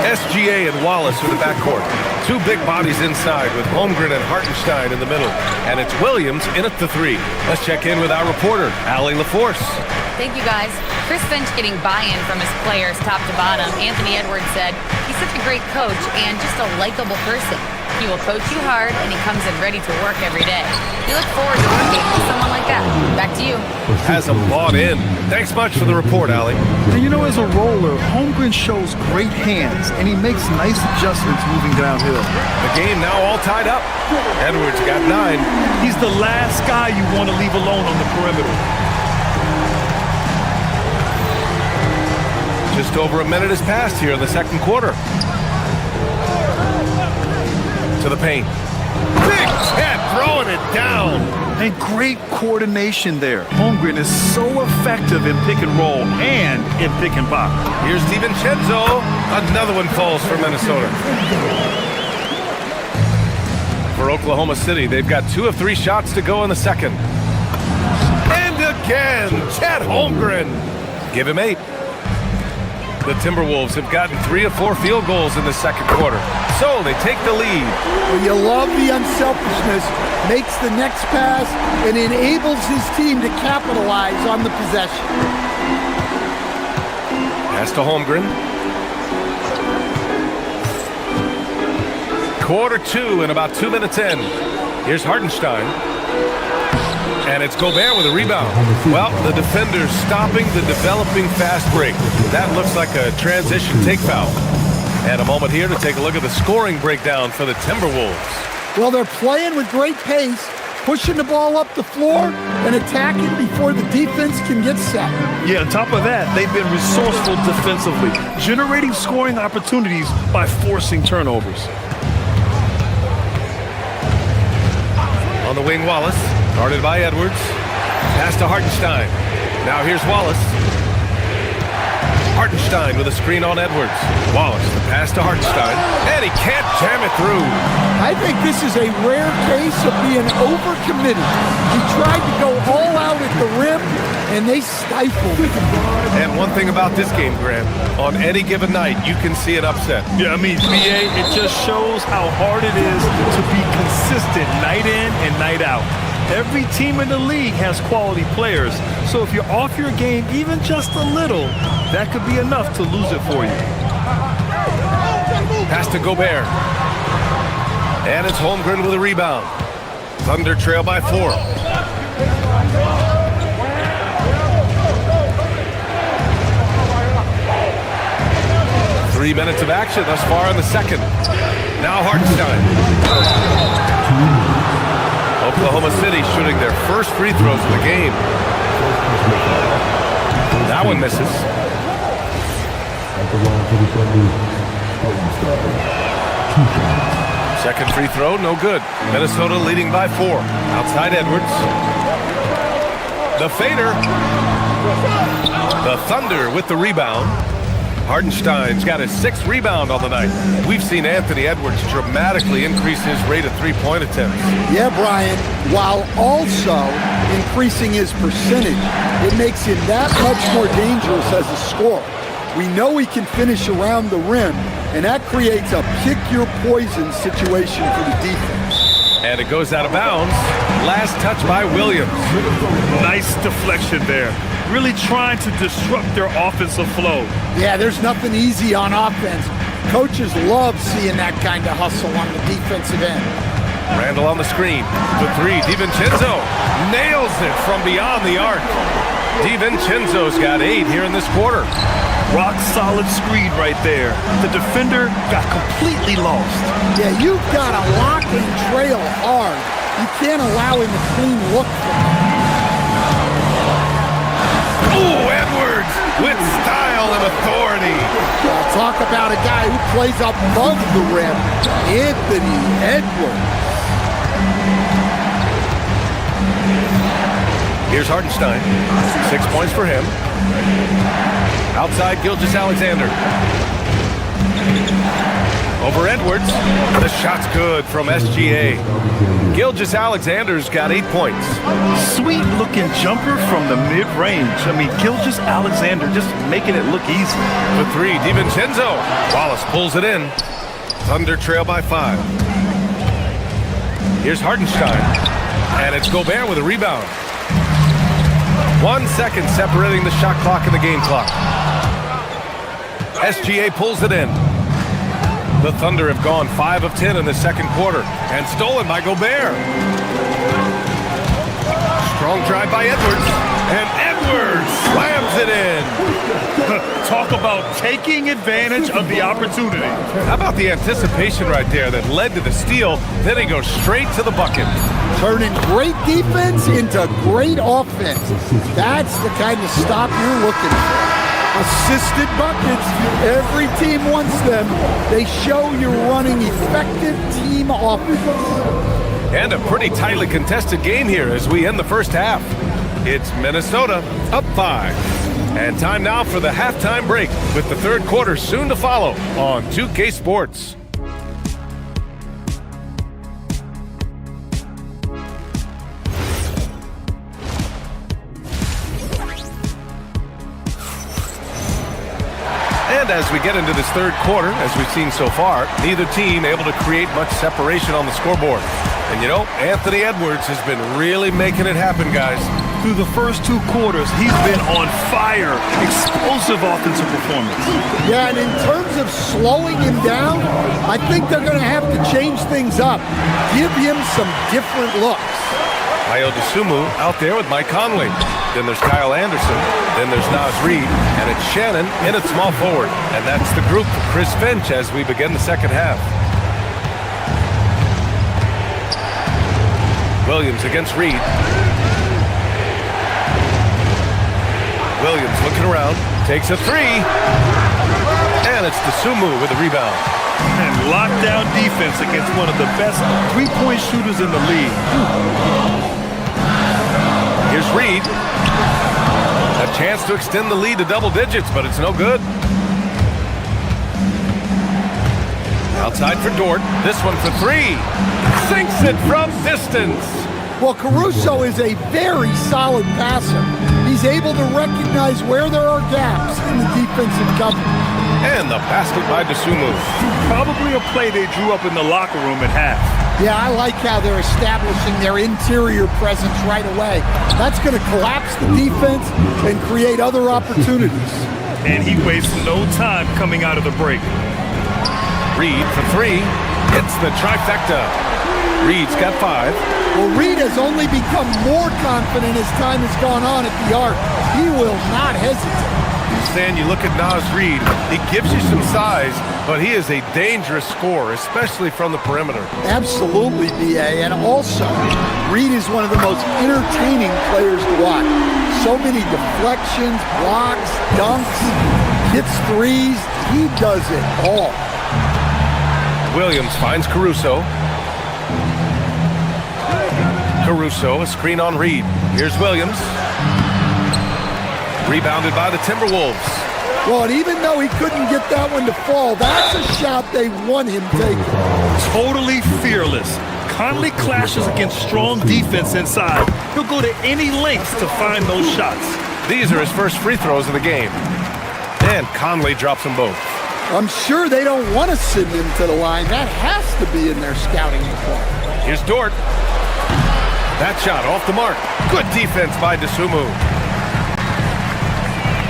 SGA and Wallace for the backcourt. 2 big bodies inside with Holmgren and Hartenstein in the middle. And it's Williams in at the 3. Let's check in with our reporter, Allie LaForce. Thank you, guys. Chris Finch getting buy-in from his players top to bottom. Anthony Edwards said he's such a great coach and just a likable person. He will coach you hard, and he comes in ready to work every day. We look forward to working with someone like that. Back to you. Has him bought in. Thanks much for the report, Allie. And you know, as a roller, Holmgren shows great hands, and he makes nice adjustments moving downhill. The game now all tied up. Edwards got 9. He's the last guy you want to leave alone on the perimeter. Just over a minute has passed here in the second quarter. To the paint. Big Cat throwing it down. And great coordination there. Holmgren is so effective in pick and roll and in pick and pop. Here's DiVincenzo. Another one falls for Minnesota. For Oklahoma City, they've got 2 of 3 shots to go in the second. And again, Chet Holmgren. Give him 8. The Timberwolves have gotten 3 of 4 field goals in the second quarter. So they take the lead. Well, you love the unselfishness, makes the next pass, and enables his team to capitalize on the possession. Pass to Holmgren. Quarter 2 and about 2 minutes in. Here's Hartenstein. And it's Gobert with a rebound. Well, the defender's stopping the developing fast break. That looks like a transition take foul. And a moment here to take a look at the scoring breakdown for the Timberwolves. Well, they're playing with great pace, pushing the ball up the floor and attacking before the defense can get set. Yeah, on top of that, they've been resourceful defensively, generating scoring opportunities by forcing turnovers. On the wing, Wallace. Guarded by Edwards. Pass to Hartenstein. Now here's Wallace. Hartenstein with a screen on Edwards. Wallace, the pass to Hartenstein. And he can't jam it through. I think this is a rare case of being overcommitted. He tried to go all out at the rim, and they stifled him. And one thing about this game, Grant, on any given night, you can see an upset. Yeah, I mean, BA, it just shows how hard it is to be consistent night in and night out. Every team in the league has quality players, so if you're off your game even just a little, that could be enough to lose it for you. Pass to Gobert. And it's Holmgren with a rebound. Thunder trail by 4. 3 minutes of action thus far in the second. Now Hartenstein. Oklahoma City shooting their first free throws of the game. That one misses. Second free throw, no good. Minnesota leading by 4. Outside Edwards. The fader. The Thunder with the rebound. Hartenstein's got his 6th rebound on the night. We've seen Anthony Edwards dramatically increase his rate of three-point attempts. Yeah, Brian, while also increasing his percentage, it makes him that much more dangerous as a scorer. We know he can finish around the rim, and that creates a pick-your-poison situation for the defense. And it goes out of bounds. Last touch by Williams. Nice deflection there. Really trying to disrupt their offensive flow. Yeah, there's nothing easy on offense. Coaches love seeing that kind of hustle on the defensive end. Randall on the screen. The 3, DiVincenzo nails it from beyond the arc. DiVincenzo's got 8 here in this quarter. Rock solid screen right there. The defender got completely lost. Yeah, you've got to lock and trail hard. You can't allow him to clean look for him. Ooh, Edwards with style and authority. Talk about a guy who plays above the rim. Anthony Edwards. Here's Hartenstein. 6 points for him. Outside Gilgeous-Alexander. Over Edwards. The shot's good from SGA. Gilgeous-Alexander's got 8 points. Sweet looking jumper from the mid-range. I mean, Gilgeous-Alexander just making it look easy. The 3, DiVincenzo. Wallace pulls it in. Thunder trail by 5. Here's Hartenstein. And it's Gobert with a rebound. 1 second separating the shot clock and the game clock. SGA pulls it in. The Thunder have gone 5 of 10 in the second quarter and stolen by Gobert. Strong drive by Edwards, and Edwards slams it in. Talk about taking advantage of the opportunity. How about the anticipation right there that led to the steal? Then he goes straight to the bucket. Turning great defense into great offense. That's the kind of stop you're looking for. Assisted buckets. Every team wants them. They show you're running effective team offense. And a pretty tightly contested game here as we end the first half. It's Minnesota up 5. And time now for the halftime break with the third quarter soon to follow on 2K Sports. And as we get into this third quarter, as we've seen so far, neither team able to create much separation on the scoreboard. And you know, Anthony Edwards has been really making it happen, guys. Through the first 2 quarters, he's been on fire. Explosive offensive performance. Yeah, and in terms of slowing him down, I think they're going to have to change things up. Give him some different looks. Ayo Dosunmu out there with Mike Conley. Then there's Kyle Anderson. Then there's Naz Reid. And it's Shannon in at small forward. And that's the group for Chris Finch as we begin the second half. Williams against Reid. Williams looking around. Takes a 3. And it's Dosunmu with a rebound. And lockdown defense against one of the best three-point shooters in the league. Here's Reid. A chance to extend the lead to double digits, but it's no good. Outside for Dort. This one for 3. Sinks it from distance. Well, Caruso is a very solid passer. He's able to recognize where there are gaps in the defensive cover. And the basket by Dosunmu. Probably a play they drew up in the locker room at half. Yeah, I like how they're establishing their interior presence right away. That's going to collapse the defense and create other opportunities. And he wastes no time coming out of the break. Reid for 3. Hits the trifecta. Reid's got 5. Well, Reid has only become more confident as time has gone on at the arc. He will not hesitate. Stan, you look at Naz Reid, he gives you some size, but he is a dangerous scorer, especially from the perimeter. Absolutely, B.A. And also, Reid is one of the most entertaining players to watch. So many deflections, blocks, dunks, hits threes. He does it all. Williams finds Caruso. Caruso, a screen on Reid. Here's Williams. Rebounded by the Timberwolves. Well, and even though he couldn't get that one to fall, that's a shot they want him taking. Totally fearless. Conley clashes against strong defense inside. He'll go to any lengths to find those shots. These are his first free throws of the game. And Conley drops them both. I'm sure they don't want to send him to the line. That has to be in their scouting report. Here's Dort. That shot off the mark. Good defense by Dosunmu.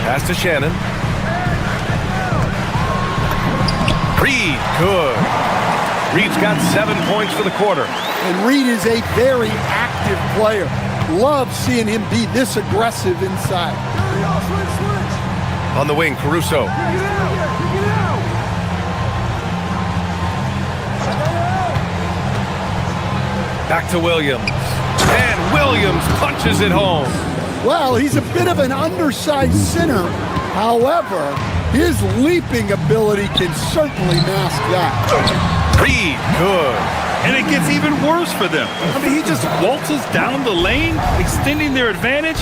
Pass to Shannon. Reid, good. Reid's got 7 points for the quarter. And Reid is a very active player. Love seeing him be this aggressive inside. On the wing, Caruso. Back to Williams. And Williams punches it home. Well, he's a bit of an undersized center. However, his leaping ability can certainly mask that. Reid, good. And it gets even worse for them. I mean, he just waltzes down the lane, extending their advantage.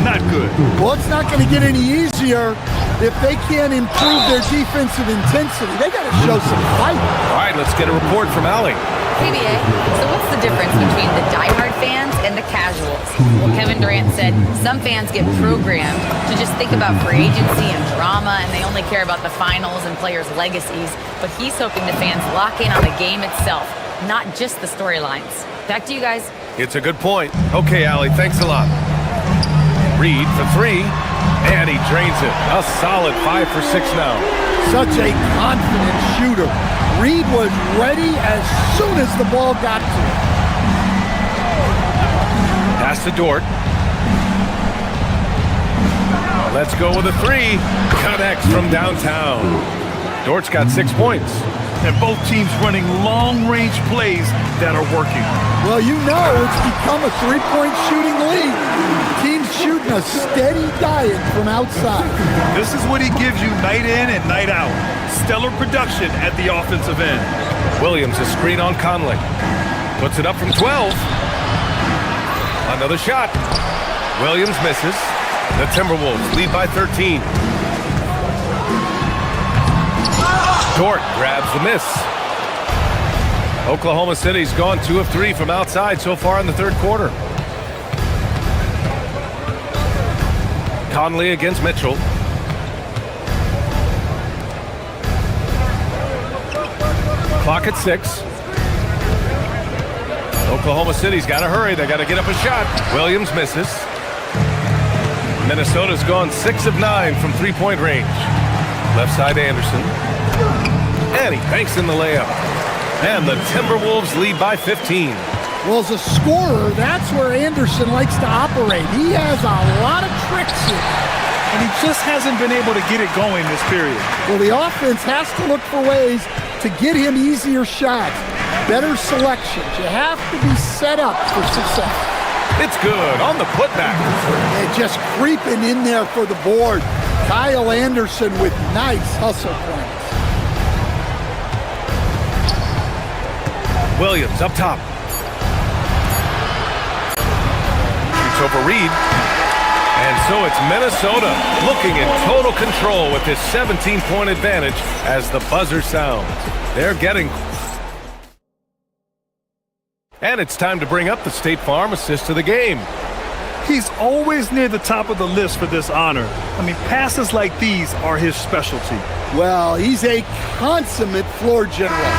Not good. Well, it's not going to get any easier if they can't improve their defensive intensity. They got to show some fight. All right, let's get a report from Allie. KBA, so what's the difference between the diehard fans and the casuals? Well, Kevin Durant said some fans get programmed to just think about free agency and drama, and they only care about the finals and players' legacies. But he's hoping the fans lock in on the game itself, not just the storylines. Back to you guys. It's a good point. Okay, Allie, thanks a lot. Reid for three, and he drains it. A solid 5 for 6 now. Such a confident shooter. Reid was ready as soon as the ball got to him. Pass to Dort. Let's go with a three. Connects from downtown. Dort's got 6 points. And both teams running long-range plays that are working. Well, you know it's become a three-point shooting league. Teams shooting a steady diet from outside. This is what he gives you night in and night out. Stellar production at the offensive end. Williams, a screen on Conley. Puts it up from 12. Another shot. Williams misses. The Timberwolves lead by 13. Dort grabs the miss. Oklahoma City's gone 2 of 3 from outside so far in the third quarter. Conley against Mitchell. Clock at 6. Oklahoma City's got to hurry. They got to get up a shot. Williams misses. Minnesota's gone 6 of 9 from three-point range. Left side Anderson. And he banks in the layup. And the Timberwolves lead by 15. Well, as a scorer, that's where Anderson likes to operate. He has a lot of tricks in him. And he just hasn't been able to get it going this period. Well, the offense has to look for ways to get him easier shots, better selections. You have to be set up for success. It's good on the putback. They're just creeping in there for the board. Kyle Anderson with nice hustle points. Williams up top. Shoots over Reid. And so it's Minnesota looking in total control with this 17-point advantage as the buzzer sounds. They're getting... And it's time to bring up the State Farm assist of the game. He's always near the top of the list for this honor. I mean, passes like these are his specialty. Well, he's a consummate floor general,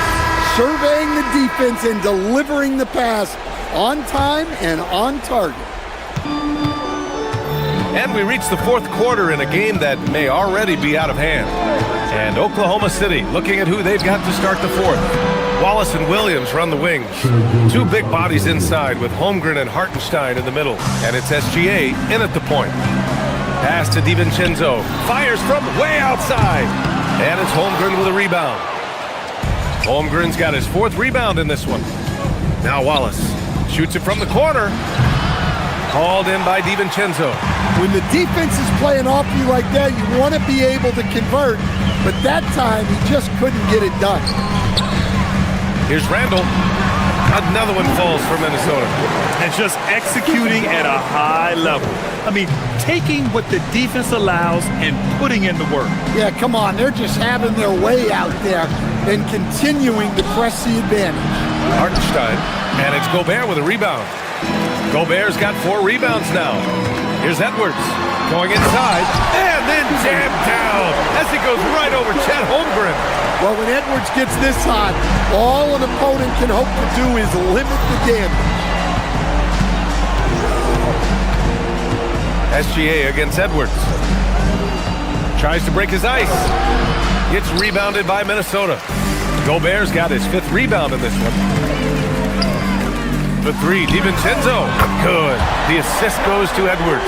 surveying the defense and delivering the pass on time and on target. And we reach the fourth quarter in a game that may already be out of hand. And Oklahoma City looking at who they've got to start the fourth. Wallace and Williams run the wings. 2 big bodies inside with Holmgren and Hartenstein in the middle. And it's SGA in at the point. Pass to DiVincenzo. Fires from way outside. And it's Holmgren with a rebound. Holmgren's got his 4th rebound in this one. Now Wallace shoots it from the corner. Called in by DiVincenzo. When the defense is playing off you like that, you want to be able to convert, but that time he just couldn't get it done. Here's Randall. Another one falls for Minnesota. And just executing at a high level. I mean, taking what the defense allows and putting in the work. Yeah, come on. They're just having their way out there and continuing to press the advantage. Hartenstein. And it's Gobert with a rebound. Gobert's got 4 rebounds now. Here's Edwards going inside and then jammed down as he goes right over Chet Holmgren. Well, when Edwards gets this hot, all an opponent can hope to do is limit the damage. SGA against Edwards. Tries to break his ice. Gets rebounded by Minnesota. Gobert's got his 5th rebound in this one. The 3, DiVincenzo. Good. The assist goes to Edwards.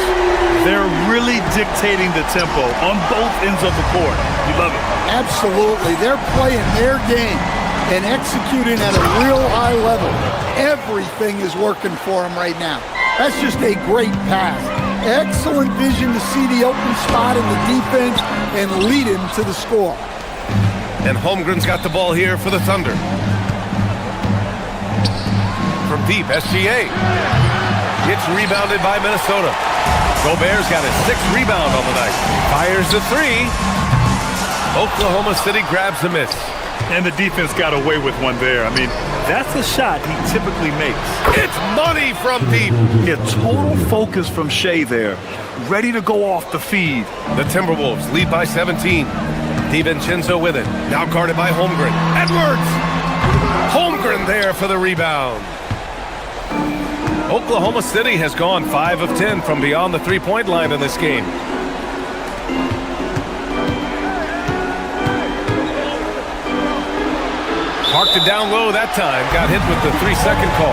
They're really dictating the tempo on both ends of the court. You love it. Absolutely. They're playing their game and executing at a real high level. Everything is working for them right now. That's just a great pass. Excellent vision to see the open spot in the defense and lead him to the score. And Holmgren's got the ball here for the Thunder. From deep, SGA. Gets rebounded by Minnesota. Gobert's got his 6th rebound on the night. Fires the 3. Oklahoma City grabs the miss. And the defense got away with one there. I mean, that's a shot he typically makes. It's money from deep. Yeah, total focus from Shea there. Ready to go off the feed. The Timberwolves lead by 17. DiVincenzo with it. Now guarded by Holmgren. Edwards! Holmgren there for the rebound. Oklahoma City has gone 5 of 10 from beyond the 3-point line in this game. Parked it down low that time. Got hit with the 3-second call.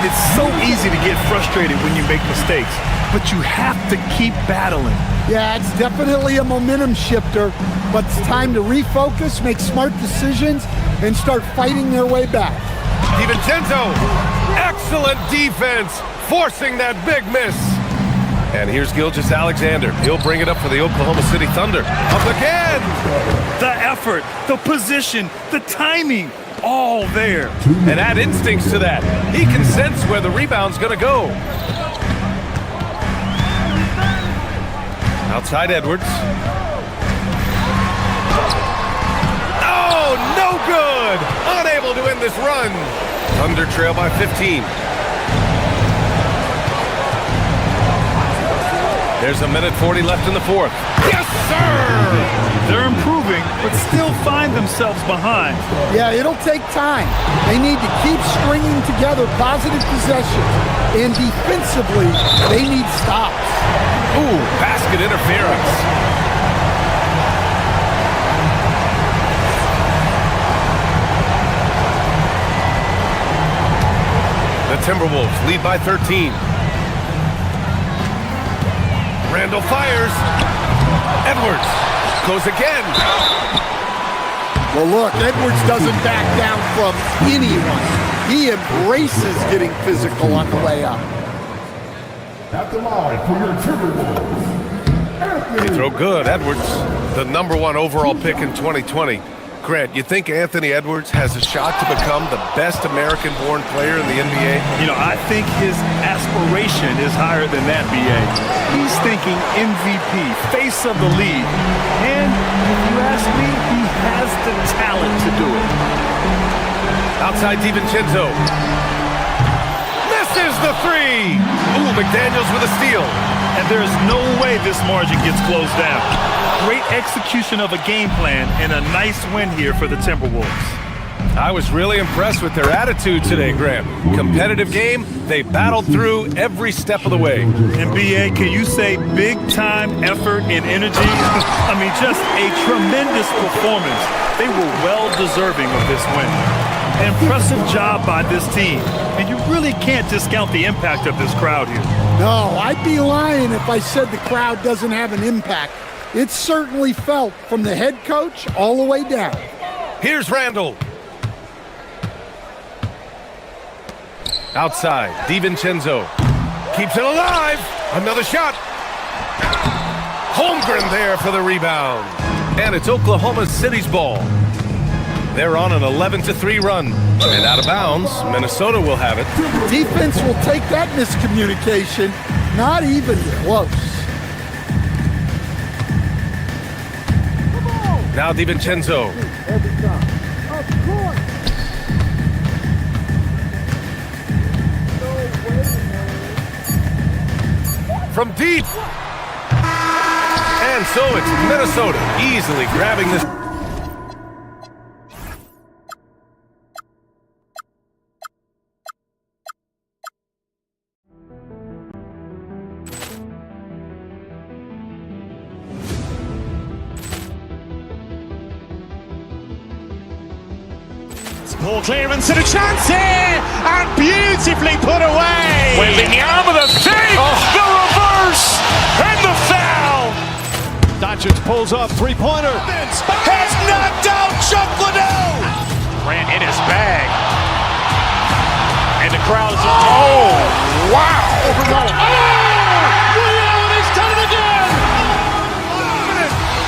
It's so easy to get frustrated when you make mistakes, but you have to keep battling. Yeah, it's definitely a momentum shifter, but it's time to refocus, make smart decisions, and start fighting their way back. DiVincenzo, excellent defense, forcing that big miss. And here's Gilgeous-Alexander. He'll bring it up for the Oklahoma City Thunder. Up again! The effort, the position, the timing, all there. And add instincts to that. He can sense where the rebound's going to go. Outside Edwards. Oh, no good! Unable to end this run. Thunder trail by 15. There's a minute 40 left in the 4th. Yes, sir! They're improving, but still find themselves behind. Yeah, it'll take time. They need to keep stringing together positive possessions. And defensively, they need stops. Ooh, basket interference. The Timberwolves lead by 13. Randall fires. Edwards goes again. Well, look, Edwards doesn't back down from anyone. He embraces getting physical on the way up. At the line for your Timberwolves. They throw good. Edwards, the #1 overall pick in 2020. Grant, you think Anthony Edwards has a shot to become the best American-born player in the NBA? You know, I think his aspiration is higher than that, B.A. He's thinking MVP, face of the league. And if you ask me, he has the talent to do it. Outside DiVincenzo. Misses the 3! Ooh, McDaniels with a steal. And there's no way this margin gets closed down. Great execution of a game plan and a nice win here for the Timberwolves. I was really impressed with their attitude today, Graham. Competitive game, they battled through every step of the way. And B.A., can you say big-time effort and energy? I mean, just a tremendous performance. They were well-deserving of this win. Impressive job by this team. And you really can't discount the impact of this crowd here. No, I'd be lying if I said the crowd doesn't have an impact. It's certainly felt from the head coach all the way down. Here's Randall. Outside, DiVincenzo keeps it alive. Another shot. Holmgren there for the rebound. And it's Oklahoma City's ball. They're on an 11-3 run. And out of bounds, Minnesota will have it. Defense will take that miscommunication. Not even close. Now DiVincenzo. From deep. And so it's Minnesota easily grabbing this. Ball clearance and a chance here, and beautifully put away. Wembanyama with a save, the reverse, and the foul. Doncic pulls up, three-pointer. Has knocked out Chuck Liddell. Grant in his bag. And the crowd is... Oh, wow. Allen has done it again.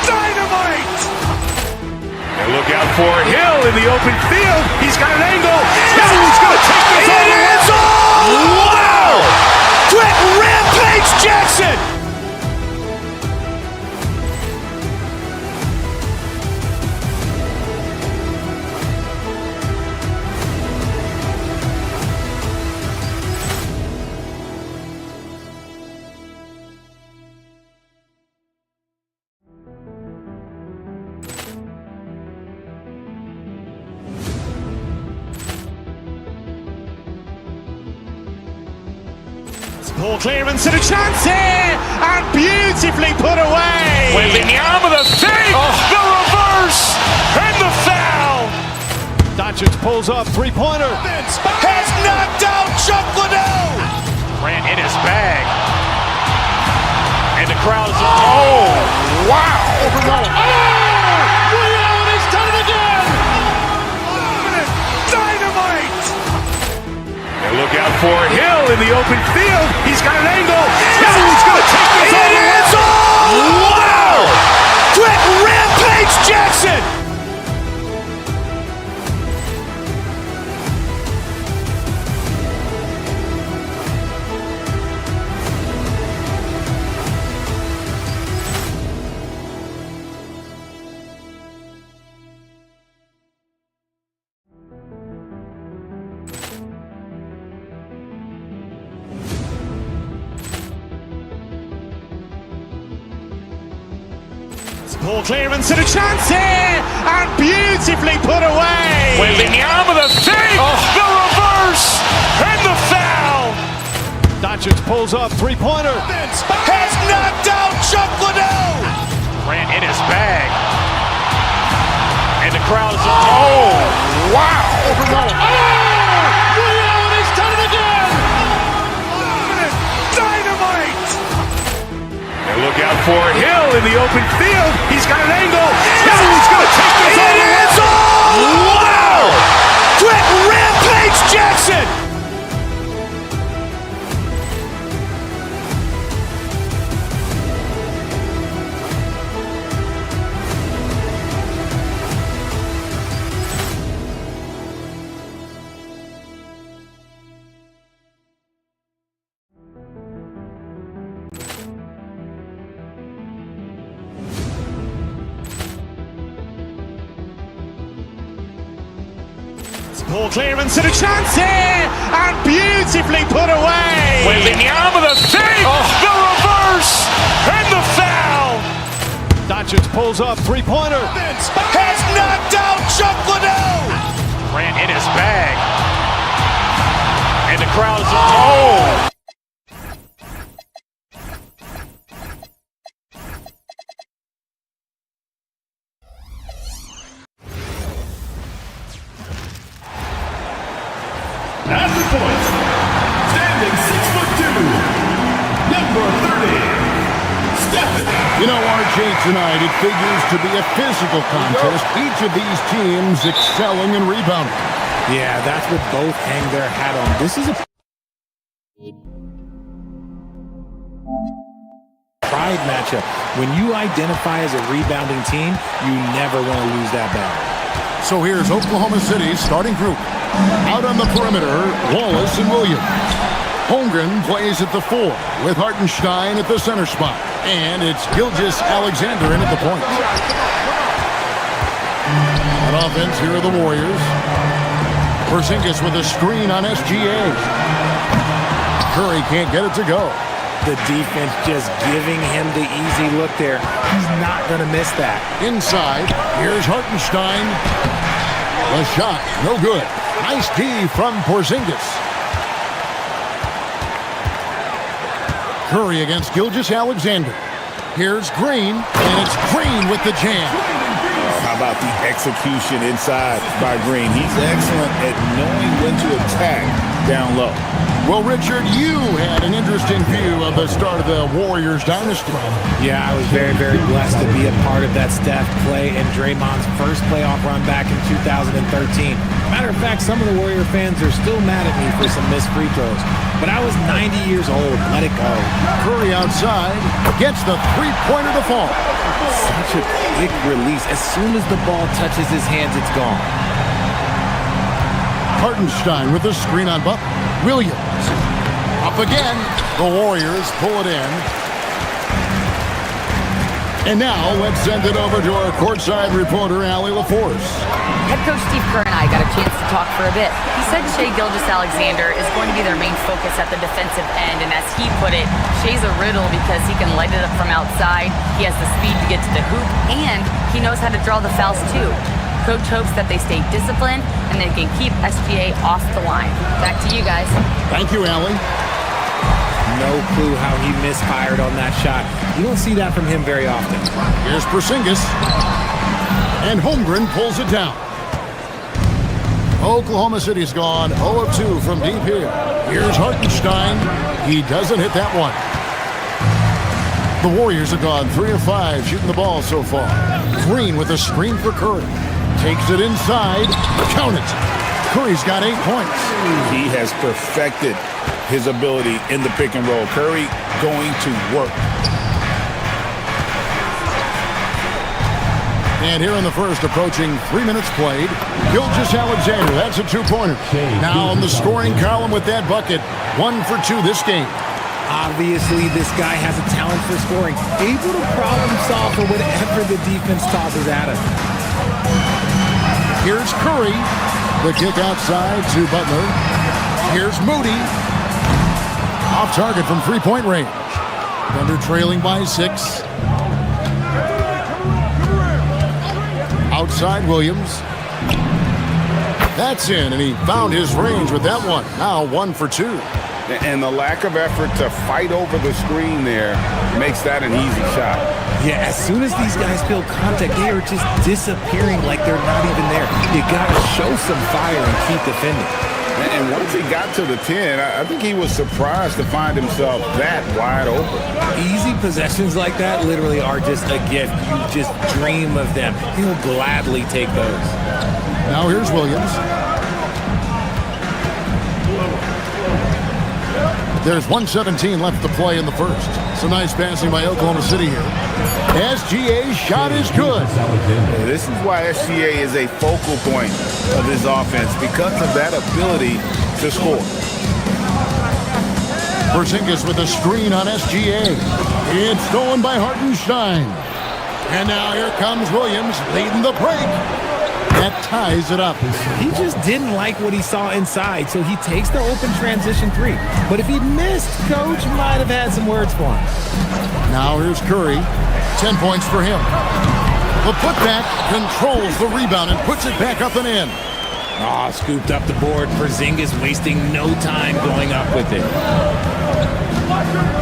Dynamite. And look out for Hill in the open field. He's got an angle. He's going to take this all the way. Wow! Quick Rampage Jackson. Ball clearance and a chance here, and beautifully put away. Wembanyama with a save, the reverse, and the foul. Doncic pulls up, three-pointer. Has knocked out Chuck Liddell. Grant in his bag. And the crowd is... Oh, wow. Allen has done it again. Dynamite. And look out for Hill in the open field. He's got an angle. He's going to take this all the way. Wow! Quick Rampage Jackson. Ball clearance and a chance here, and beautifully put away. Wembanyama with a save, the reverse, and the foul. Doncic pulls up, three-pointer. Has knocked out Chuck Liddell. Grant in his bag. And the crowd is... Oh, wow. Allen has done it again. Dynamite. And look out for Hill in the open field. He's got an angle. He's going to take this all the way. Wow! Quick Rampage Jackson. Ball clearance and a chance here, and beautifully put away. Wembanyama with a save, the reverse, and the foul. Doncic pulls up, three-pointer. Has knocked out Chuck Liddell. Grant in his bag. And the crowd is... Oh! At the point, standing 6'2", You know, RJ, tonight it figures to be a physical contest. Each of these teams excelling in rebounding. Yeah, that's what both hang their hat on. This is a pride matchup. When you identify as a rebounding team, you never want to lose that battle. So here's Oklahoma City's starting group. Out on the perimeter, Wallace and Williams. Holmgren plays at the 4 with Hartenstein at the center spot. And it's Gilgeous-Alexander in at the point. On offense, here are the Warriors. Porzingis with a screen on SGA. Curry can't get it to go. The defense just giving him the easy look there. He's not going to miss that. Inside, here's Hartenstein. The shot, no good. Nice D from Porzingis. Curry against Gilgeous-Alexander. Here's Green, and it's Green with the jam. How about the execution inside by Green? He's excellent at knowing when to attack down low. Well, Richard, you had an interesting view of the start of the Warriors dynasty. Yeah, I was very, very blessed to be a part of that Steph, Clay, and Draymond's first playoff run back in 2013. Matter of fact, some of the Warrior fans are still mad at me for some missed free throws. But I was 90 years old. Let it go. Curry outside gets the three-pointer to fall. Such a quick release. As soon as the ball touches his hands, it's gone. Hartenstein with the screen on Butler. Williams up again. The Warriors pull it in. And now let's send it over to our courtside reporter, Allie LaForce. Head coach Steve Kerr and I got a chance to talk for a bit. He said Shai Gilgeous-Alexander is going to be their main focus at the defensive end, and as he put it, Shai's a riddle because he can light it up from outside, he has the speed to get to the hoop, and he knows how to draw the fouls too. Coach hopes that they stay disciplined and they can keep SGA off the line. Back to you guys. Thank you, Allie. No clue how he misfired on that shot. You don't see that from him very often. Here's Porzingis. And Holmgren pulls it down. Oklahoma City's gone 0 of 2 from deep here. Here's Hartenstein. He doesn't hit that one. The Warriors have gone 3 of 5 shooting the ball so far. Green with a screen for Curry. Takes it inside. Count it. Curry's got 8 points. He has perfected his ability in the pick and roll. Curry going to work. And here in the first, approaching 3 minutes played, Gilgeous-Alexander, that's a 2-pointer. Now in the scoring column with that bucket, 1 for 2 this game. Obviously, this guy has a talent for scoring. Able to problem solve for whatever the defense tosses at him. Here's Curry. The kick outside to Butler. Here's Moody. Off target from three-point range. Thunder trailing by 6. Outside Williams. That's in, and he found his range with that one. Now 1 for 2. And the lack of effort to fight over the screen there makes that an easy shot. Yeah, as soon as these guys feel contact, they are just disappearing like they're not even there. You got to show some fire and keep defending. And once he got to the 10, I think he was surprised to find himself that wide open. Easy possessions like that literally are just a gift. You just dream of them. He'll gladly take those. Now here's Williams. There's 1:17 left to play in the first. Some nice passing by Oklahoma City here. SGA's shot is good. This is why SGA is a focal point of his offense, because of that ability to score. Porzingis with a screen on SGA. It's stolen by Hartenstein. And now here comes Williams leading the break. That ties it up. He just didn't like what he saw inside, so he takes the open transition 3. But if he missed, Coach might have had some words for him. Now here's Curry. 10 points for him. The putback controls the rebound and puts it back up and in. Oh, scooped up the board. Porzingis wasting no time going up with it.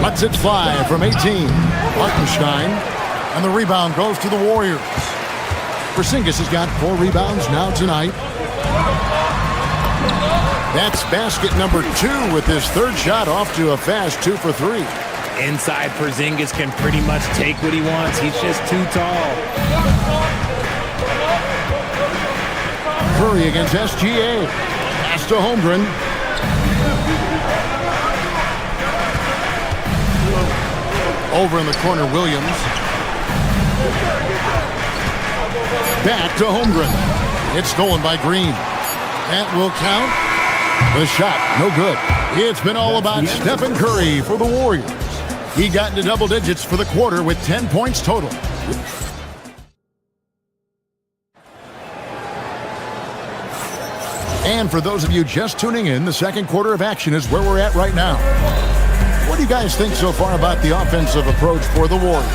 Lets it fly from 18. Hartenstein. And the rebound goes to the Warriors. Porzingis has got 4 rebounds now tonight. That's basket number 2 with his third shot off to a fast 2 for 3. Inside, Porzingis can pretty much take what he wants. He's just too tall. Curry against SGA. Pass to Holmgren. Over in the corner, Williams. Back to Holmgren. It's stolen by Green. That will count. The shot, no good. It's been all about Stephen Curry for the Warriors. He got into double digits for the quarter with 10 points total. And for those of you just tuning in, the second quarter of action is where we're at right now. What do you guys think so far about the offensive approach for the Warriors?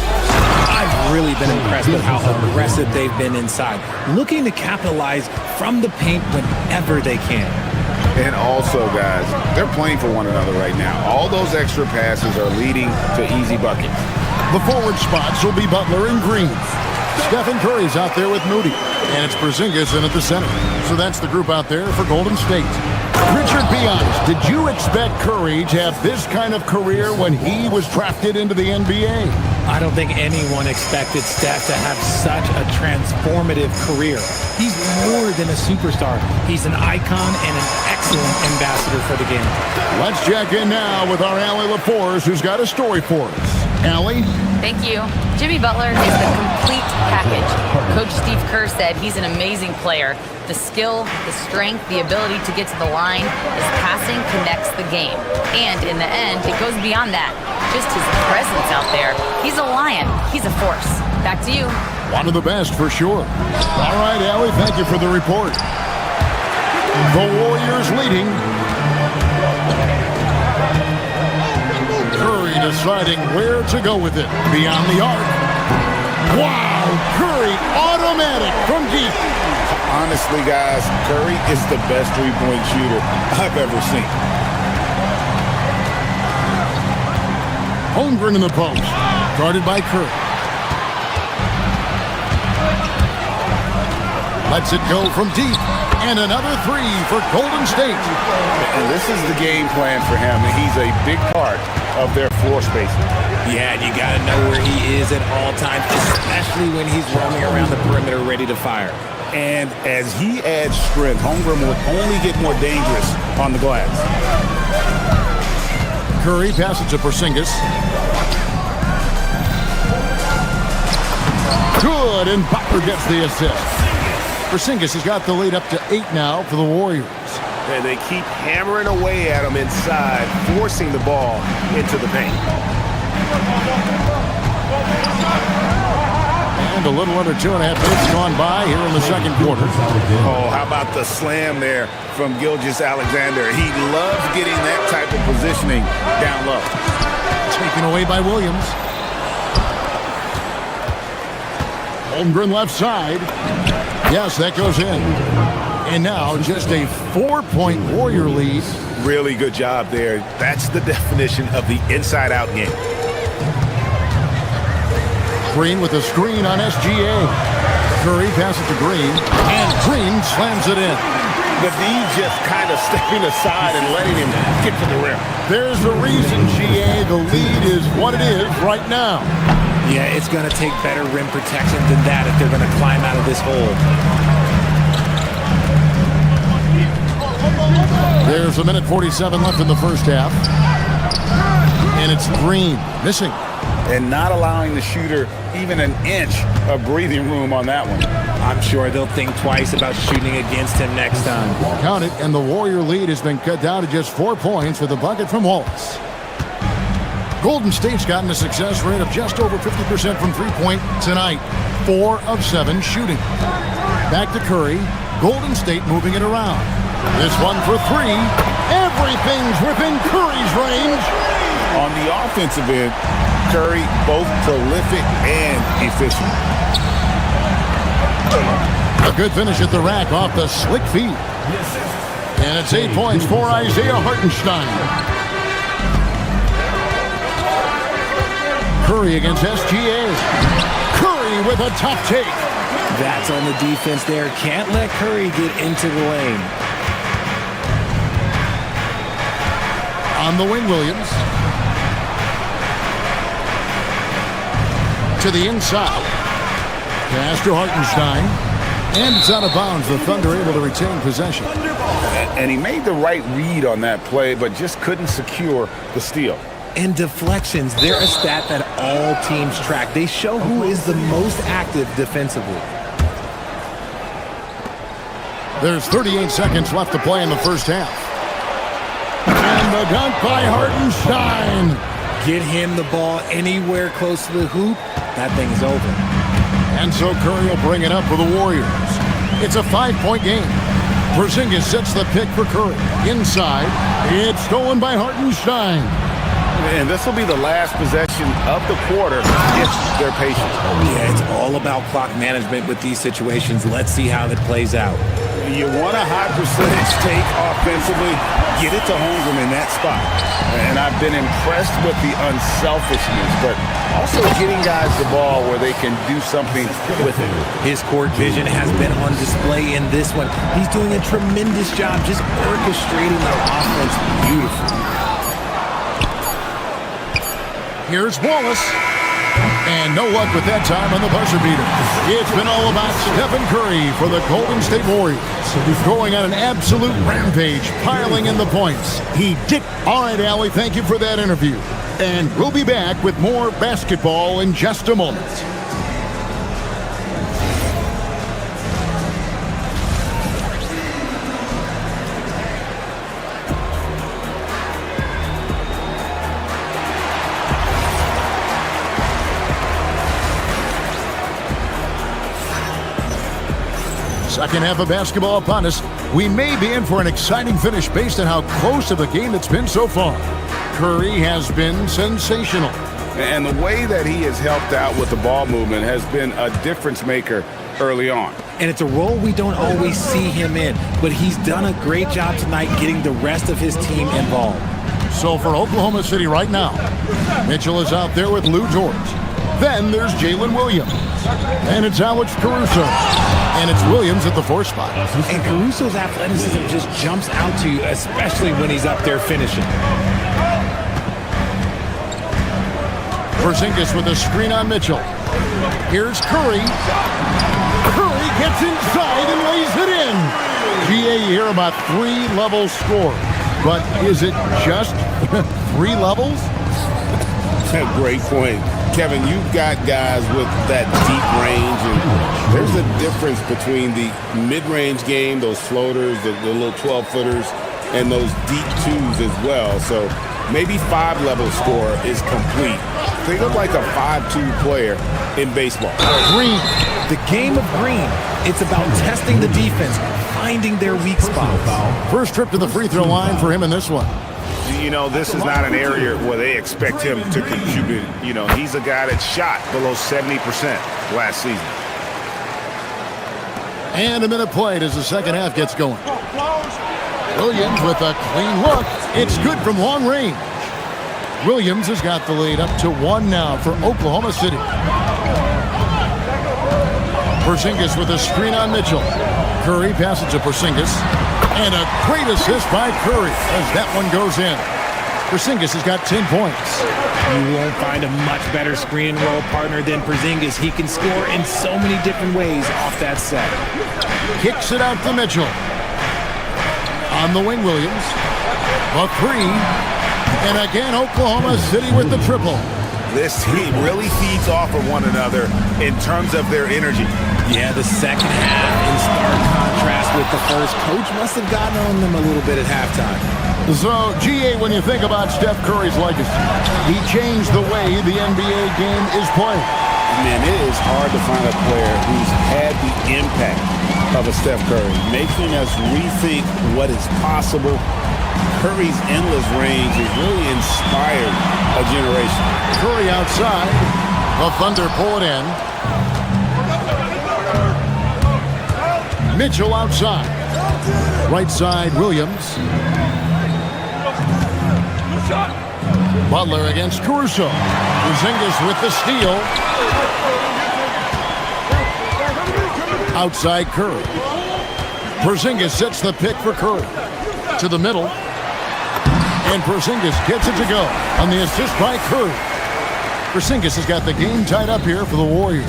I've really been impressed with how aggressive they've been inside, looking to capitalize from the paint whenever they can. And also, guys, they're playing for one another right now. All those extra passes are leading to easy buckets. The forward spots will be Butler and Green. Stephen Curry's out there with Moody. And it's Porzingis in at the center. So that's the group out there for Golden State. Richard, be honest, did you expect Curry to have this kind of career when he was drafted into the NBA? I don't think anyone expected Steph to have such a transformative career. He's more than a superstar. He's an icon and an excellent ambassador for the game. Let's check in now with our Allie LaForce, who's got a story for us. Allie? Thank you. Jimmy Butler is the complete package. Coach Steve Kerr said he's an amazing player. The skill, the strength, the ability to get to the line, his passing connects the game. And in the end, it goes beyond that. Just his presence out there. He's a lion. He's a force. Back to you. One of the best, for sure. All right, Allie, thank you for the report. The Warriors leading. Curry deciding where to go with it. Beyond the arc. Wow! Curry automatic from deep. Honestly, guys, Curry is the best three-point shooter I've ever seen. Holmgren in the post. Guarded by Curry. Lets it go from deep. And another three for Golden State. And this is the game plan for him. He's a big part of their floor spacing. Yeah, and you got to know where he is at all times, especially when he's roaming around the perimeter ready to fire. And as he adds strength, Holmgren will only get more dangerous on the glass. Curry passes to Porzingis. Good, and Butler gets the assist. Porzingis has got the lead up to 8 now for the Warriors. And they keep hammering away at him inside, forcing the ball into the paint. And a little under 2.5 minutes gone by here in the second quarter. Oh, how about the slam there from Gilgeous-Alexander? He loves getting that type of positioning down low. Taken away by Williams. Holmgren left side. Yes, that goes in. And now just a 4-point Warrior lead. Really good job there. That's the definition of the inside-out game. Green with a screen on SGA. Curry passes to Green, and Green slams it in. The D just kind of stepping aside and letting him get to the rim. There's the reason, GA. The lead is what it is right now. Yeah, it's going to take better rim protection than that if they're going to climb out of this hole. There's a minute 47 left in the first half. And it's Green missing. And not allowing the shooter even an inch of breathing room on that one. I'm sure they'll think twice about shooting against him next time. Count it, and the Warrior lead has been cut down to just 4 points with a bucket from Wallace. Golden State's gotten a success rate of just over 50% from three-point tonight. 4 of 7 shooting. Back to Curry. Golden State moving it around. This one for 3. Everything's within Curry's range. On the offensive end, Curry both prolific and efficient. A good finish at the rack off the slick feed. And it's 8 points for Isaiah Hartenstein. Curry against SGA. Curry with a tough take. That's on the defense there. Can't let Curry get into the lane. On the wing, Williams. To the inside. Pass to Hartenstein. And it's out of bounds. The Thunder able to retain possession. And he made the right read on that play, but just couldn't secure the steal. And deflections, they're a stat that all teams track. They show who is the most active defensively. There's 38 seconds left to play in the first half. And the dunk by Hartenstein. Get him the ball anywhere close to the hoop, that thing's over. And so Curry will bring it up for the Warriors. It's a 5-point game. Porzingis sets the pick for Curry. Inside, it's stolen by Hartenstein. And this will be the last possession of the quarter if they're patient. Yeah, it's all about clock management with these situations. Let's see how that plays out. You want a high percentage take offensively, get it to Holmgren in that spot. And I've been impressed with the unselfishness, but also getting guys the ball where they can do something with it. His court vision has been on display in this one. He's doing a tremendous job just orchestrating the offense beautifully. Here's Wallace. And no luck with that time on the buzzer beater. It's been all about Stephen Curry for the Golden State Warriors. Going on an absolute rampage, piling in the points. He did. All right, Allie, thank you for that interview. And we'll be back with more basketball in just a moment. Second half of basketball upon us. We may be in for an exciting finish based on how close of a game it's been so far. Curry has been sensational. And the way that he has helped out with the ball movement has been a difference maker early on. And it's a role we don't always see him in, but he's done a great job tonight getting the rest of his team involved. So for Oklahoma City right now, Mitchell is out there with Lou George. Then there's Jalen Williams. And it's Alex Caruso. And it's Williams at the 4 spot. And Caruso's athleticism just jumps out to you, especially when he's up there finishing. Porzingis with a screen on Mitchell. Here's Curry. Curry gets inside and lays it in. GA, you hear about 3-level score. But is it just 3 levels? Great point. Kevin, you've got guys with that deep range, and there's a difference between the mid-range game, those floaters, the little 12-footers, and those deep twos as well. So maybe 5-level score is complete. Think of like a 5-2 player in baseball. Green, the game of green. It's about testing the defense, finding their weak spots. First trip to the free throw line for him in this one. You know, this is not an area where they expect him to contribute. You know, he's a guy that shot below 70% last season. And a minute played as the second half gets going. Williams with a clean look. It's good from long range. Williams has got the lead up to 1 now for Oklahoma City. Porzingis with a screen on Mitchell. Curry passes to Porzingis. And a great assist by Curry as that one goes in. Porzingis has got 10 points. You won't find a much better screen and roll partner than Porzingis. He can score in so many different ways off that set. Kicks it out to Mitchell. On the wing, Williams. A 3. And again, Oklahoma City with the triple. This team really feeds off of one another in terms of their energy. Yeah, the second half in stark contrast with the first. Coach must have gotten on them a little bit at halftime. So, GA, when you think about Steph Curry's legacy, he changed the way the NBA game is played. Man, it is hard to find a player who's had the impact of a Steph Curry, making us rethink what is possible. Curry's endless range has really inspired a generation. Curry outside. The Thunder pull it in. Mitchell outside. Right side, Williams. Butler against Caruso. Porzingis with the steal. Outside Curry. Porzingis sets the pick for Curry. To the middle. And Porzingis gets it to go on the assist by Curry. Porzingis has got the game tied up here for the Warriors.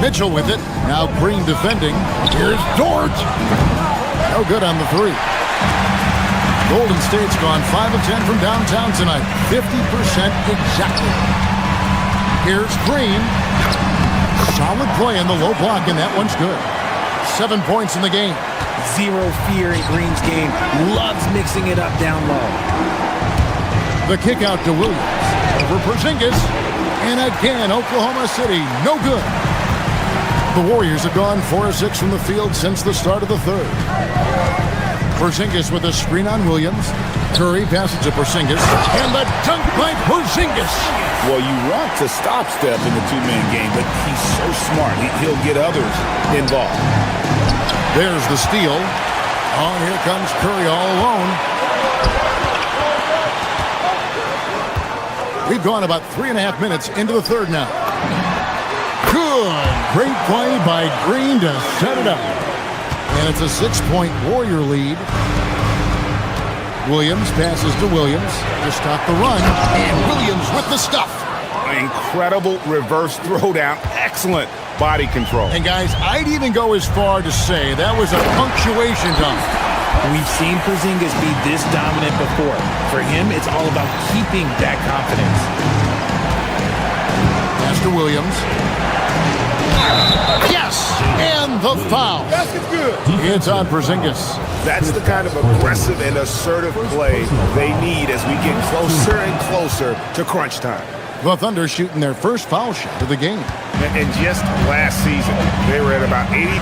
Mitchell with it. Now Green defending. Here's Dort. No good on the three. Golden State's gone 5 of 10 from downtown tonight. 50% exactly. Here's Green. Solid play in the low block, and that one's good. 7 points in the game. Zero fear in Green's game. Loves mixing it up down low. The kick out to Williams. Over Porzingis. And again, Oklahoma City, no good. The Warriors have gone 4 of 6 from the field since the start of the third. Porzingis with a screen on Williams. Curry passes to Porzingis. And the dunk by Porzingis. Well, you want to stop Steph in the two-man game, but he's so smart. He'll get others involved. There's the steal. Oh, here comes Curry all alone. We've gone about 3.5 minutes into the third now. Good. Great play by Green to set it up. And it's a 6-point Warrior lead. Williams passes to Williams to stop the run. And Williams with the stuff. Incredible reverse throwdown. Excellent body control. And guys, I'd even go as far to say that was a punctuation dunk. We've seen Porzingis be this dominant before. For him, it's all about keeping that confidence. Pass to Williams. Yes! And the foul. Basket's good. It's on Porzingis. That's the kind of aggressive and assertive play they need as we get closer and closer to crunch time. The Thunder shooting their first foul shot of the game. And just last season, they were at about 82%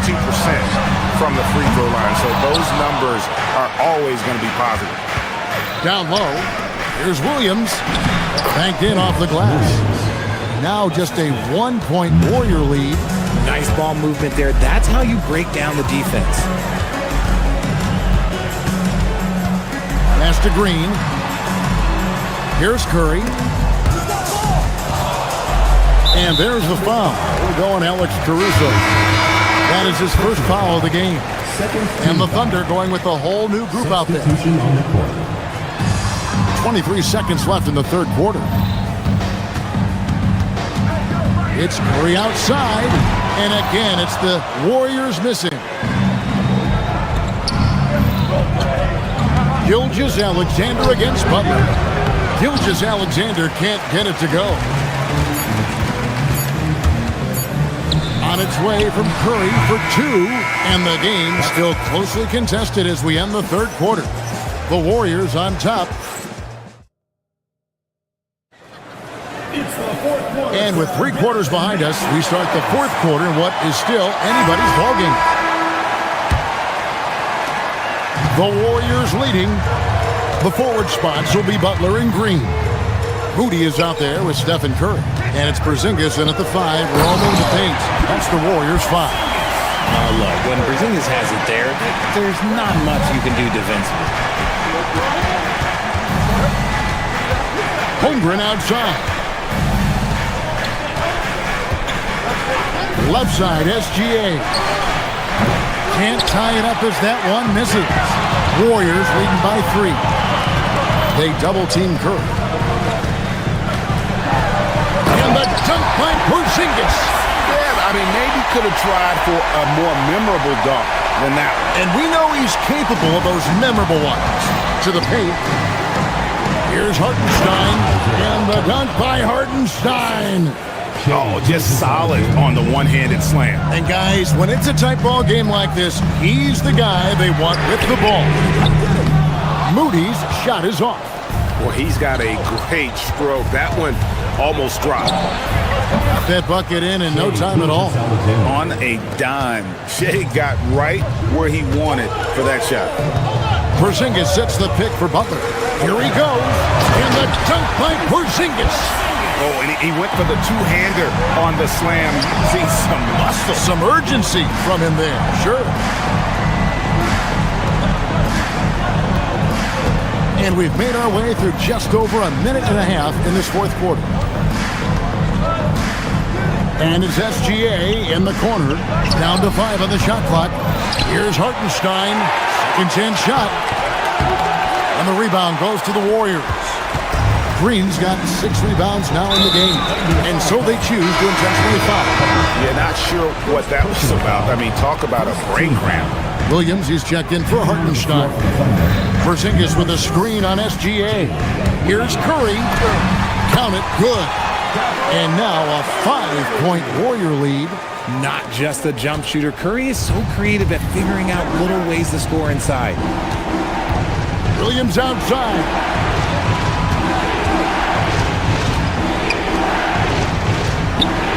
from the free throw line. So those numbers are always going to be positive. Down low, here's Williams. Banked in off the glass. Now just a 1-point Warrior lead. Nice ball movement there. That's how you break down the defense. Pass to Green. Here's Curry. And there's the foul. We're going Alex Caruso. That is his first foul of the game. And the Thunder going with a whole new group out there. 23 seconds left in the third quarter. It's Curry outside. And again, it's the Warriors missing. Gilgeous-Alexander against Butler. Gilgeous-Alexander can't get it to go. On its way from Curry for 2, and the game still closely contested as we end the third quarter. The Warriors on top. And with 3 quarters behind us, we start the fourth quarter in what is still anybody's ballgame. The Warriors leading. The forward spots will be Butler and Green. Moody is out there with Steph and Curry. And it's Porzingis in at the 5, roaming the paint. That's the Warriors' 5. Look, when Porzingis has it there, there's not much you can do defensively. Holmgren outside. Left side, SGA. Can't tie it up as that one misses. Warriors leading by 3. They double-team Curry. And the dunk by Porzingis. Yeah, I mean, maybe could have tried for a more memorable dunk than that one. And we know he's capable of those memorable ones. To the paint. Here's Hartenstein. And the dunk by Hartenstein. Oh, just solid on the one-handed slam. And guys, when it's a tight ball game like this, he's the guy they want with the ball. Moody's shot is off. Well, he's got a great stroke. That one almost dropped. Got that bucket in no time at all. On a dime. Shea got right where he wanted for that shot. Porzingis sets the pick for Butler. Here he goes. And the dunk by Porzingis. Oh, and he went for the two-hander on the slam. See some muscle. Some urgency from him there, sure. And we've made our way through just over a minute and a half in this fourth quarter. And it's SGA in the corner. Down to 5 on the shot clock. Here's Hartenstein. Second chance shot. And the rebound goes to the Warriors. Green's got 6 rebounds now in the game, and so they choose to intentionally foul. Yeah, not sure what that was about. I mean, talk about a brain cramp. Williams, he's checked in for Hartenstein. Porzingis with a screen on SGA. Here's Curry. Count it, good. And now a 5-point Warrior lead. Not just a jump shooter. Curry is so creative at figuring out little ways to score inside. Williams outside.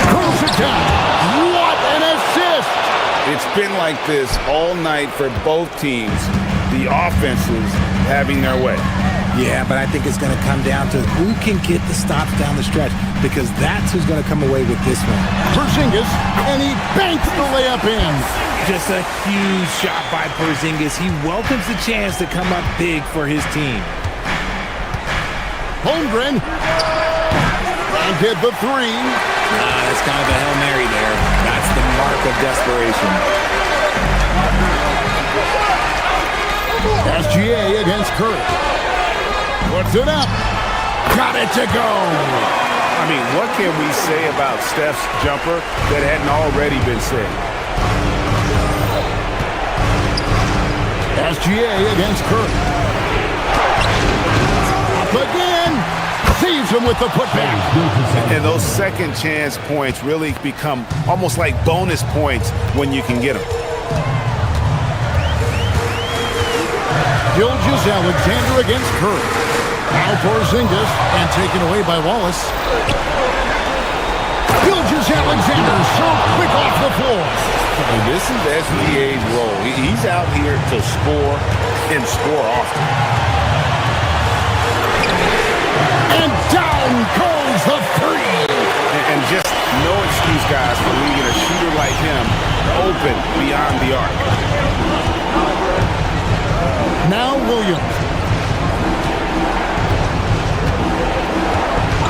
Throws it down. What an assist! It's been like this all night for both teams. The offenses having their way. Yeah, but I think it's going to come down to who can get the stops down the stretch, because that's who's going to come away with this one. Porzingis, and he banks the layup in. Just a huge shot by Porzingis. He welcomes the chance to come up big for his team. Holmgren. And hit the 3. That's kind of a Hail Mary there. That's the mark of desperation. SGA against Curry. Puts it up. Got it to go. I mean, what can we say about Steph's jumper that hadn't already been said? SGA against Curry. Up again. Saves him with the putback. And those second chance points really become almost like bonus points when you can get them. Gilgeous-Alexander against Curry. Now Porzingis, and taken away by Wallace. Gilgeous-Alexander so quick off the floor. And this is SGA's role. He's out here to score and score often. And down goes the 3. And just no excuse, guys, for leaving a shooter like him open beyond the arc. Now Williams.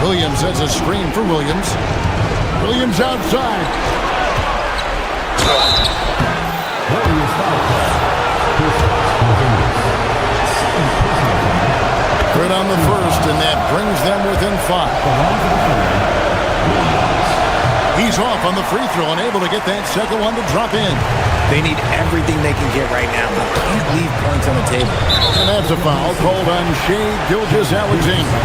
Williams has a screen for Williams. Williams outside. Good on the first, and that brings them within 5. He's off on the free throw and able to get that second one to drop in. They need everything they can get right now. They can't leave points on the table. And that's a foul called on Shai Gilgeous-Alexander.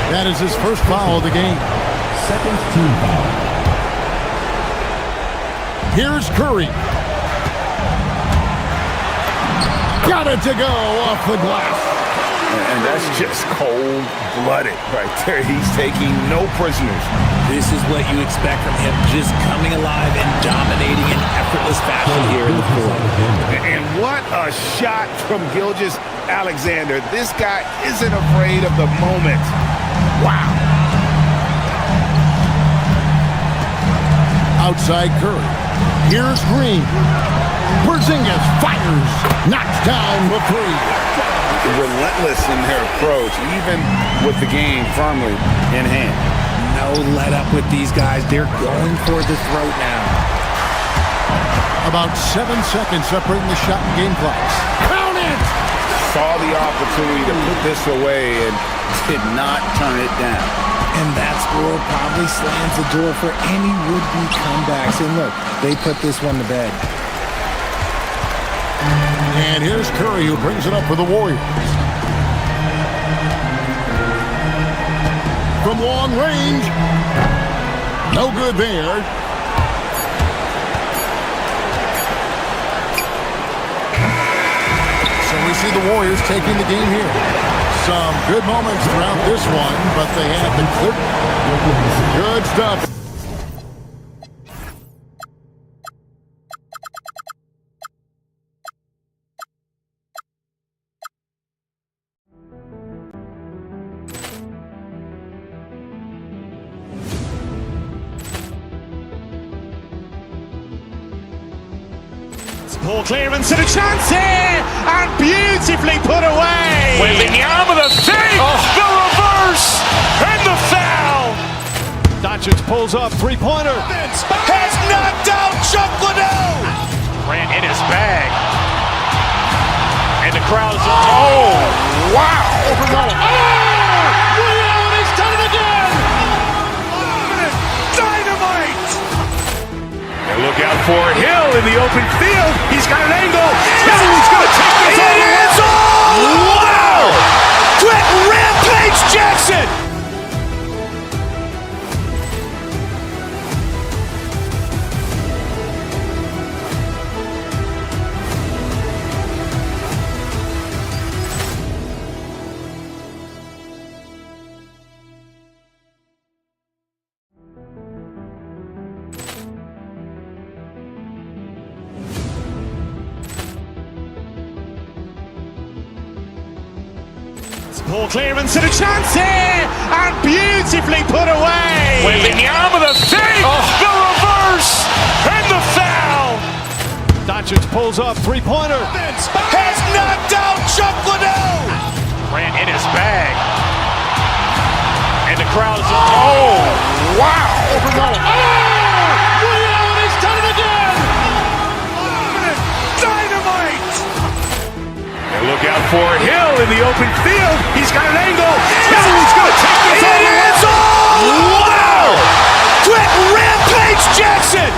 That is his first foul of the game. Second team foul. Here's Curry. Got it to go off the glass. And that's just cold-blooded right there. He's taking no prisoners. This is what you expect from him, just coming alive and dominating in effortless fashion here in the fourth. And what a shot from Gilgeous-Alexander. This guy isn't afraid of the moment. Wow. Outside Curry. Here's Green. Porzingis fires. Knocks down the 3. Relentless in their approach, even with the game firmly in hand. No let up with these guys. They're going for the throat now. About 7 seconds separating the shot and game clocks. Count it! Saw the opportunity to put this away and did not turn it down. And that score probably slams the door for any would-be comebacks. And look, they put this one to bed. And here's Curry, who brings it up for the Warriors. From long range. No good there. So we see the Warriors taking the game here. Some good moments throughout this one, but they had the good stuff. Poor clearance and a chance here, and beautifully put away. Wembanyama the fake, the reverse, and the foul. Doncic pulls up, three-pointer. Has knocked out Chuck Liddell. Grant in his bag. And the crowd is, oh, wow. Oh, for Hill in the open field. He's got an angle. He's going to take this all the way. Wow! Quick rampage Jackson! Poor clearance and a chance here, and beautifully put away. Wembanyama the fake, the reverse, and the foul. Doncic pulls up, three-pointer. Has knocked out Chuck Liddell. Grant in his bag. And the crowd is, oh, wow. He's done it again. Dynamite. And look out for Hill in the open field. He's got an angle. He's going to take this all the way. Wow! Quick rampage Jackson.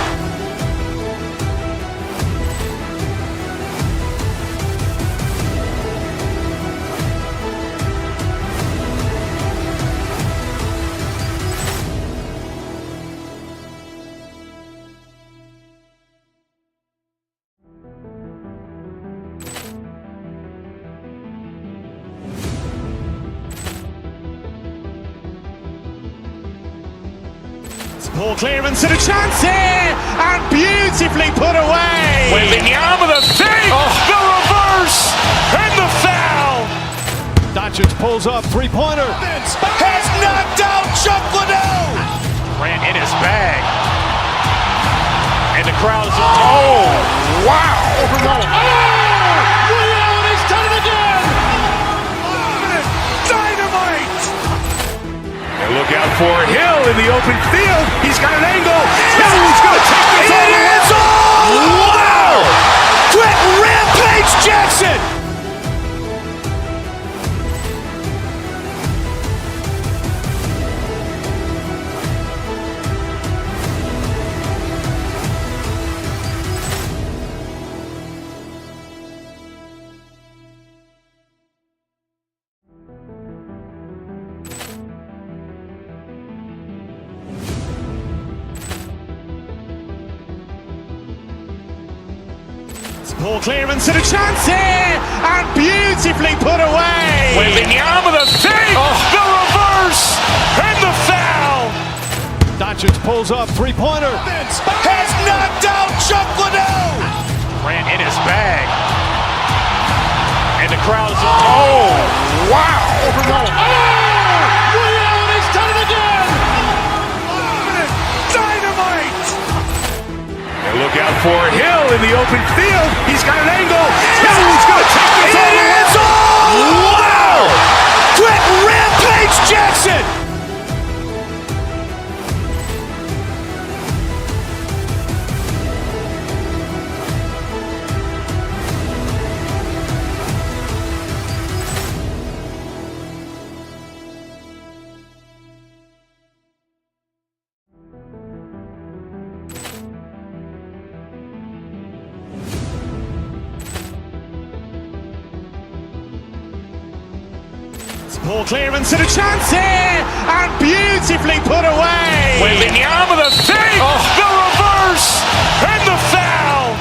Poor clearance and a chance here, and beautifully put away. Wembanyama the fake, the reverse, and the foul. Doncic pulls up, three-pointer. Has knocked out Chuck Liddell. Grant in his bag. And the crowd is, oh, wow. He's done it again. Dynamite. And look out for Hill in the open field. He's got an angle. He's going to take this all the way. Wow! Quick rampage Jackson. Poor clearance and a chance here, and beautifully put away. Wembanyama the fake, the reverse, and the foul. Doncic pulls up, three-pointer. Has knocked out Chuck Liddell. Grant in his bag. And the crowd is, oh, wow. He's done it again. Dynamite. And look out for Hill in the open field. He's got an angle. He's going to take this all the way. Wow! Quick rampage Jackson. Poor clearance and a chance here, and beautifully put away. Wembanyama the fake, the reverse, and the foul.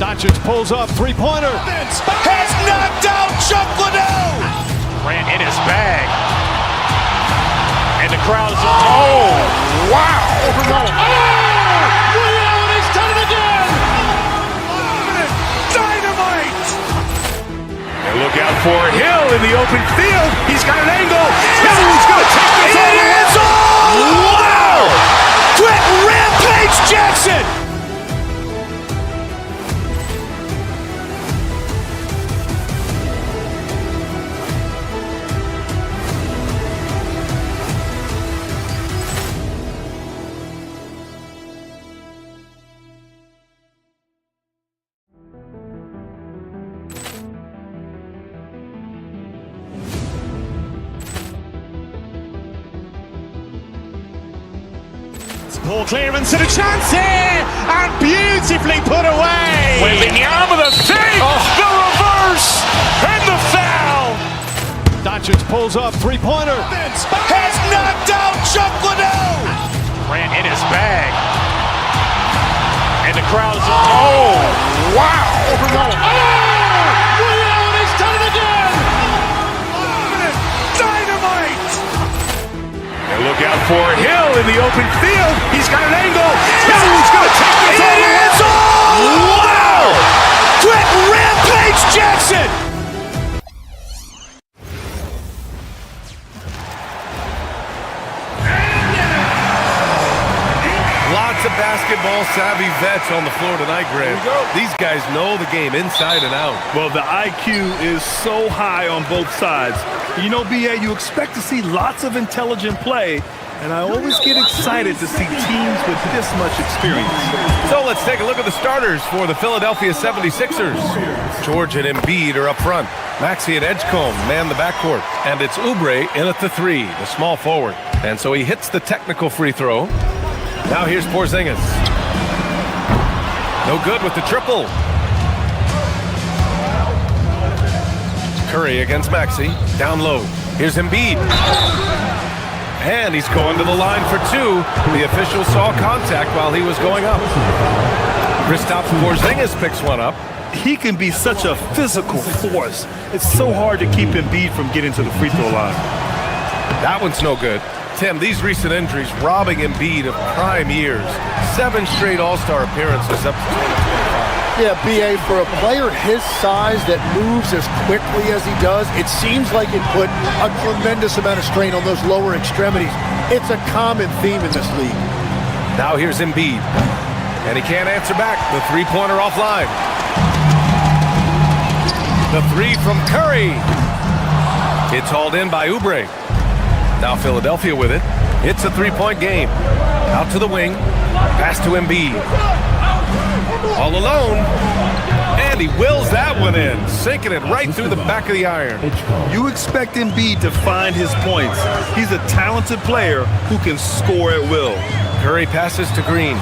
Doncic pulls up, three-pointer. Has knocked out Chuck Liddell. Grant in his bag. And the crowd is, oh, wow. He's done it again. Dynamite. And look out for Hill in the open field. He's got an angle. He's going to take this all the way. Wow! Quick rampage Jackson. Poor clearance and a chance here, and beautifully put away. Wembanyama with a save, the reverse, and the foul. Doncic pulls up, three-pointer, has knocked out Chuck Liddell. Grant in his bag, and the crowd is, oh, wow. Liddell has done it again. Dynamite. And look out for Hill in the open field. He's got an angle. Hill's going to take this all the way. Wow! Quick rampage Jackson! Lots of basketball-savvy vets on the floor tonight, Grant. These guys know the game inside and out. Well, the IQ is so high on both sides. You know, BA, you expect to see lots of intelligent play, and I always get excited to see teams with this much experience. So let's take a look at the starters for the Philadelphia 76ers. George and Embiid are up front. Maxey and Edgecombe man the backcourt. And it's Oubre in at the three, the small forward. And so he hits the technical free throw. Now here's Porzingis. No good with the triple. Curry against Maxey. Down low. Here's Embiid. And he's going to the line for two. The official saw contact while he was going up. Kristaps Porzingis picks one up. He can be such a physical force. It's so hard to keep Embiid from getting to the free throw line. That one's no good. Tim, these recent injuries robbing Embiid of prime years. 7 straight All-Star appearances up to 2025. Yeah, BA, for a player his size that moves as quickly as he does, it seems like it put a tremendous amount of strain on those lower extremities. It's a common theme in this league. Now here's Embiid. And he can't answer back. The three-pointer offline. The three from Curry. It's hauled in by Oubre. Now Philadelphia with it. It's a three-point game. Out to the wing. Pass to Embiid. All alone. And he wills that one in. Sinking it right through the back of the iron. You expect Embiid to find his points. He's a talented player who can score at will. Curry passes to Green.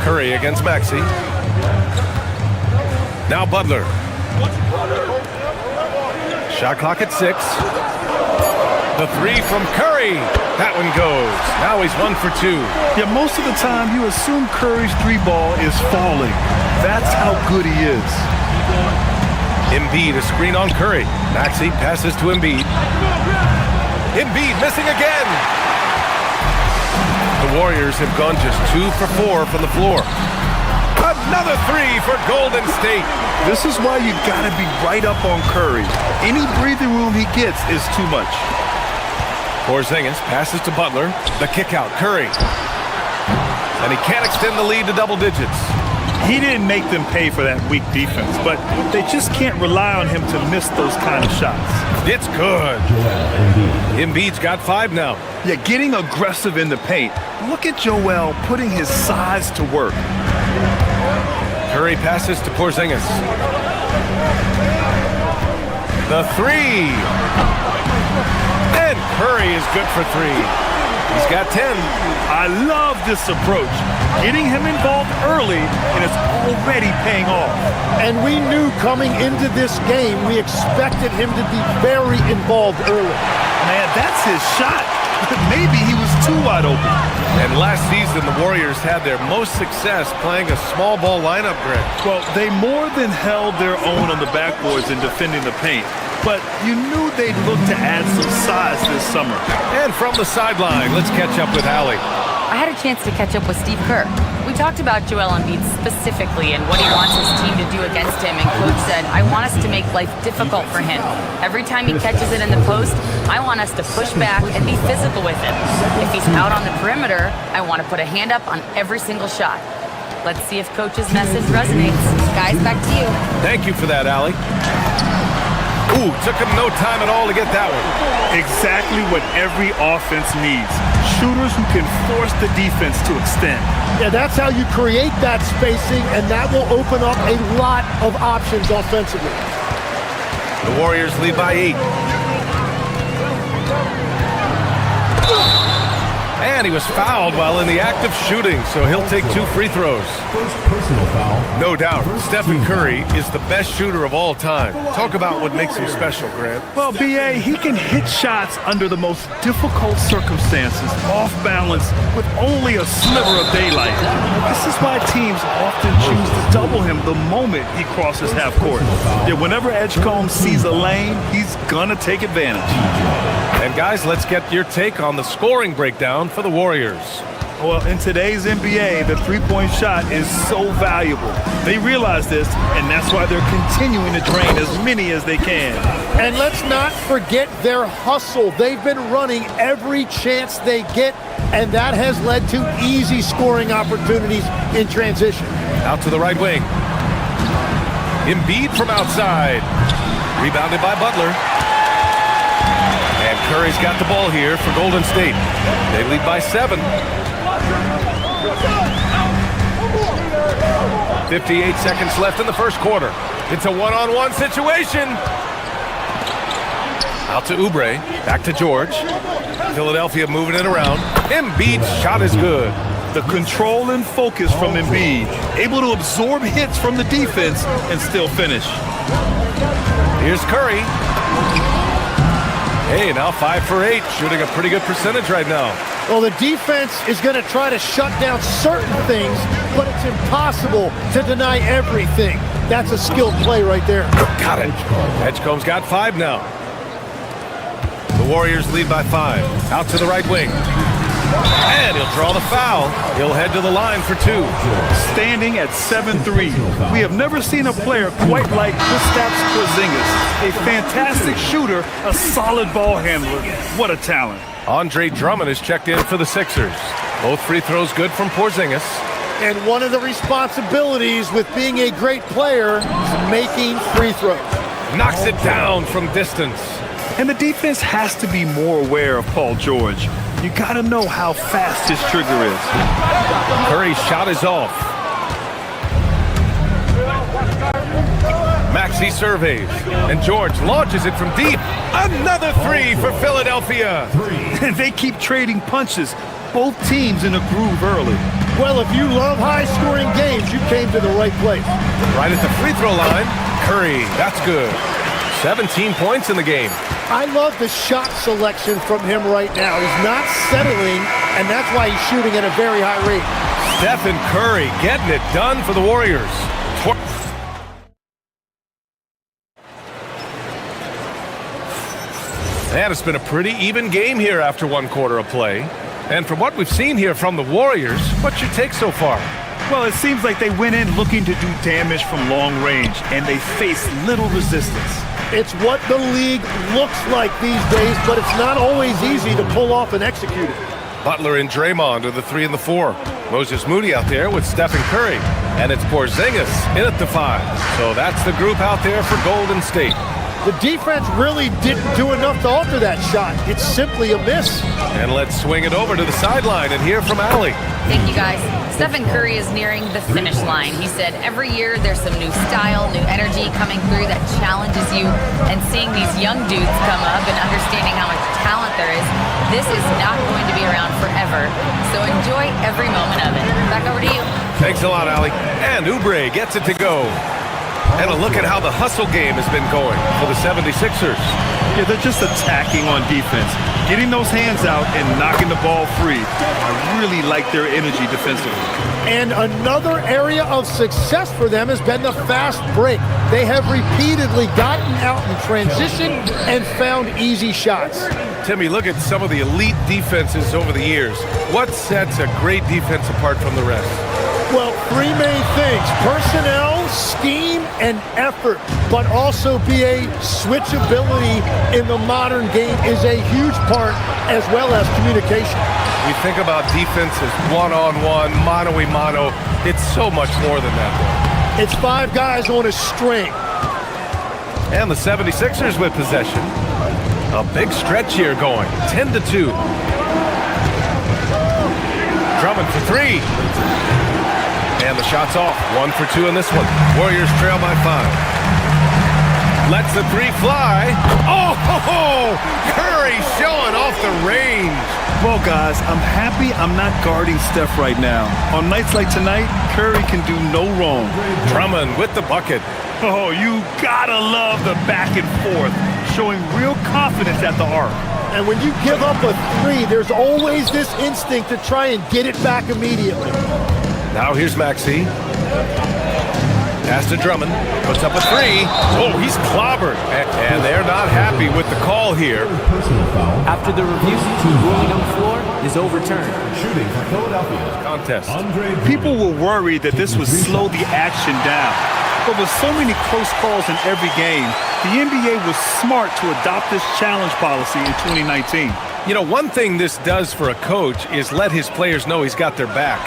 Curry against Maxey. Now Butler. Shot clock at 6. The three from Curry. That one goes. Now he's 1 for 2. Yeah, most of the time you assume Curry's three ball is falling. That's how good he is. Embiid, a screen on Curry. Maxey passes to Embiid. Embiid missing again. The Warriors have gone just 2 for 4 from the floor. Another three for Golden State. This is why you gotta be right up on Curry. Any breathing room he gets is too much. Porzingis passes to Butler. The kick out, Curry. And he can't extend the lead to double digits. He didn't make them pay for that weak defense, but they just can't rely on him to miss those kind of shots. It's good. Embiid's got 5 now. Yeah, getting aggressive in the paint. Look at Joel putting his size to work. Curry passes to Porzingis. The three. And Curry is good for 3. He's got 10. I love this approach. Getting him involved early, and it's already paying off. And we knew coming into this game, we expected him to be very involved early. Man, that's his shot. Maybe he was too wide open. And last season, the Warriors had their most success playing a small ball lineup, Greg. Well, they more than held their own on the backboards in defending the paint. But you knew they'd look to add some size this summer. And from the sideline, let's catch up with Allie. I had a chance to catch up with Steve Kerr. We talked about Joel Embiid specifically and what he wants his team to do against him, and Coach said, I want us to make life difficult for him. Every time he catches it in the post, I want us to push back and be physical with him. If he's out on the perimeter, I want to put a hand up on every single shot. Let's see if Coach's message resonates. Guys, back to you. Thank you for that, Allie. Ooh, took him no time at all to get that one. Exactly what every offense needs. Shooters who can force the defense to extend. Yeah, that's how you create that spacing, and that will open up a lot of options offensively. The Warriors lead by 8. And he was fouled while in the act of shooting, so he'll take 2 free throws. First personal foul. No doubt, Stephen Curry is the best shooter of all time. Talk about what makes him special, Grant. Well, B.A., he can hit shots under the most difficult circumstances, off balance, with only a sliver of daylight. This is why teams often choose to double him the moment he crosses half court. Yeah, whenever Edgecombe sees a lane, he's gonna take advantage. And guys, let's get your take on the scoring breakdown for the Warriors. Well, in today's NBA, the three-point shot is so valuable. They realize this, and that's why they're continuing to drain as many as they can. And let's not forget their hustle. They've been running every chance they get, and that has led to easy scoring opportunities in transition. Out to the right wing. Embiid from outside. Rebounded by Butler. And Curry's got the ball here for Golden State. They lead by 7. 58 seconds left in the first quarter. It's a one-on-one situation. Out to Oubre. Back to George. Philadelphia moving it around. Embiid's shot is good. The control and focus from Embiid, able to absorb hits from the defense and still finish. Here's Curry. Hey, now 5 for 8, shooting a pretty good percentage right now. Well, the defense is going to try to shut down certain things, but it's impossible to deny everything. That's a skilled play right there. Got it. Edgecombe's got 5 now. The Warriors lead by 5. Out to the right wing. And he'll draw the foul. He'll head to the line for 2. Standing at 7'3", we have never seen a player quite like Kristaps Porzingis. A fantastic shooter, a solid ball handler. What a talent. Andre Drummond is checked in for the Sixers. Both free throws good from Porzingis. And one of the responsibilities with being a great player is making free throws. Knocks it down from distance. And the defense has to be more aware of Paul George. You gotta know how fast his trigger is. Curry's shot is off. Maxey surveys, and George launches it from deep. Another 3 for Philadelphia. And they keep trading punches. Both teams in a groove early. Well, if you love high-scoring games, you came to the right place. Right at the free throw line, Curry, that's good. 17 points in the game. I love the shot selection from him right now. He's not settling, and that's why he's shooting at a very high rate. Stephen Curry getting it done for the Warriors. And it's been a pretty even game here after 1 quarter of play. And from what we've seen here from the Warriors, what's your take so far? Well, it seems like they went in looking to do damage from long range, and they faced little resistance. It's what the league looks like these days, but it's not always easy to pull off and execute it. Butler and Draymond are the 3 and the 4. Moses Moody out there with Stephen Curry. And it's Porzingis in at the 5. So that's the group out there for Golden State. The defense really didn't do enough to alter that shot. It's simply a miss. And let's swing it over to the sideline and hear from Allie. Thank you, guys. Stephen Curry is nearing the finish line. He said every year there's some new style, new energy coming through that challenges you. And seeing these young dudes come up and understanding how much talent there is, this is not going to be around forever. So enjoy every moment of it. Back over to you. Thanks a lot, Allie. And Oubre gets it to go. And a look at how the hustle game has been going for the 76ers. Yeah, they're just attacking on defense, getting those hands out and knocking the ball free. I really like their energy defensively. And another area of success for them has been the fast break. They have repeatedly gotten out in transition and found easy shots. Timmy, look at some of the elite defenses over the years. What sets a great defense apart from the rest? Well, 3 main things: personnel, scheme, and effort. But also, BA, switchability in the modern game is a huge part, as well as communication. We think about defense as one-on-one, mano-a-mano. It's so much more than that, though. It's 5 guys on a string. And the 76ers with possession. A big stretch here going, 10-2. Drummond for 3. And the shot's off. 1 for 2 in this one. Warriors trail by 5. Lets the 3 fly. Oh, Curry showing off the range. Well, guys, I'm happy I'm not guarding Steph right now. On nights like tonight, Curry can do no wrong. Drummond with the bucket. Oh, you gotta love the back and forth, showing real confidence at the arc. And when you give up a three, there's always this instinct to try and get it back immediately. Now here's Maxey. Pass to Drummond. Puts up a three. Oh, he's clobbered. And they're not happy with the call here. After the review, ruling on the floor is overturned. Shooting for Philadelphia. Contest. People were worried that this would slow the action down. But with so many close calls in every game, the NBA was smart to adopt this challenge policy in 2019. You know, one thing this does for a coach is let his players know he's got their back.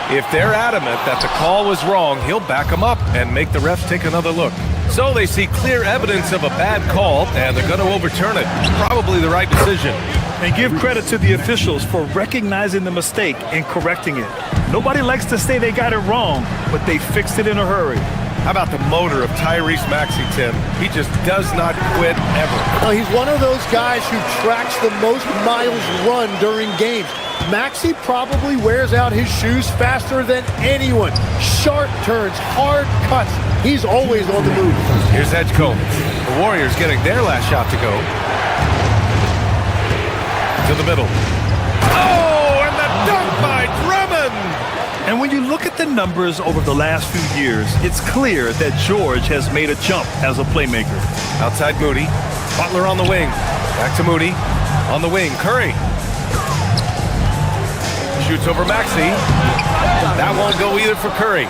If they're adamant that the call was wrong, he'll back them up and make the refs take another look. So they see clear evidence of a bad call, and they're going to overturn it. Probably the right decision. And give credit to the officials for recognizing the mistake and correcting it. Nobody likes to say they got it wrong, but they fixed it in a hurry. How about the motor of Tyrese Maxey, Tim? He just does not quit ever. Well, he's one of those guys who tracks the most miles run during games. Maxey probably wears out his shoes faster than anyone. Sharp turns, hard cuts. He's always on the move. Here's Edgecombe. The Warriors getting their last shot to go. To the middle. Oh, and the dunk by Drummond! And when you look at the numbers over the last few years, it's clear that George has made a jump as a playmaker. Outside Moody. Butler on the wing. Back to Moody. On the wing, Curry. Shoots over Maxey. That won't go either for Curry.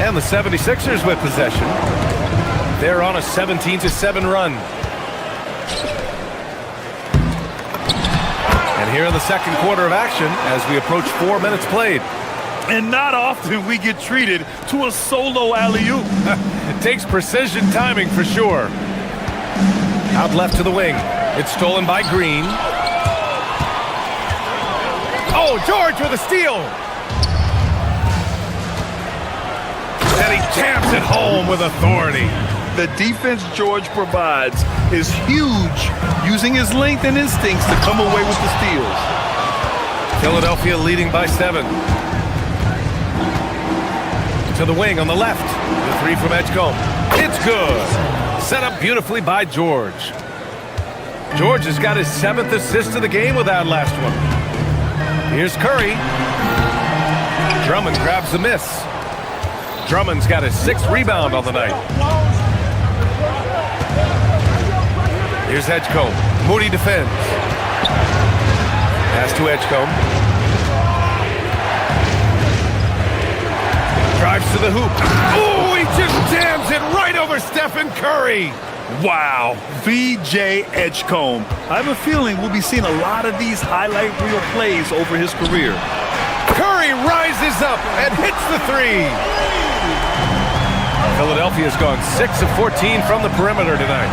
And the 76ers with possession. They're on a 17-7 run. And here in the second quarter of action as we approach 4 minutes played. And not often we get treated to a solo alley-oop. It takes precision timing for sure. Out left to the wing. It's stolen by Green. Oh, George with a steal. And he jams it home with authority. The defense George provides is huge, using his length and instincts to come away with the steals. Philadelphia leading by 7. To the wing on the left. The three from Edgecombe. It's good. Set up beautifully by George. George has got his 7th assist of the game with that last one. Here's Curry. Drummond grabs the miss. Drummond's got his 6th rebound on the night. Here's Edgecombe. Moody defends. Pass to Edgecombe. Drives to the hoop. Oh, he just jams it right over Stephen Curry. Wow, V.J. Edgecombe. I have a feeling we'll be seeing a lot of these highlight reel plays over his career. Curry rises up and hits the three. Philadelphia's gone 6 of 14 from the perimeter tonight.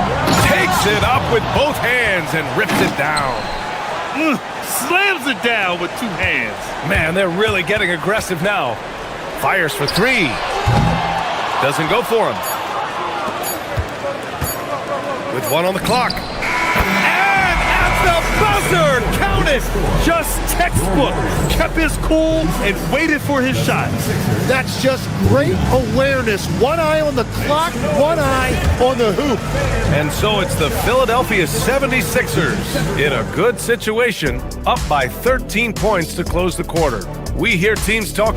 Takes it up with both hands and rips it down. Slams it down with 2 hands. Man, they're really getting aggressive now. Fires for 3. Doesn't go for him. With 1 on the clock. And at the buzzer, count it! Just textbook. Kept his cool and waited for his shot. That's just great awareness. One eye on the clock, one eye on the hoop. And so it's the Philadelphia 76ers in a good situation, up by 13 points to close the quarter. We hear teams talk.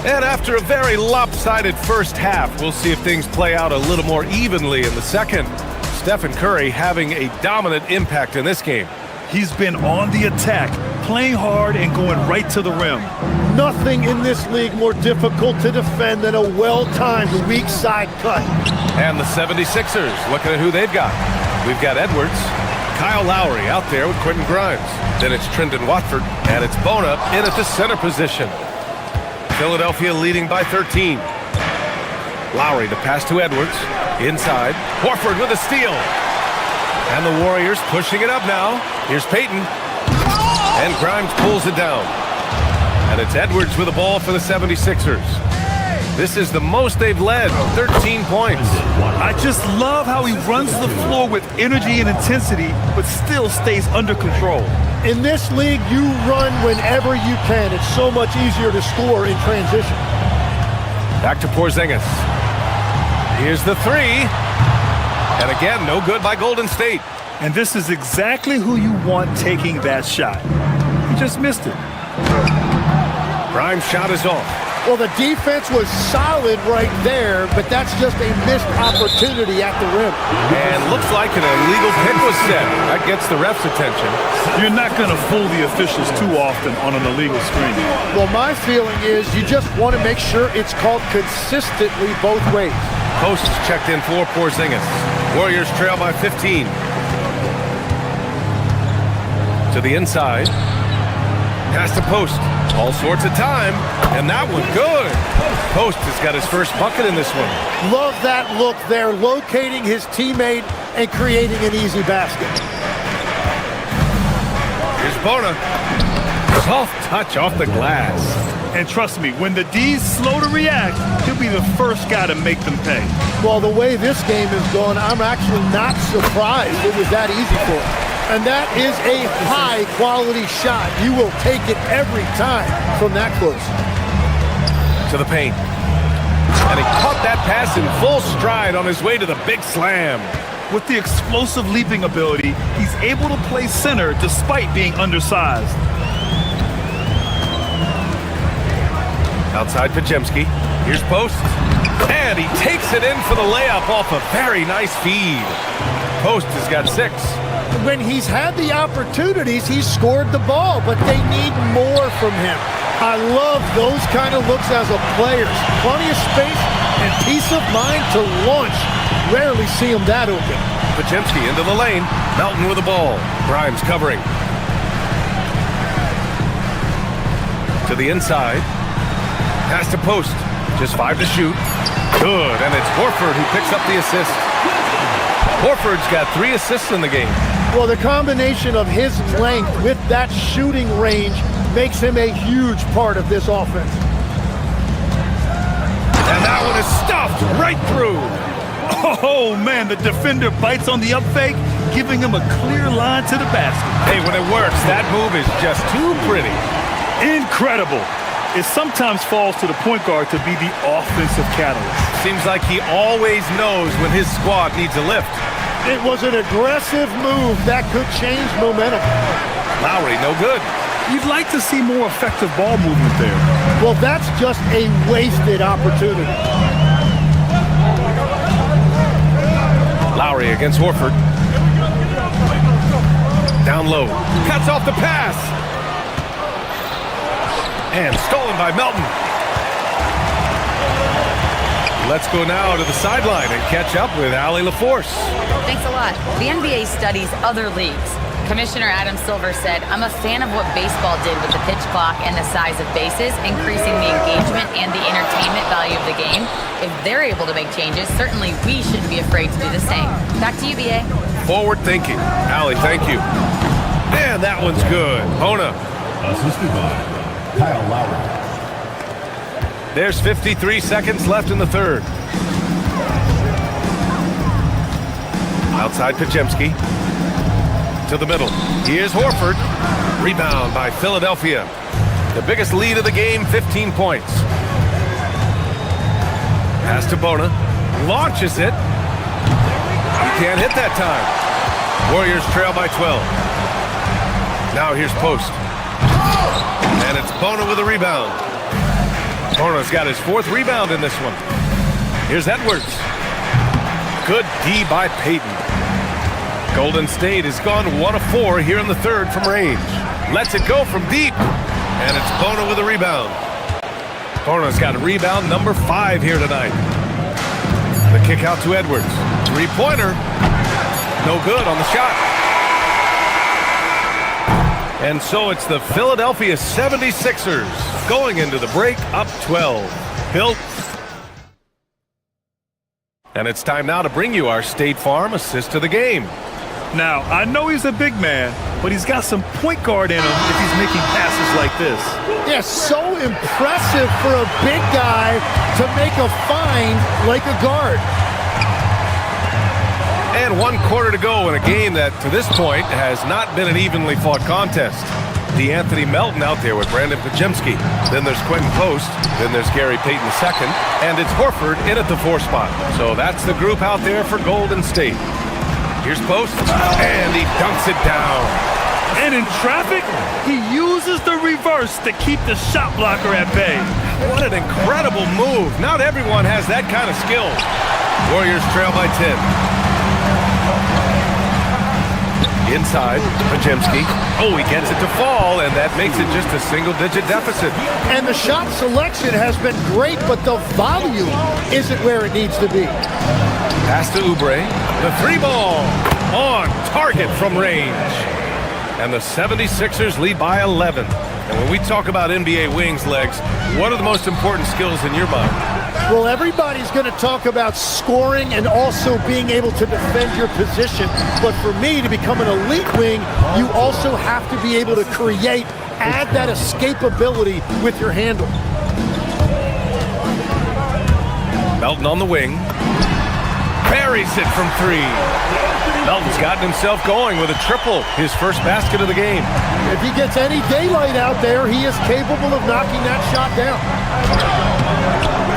And after a very lopsided first half, we'll see if things play out a little more evenly in the second. Stephen Curry having a dominant impact in this game. He's been on the attack, playing hard and going right to the rim. Nothing in this league more difficult to defend than a well-timed weak side cut. And the 76ers, looking at who they've got. We've got Edwards, Kyle Lowry out there with Quentin Grimes. Then it's Trendon Watford, and it's Bona in at the center position. Philadelphia leading by 13. Lowry, the pass to Edwards. Inside. Horford with a steal. And the Warriors pushing it up now. Here's Payton. And Grimes pulls it down. And it's Edwards with the ball for the 76ers. This is the most they've led, 13 points. I just love how he runs the floor with energy and intensity, but still stays under control. In this league, you run whenever you can. It's so much easier to score in transition. Back to Porzingis. Here's the three. And again, no good by Golden State. And this is exactly who you want taking that shot. He just missed it. Grimes' shot is off. Well, the defense was solid right there, but that's just a missed opportunity at the rim. And looks like an illegal pick was set. That gets the ref's attention. You're not going to fool the officials too often on an illegal screen. Well, my feeling is you just want to make sure it's called consistently both ways. Post is checked in for Porzingis. Warriors trail by 15. To the inside. Pass to Post. All sorts of time. And that one good. Post has got his first bucket in this one. Love that look there, locating his teammate and creating an easy basket. Here's Bona. Soft touch off the glass. And trust me, when the D's slow to react, he'll be the first guy to make them pay. Well, the way this game is going, I'm actually not surprised it was that easy for him. And that is a high-quality shot. You will take it every time from that close. To the paint. And he caught that pass in full stride on his way to the big slam. With the explosive leaping ability, he's able to play center despite being undersized. Outside Podziemski. Here's Post. And he takes it in for the layup off a very nice feed. Post has got 6. When he's had the opportunities, he's scored the ball, but they need more from him. I love those kind of looks as a player. Plenty of space and peace of mind to launch. Rarely see him that open. Podziemski into the lane. Melton with the ball. Grimes covering. To the inside. Pass to Post. Just 5 to shoot. Good, and it's Horford who picks up the assist. Horford's got 3 assists in the game. Well, the combination of his length with that shooting range makes him a huge part of this offense. And that one is stuffed right through. Oh, man, the defender bites on the up fake, giving him a clear line to the basket. Hey, when it works, that move is just too pretty. Incredible. It sometimes falls to the point guard to be the offensive catalyst. Seems like he always knows when his squad needs a lift. It was an aggressive move that could change momentum. Lowry, no good. You'd like to see more effective ball movement there. Well, that's just a wasted opportunity. Lowry against Horford. Down low. Cuts off the pass. And stolen by Melton. Let's go now to the sideline and catch up with Allie LaForce. Thanks a lot. The NBA studies other leagues. Commissioner Adam Silver said, I'm a fan of what baseball did with the pitch clock and the size of bases, increasing the engagement and the entertainment value of the game. If they're able to make changes, certainly we shouldn't be afraid to do the same. Back to you, BA. Forward thinking. Allie, thank you. And that one's good. Bona. Assisted by Kyle Lowry. There's 53 seconds left in the third. Outside Podziemski. To the middle. Here's Horford. Rebound by Philadelphia. The biggest lead of the game, 15 points. Pass to Bona. Launches it. He can't hit that time. Warriors trail by 12. Now here's Post. And it's Bona with a rebound. Bona's got his 4th rebound in this one. Here's Edwards. Good D by Payton. Golden State has gone 1 of 4 here in the third from range. Lets it go from deep. And it's Bona with a rebound. Bona's got a rebound number 5 here tonight. The kick out to Edwards. 3-pointer. No good on the shot. And so it's the Philadelphia 76ers going into the break up 12. Built. And it's time now to bring you our State Farm assist of the game. Now, I know he's a big man, but he's got some point guard in him if he's making passes like this. Yeah, so impressive for a big guy to make a find like a guard. And 1 quarter to go in a game that, to this point, has not been an evenly fought contest. D'Anthony Melton out there with Brandon Pajemski. Then there's Quentin Post. Then there's Gary Payton II. And it's Horford in at the 4 spot. So that's the group out there for Golden State. Here's Post, and he dunks it down. And in traffic, he uses the reverse to keep the shot blocker at bay. What an incredible move. Not everyone has that kind of skill. Warriors trail by 10. Inside, Pajemski. Oh, he gets it to fall, and that makes it just a single-digit deficit. And the shot selection has been great, but the volume isn't where it needs to be. Pass to Oubre. The 3-ball on target from range. And the 76ers lead by 11. And when we talk about NBA wings, Legs, what are the most important skills in your mind? Well, everybody's going to talk about scoring and also being able to defend your position. But for me, to become an elite wing, you also have to be able to create, add that escapability with your handle. Melton on the wing. Buries it from 3. Melton's gotten himself going with a triple, his first basket of the game. If he gets any daylight out there, he is capable of knocking that shot down.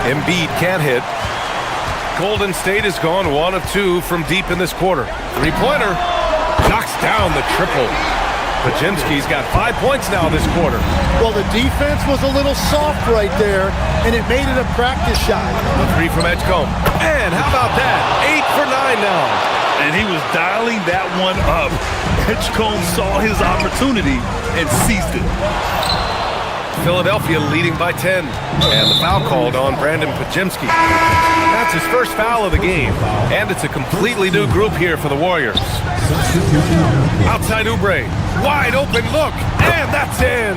Embiid can't hit. Golden State has gone 1 of 2 from deep in this quarter. 3-pointer knocks down the triple. Pajemski's got 5 points now this quarter. Well, the defense was a little soft right there, and it made it a practice shot. The 3 from Edgecombe. And how about that? 8 for 9 now. And he was dialing that one up. Edgecombe saw his opportunity and seized it. Philadelphia leading by 10. And the foul called on Brandon Pajemski. That's his first foul of the game. And it's a completely new group here for the Warriors. Outside Oubre. Wide open look. And that's in.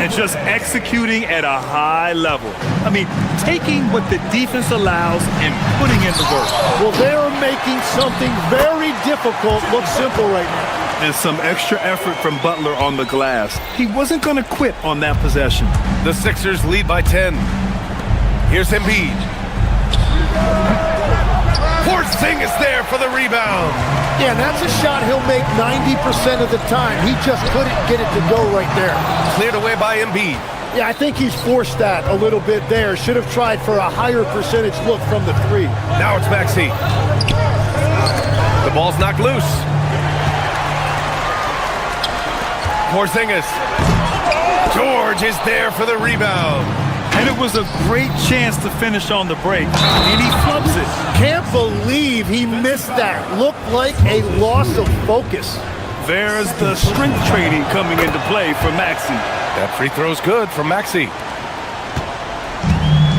And just executing at a high level. I mean, taking what the defense allows and putting in the work. Well, they're making something very difficult look simple right now. And some extra effort from Butler on the glass. He wasn't going to quit on that possession. The Sixers lead by 10. Here's Embiid. Porzingis there for the rebound. Yeah, that's a shot he'll make 90% of the time. He just couldn't get it to go right there. Cleared away by Embiid. Yeah, I think he's forced that a little bit there. Should have tried for a higher percentage look from the 3. Now it's Maxey. The ball's knocked loose. Porzingis. George is there for the rebound. And it was a great chance to finish on the break. And he flubs it. Can't believe he missed that. Looked like a loss of focus. There's the strength training coming into play for Maxey. That free throw's good from Maxey.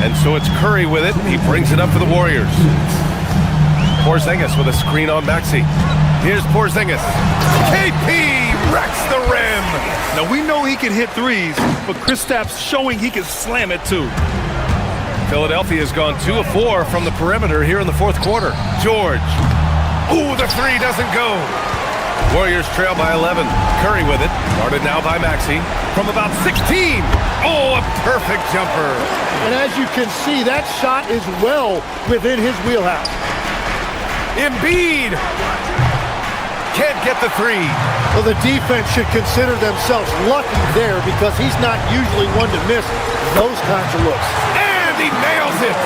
And so it's Curry with it. He brings it up for the Warriors. Porzingis with a screen on Maxey. Here's Porzingis. KP wrecks the rim. Now we know he can hit threes, but Kristaps showing he can slam it too. Philadelphia has gone 2 of 4 from the perimeter here in the 4th quarter. George. Ooh, the 3 doesn't go. Warriors trail by 11. Curry with it. Guarded now by Maxey. From about 16. Oh, a perfect jumper. And as you can see, that shot is well within his wheelhouse. Embiid can't get the 3. Well, the defense should consider themselves lucky there because he's not usually one to miss those kinds of looks. And he nails it.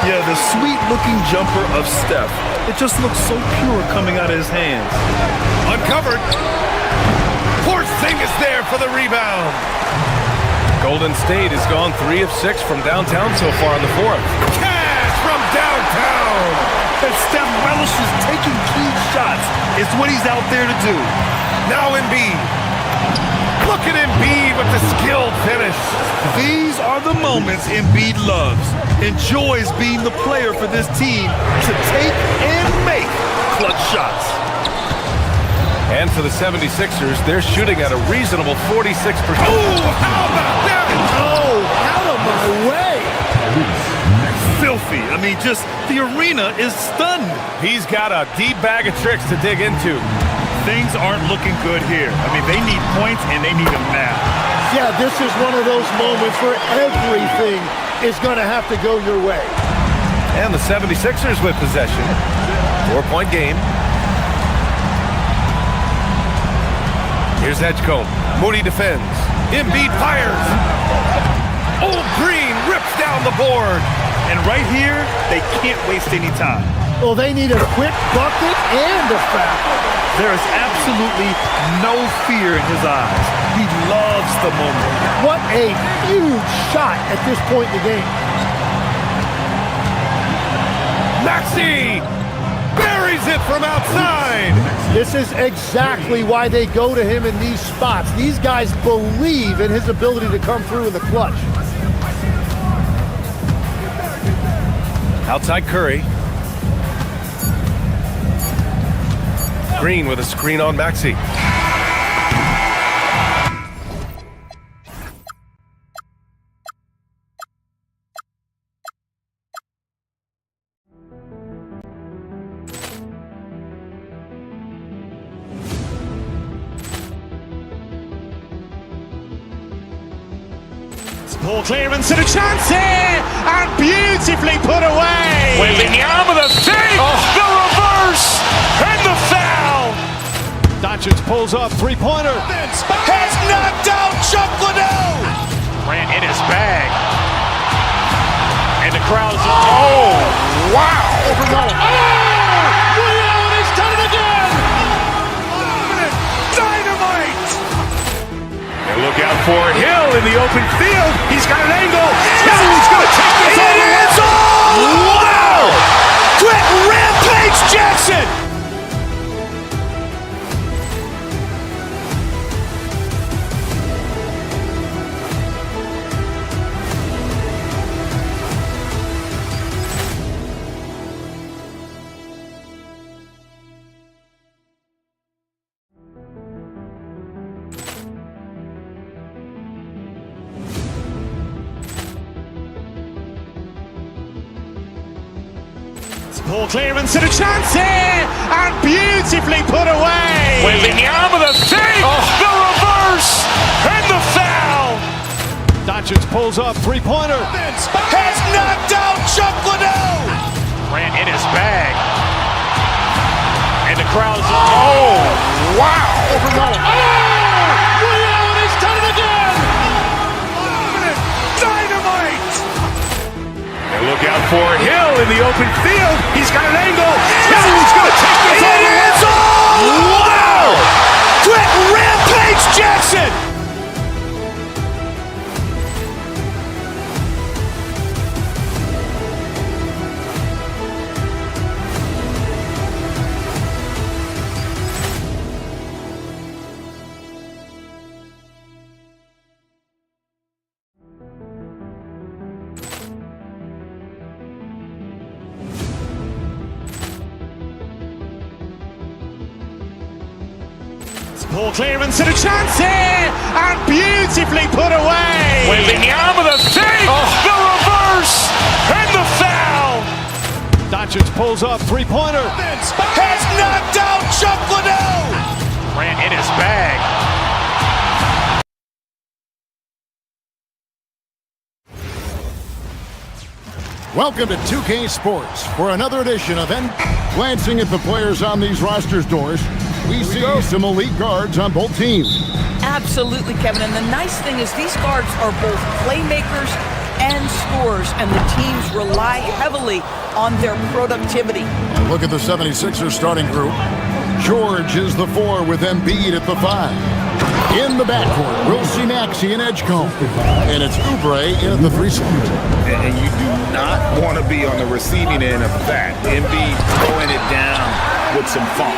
Yeah, the sweet-looking jumper of Steph. It just looks so pure coming out of his hands. Uncovered. Porzingis there for the rebound. Golden State has gone 3 of 6 from downtown so far in the 4th. Cash from downtown. And Steph relishes taking key shots. It's what he's out there to do. Now Embiid. Look at Embiid with the skilled finish. These are the moments Embiid loves. Enjoys being the player for this team to take and make clutch shots. And for the 76ers, they're shooting at a reasonable 46%. Oh, how about that? Oh, out of my way. Filthy. I mean, just the arena is stunned. He's got a deep bag of tricks to dig into. Things aren't looking good here. I mean, they need points and they need them now. Yeah, this is one of those moments where everything is going to have to go your way. And the 76ers with possession. 4-point game. Here's Edgecombe. Moody defends. Embiid fires. Old Green rips down the board. And right here, they can't waste any time. Well, they need a quick bucket and a foul. There is absolutely no fear in his eyes. He loves the moment. What a huge shot at this point in the game. Maxey buries it from outside. This is exactly why they go to him in these spots. These guys believe in his ability to come through in the clutch. Outside Curry. Green with a screen on Maxey. Ball clearance and a chance here, and beautifully put away. Wembanyama with a save, the reverse, and the foul. Doncic pulls up, three-pointer. Has knocked out Chuck Liddell. Ran in his bag. And the crowd's... Oh, wow. Liddell, he's done it again. Dynamite. And look out for Hill in the open field. He's got an angle. He's going to take this all the way. Wow! Quick rampage Jackson. Ball clearance and a chance here, and beautifully put away. Wembanyama with a save, the reverse, and the foul. Doncic pulls up, three-pointer. Has knocked out Chuck Liddell. Ran in his bag. And the crowd's... Oh, wow. Liddell, he's done it again. Dynamite. And look out for Hill in the open field. He's got an angle. He's going to take this all the way. Wow! Quick rampage Jackson. Ball clearance and a chance here, and beautifully put away. Wembanyama with a save, the reverse, and the foul. Doncic pulls up, three-pointer. Has knocked out Chuck Liddell. Ran in his bag. Welcome to 2K Sports for another edition of Glancing at the players on these rosters, Doris, we see some elite guards on both teams. Absolutely, Kevin. And the nice thing is these guards are both playmakers and scorers, and the teams rely heavily on their productivity. And look at the 76ers starting group. George is the 4 with Embiid at the 5. In the backcourt, we'll see Maxey and Edgecombe. And it's Oubre in at the 3 slot. And you do not want to be on the receiving end of that. Embiid throwing it down with some funk.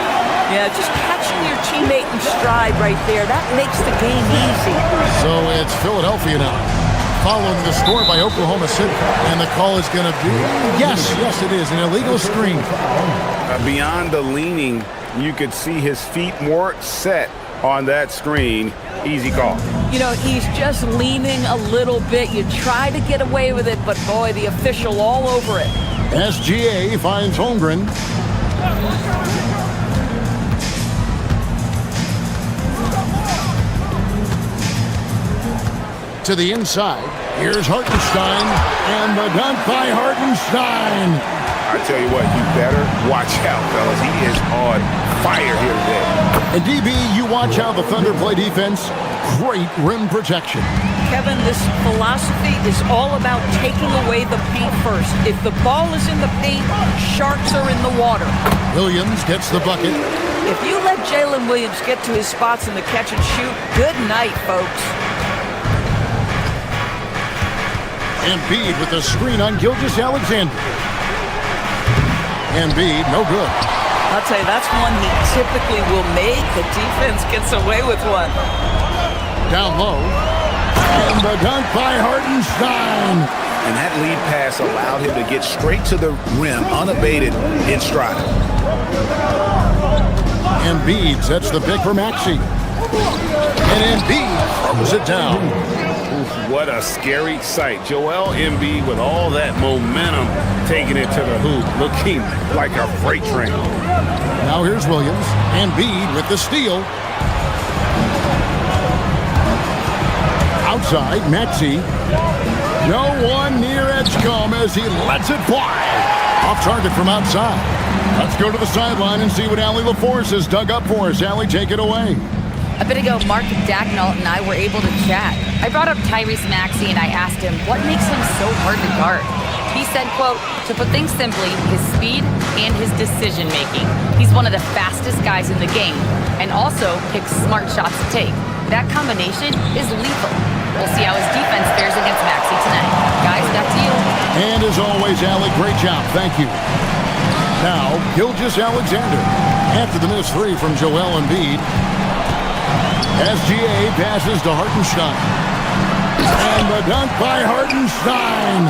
Yeah, just catching your teammate in stride right there. That makes the game easy. So it's Philadelphia now, following the score by Oklahoma City. And the call is going to be, yes, it is, an illegal screen. Beyond the leaning, you could see his feet more set on that screen. Easy call. You know, he's just leaning a little bit. You try to get away with it, but boy, the official all over it. SGA finds Holmgren. to the inside. Here's Hartenstein, and the dunk by Hartenstein. I tell you what, you better watch out, fellas. He is on fire here today. And DB, you watch how the Thunder play defense. Great rim protection. Kevin, this philosophy is all about taking away the paint first. If the ball is in the paint, sharks are in the water. Williams gets the bucket. If you let Jalen Williams get to his spots in the catch and shoot, good night, folks. Embiid with the screen on Gilgeous-Alexander. Embiid, no good. I'll tell you, that's one he typically will make. The defense gets away with one. Down low. And the dunk by Hartenstein. And that lead pass allowed him to get straight to the rim, unabated, in stride. Embiid sets the pick for Maxey. And Embiid throws it down. Oof, what a scary sight. Joel Embiid with all that momentum taking it to the hoop, looking like a freight train. Now here's Williams. Embiid with the steal. Outside, Maxey. No one near Edgecombe as he lets it fly. Off target from outside. Let's go to the sideline and see what Allie LaForce has dug up for us. Allie, take it away. A bit ago, Mark Dagnall and I were able to chat. I brought up Tyrese Maxey and I asked him what makes him so hard to guard. He said, quote, to put things simply, his speed and his decision making. He's one of the fastest guys in the game and also picks smart shots to take. That combination is lethal. We'll see how his defense fares against Maxey tonight. Guys, back to you. And as always, Allie, great job. Thank you. Now, Gilgeous-Alexander. After the missed three from Joel Embiid. SGA passes to Hartenstein. And the dunk by Hartenstein.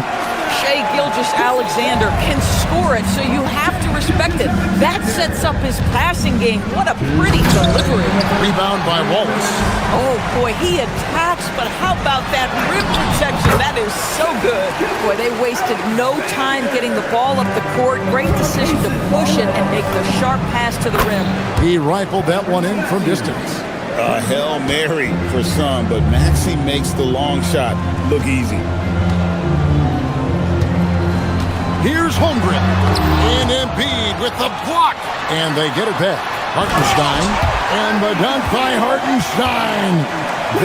Shai Gilgeous-Alexander can score it, so you have to respect it. That sets up his passing game. What a pretty delivery. Rebound by Wallace. Oh, boy, he attacks, but how about that rim protection? That is so good. Boy, they wasted no time getting the ball up the court. Great decision to push it and make the sharp pass to the rim. He rifled that one in from distance. A Hail Mary for some, but Maxey makes the long shot look easy. Here's Holmgren. And Embiid with the block. And they get it back. Hartenstein. And the dunk by Hartenstein.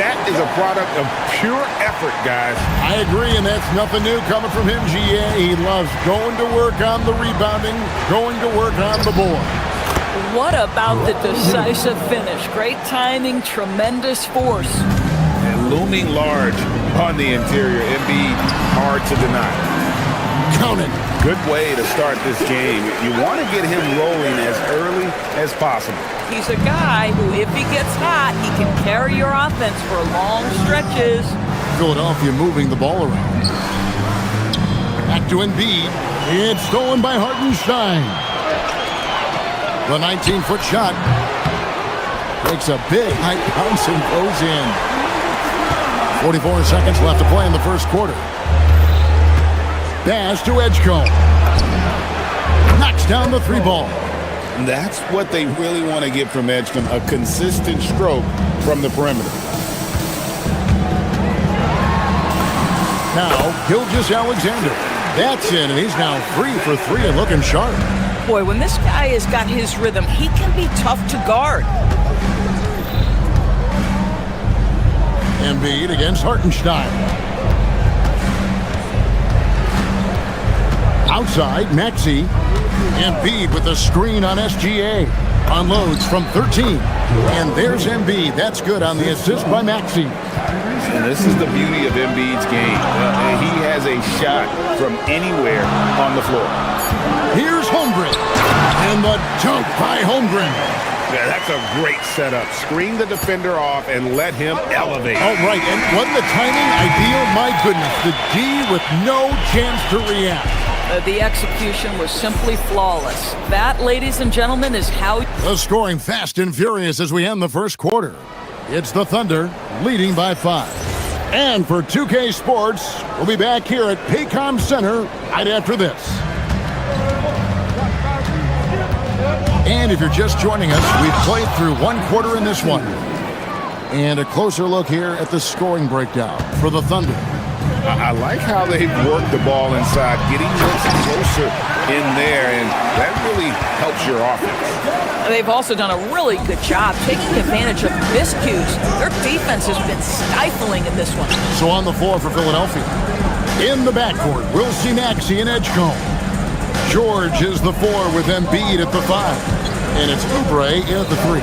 That is a product of pure effort, guys. I agree, and that's nothing new coming from him, GA. He loves going to work on the rebounding, going to work on the board. What about the decisive finish? Great timing, tremendous force. And looming large on the interior. Embiid, hard to deny. Count it. Good way to start this game. You want to get him rolling as early as possible. He's a guy who, if he gets hot, he can carry your offense for long stretches. Philadelphia moving the ball around. Back to Embiid. It's stolen by Hartenstein. The 19-foot shot makes a big high bounce and goes in. 44 seconds left to play in the first quarter. Pass to Edgecombe. Knocks down the three ball. That's what they really want to get from Edgecombe, a consistent stroke from the perimeter. Now, Gilgeous-Alexander. That's in, and he's now 3 for 3 and looking sharp. Boy, when this guy has got his rhythm, he can be tough to guard. Embiid against Hartenstein. Outside, Maxey. Embiid with a screen on SGA. Unloads from 13. And there's Embiid. That's good on the assist by Maxey. And this is the beauty of Embiid's game. He has a shot from anywhere on the floor. Here's Holmgren. And the dunk by Holmgren. Yeah, that's a great setup. Screen the defender off and let him elevate. Oh, right. And wasn't the timing ideal? My goodness. The D with no chance to react. The execution was simply flawless. That, ladies and gentlemen, is how... The scoring fast and furious as we end the first quarter. It's the Thunder leading by 5. And for 2K Sports, we'll be back here at Paycom Center right after this. And if you're just joining us, we've played through one quarter in this one. And a closer look here at the scoring breakdown for the Thunder. I like how they've worked the ball inside, getting looks closer in there, and that really helps your offense. They've also done a really good job taking advantage of miscues. Their defense has been stifling in this one. So on the floor for Philadelphia. In the backcourt, we'll see Maxey and Edgecombe. George is the 4 with Embiid at the 5. And it's Oubre in at the 3.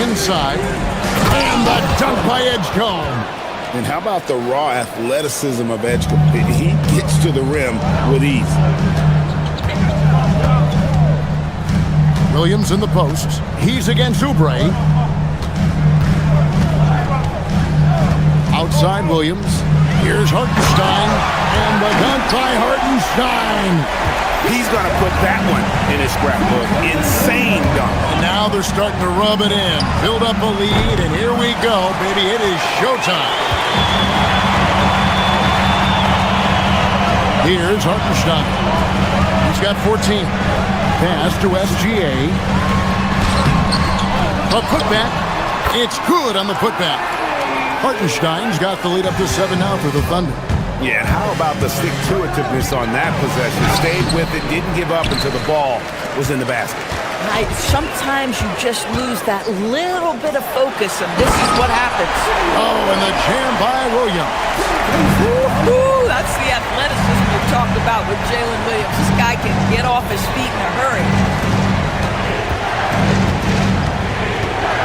Inside. And the dunk by Edgecombe. And how about the raw athleticism of Edgecombe? He gets to the rim with ease. Williams in the post. He's against Oubre. Outside Williams. Here's Hartenstein. And the dunk by Hartenstein. He's going to put that one in his scrapbook. Insane dunk. And now they're starting to rub it in. Build up a lead, and here we go, baby. It is showtime. Here's Hartenstein. He's got 14. Pass to SGA. A putback. It's good on the putback. Hartenstein's got the lead up to 7 now for the Thunder. Yeah, and how about the stick-to-itiveness on that possession? Stayed with it, didn't give up until the ball was in the basket. Right. Sometimes you just lose that little bit of focus, and this is what happens. Oh, and the jam by Williams. Woo-hoo, that's the athleticism you talked about with Jalen Williams. This guy can get off his feet in a hurry.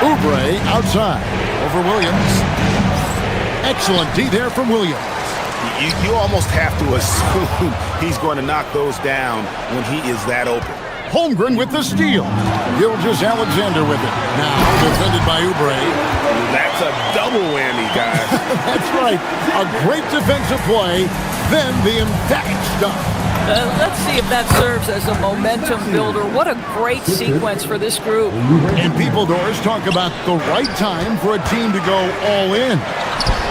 Oubre outside over Williams. Excellent D there from Williams. You almost have to assume he's going to knock those down when he is that open. Holmgren with the steal. Gilgeous-Alexander with it. Now defended by Oubre. That's a double whammy, guys. That's right. A great defensive play, then the emphatic stuff. Let's see if that serves as a momentum builder. What a great sequence for this group. And people, Doris, talk about the right time for a team to go all in.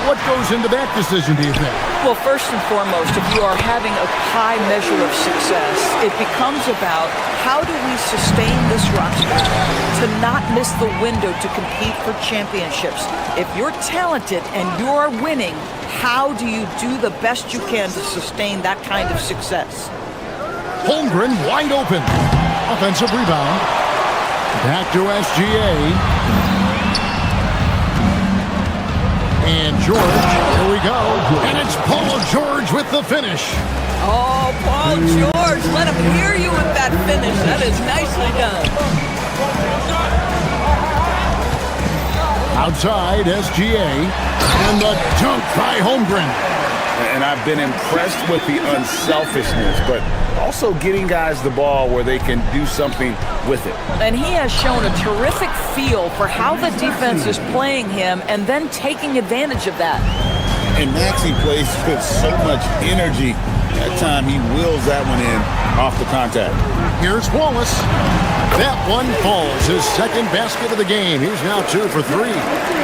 What goes into that decision, do you think? Well, first and foremost, if you are having a high measure of success, it becomes about how do we sustain this roster to not miss the window to compete for championships. If you're talented and you're winning, how do you do the best you can to sustain that kind of success? Holmgren wide open. Offensive rebound. Back to SGA. And George, here we go. And it's Paul George with the finish. Oh, Paul George, let him hear you with that finish. That is nicely done. Outside, SGA. And the dunk by Holmgren. And I've been impressed with the unselfishness, but also getting guys the ball where they can do something with it. And he has shown a terrific feel for how the defense is playing him and then taking advantage of that. And Maxey plays with so much energy. That time he wheels that one in off the contact. Here's Wallace. That one falls. His second basket of the game. He's now 2 for 3.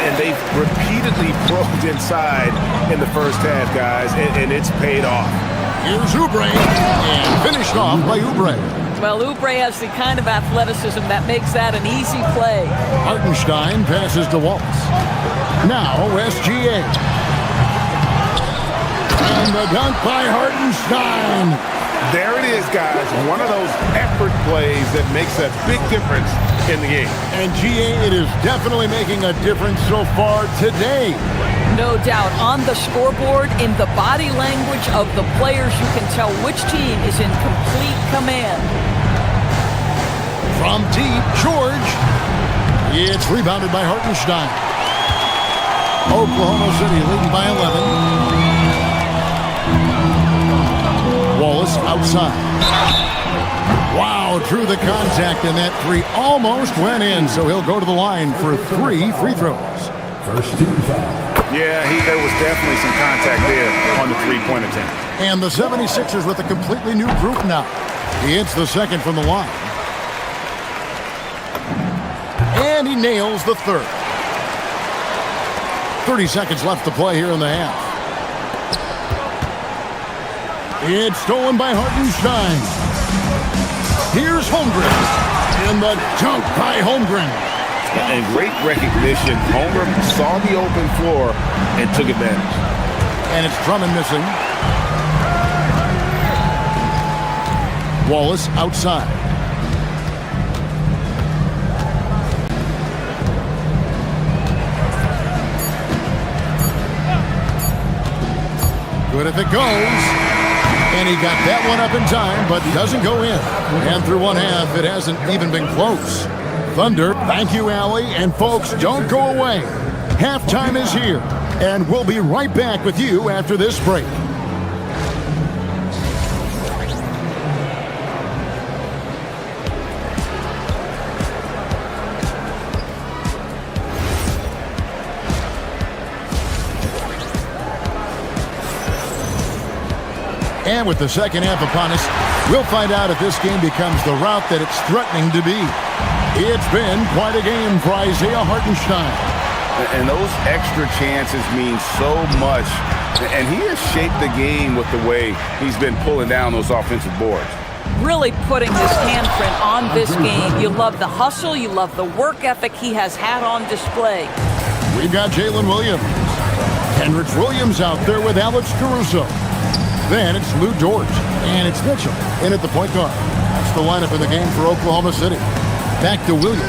And they've repeatedly probed inside in the first half, guys, and it's paid off. Here's Oubre, and finished off by Oubre. Well, Oubre has the kind of athleticism that makes that an easy play. Hartenstein passes to Wallace. Now SGA. And the dunk by Hartenstein. There it is, guys. One of those effort plays that makes a big difference in the game. And GA, it is definitely making a difference so far today. No doubt. On the scoreboard, in the body language of the players, you can tell which team is in complete command. From deep, George. It's rebounded by Hartenstein. Oklahoma City leading by 11. Wallace outside. Wow, drew the contact, and that 3 almost went in, so he'll go to the line for 3 free throws. First team foul. Yeah, there was definitely some contact there on the three-point attempt. And the 76ers with a completely new group now. He hits the second from the line. And he nails the third. 30 seconds left to play here in the half. It's stolen by Hartenstein. Here's Holmgren. And the dunk by Holmgren. And great recognition. Homer saw the open floor and took advantage. And it's Drummond missing. Wallace outside. Good if it goes. And he got that one up in time, but doesn't go in. And through one half, it hasn't even been close. Thunder, thank you, Allie. And folks, don't go away. Halftime is here, and we'll be right back with you after this break. And with the second half upon us, we'll find out if this game becomes the route that it's threatening to be. It's been quite a game for Isaiah Hartenstein. And those extra chances mean so much. And he has shaped the game with the way he's been pulling down those offensive boards. Really putting his handprint on this game. You love the hustle. You love the work ethic he has had on display. We've got Jalen Williams. Henrich Williams out there with Alex Caruso. Then it's Lou Dort, and it's Mitchell in at the point guard. That's the lineup in the game for Oklahoma City. Back to Williams.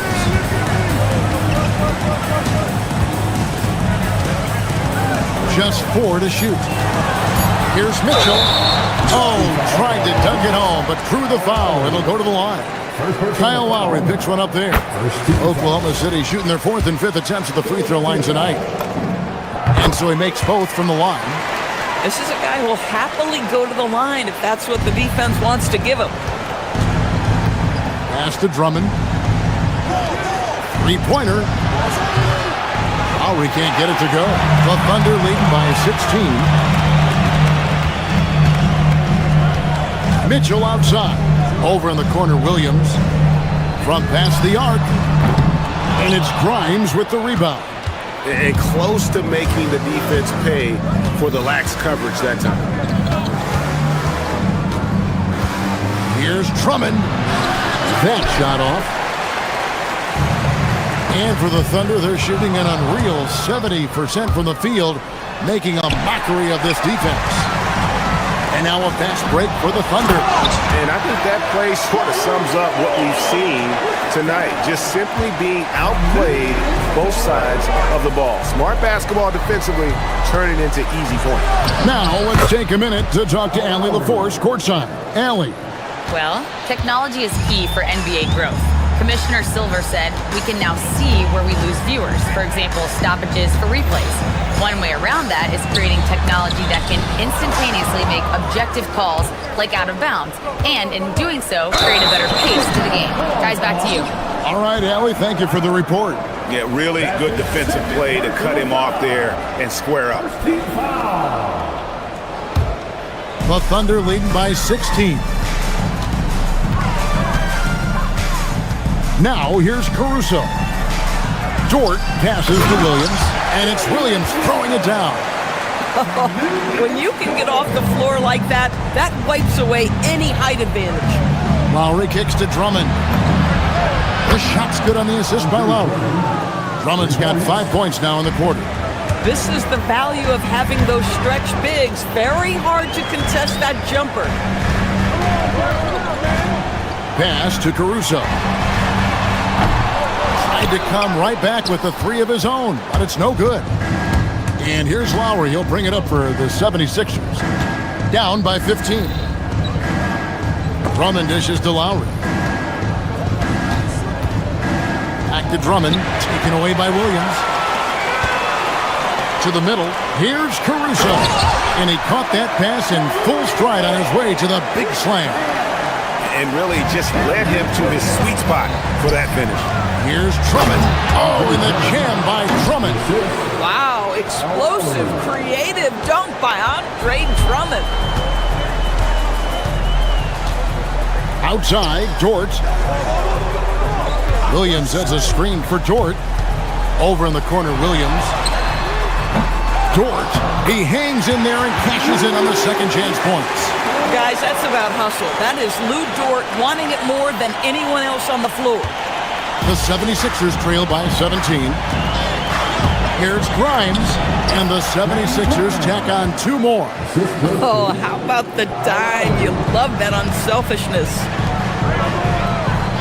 Just 4 to shoot. Here's Mitchell. Oh, tried to dunk it home, but drew the foul. It'll go to the line. Kyle Lowry picks one up there. Oklahoma City shooting their 4th and 5th attempts at the free throw line tonight. And so he makes both from the line. This is a guy who will happily go to the line if that's what the defense wants to give him. Pass to Drummond. Three-pointer. Lowry can't get it to go. The Thunder leading by 16. Mitchell outside. Over in the corner, Williams. From past the arc. And it's Grimes with the rebound. And close to making the defense pay for the lax coverage that time. Here's Drummond. That shot off. And for the Thunder, they're shooting an unreal 70% from the field, making a mockery of this defense. And now a fast break for the Thunder. And I think that play sort of sums up what we've seen tonight. Just simply being outplayed both sides of the ball. Smart basketball defensively, turning into easy points. Now let's take a minute to talk to Allie LaForce courtside. Allie. Well, technology is key for NBA growth. Commissioner Silver said we can now see where we lose viewers. For example, stoppages for replays. One way around that is creating technology that can instantaneously make objective calls like out of bounds, and in doing so, create a better pace to the game. Guys, back to you. All right, Allie, thank you for the report. Yeah, really good defensive play to cut him off there and square up. The Thunder leading by 16. Now here's Caruso. Dort passes to Williams, and it's Williams throwing it down. When you can get off the floor like that, that wipes away any height advantage. Lowry kicks to Drummond. The shot's good on the assist by Lowry. Drummond's got 5 points now in the quarter. This is the value of having those stretch bigs. Very hard to contest that jumper. Pass to Caruso. Tried to come right back with the 3 of his own, but it's no good. And here's Lowry. He'll bring it up for the 76ers. Down by 15. Drummond dishes to Lowry. Back to Drummond. Taken away by Williams. To the middle. Here's Caruso. And he caught that pass in full stride on his way to the big slam. And really just led him to his sweet spot for that finish. Here's Drummond. Oh, and the jam by Drummond. Wow, explosive, creative dunk by Andre Drummond. Outside, Dort. Williams has a screen for Dort. Over in the corner, Williams. Dort. He hangs in there and cashes in on the second chance points. Guys, that's about hustle. That is Lou Dort wanting it more than anyone else on the floor. The 76ers trail by 17. Here's Grimes, and the 76ers tack on 2 more. Oh, how about the dime? You love that unselfishness.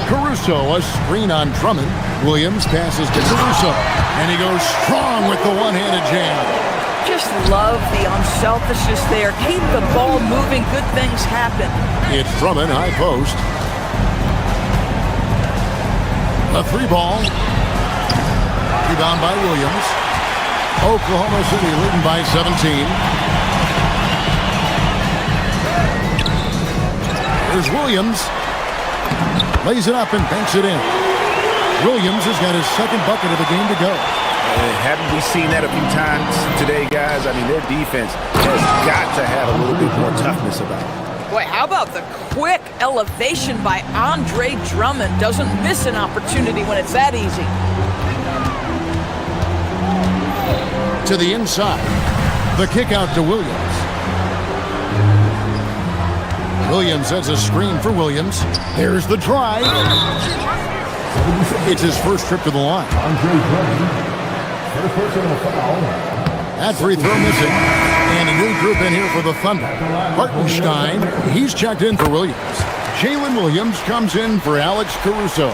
Caruso, a screen on Drummond. Williams passes to Caruso, and he goes strong with the one-handed jam. Just love the unselfishness there. Keep the ball moving. Good things happen. It's Drummond, high post. A 3-ball. Rebound by Williams. Oklahoma City leading by 17. Here's Williams. Lays it up and banks it in. Williams has got his second bucket of the game to go. Haven't we seen that a few times today, guys? I mean, their defense has got to have a little bit more toughness about it. Boy, how about the quick elevation by Andre Drummond? Doesn't miss an opportunity when it's that easy. To the inside. The kick out to Williams. Williams has a screen for Williams. There's the drive. It's his first trip to the line. That free throw missing. And a new group in here for the Thunder. Hartenstein, he's checked in for Williams. Jalen Williams comes in for Alex Caruso.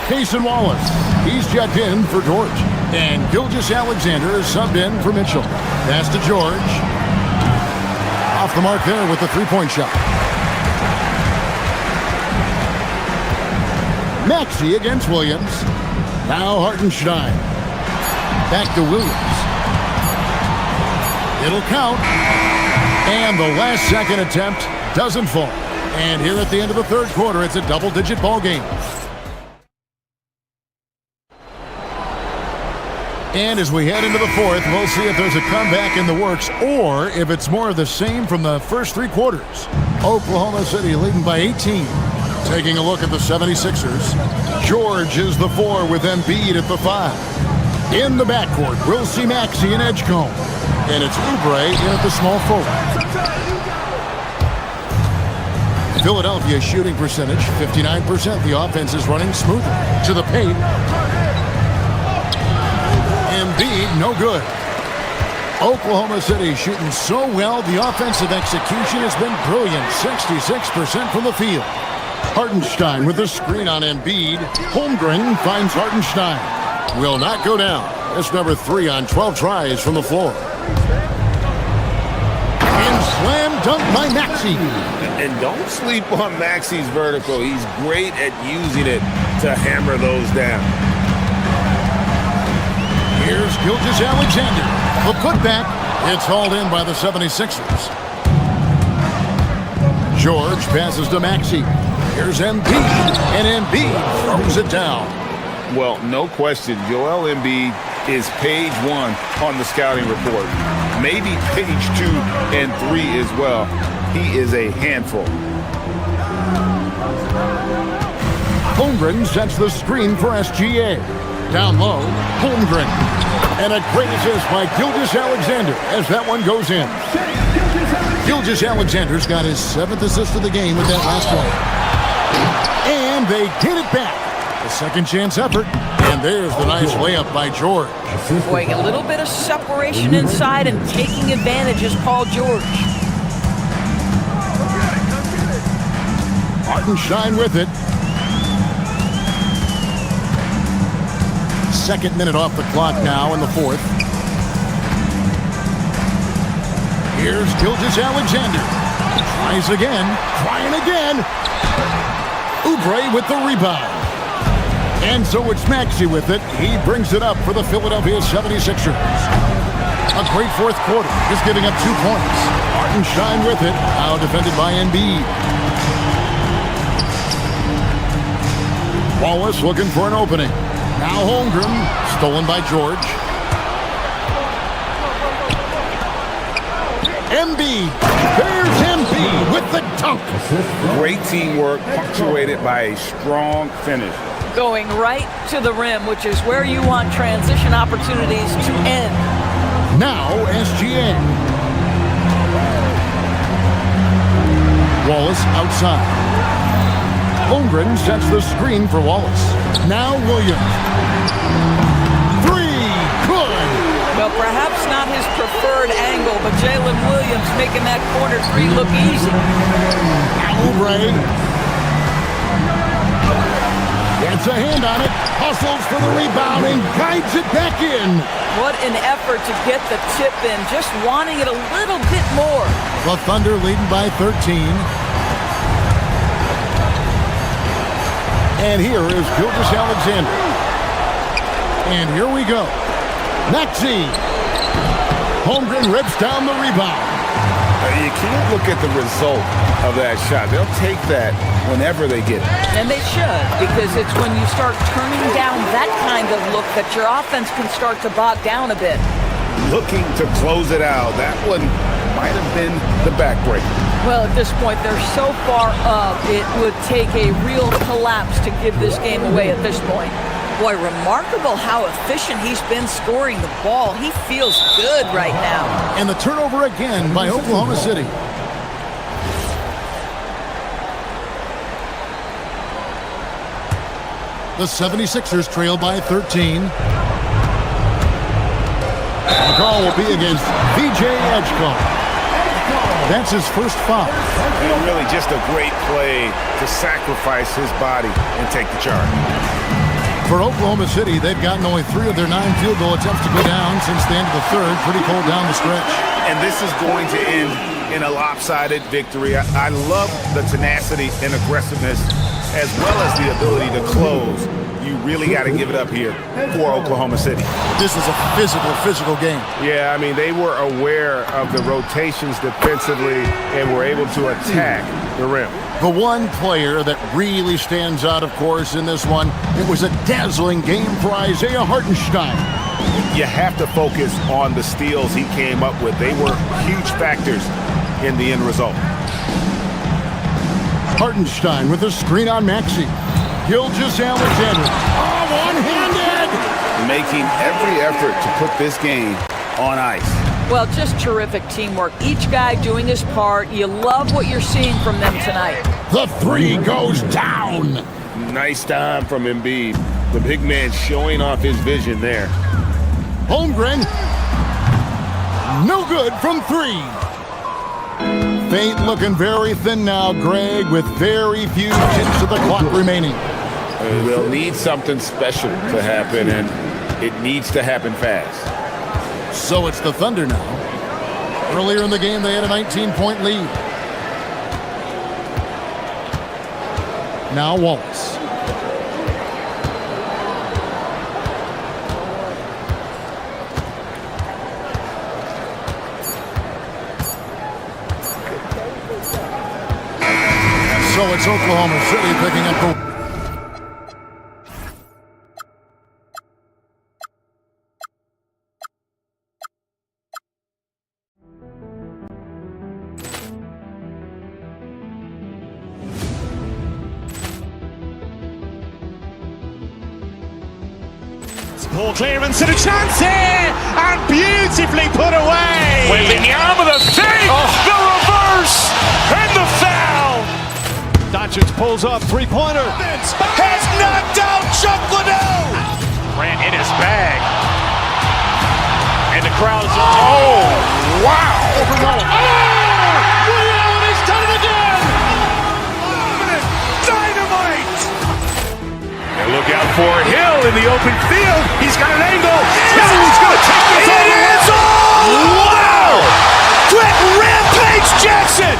Cason Wallace, he's checked in for George. And Gilgeous-Alexander is subbed in for Mitchell. Pass to George. Off the mark there with the three-point shot. Maxey against Williams. Now Hartenstein. Back to Williams. It'll count. And the last second attempt doesn't fall. And here at the end of the third quarter, it's a double-digit ball game. And as we head into the fourth, we'll see if there's a comeback in the works or if it's more of the same from the first 3 quarters. Oklahoma City leading by 18. Taking a look at the 76ers. George is the 4 with Embiid at the 5. In the backcourt, we'll see Maxey and Edgecombe. And it's Oubre in at the small forward. Philadelphia shooting percentage, 59%. The offense is running smoothly. To the paint. Embiid, no good. Oklahoma City shooting so well, the offensive execution has been brilliant. 66% from the field. Hartenstein with the screen on Embiid. Holmgren finds Hartenstein. Will not go down. That's number 3 on 12 tries from the floor. And slam dunk by Maxey. And don't sleep on Maxey's vertical. He's great at using it to hammer those down. Here's Gilgeous-Alexander. The putback. It's hauled in by the 76ers. George passes to Maxey. Here's Embiid. And Embiid throws it down. Well, no question, Joel Embiid is page 1 on the scouting report. Maybe page 2 and 3 as well. He is a handful. Holmgren sets the screen for SGA. Down low, Holmgren. And a great assist by Gilgeous-Alexander as that one goes in. Gilgeous-Alexander's got his 7th assist of the game with that last one. And they get it back. A second chance effort. And there's the nice layup by George. Boy, a little bit of separation inside and taking advantage is Paul George. Hartenstein with it. Second minute off the clock now in the fourth. Here's Gilgeous-Alexander. Tries again. Trying again. Oubre with the rebound. And so it's Maxey with it. He brings it up for the Philadelphia 76ers. A great fourth quarter. Just giving up 2 points. Hartenstein with it. Now defended by Embiid. Wallace looking for an opening. Now Holmgren, stolen by George. Embiid. There's Embiid with the dunk. Great teamwork punctuated by a strong finish. Going right to the rim, which is where you want transition opportunities to end. Now SGA. Wallace outside. Holmgren sets the screen for Wallace. Now Williams. Three, good. Well, perhaps not his preferred angle, but Jalen Williams making that corner three look easy. Oubre gets a hand on it, hustles for the rebound, and guides it back in. What an effort to get the tip in, just wanting it a little bit more. The Thunder leading by 13. And here is Gilgeous-Alexander. And here we go. Maxey. Holmgren rips down the rebound. You can't look at the result of that shot. They'll take that whenever they get it. And they should, because it's when you start turning down that kind of look that your offense can start to bog down a bit. Looking to close it out. That one might have been the backbreaker. Well, at this point, they're so far up, it would take a real collapse to give this game away at this point. Boy, remarkable how efficient he's been scoring the ball. He feels good right now. And the turnover again by Oklahoma City. The 76ers trail by 13. The call will be against VJ Edgecombe. That's his first foul. And really just a great play to sacrifice his body and take the charge. For Oklahoma City, they've gotten only 3 of their 9 field goal attempts to go down since the end of the third. Pretty cold down the stretch. And this is going to end in a lopsided victory. I love the tenacity and aggressiveness as well as the ability to close. You really got to give it up here for Oklahoma City. This is a physical game. Yeah, I mean, they were aware of the rotations defensively and were able to attack the rim. The one player that really stands out, of course, in this one, it was a dazzling game for Isaiah Hartenstein. You have to focus on the steals he came up with. They were huge factors in the end result. Hartenstein with a screen on Maxey. Gilgeous-Alexander. Oh, one-handed! Making every effort to put this game on ice. Well, just terrific teamwork. Each guy doing his part. You love what you're seeing from them tonight. The three goes down. Nice time from Embiid. The big man showing off his vision there. Holmgren. No good from 3. Faint looking very thin now, Greg, with very few ticks of the clock remaining. They'll need something special to happen, and it needs to happen fast. So it's the Thunder now. Earlier in the game, they had a 19-point lead. Now Wallace. So it's Oklahoma City picking up the... Ball clearance and a chance here, and beautifully put away. Wembanyama the save, the reverse, and the foul. Doncic pulls up, three-pointer, has knocked out Chuck Liddell. Grant in his bag, and the crowd is, oh, wow. Ray Allen has done it again. Dynamite. And look out for Hill in the open field. He's got an angle. He's going to take this all the way. Wow! Quick Rampage Jackson.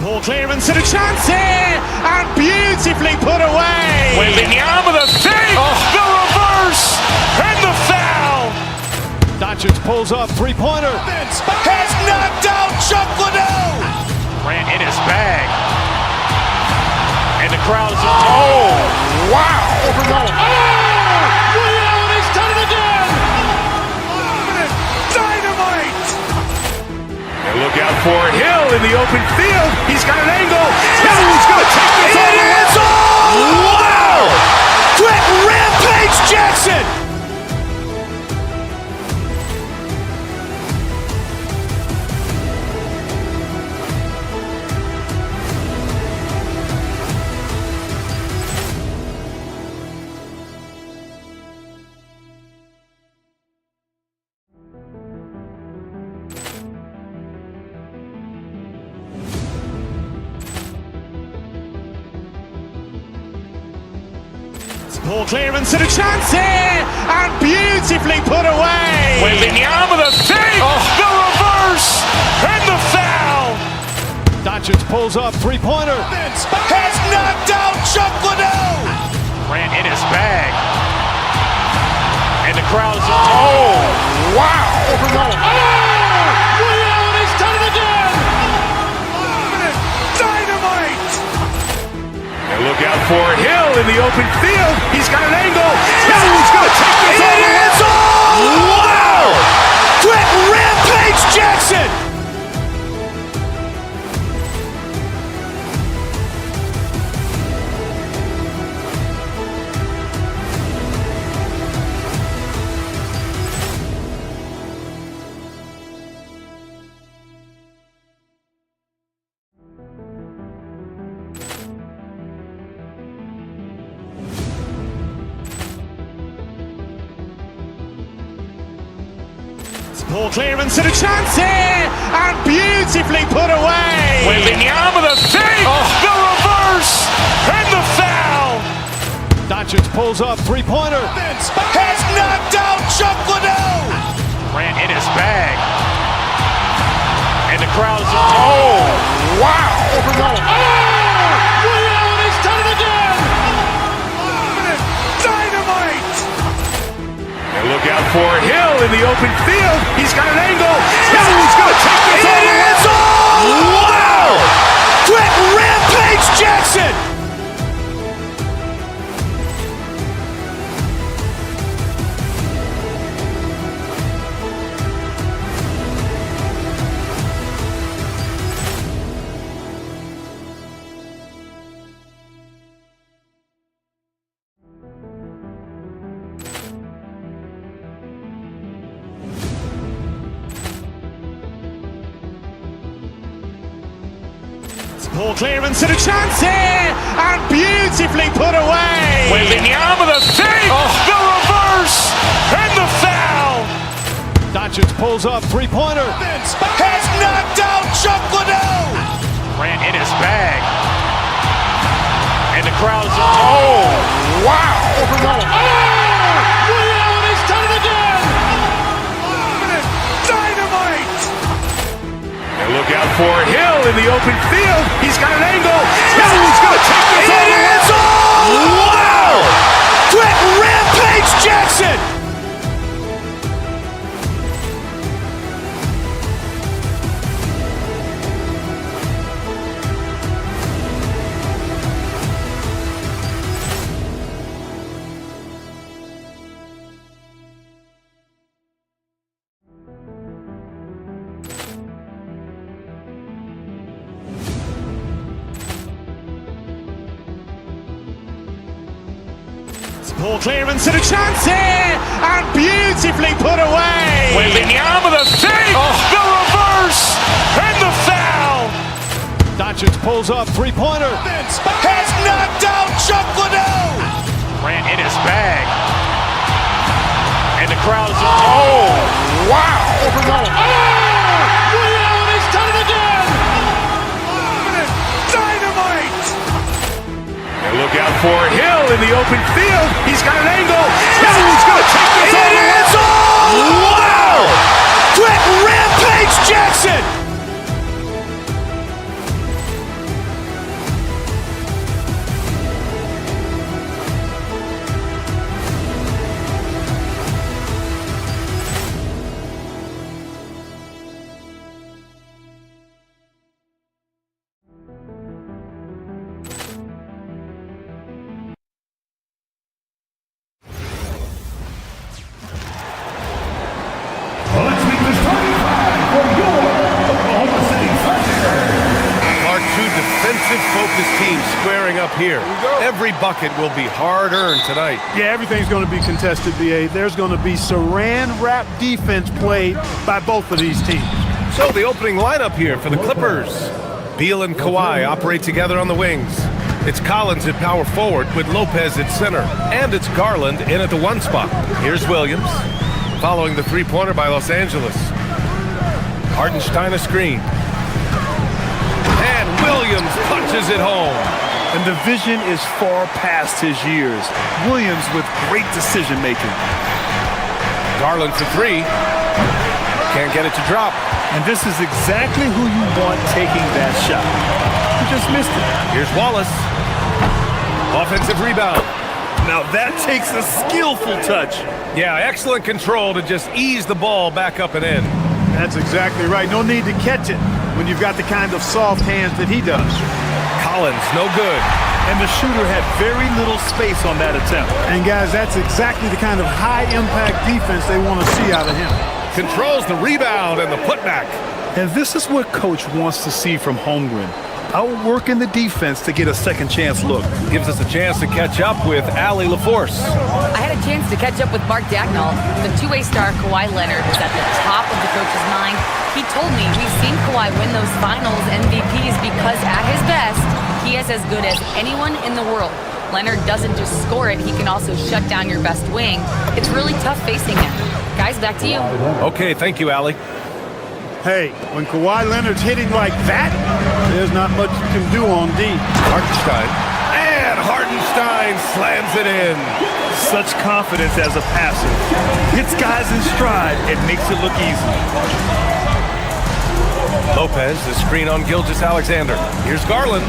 Ball clearance and a chance here, and beautifully put away. Wembanyama the save, the reverse, and the foul. Doncic pulls up, three-pointer, has knocked out Chuck Liddell. Grant in his bag, and And the crowd is... Oh, wow. Ray Allen has done it again! Dynamite! And look out for Hill in the open field. He's got an angle. Hill's going to take this all the way. Wow! Quick Rampage Jackson! Ball clearance and a chance here, and beautifully put away. Waving the arm of the fake, the reverse, and the foul. Doncic pulls up, three-pointer. Has knocked out Chuck Liddell. Grant in his bag. And the crowd is... Oh, wow. Ray Allen has done it again. Dynamite! And look out for Hill in the open field. He's got an angle. Hill's going to take this all the way. Wow! Quick Rampage Jackson! Ball clearance and a chance here, and beautifully put away. Waving the arm of the fake, the reverse, and the foul. Doncic pulls up, three-pointer. Has knocked out Chuck Liddell. Grant in his bag. And the crowd is... Oh, wow. Ray Allen has done it again. Dynamite! And look out for Hill in the open field. He's got an angle. Hill's going to take this all the way. Wow! Quick Rampage Jackson! Ball clearance and a chance here, and beautifully put away. Waving the arm of the fake, the reverse, and the foul. Doncic pulls up, three-pointer. Has knocked out Chuck Liddell. Grant in his bag. And the crowd is... Oh, wow. Ray Allen has done it again. Dynamite! And look out for Hill in the open field. He's got an angle. Hill's going to take this all the way. Wow! Quick Rampage Jackson! Ball clearance and a chance here, and beautifully put away. Waving the arm of the fake, the reverse, and the foul. Doncic pulls up, three-pointer. Has knocked out Chuck Liddell. Grant in his bag. And the crowd is... Oh, wow. Ray Allen has done it again. Dynamite! And look out for Hill in the open field. He's got an angle. Hill's going to take this all the way. Wow! Quick Rampage Jackson! defensive-focused team squaring up here. Every bucket will be hard-earned tonight. Yeah, everything's going to be contested, B.A. There's going to be saran-wrap defense played by both of these teams. So the opening lineup here for the Clippers. Beal and Kawhi operate together on the wings. It's Collins at power forward with Lopez at center. And it's Garland in at the one spot. Here's Williams, following the three-pointer by Los Angeles. Hartenstein a screen. And Williams punches it home. And the vision is far past his years. Williams with great decision-making. Garland for three. Can't get it to drop. And this is exactly who you want taking that shot. He just missed it. Here's Wallace. Offensive rebound. Now that takes a skillful touch. Yeah, excellent control to just ease the ball back up and in. That's exactly right. No need to catch it when you've got the kind of soft hands that he does. Collins, no good. And the shooter had very little space on that attempt. And guys, that's exactly the kind of high-impact defense they want to see out of him. Controls the rebound and the putback. And this is what Coach wants to see from Holmgren. Outworking the defense to get a second chance look. Gives us a chance to catch up with Allie LaForce. I had a chance to catch up with Mark Dagnall. The two-way star Kawhi Leonard is at the top of the coach's mind. He told me we've seen Kawhi win those finals MVPs because at his best, he is as good as anyone in the world. Leonard doesn't just score it, he can also shut down your best wing. It's really tough facing him. Guys, back to you. Okay, thank you, Allie. Hey, when Kawhi Leonard's hitting like that, there's not much you can do on D. Hartenstein. And Hartenstein slams it in. Such confidence as a passer. Hits guys in stride and makes it look easy. Lopez, the screen on Gilgeous-Alexander. Here's Garland.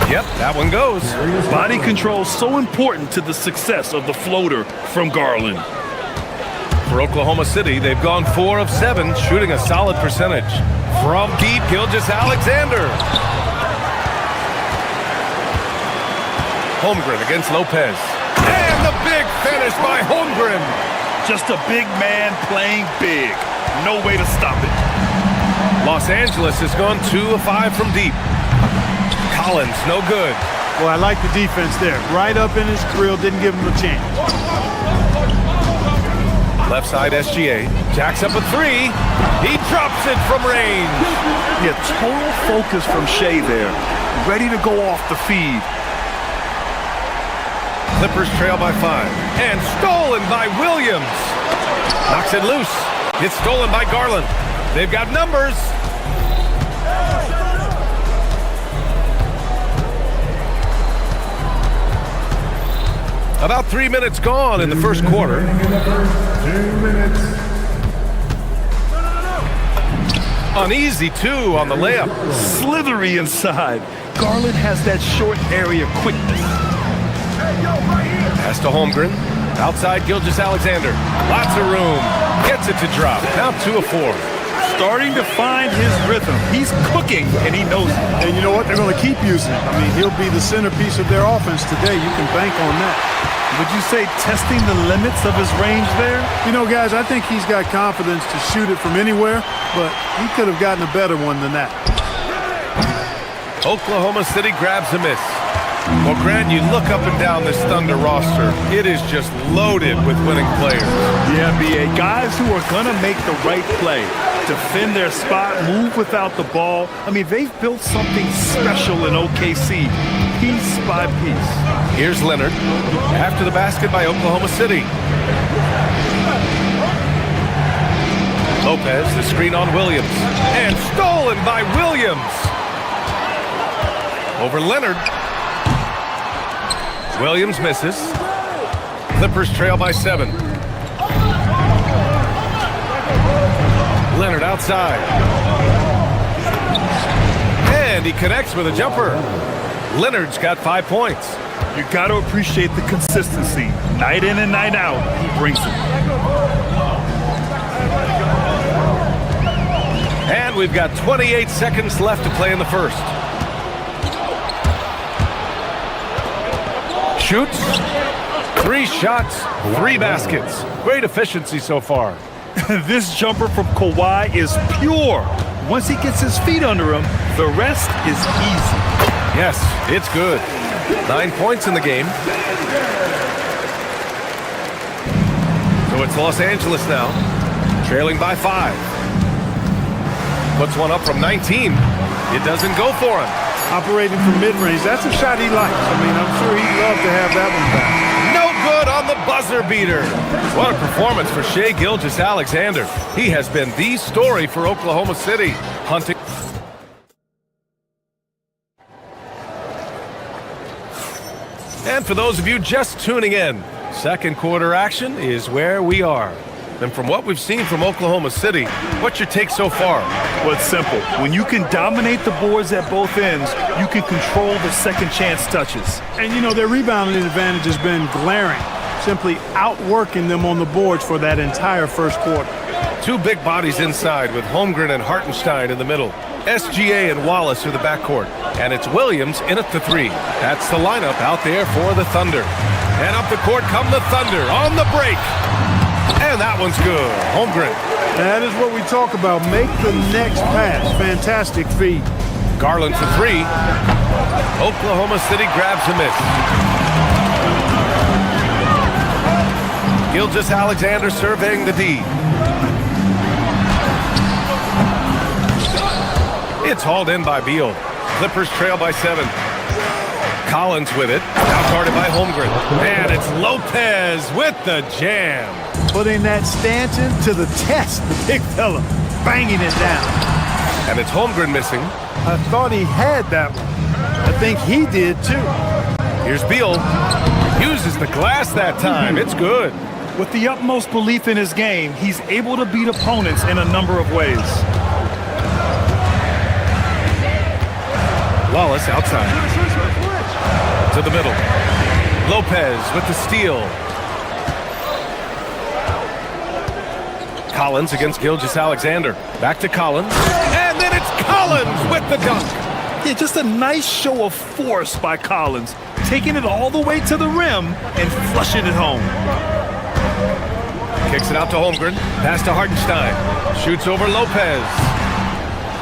Yep, that one goes. Body control so important to the success of the floater from Garland. For Oklahoma City, they've gone 4 of 7, shooting a solid percentage. From deep, Gilgeous-Alexander. Holmgren against Lopez. And the big finish by Holmgren. Just a big man playing big. No way to stop it. Los Angeles has gone 2 of 5 from deep. Collins, no good. Well, I like the defense there. Right up in his grill, didn't give him a chance. Left side SGA. Jacks up a 3. He drops it from range. Yeah, total focus from Shea there. Ready to go off the feed. Clippers trail by 5. And stolen by Williams. Knocks it loose. It's stolen by Garland. They've got numbers. About 3 minutes gone in the first quarter. 2 minutes. Uneasy, too, on the layup. Slithery inside. Garland has that short area quickness. Pass to Holmgren. Outside Gilgeous-Alexander. Lots of room. Gets it to drop. Now 2 of 4. Starting to find his rhythm. He's cooking, and he knows it. And you know what? They're going to keep using him. I mean, he'll be the centerpiece of their offense today. You can bank on that. Would you say testing the limits of his range there? You know, guys, I think he's got confidence to shoot it from anywhere, but he could have gotten a better one than that. Oklahoma City grabs a miss. Well, Grant, you look up and down this Thunder roster. It is just loaded with winning players. Yeah, B.A. Guys who are going to make the right play. Defend their spot, move without the ball. I mean, they've built something special in OKC, piece by piece. Here's Leonard. After the basket by Oklahoma City. Lopez, the screen on Williams. And stolen by Williams. Over Leonard. Williams misses. Clippers trail by 7. Leonard outside. And he connects with a jumper. Leonard's got 5 points. You got to appreciate the consistency. Night in and night out, he brings it. And we've got 28 seconds left to play in the first. Shoots. 3 shots, 3 baskets. Great efficiency so far. This jumper from Kawhi is pure. Once he gets his feet under him, the rest is easy. Yes, it's good. 9 points in the game. So it's Los Angeles now, trailing by 5. Puts one up from 19. It doesn't go for him. Operating from mid-range, that's a shot he likes. I mean, I'm sure he'd love to have that one back. No good on the buzzer beater. What a performance for Shai Gilgeous-Alexander. He has been the story for Oklahoma City. Hunting. And for those of you just tuning in, second quarter action is where we are. And from what we've seen from Oklahoma City, what's your take so far? Well, it's simple. When you can dominate the boards at both ends, you can control the second chance touches. And, you know, their rebounding advantage has been glaring, simply outworking them on the boards for that entire first quarter. Two big bodies inside with Holmgren and Hartenstein in the middle. SGA and Wallace are the backcourt. And it's Williams in at the 3. That's the lineup out there for the Thunder. And up the court come the Thunder on the break. And that one's good. Holmgren. That is what we talk about. Make the next pass. Fantastic feed. Garland for 3. Oklahoma City grabs a miss. Gilgeous-Alexander surveying the D. It's hauled in by Beal. Clippers trail by 7. Collins with it. Now guarded by Holmgren. And it's Lopez with the jam. Putting that Stanton to the test, the big fella, banging it down. And it's Holmgren missing. I thought he had that one. I think he did too. Here's Beal. Uses the glass that time. It's good. With the utmost belief in his game, he's able to beat opponents in a number of ways. Wallace outside. To the middle. Lopez with the steal. Collins against Gilgeous-Alexander. Back to Collins. And then it's Collins with the dunk. Yeah, just a nice show of force by Collins. Taking it all the way to the rim and flushing it home. Kicks it out to Holmgren. Pass to Hartenstein. Shoots over Lopez.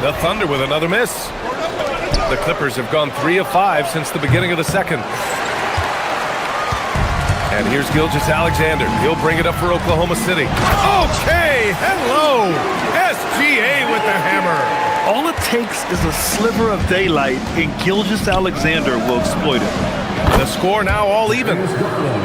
The Thunder with another miss. The Clippers have gone 3 of 5 since the beginning of the second. And here's Gilgeous-Alexander. He'll bring it up for Oklahoma City. Okay, hello. SGA with the hammer. All it takes is a sliver of daylight, and Gilgeous-Alexander will exploit it. The score now all even.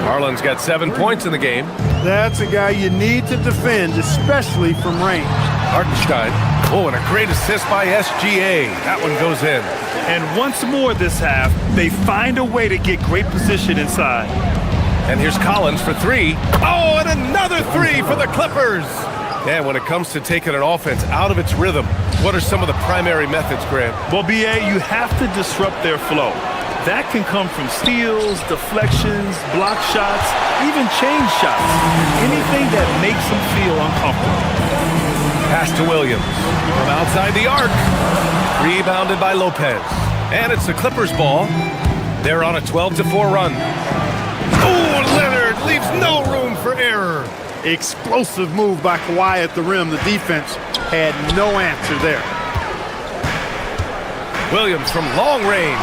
Garland's got 7 points in the game. That's a guy you need to defend, especially from range. Hartenstein. Oh, and a great assist by SGA. That one goes in. And once more this half, they find a way to get great position inside. And here's Collins for 3. Oh, and another 3 for the Clippers. And when it comes to taking an offense out of its rhythm, what are some of the primary methods, Grant? Well, BA, you have to disrupt their flow. That can come from steals, deflections, block shots, even change shots. Anything that makes them feel uncomfortable. Pass to Williams from outside the arc. Rebounded by Lopez. And it's the Clippers' ball. They're on a 12-4 run. Oh, Leonard leaves no room for error. Explosive move by Kawhi at the rim. The defense had no answer there. Williams from long range.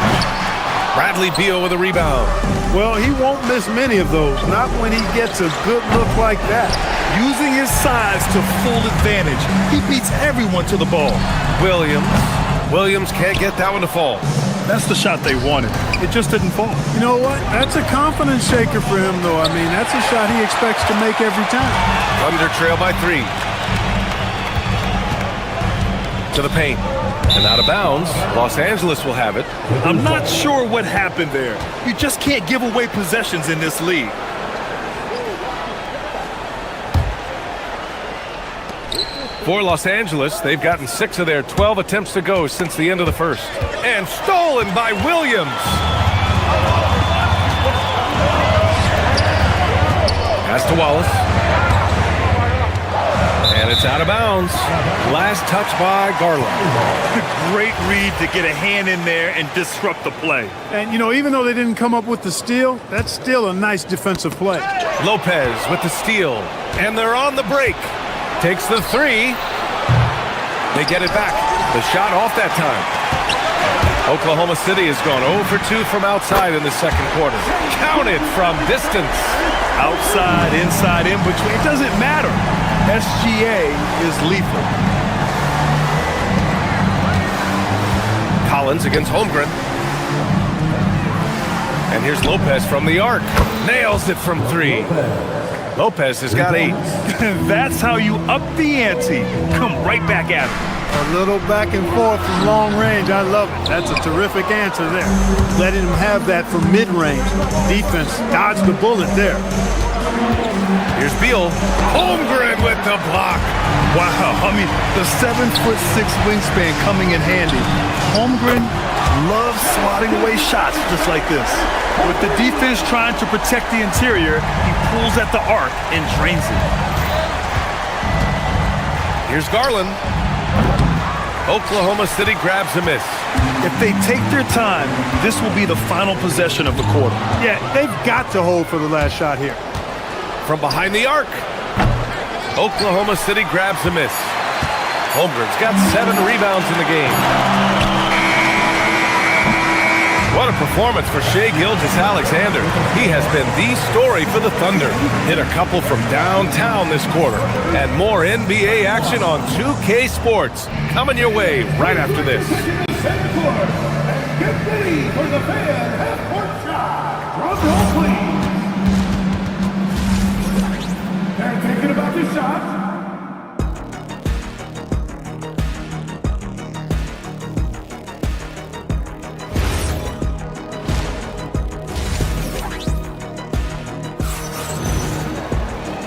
Bradley Beal with a rebound. Well, he won't miss many of those. Not when he gets a good look like that. Using his size to full advantage. He beats everyone to the ball. Williams can't get that one to fall. That's the shot they wanted. It just didn't fall. You know what? That's a confidence shaker for him, though. I mean, that's a shot he expects to make every time. Thunder trail by 3. To the paint. And out of bounds. Los Angeles will have it. I'm not sure what happened there. You just can't give away possessions in this league. For Los Angeles, they've gotten 6 of their 12 attempts to go since the end of the first. And stolen by Williams. Pass to Wallace. And it's out of bounds. Last touch by Garland. Great read to get a hand in there and disrupt the play. And, you know, even though they didn't come up with the steal, that's still a nice defensive play. Lopez with the steal. And they're on the break. Takes the 3. They get it back. The shot off that time. Oklahoma City has gone 0 for 2 from outside in the second quarter. Counted from distance. Outside, inside, in between. It doesn't matter. SGA is lethal. Collins against Holmgren. And here's Lopez from the arc. Nails it from 3. Lopez has got 8. That's how you up the ante. Come right back at it. A little back and forth from long range. I love it. That's a terrific answer there. Letting him have that from mid-range. Defense dodged the bullet there. Here's Beal. Holmgren with the block. Wow, I mean, the 7'6" wingspan coming in handy. Holmgren loves slotting away shots just like this. With the defense trying to protect the interior, he pulls at the arc and drains it. Here's Garland. Oklahoma City grabs a miss. If they take their time, this will be the final possession of the quarter. Yeah, they've got to hold for the last shot here. From behind the arc. Oklahoma City grabs a miss. Holmgren's got 7 rebounds in the game. What a performance for Shai Gilgeous-Alexander. He has been the story for the Thunder. Hit a couple from downtown this quarter. And more NBA action on 2K Sports. Coming your way right after this. Get ready for the fan half-court shot. Drum roll, please. They're thinking about the shot.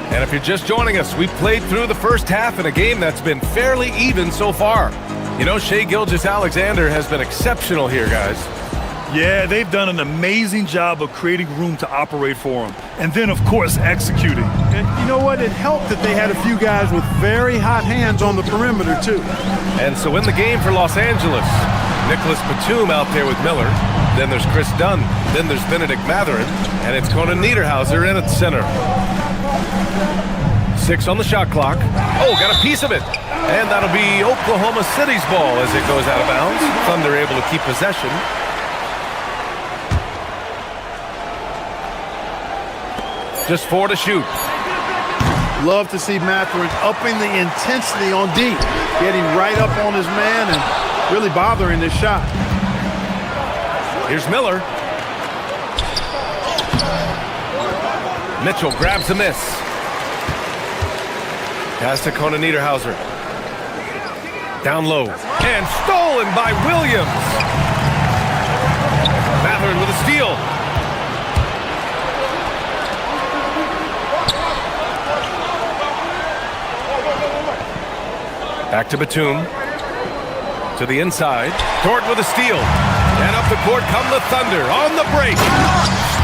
And if you're just joining us, we played through the first half in a game that's been fairly even so far. You know, Shai Gilgeous-Alexander has been exceptional here, guys. Yeah, they've done an amazing job of creating room to operate for him. And then, of course, executing. And you know what? It helped that they had a few guys with very hot hands on the perimeter, too. And so in the game for Los Angeles, Nicholas Batum out there with Miller. Then there's Chris Dunn. Then there's Benedict Mathurin. And it's Conan Niederhauser in at center. 6 on the shot clock. Oh, got a piece of it. And that'll be Oklahoma City's ball as it goes out of bounds. Thunder able to keep possession. Just 4 to shoot. Love to see Mathurin upping the intensity on D. Getting right up on his man and really bothering this shot. Here's Miller. Mitchell grabs a miss. Pass to Conan Niederhauser. Down low. And stolen by Williams. Mathurin with a steal. Back to Batum. To the inside. Dort with a steal. And up the court come the Thunder on the break.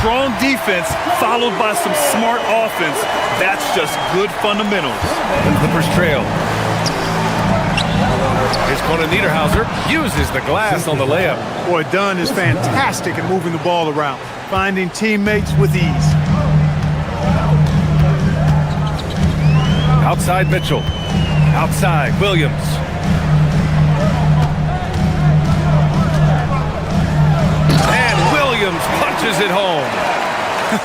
Strong defense followed by some smart offense. That's just good fundamentals. The Clippers trail. Here's Conan Niederhauser. Uses the glass on the layup. Boy, Dunn is fantastic at moving the ball around. Finding teammates with ease. Outside Mitchell. Outside Williams. Williams punches it home.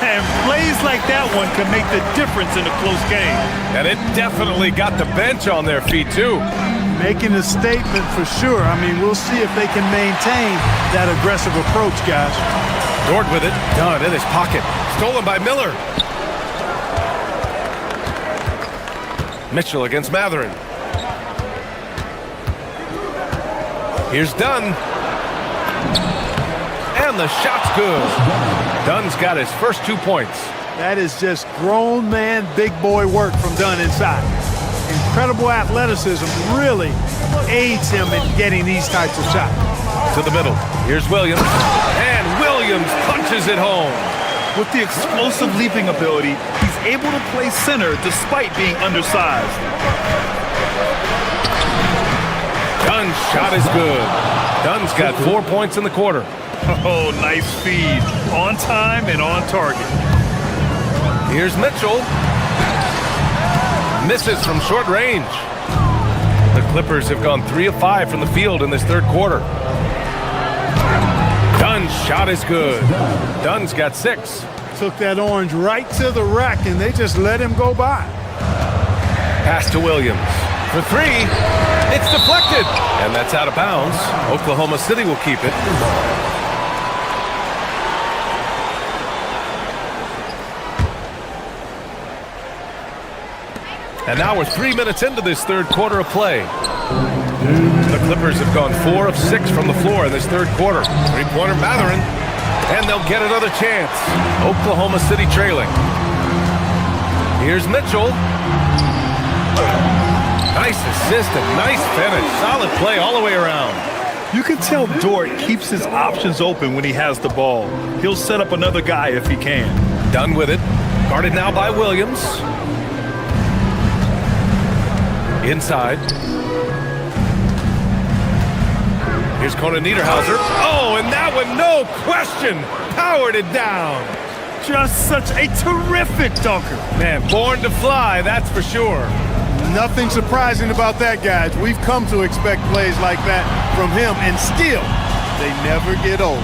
And plays like that one can make the difference in a close game. And it definitely got the bench on their feet, too. Making a statement for sure. I mean, we'll see if they can maintain that aggressive approach, guys. Dort with it. Dunn in his pocket. Stolen by Miller. Mitchell against Mathurin. Here's Dunn. And the shot's good. Dunn's got his first 2 points. That is just grown man, big boy work from Dunn inside. Incredible athleticism really aids him in getting these types of shots. To the middle. Here's Williams. And Williams punches it home. With the explosive leaping ability, he's able to play center despite being undersized. Dunn's shot is good. Dunn's got 4 points in the quarter. Oh, nice feed. On time and on target. Here's Mitchell. Misses from short range. The Clippers have gone 3 of 5 from the field in this third quarter. Dunn's shot is good. Dunn's got 6. Took that orange right to the rack, and they just let him go by. Pass to Williams. For 3, it's deflected. And that's out of bounds. Oklahoma City will keep it. And now we're 3 minutes into this third quarter of play. The Clippers have gone 4 of 6 from the floor in this third quarter. Three-pointer Mathurin. And they'll get another chance. Oklahoma City trailing. Here's Mitchell. Nice assist and nice finish. Solid play all the way around. You can tell Dort keeps his options open when he has the ball. He'll set up another guy if he can. Done with it. Guarded now by Williams. Inside. Here's Conan Niederhauser. Oh, and that one, no question, powered it down. Just such a terrific dunker. Man, born to fly, that's for sure. Nothing surprising about that, guys. We've come to expect plays like that from him, and still, they never get old.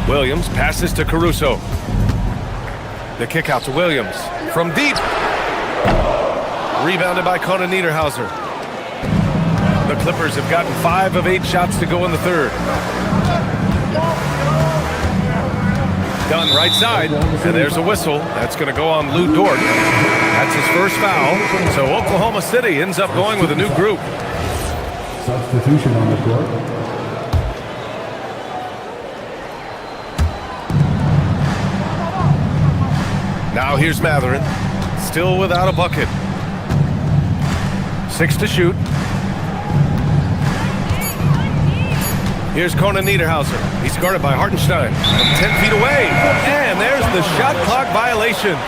Williams passes to Caruso. The kick out to Williams. From deep. Rebounded by Conan Niederhauser. The Clippers have gotten 5 of 8 shots to go in the third. Dunn right side, and there's a whistle. That's going to go on Lou Dort. That's his first foul. So Oklahoma City ends up going with a new group. Substitution on the court. Now here's Mathurin, still without a bucket. 6 to shoot. Here's Conan Niederhauser. He's guarded by Hartenstein. 10 feet away. And there's the shot clock violation.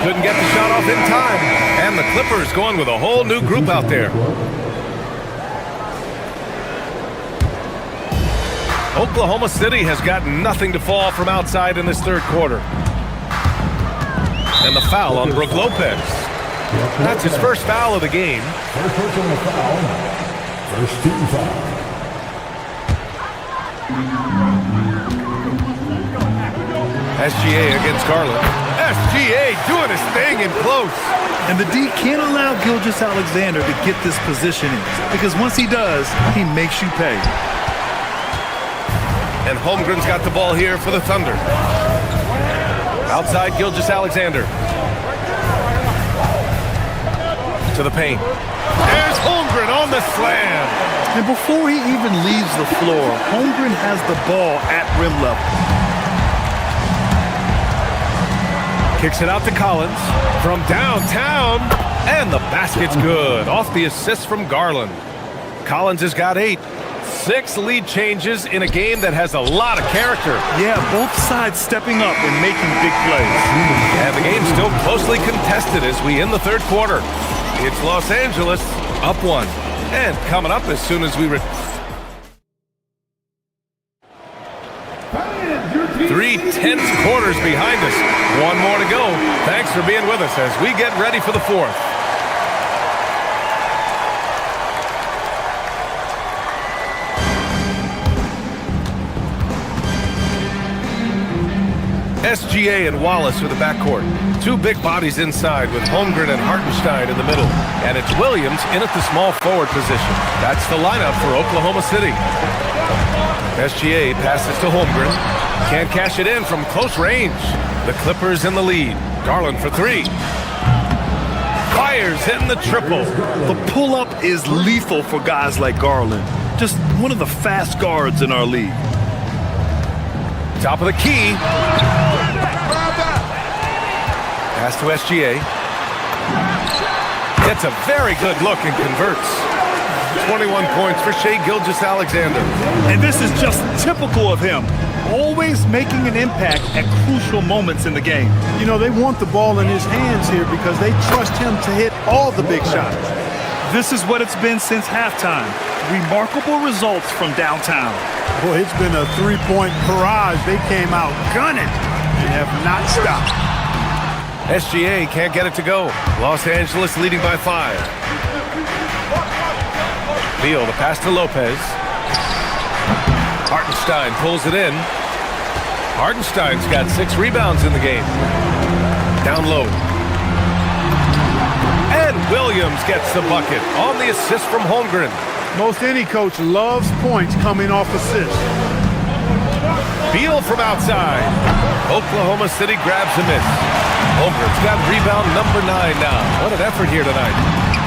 Couldn't get the shot off in time. And the Clippers going with a whole new group out there. Oklahoma City has got nothing to fall from outside in this third quarter. And the foul on Brook Lopez. That's his first foul of the game. First personal foul. First team foul. SGA against Garland. SGA doing his thing in close. And the D can't allow Gilgeous-Alexander to get this positioning, because once he does, he makes you pay. And Holmgren's got the ball here for the Thunder. Outside Gilgeous-Alexander. To the paint. There's Holmgren on the slam. And before he even leaves the floor, Holmgren has the ball at rim level. Kicks it out to Collins from downtown. And the basket's good. Off the assist from Garland. Collins has got 8. 6 lead changes in a game that has a lot of character. Yeah, both sides stepping up and making big plays. And the game's still closely contested as we end the third quarter. It's Los Angeles up 1. And coming up as soon as we... 3 tense quarters behind us. 1 more to go. Thanks for being with us as we get ready for the fourth. SGA and Wallace are the backcourt. 2 big bodies inside with Holmgren and Hartenstein in the middle. And it's Williams in at the small forward position. That's the lineup for Oklahoma City. SGA passes to Holmgren. Can't cash it in from close range. The Clippers in the lead. Garland for 3. Fires hitting the triple. The pull-up is lethal for guys like Garland. Just one of the fast guards in our league. Top of the key. Pass to SGA. Gets a very good look and converts. 21 points for Shai Gilgeous-Alexander. And this is just typical of him. Always making an impact at crucial moments in the game. You know, they want the ball in his hands here because they trust him to hit all the big shots. This is what it's been since halftime. Remarkable results from downtown. Boy, it's been a 3-point barrage. They came out gunning and have not stopped. SGA can't get it to go. Los Angeles leading by 5. Beal, the pass to Lopez. Hartenstein pulls it in. Hartenstein's got 6 rebounds in the game. Down low. And Williams gets the bucket on the assist from Holmgren. Most any coach loves points coming off assists. Beal from outside. Oklahoma City grabs a miss. Holmgren's got rebound number 9 now. What an effort here tonight.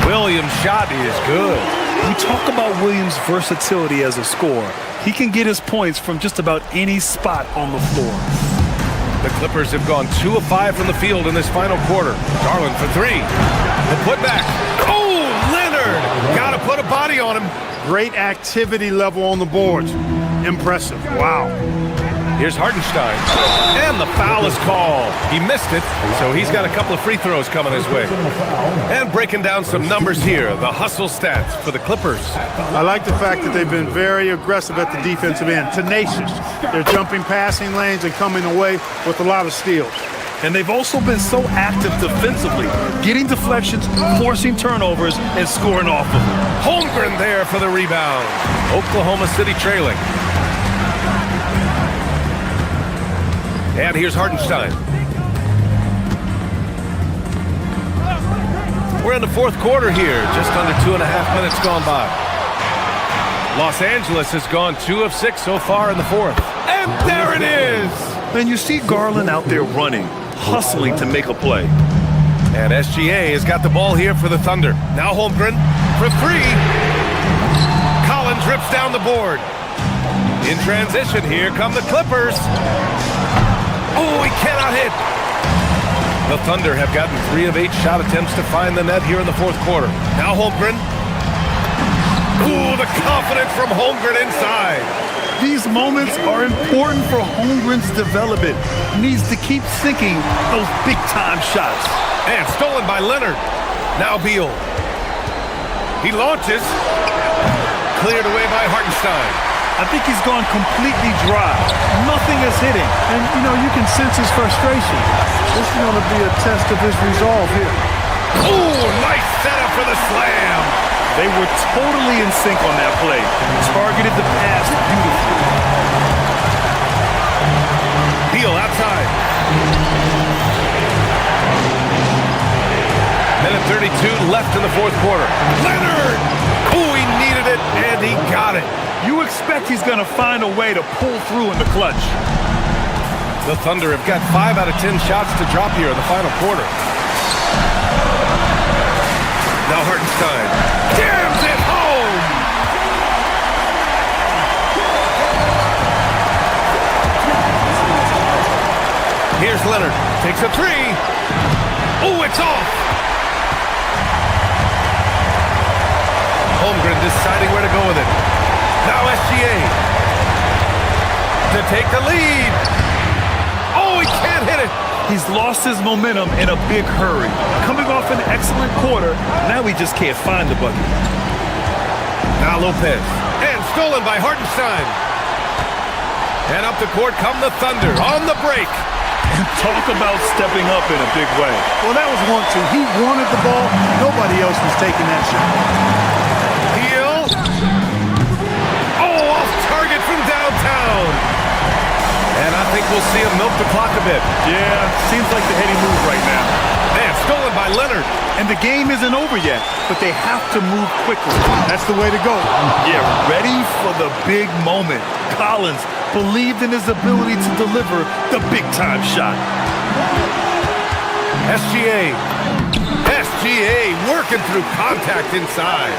Williams' shot is good. We talk about Williams' versatility as a scorer. He can get his points from just about any spot on the floor. The Clippers have gone 2 of 5 from the field in this final quarter. Garland for 3. The putback. Oh, Leonard! Got to put a body on him. Great activity level on the boards. Impressive. Wow. Here's Hartenstein. And the foul is called. He missed it, so he's got a couple of free throws coming his way. And breaking down some numbers here, the hustle stats for the Clippers. I like the fact that they've been very aggressive at the defensive end, tenacious. They're jumping passing lanes and coming away with a lot of steals. And they've also been so active defensively, getting deflections, forcing turnovers, and scoring off of them. Holmgren there for the rebound. Oklahoma City trailing. And here's Hartenstein. We're in the 4th quarter here, just under 2.5 minutes gone by. Los Angeles has gone 2 of 6 so far in the 4th. And there it is! And you see Garland out there running, hustling to make a play. And SGA has got the ball here for the Thunder. Now Holmgren for 3. Collins rips down the board. In transition, here come the Clippers. Oh, he cannot hit. The Thunder have gotten 3 of 8 shot attempts to find the net here in the 4th quarter. Now Holmgren. Ooh, the confidence from Holmgren inside. These moments are important for Holmgren's development. He needs to keep sinking those big-time shots. And stolen by Leonard. Now Beal. He launches. Cleared away by Hartenstein. I think he's gone completely dry. Nothing is hitting. And, you know, you can sense his frustration. This is going to be a test of his resolve here. Ooh, nice setup for the slam. They were totally in sync on that play. Targeted the pass beautifully. Beal outside. Minute 32 left in the 4th quarter. Leonard! Ooh, he needed it, and he got it. You expect he's going to find a way to pull through in the clutch. The Thunder have got 5 out of 10 shots to drop here in the final quarter. Now Hartenstein jams it home. Here's Leonard. Takes a 3. Oh, it's off. Holmgren deciding where to go with it. Now SGA to take the lead. Oh, he can't hit it. He's lost his momentum in a big hurry. Coming off an excellent quarter, now he just can't find the bucket. Now Lopez. And stolen by Hartenstein. And up the court come the Thunder on the break. And talk about stepping up in a big way. Well, that was 1-2. He wanted the ball. Nobody else was taking that shot. From downtown. And I think we'll see him milk the clock a bit. Yeah, seems like the heady move right now. Man, stolen by Leonard. And the game isn't over yet, but they have to move quickly. That's the way to go. Yeah, ready for the big moment. Collins believed in his ability to deliver the big-time shot. SGA working through contact inside.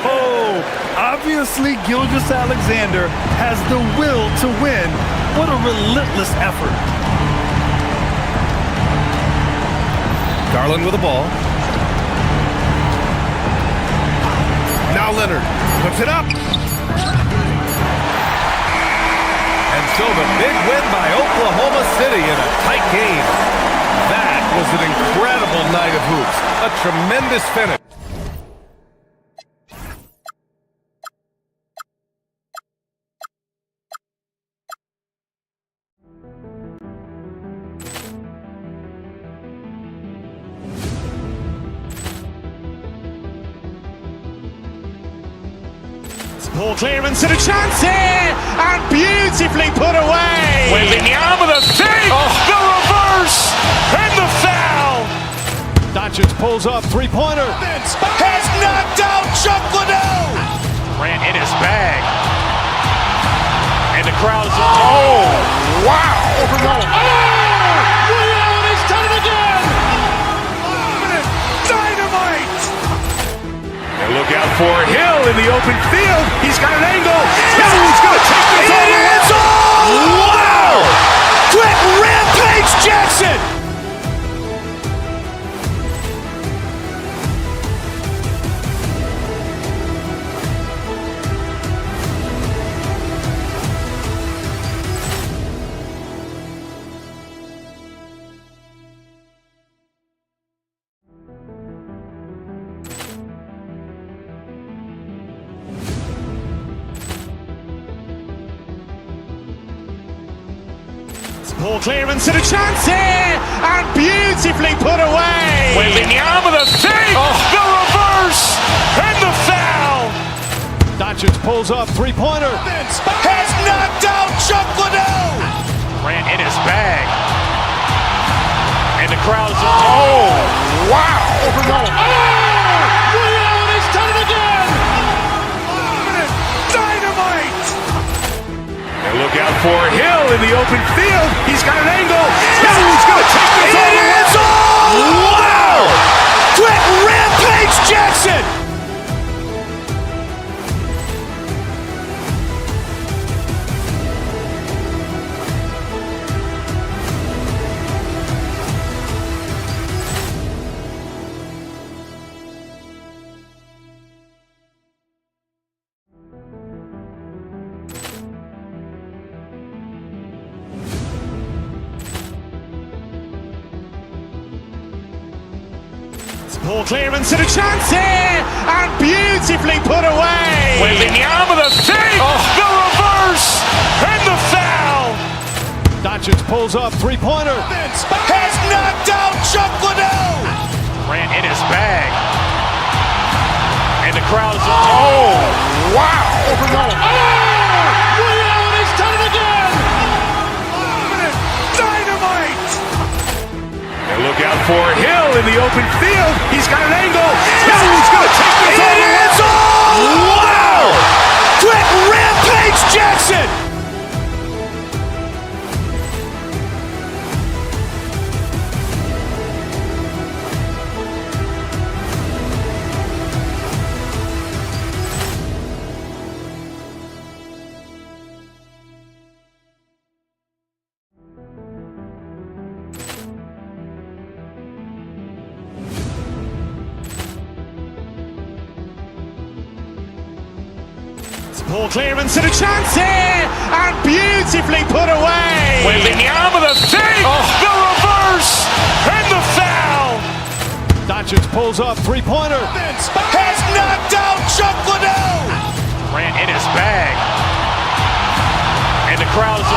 Oh, obviously Gilgeous-Alexander has the will to win. What a relentless effort. Garland with the ball. Now Leonard puts it up. And so the big win by Oklahoma City in a tight game. That was an incredible night of hoops. A tremendous finish. Ball clearance and a chance here, and beautifully put away. Wembanyama with a save, the reverse, and the foul. Doncic pulls up, three-pointer. Has knocked out Chuck Liddell. Grant in his bag. And the crowd is, wow. Ray Allen has done it again. Dynamite. And look out for Hill in the open field. He's got an angle. Hill's going to take this all the way. Wow. Quick rampage Jackson. Ball clearance and a chance here, and beautifully put away. Wembanyama with a save, the reverse, and the foul. Doncic pulls up, three-pointer. Has knocked out Chuck Liddell. Grant in his bag. And the crowd is, wow. Ray Allen has done it again. Dynamite. And look out for Hill in the open field. He's got an angle. Hill's going to take this all the way. Wow. Quick rampage Jackson. Ball clearance and a chance here, and beautifully put away. Wembanyama with a save, the reverse, and the foul. Doncic pulls up, three-pointer. Has knocked out Chuck Liddell. Grant in his bag. And the crowd is, wow. Ray Allen has done it again. Dynamite. And look out for Hill in the open field. He's got an angle. Hill's going to take this all the way. Wow. Quick rampage Jackson. Ball clearance and a chance here, and beautifully put away. Wembanyama with a save, the reverse, and the foul. Doncic pulls up, three-pointer. Has knocked out Chuck Liddell. Grant in his bag. And the crowd is,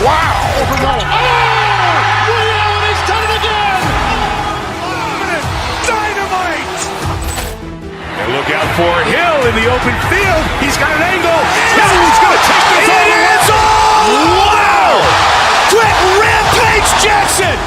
wow. Ray Allen has done it again. Dynamite. And look out for Hill in the open field. He's got an angle. Hill's going to take this all the way. Wow. Quick rampage Jackson.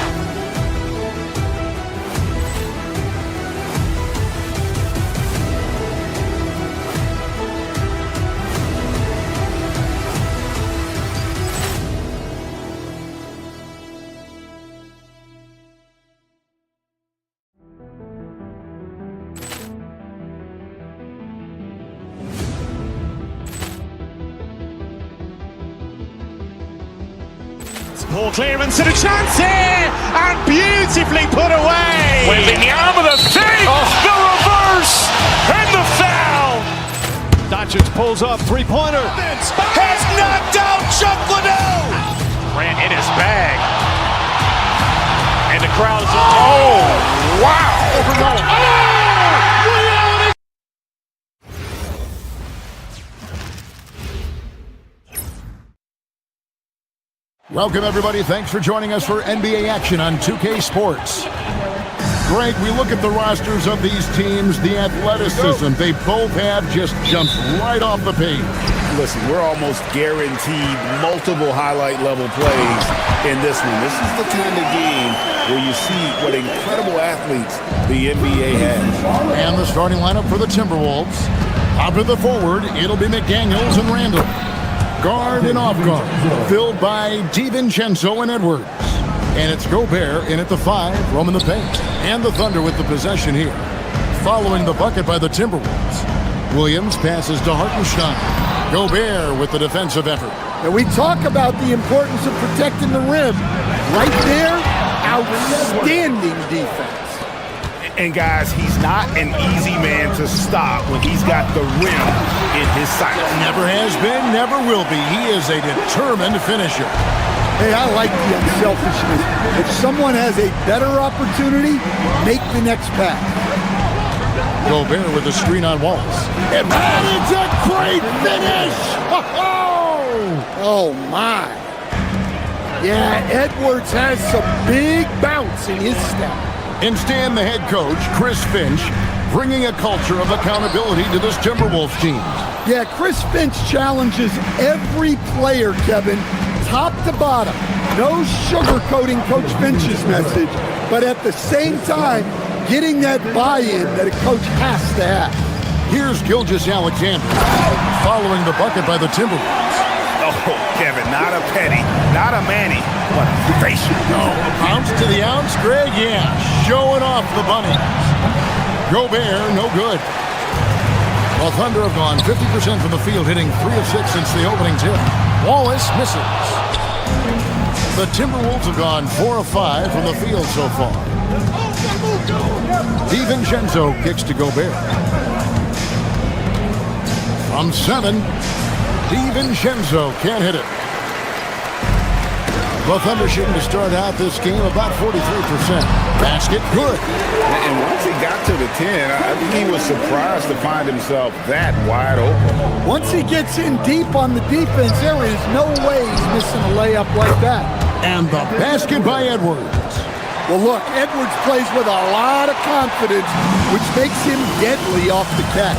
Ball clearance and a chance here, and beautifully put away. Wembanyama with a save, the reverse, and the foul. Doncic pulls up, three-pointer. Has knocked out Chuck Liddell. Grant in his bag. And the crowd is, wow. Welcome, everybody. Thanks for joining us for NBA action on 2K Sports. Greg, we look at the rosters of these teams, the athleticism they both have just jumps right off the page. Listen, we're almost guaranteed multiple highlight level plays in this one. This is the kind of game where you see what incredible athletes the NBA has. And the starting lineup for the Timberwolves. Up to the forward, it'll be McDaniels and Randall. Guard and off guard, filled by DiVincenzo and Edwards. And it's Gobert in at the 5, roaming the paint. And the Thunder with the possession here. Following the bucket by the Timberwolves. Williams passes to Hartenstein. Gobert with the defensive effort. And we talk about the importance of protecting the rim. Right there, outstanding defense. And guys, he's not an easy man to stop when he's got the rim in his sights. Never has been, never will be. He is a determined finisher. Hey, I like the unselfishness. If someone has a better opportunity, make the next pass. Gobert with a screen on Wallace. And that is a great finish! Oh, my. Yeah, Edwards has some big bounce in his step. And Stan, the head coach, Chris Finch, bringing a culture of accountability to this Timberwolves team. Yeah, Chris Finch challenges every player, Kevin, top to bottom. No sugarcoating Coach Finch's message, but at the same time, getting that buy-in that a coach has to have. Here's Gilgeous-Alexander, following the bucket by the Timberwolves. Oh, Kevin, not a Petty, not a Manny, but a facial. Oh, bounce to the ounce, Greg, yeah, showing off the bunny. Gobert, no good. Well, Thunder have gone 50% from the field, hitting 3 of 6 since the opening tip. Wallace misses. The Timberwolves have gone 4 of 5 from the field so far. DiVincenzo kicks to Gobert. From 7, DiVincenzo can't hit it. The Thunder shooting to start out this game about 43%. Basket good. And once he got to the 10, I think he was surprised to find himself that wide open. Once he gets in deep on the defense, there is no way he's missing a layup like that. And the basket by Edwards. Well, look, Edwards plays with a lot of confidence, which makes him deadly off the catch.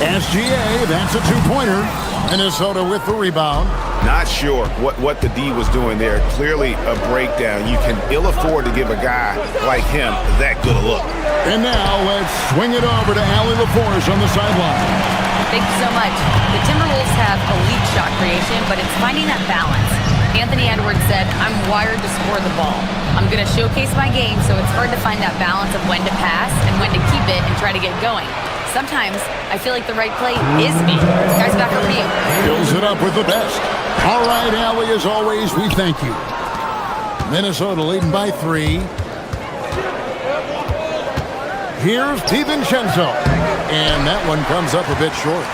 SGA, that's a two-pointer. Minnesota with the rebound. Not sure what the D was doing there. Clearly a breakdown. You can ill afford to give a guy like him that good a look. And now let's swing it over to Allie LaForce on the sideline. Thank you so much. The Timberwolves have elite shot creation, but it's finding that balance. Anthony Edwards said, I'm wired to score the ball. I'm going to showcase my game, so it's hard to find that balance of when to pass and when to keep it and try to get going. Sometimes I feel like the right play is me. Guys, back over to you. Fills it up with the best. All right, Allie, as always, we thank you. Minnesota leading by 3. Here's DiVincenzo. And that one comes up a bit short.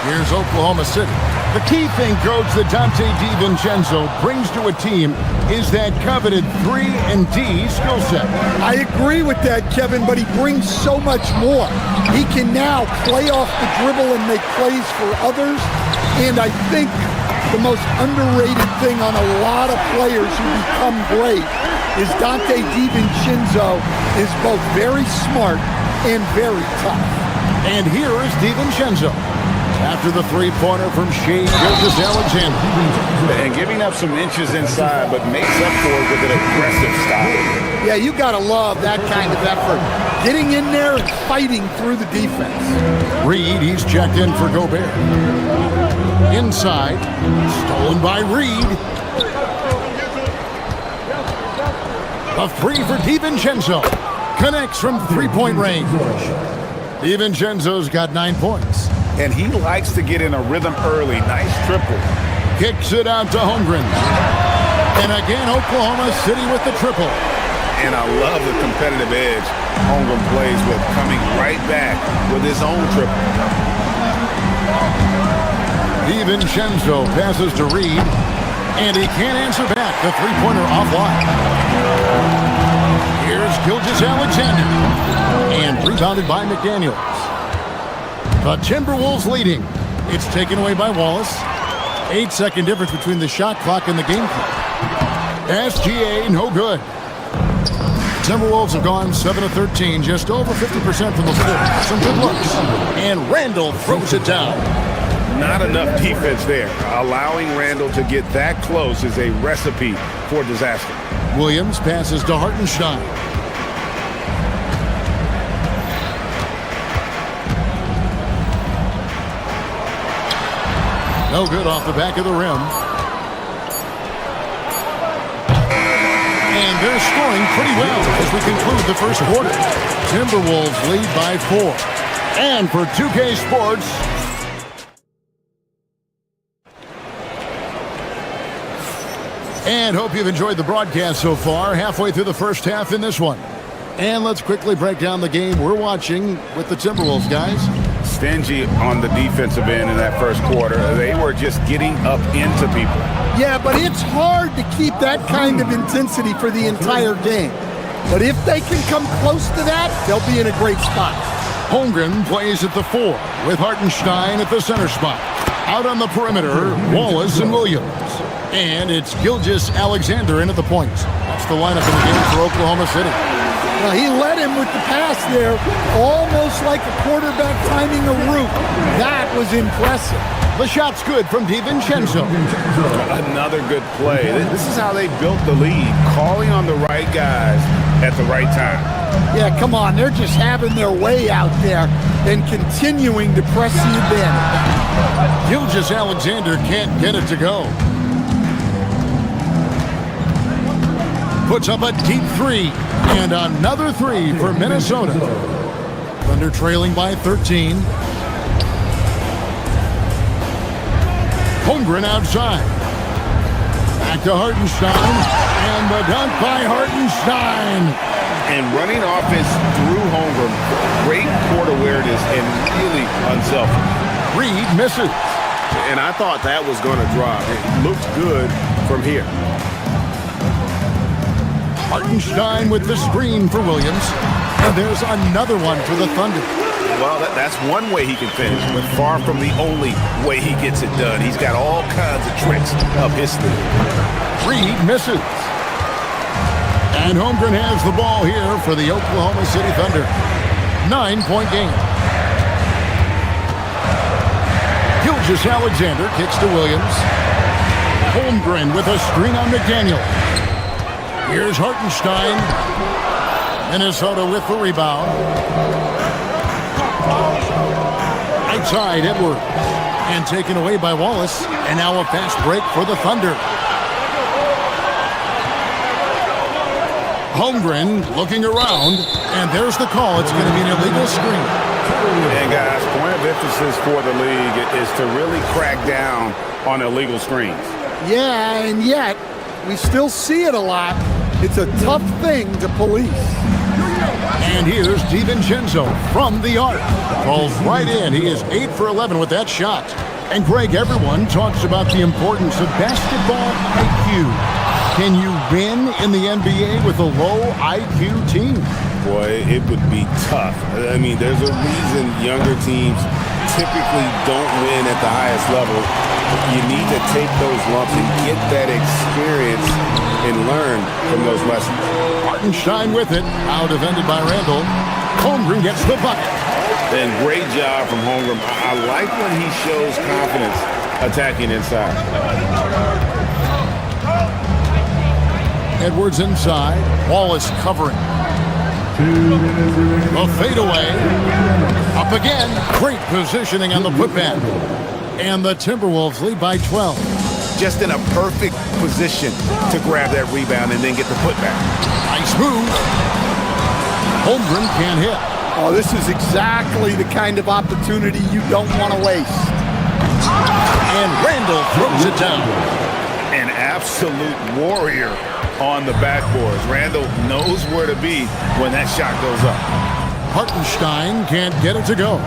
Here's Oklahoma City. The key thing, Coach, that Dante DiVincenzo brings to a team is that coveted 3 and D skill set. I agree with that, Kevin, but he brings so much more. He can now play off the dribble and make plays for others. And I think the most underrated thing on a lot of players who become great is Dante DiVincenzo is both very smart and very tough. And here is DiVincenzo after the three-pointer from Shai Gilgeous-Alexander. And giving up some inches inside, but makes up for it with an aggressive style. Yeah, you got to love that kind of effort. Getting in there and fighting through the defense. Reed, he's checked in for Gobert. Inside, stolen by Reed. A 3 for DiVincenzo. Connects from three-point range. DiVincenzo's got 9 points. And he likes to get in a rhythm early. Nice triple. Kicks it out to Holmgren. And again, Oklahoma City with the triple. And I love the competitive edge Holmgren plays with, coming right back with his own triple. DiVincenzo passes to Reed. And he can't answer back. The three-pointer offline. Here's Gilgeous-Alexander. And rebounded by McDaniels. The Timberwolves leading. It's taken away by Wallace. 8-second difference between the shot clock and the game clock. SGA, no good. Timberwolves have gone 7 of 13, just over 50% from the floor. Some good looks. And Randall throws it down. Not enough defense there. Allowing Randall to get that close is a recipe for disaster. Williams passes to Hartenstein. No good off the back of the rim. And they're scoring pretty well as we conclude the first quarter. Timberwolves lead by 4. And for 2K Sports, and hope you've enjoyed the broadcast so far. Halfway through the first half in this one. And let's quickly break down the game we're watching with the Timberwolves, guys. Stingy on the defensive end in that first quarter. They were just getting up into people. Yeah, but it's hard to keep that kind of intensity for the entire game. But if they can come close to that, they'll be in a great spot. Holmgren plays at the 4 with Hartenstein at the center spot. Out on the perimeter, Wallace and Williams. And it's Gilgeous-Alexander in at the points. That's the lineup in the game for Oklahoma City. Now, he led him with the pass there, almost like a quarterback timing a route. That was impressive. The shot's good from DiVincenzo. Another good play. This is how they built the lead, calling on the right guys at the right time. Yeah, come on. They're just having their way out there and continuing to press the advantage. Gilgeous-Alexander can't get it to go. Puts up a deep 3, and another 3 for Minnesota. Thunder trailing by 13. Holmgren outside. Back to Hartenstein, and the dunk by Hartenstein. And running offense through Holmgren, great court awareness and really unselfish. Reed misses. And I thought that was going to drop. It looked good from here. Hartenstein with the screen for Williams. And there's another one for the Thunder. Well, that's one way he can finish, but far from the only way he gets it done. He's got all kinds of tricks up his sleeve. Reed misses. And Holmgren has the ball here for the Oklahoma City Thunder. 9-point game. Gilgeous-Alexander kicks to Williams. Holmgren with a screen on McDaniel. Here's Hartenstein. Minnesota with the rebound. Outside Edwards. And taken away by Wallace. And now a fast break for the Thunder. Holmgren looking around. And there's the call. It's going to be an illegal screen. And guys, point of emphasis for the league is to really crack down on illegal screens. Yeah, and yet we still see it a lot. It's a tough thing to police. And here's DiVincenzo from the arc. Falls right in. He is 8 for 11 with that shot. And Greg, everyone talks about the importance of basketball IQ. Can you win in the NBA with a low IQ team? Boy, it would be tough. I mean, there's a reason younger teams typically don't win at the highest level. You need to take those lumps and get that experience and learn from those lessons. Hartenstein with it. Out defended by Randall. Holmgren gets the bucket. And great job from Holmgren. I like when he shows confidence attacking inside. Edwards inside. Wallace covering. A fadeaway. Up again. Great positioning on the putback. And the Timberwolves lead by 12. Just in a perfect position to grab that rebound and then get the putback. Nice move. Holmgren can't hit. Oh, this is exactly the kind of opportunity you don't want to waste. And Randall throws it down. An absolute warrior on the backboards. Randall knows where to be when that shot goes up. Hartenstein can't get it to go.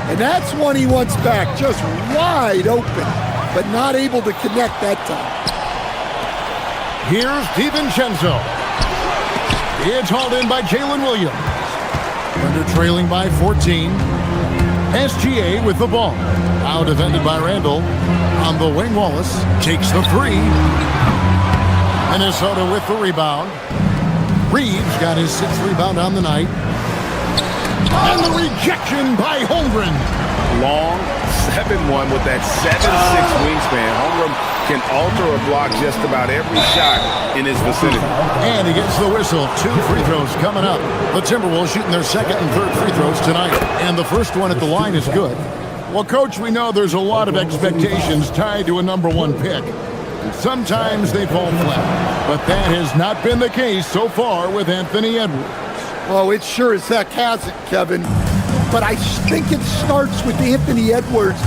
And that's one he wants back, just wide open, but not able to connect that time. Here's DiVincenzo. It's hauled in by Jalen Williams. Under trailing by 14. SGA with the ball. Out defended by Randall. On the wing, Wallace takes the 3. Minnesota with the rebound. Reeves got his 6th rebound on the night. And the rejection by Holmgren. Long 7-1 with that 7'6" wingspan. Holmgren can alter or block just about every shot in his vicinity. And he gets the whistle. 2 free throws coming up. The Timberwolves shooting their 2nd and 3rd free throws tonight. And the first one at the line is good. Well, Coach, we know there's a lot of expectations tied to a #1 pick. Sometimes they fall flat, but that has not been the case so far with Anthony Edwards. Oh, it sure as heck hasn't, Kevin. But I think it starts with Anthony Edwards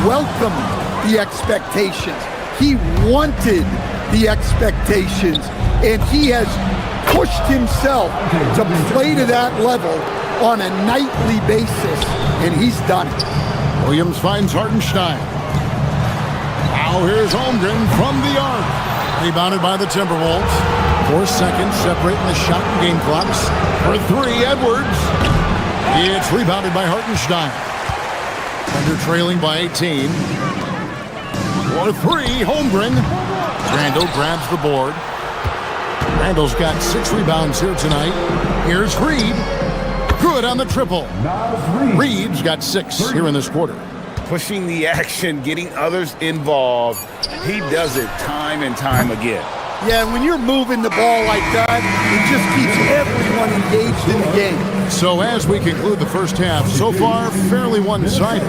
welcomed the expectations. He wanted the expectations, and he has pushed himself to play to that level on a nightly basis, and he's done it. Williams finds Hartenstein. Now here's Holmgren from the arc. Rebounded by the Timberwolves. 4 seconds separating the shot and game clocks. For 3, Edwards. It's rebounded by Hartenstein. Thunder trailing by 18. For 3, Holmgren. Randall grabs the board. Randall's got 6 rebounds here tonight. Here's Reed. Good on the triple. Reed's got 6 here in this quarter. Pushing the action, getting others involved. He does it time and time again. Yeah, when you're moving the ball like that, it just keeps everyone engaged in the game. So as we conclude the first half, so far fairly one-sided.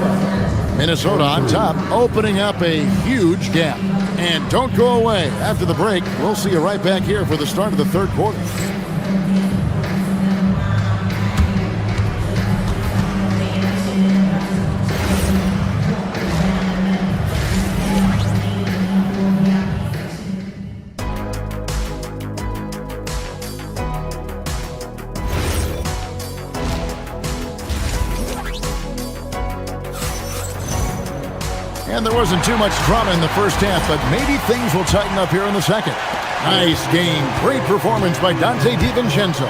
Minnesota on top, opening up a huge gap. And don't go away. After the break, we'll see you right back here for the start of the 3rd quarter. And there wasn't too much drama in the first half, but maybe things will tighten up here in the second. Nice game. Great performance by Dante DiVincenzo.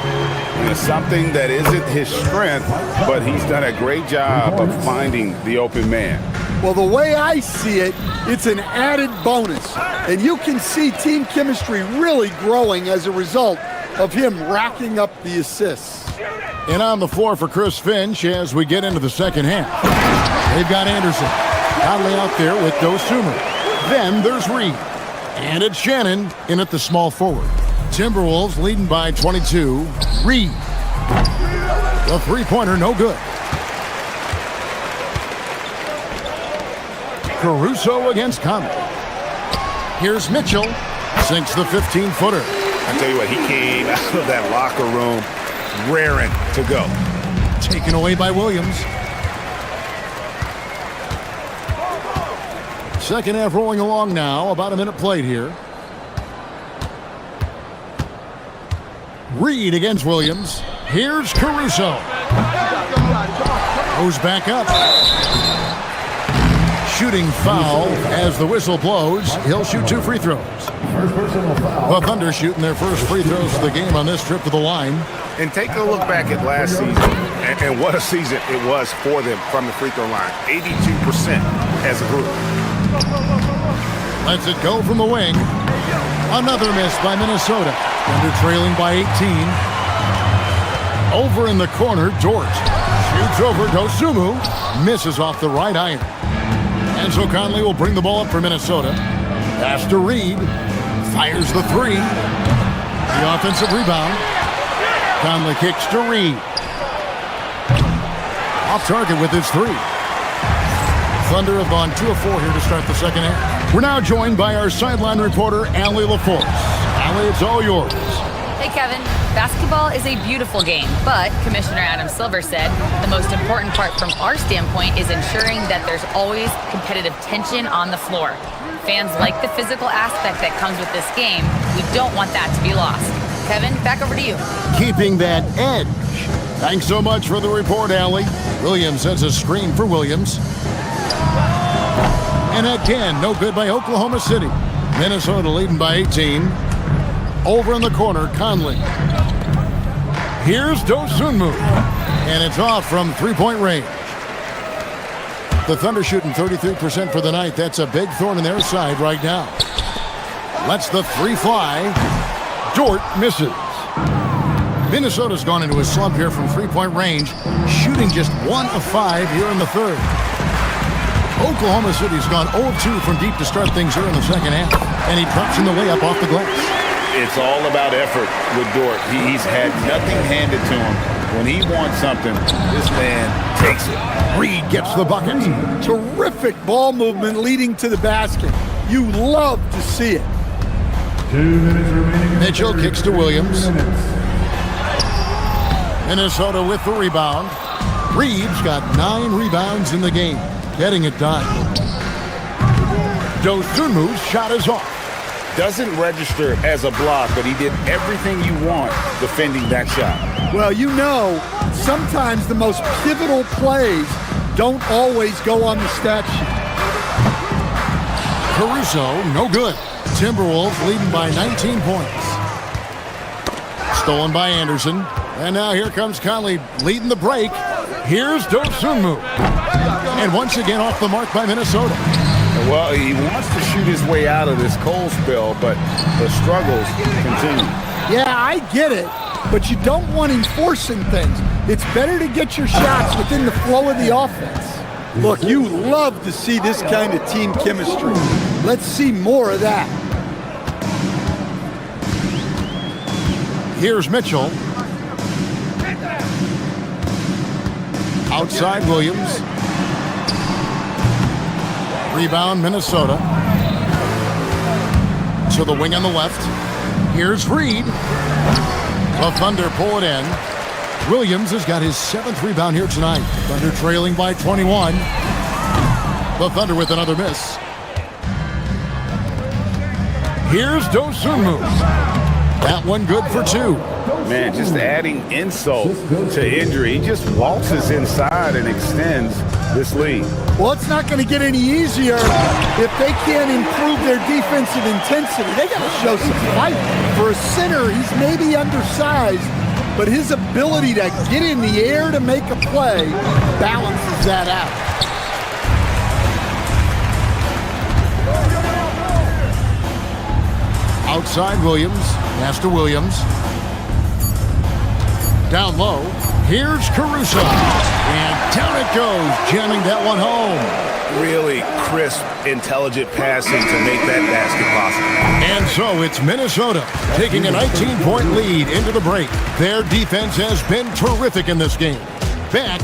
It's something that isn't his strength, but he's done a great job of finding the open man. Well, the way I see it, it's an added bonus. And you can see team chemistry really growing as a result of him racking up the assists. And on the floor for Chris Finch as we get into the second half. They've got Anderson. Conley out there with Dosumu. Then there's Reed. And it's Shannon in at the small forward. Timberwolves leading by 22. Reed. The three-pointer, no good. Caruso against Conley. Here's Mitchell. Sinks the 15-footer. I tell you what, he came out of that locker room raring to go. Taken away by Williams. Second half rolling along now. About a minute played here. Reed against Williams. Here's Caruso. Goes back up. Shooting foul as the whistle blows. He'll shoot 2 free throws. The Thunder shooting their first free throws of the game on this trip to the line. And take a look back at last season, and what a season it was for them from the free throw line. 82% as a group. Lets it go from the wing. Another miss by Minnesota. Thunder trailing by 18. Over in the corner, Dort. Shoots over Dosumu. Misses off the right iron. And so Conley will bring the ball up for Minnesota. Pass to Reed. Fires the 3. The offensive rebound. Conley kicks to Reed. Off target with his 3. Thunder have gone 2 of 4 here to start the second half. We're now joined by our sideline reporter, Allie LaForce. Allie, it's all yours. Hey, Kevin. Basketball is a beautiful game, but Commissioner Adam Silver said the most important part from our standpoint is ensuring that there's always competitive tension on the floor. Fans like the physical aspect that comes with this game. We don't want that to be lost. Kevin, back over to you. Keeping that edge. Thanks so much for the report, Allie. Williams sends a screen for Williams. And again, no good by Oklahoma City. Minnesota leading by 18. Over in the corner, Conley. Here's Dosunmu. And it's off from three-point range. The Thunder shooting 33% for the night. That's a big thorn in their side right now. Lets the 3 fly. Dort misses. Minnesota's gone into a slump here from three-point range, shooting just 1 of 5 here in the third. Oklahoma City's gone 0 of 2 from deep to start things here in the second half, and he drops in the layup off the glass. It's all about effort with Dort. He's had nothing handed to him. When he wants something, this man takes it. Reed gets the bucket. Terrific ball movement leading to the basket. You love to see it. 2 minutes remaining. Mitchell kicks to Williams. Minnesota with the rebound. Reeves got 9 rebounds in the game, getting it done. Dosunmu's shot is off. Doesn't register as a block, but he did everything you want defending that shot. Well, you know, sometimes the most pivotal plays don't always go on the stat sheet. Caruso, no good. Timberwolves leading by 19 points. Stolen by Anderson. And now here comes Conley leading the break. Here's Dosunmu. And once again off the mark by Minnesota. Well, he wants to shoot his way out of this cold spell, but the struggles continue. Yeah, I get it, but you don't want him forcing things. It's better to get your shots within the flow of the offense. Look, you love to see this kind of team chemistry. Let's see more of that. Here's Mitchell. Outside Williams. Rebound Minnesota. To the wing on the left. Here's Reed. The Thunder pull it in. Williams has got his 7th rebound here tonight. Thunder trailing by 21. The Thunder with another miss. Here's Dosunmu. That one good for 2. Man, just adding insult to injury. He just waltzes inside and extends this lead. Well, it's not going to get any easier if they can't improve their defensive intensity. They got to show some fight. For a center, he's maybe undersized, but his ability to get in the air to make a play balances that out. Outside Williams. Pass to Williams. Down low. Here's Caruso. And down it goes, jamming that one home. Really crisp, intelligent passing to make that basket possible. And so it's Minnesota taking a 19-point lead into the break. Their defense has been terrific in this game. Back.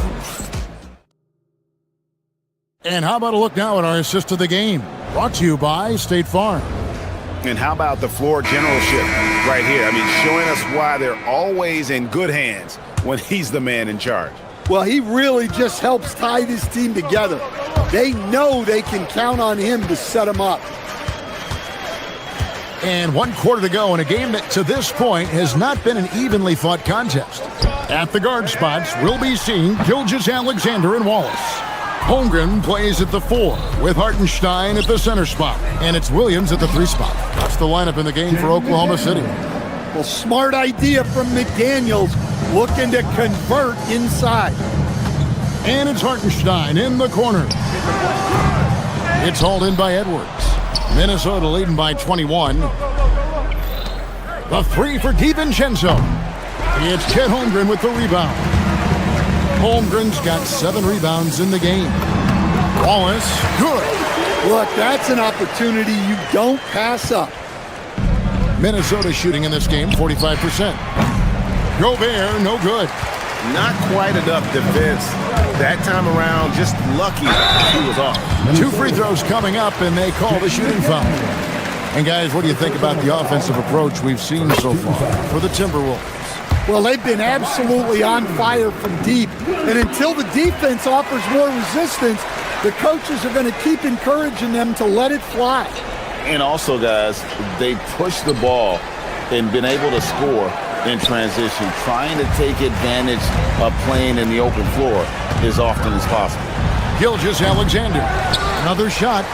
And how about a look now at our assist of the game? Brought to you by State Farm. And how about the floor generalship right here? I mean, showing us why they're always in good hands when he's the man in charge. Well, he really just helps tie this team together. They know they can count on him to set them up. And 1 quarter to go in a game that to this point has not been an evenly fought contest. At the guard spots, we'll be seeing Gilgeous-Alexander and Wallace. Holmgren plays at the 4 with Hartenstein at the center spot. And it's Williams at the 3 spot. That's the lineup in the game for Oklahoma City. Well, smart idea from McDaniels, looking to convert inside. And it's Hartenstein in the corner. It's hauled in by Edwards. Minnesota leading by 21. The 3 for DiVincenzo. It's Chet Holmgren with the rebound. Holmgren's got 7 rebounds in the game. Wallace, good. Look, that's an opportunity you don't pass up. Minnesota shooting in this game 45%. Gobert, no good. Not quite enough defense that time around. Just lucky he was off. 2 free throws coming up, and they call the shooting foul. And guys, what do you think about the offensive approach we've seen so far for the Timberwolves? Well, they've been absolutely on fire from deep. And until the defense offers more resistance, the coaches are going to keep encouraging them to let it fly. And also, guys, they pushed the ball and been able to score in transition, trying to take advantage of playing in the open floor as often as possible. Gilgeous-Alexander, another shot.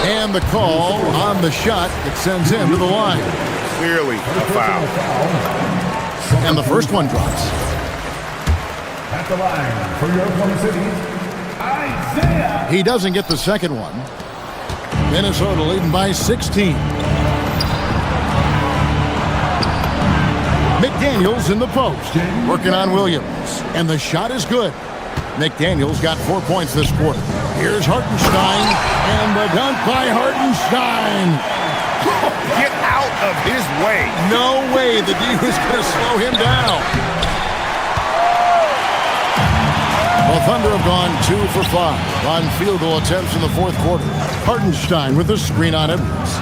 And the call on the shot that sends him to the line. Clearly a foul. And the first one drops. At the line for your Oklahoma City, Isaiah. He doesn't get the second one. Minnesota leading by 16. McDaniels in the post, working on Williams, and the shot is good. McDaniels got 4 points this quarter. Here's Hartenstein, and the dunk by Hartenstein. Get out of his way. No way the D was going to slow him down. The Thunder have gone 2 for 5 on field goal attempts in the fourth quarter. Hartenstein with the screen on Edwards.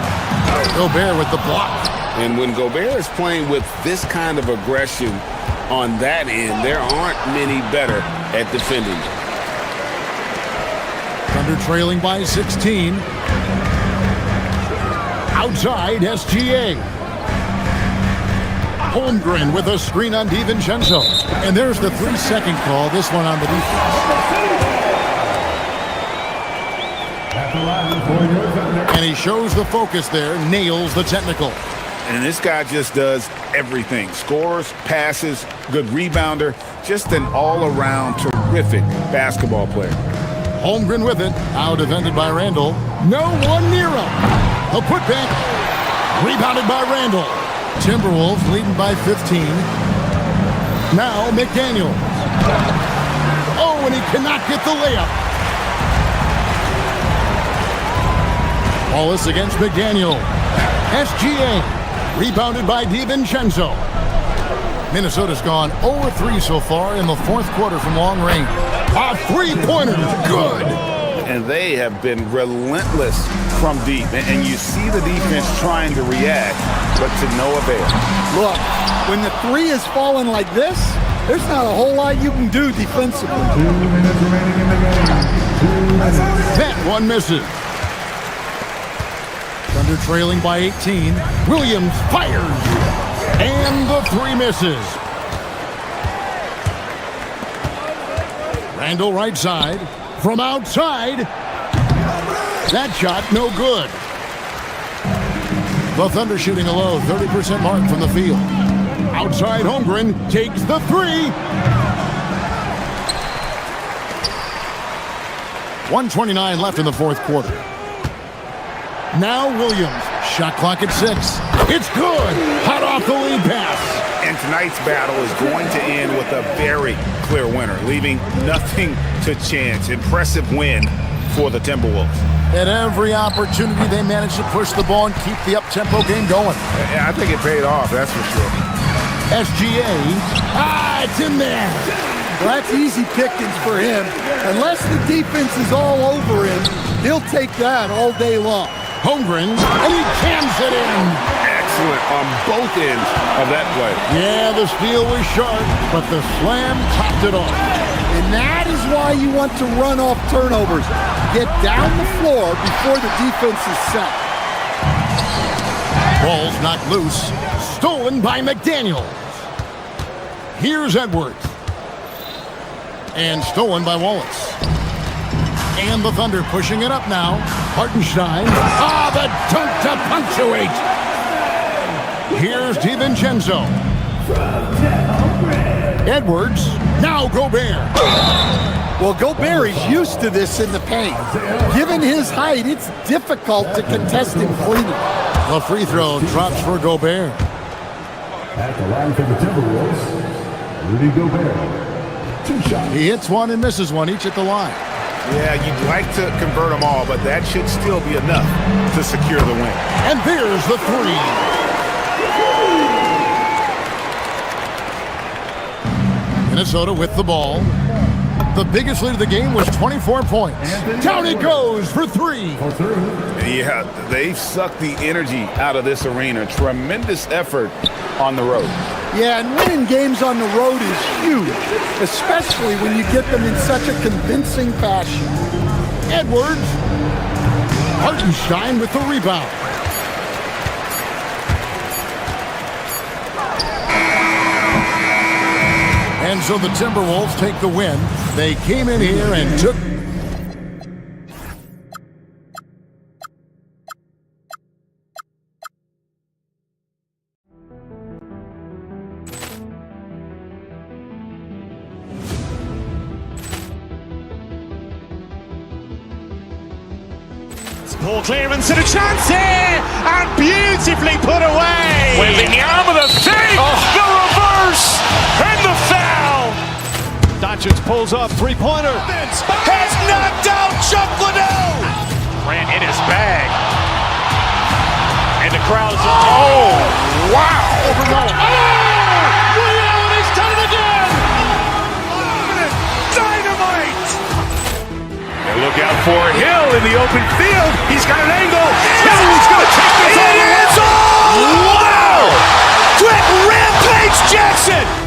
Gobert with the block. And when Gobert is playing with this kind of aggression on that end, there aren't many better at defending. Thunder trailing by 16. Outside, SGA. Holmgren with a screen on DiVincenzo. And there's the 3-second call, this one on the defense. And he shows the focus there, nails the technical. And this guy just does everything. Scores, passes, good rebounder, just an all-around terrific basketball player. Holmgren with it, now defended by Randall. No one near him. A putback, rebounded by Randall. Timberwolves leading by 15. Now McDaniel. Oh, and he cannot get the layup. Wallace against McDaniel. SGA. Rebounded by DiVincenzo. Minnesota's gone 0-3 so far in the fourth quarter from long range. A three-pointer, good. And they have been relentless from deep. And you see the defense trying to react, but to no avail. Look, when the three is falling like this, there's not a whole lot you can do defensively. 2 minutes remaining in the game. That one misses. Thunder trailing by 18. Williams fires. And the 3 misses. Randall right side. From outside. That shot no good. The Thunder shooting a low 30% mark from the field. Outside Holmgren takes the 3. 1:29 left in the fourth quarter. Now Williams. Shot clock at 6. It's good. Hot off the lead pass. And tonight's battle is going to end with a very clear winner, leaving nothing to chance. Impressive win for the Timberwolves. At every opportunity, they managed to push the ball and keep the up-tempo game going. Yeah, I think it paid off, that's for sure. SGA. It's in there. Well, that's easy pickings for him. Unless the defense is all over him, he'll take that all day long. Holmgren, and he cams it in. Excellent on both ends of that play. Yeah, the steal was sharp, but the slam topped it off. And that is why you want to run off turnovers. Get down the floor before the defense is set. Ball's knocked loose. Stolen by McDaniels. Here's Edwards. And stolen by Wallace. And the Thunder pushing it up now. Hartenstein. The dunk to punctuate. Here's DiVincenzo. Edwards. Now Gobert. Well, Gobert is used to this in the paint. Given his height, it's difficult to contest him cleanly. The free throw drops for Gobert. At the line for the Timberwolves, Rudy Gobert. 2 shots. He hits one and misses one, each at the line. Yeah, you'd like to convert them all, but that should still be enough to secure the win. And there's the 3. Minnesota with the ball. The biggest lead of the game was 24 points. Down it goes for 3. Yeah, they've sucked the energy out of this arena. Tremendous effort on the road. Yeah, and winning games on the road is huge, especially when you get them in such a convincing fashion. Edwards. Hartenstein with the rebound. And so the Timberwolves take the win. They came in here and took... Ball clearance and a chance here, and beautifully put away. With the arm of the thing, the reverse and the foul. Doncic pulls up, three-pointer. Has knocked out Chuck Liddell. Grant in his bag. And the crowd is... Oh, wow. Overrun. Ray Allen has done it again. Dynamite. And look out for Hill in the open field. He's got an angle. Hill's going to take this all the way. Wow. Quick Rampage Jackson.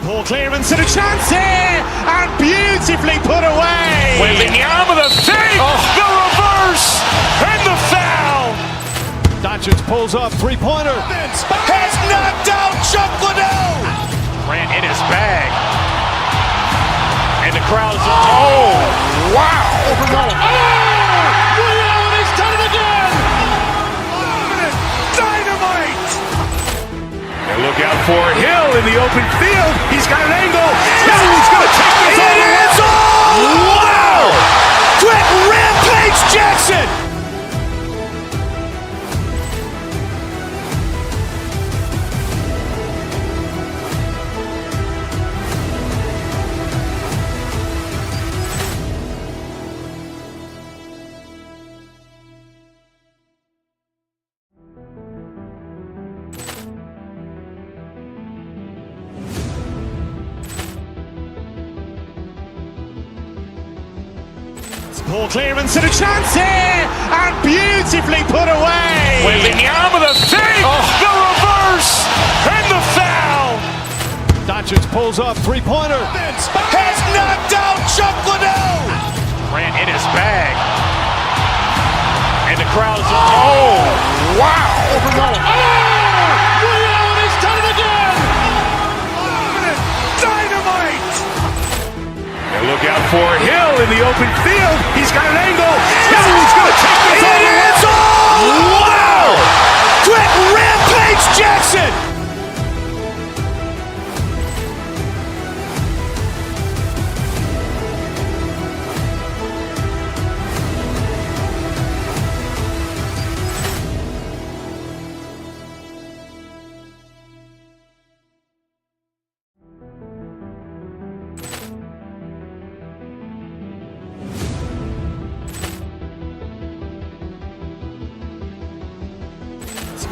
Poor clearance and a chance here, and beautifully put away. Waving the arm of the fake, the reverse, and the foul. Doncic pulls up, three-pointer. Has knocked out Chuck Liddell. Grant in his bag. And the crowd is... Oh, wow. Overrun. Ray Allen has done it again. Dynamite. And look out for Hill in the open field. He's got an angle. Hill's going to take this all the way. Wow! Quick Rampage Jackson. Poor clearance and a chance here, and beautifully put away. Waving the arm of the fake, the reverse, and the foul. Doncic pulls up, three-pointer. Has knocked out Chuck Liddell. Grant in his bag. And the crowd is... Oh, wow. Overrun. Ray Allen has done it again. Dynamite. And look out for Hill in the open field. He's got an angle. Hill's going to take this all the way. Wow! Quick Rampage Jackson.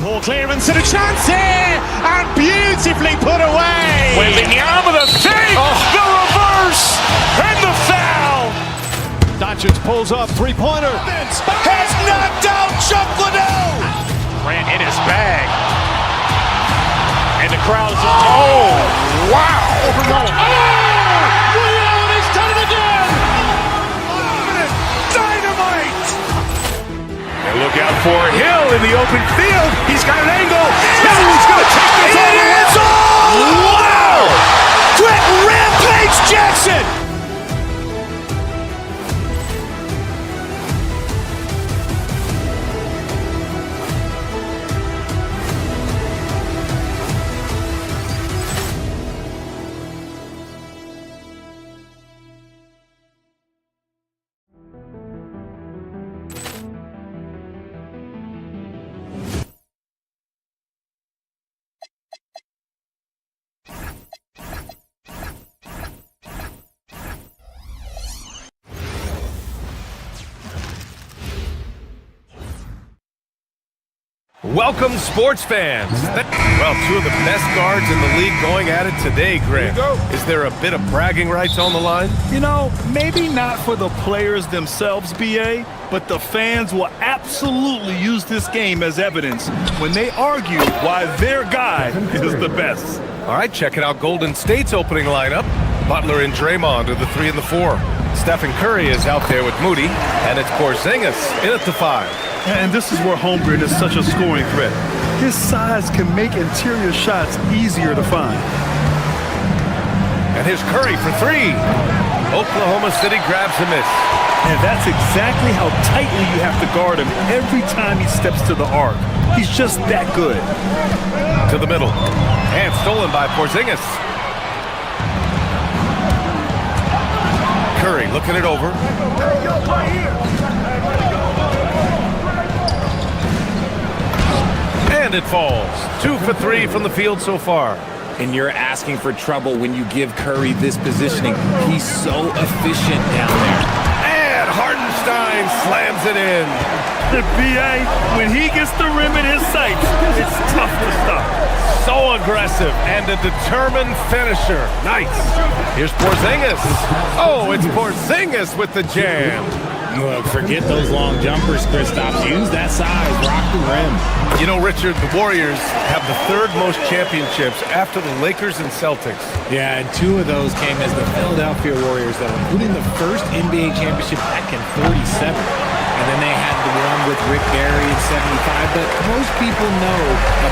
Poor clearance and a chance here, and beautifully put away. Waving the arm of the fake, the reverse, and the foul. Doncic pulls up, three-pointer. Has knocked out Chuck Liddell. Grant in his bag. And the crowd is... Oh, wow. Overrun. Ray Allen has done it again. Dynamite. And look out for Hill in the open field. He's got an angle. Hill's going to take this all the way. Wow! Quick Rampage Jackson. Welcome, sports fans. Well, two of the best guards in the league going at it today, Grant. Is there a bit of bragging rights on the line? You know, maybe not for the players themselves, BA, but the fans will absolutely use this game as evidence when they argue why their guy is the best. All right, checking out Golden State's opening lineup. Butler and Draymond are the 3 and the 4. Stephen Curry is out there with Moody, and it's Porzingis in at the 5. And this is where Holmgren is such a scoring threat. His size can make interior shots easier to find. And here's Curry for three. Oklahoma City grabs a miss. And that's exactly how tightly you have to guard him every time he steps to the arc. He's just that good. To the middle. And stolen by Porzingis. Curry looking it over. And it falls. 2 for 3 from the field so far. And you're asking for trouble when you give Curry this positioning. He's so efficient down there. And Hartenstein slams it in. The BA, when he gets the rim in his sights, it's tough to stop. So aggressive and a determined finisher. Nice. Here's Porzingis. Oh, it's Porzingis with the jam. Look, forget those long jumpers, Kristaps. Use that size. Rock the rim. You know, Richard, the Warriors have the third most championships after the Lakers and Celtics. Yeah, and 2 of those came as the Philadelphia Warriors, though, including the first NBA championship back in 47. And then they had the one with Rick Barry in 75. But most people know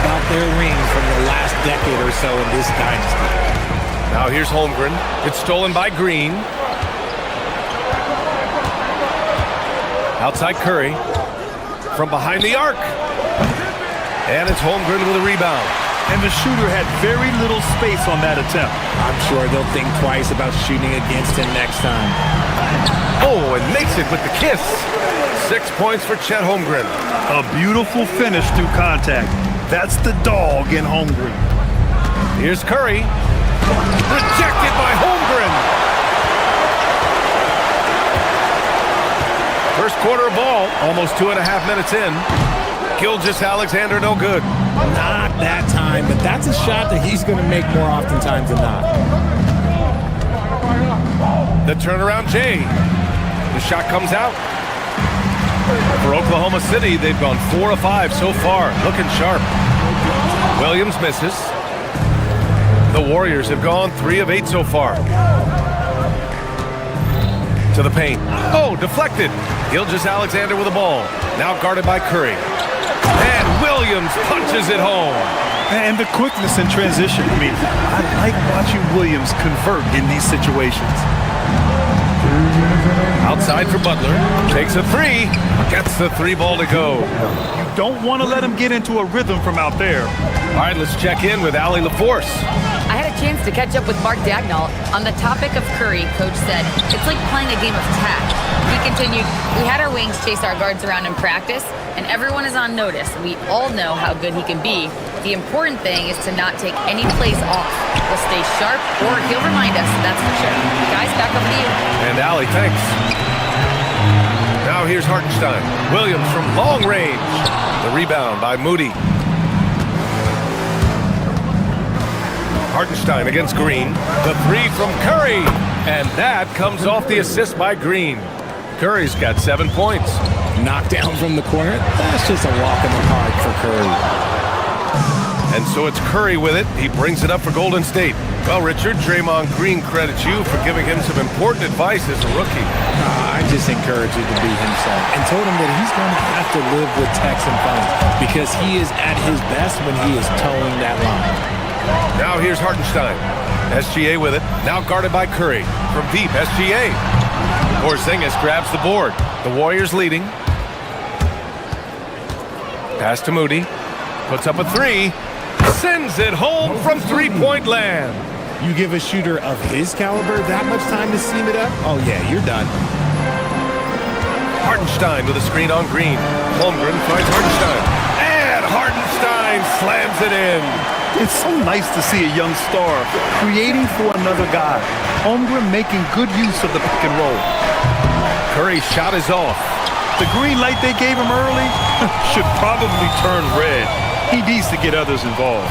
about their rings from the last decade or so in this dynasty. Now here's Holmgren. It's stolen by Green. Outside Curry. From behind the arc. And it's Holmgren with a rebound. And the shooter had very little space on that attempt. I'm sure they'll think twice about shooting against him next time. Oh, and makes it with the kiss. 6 points for Chet Holmgren. A beautiful finish through contact. That's the dog in Holmgren. Here's Curry. Rejected by Holmgren. First quarter of ball, almost 2.5 minutes in. Gilgeous-Alexander, no good. Not that time, but that's a shot that he's going to make more oftentimes than not. The turnaround Jay. The shot comes out. For Oklahoma City, they've gone 4 of 5 so far. Looking sharp. Williams misses. The Warriors have gone 3 of 8 so far. To the paint. Oh, deflected. Gilgeous-Alexander with the ball. Now guarded by Curry. And Williams punches it home. And the quickness in transition. I mean, I like watching Williams convert in these situations. Outside for Butler. Takes a 3. Gets the 3 ball to go. You don't want to let him get into a rhythm from out there. All right, let's check in with Allie LaForce. I had a chance to catch up with Mark Dagnall. On the topic of Curry, Coach said, it's like playing a game of tag. He continued, we had our wings chase our guards around in practice, and everyone is on notice. We all know how good he can be. The important thing is to not take any plays off. We'll stay sharp, or he'll remind us, that's for sure. Guys, back over to you. And Allie, thanks. Now here's Hartenstein. Williams from long range. The rebound by Moody. Hartenstein against Green. The 3 from Curry. And that comes off the assist by Green. Curry's got 7 points. Knocked down from the corner. That's just a walk in the park for Curry. And so it's Curry with it. He brings it up for Golden State. Well, Richard, Draymond Green credits you for giving him some important advice as a rookie. I just encouraged him to be himself and told him that he's going to have to live with Texan fans because he is at his best when he is towing that line. Now here's Hartenstein. SGA with it. Now guarded by Curry. From deep, SGA. Porzingis grabs the board. The Warriors leading. Pass to Moody. Puts up a 3. Sends it home from three-point land. You give a shooter of his caliber that much time to seam it up? Oh, yeah, you're done. Hartenstein with a screen on Green. Holmgren finds Hartenstein. And Hartenstein slams it in. It's so nice to see a young star creating for another guy. Holmgren making good use of the pick and roll. Curry's shot is off. The green light they gave him early should probably turn red. He needs to get others involved.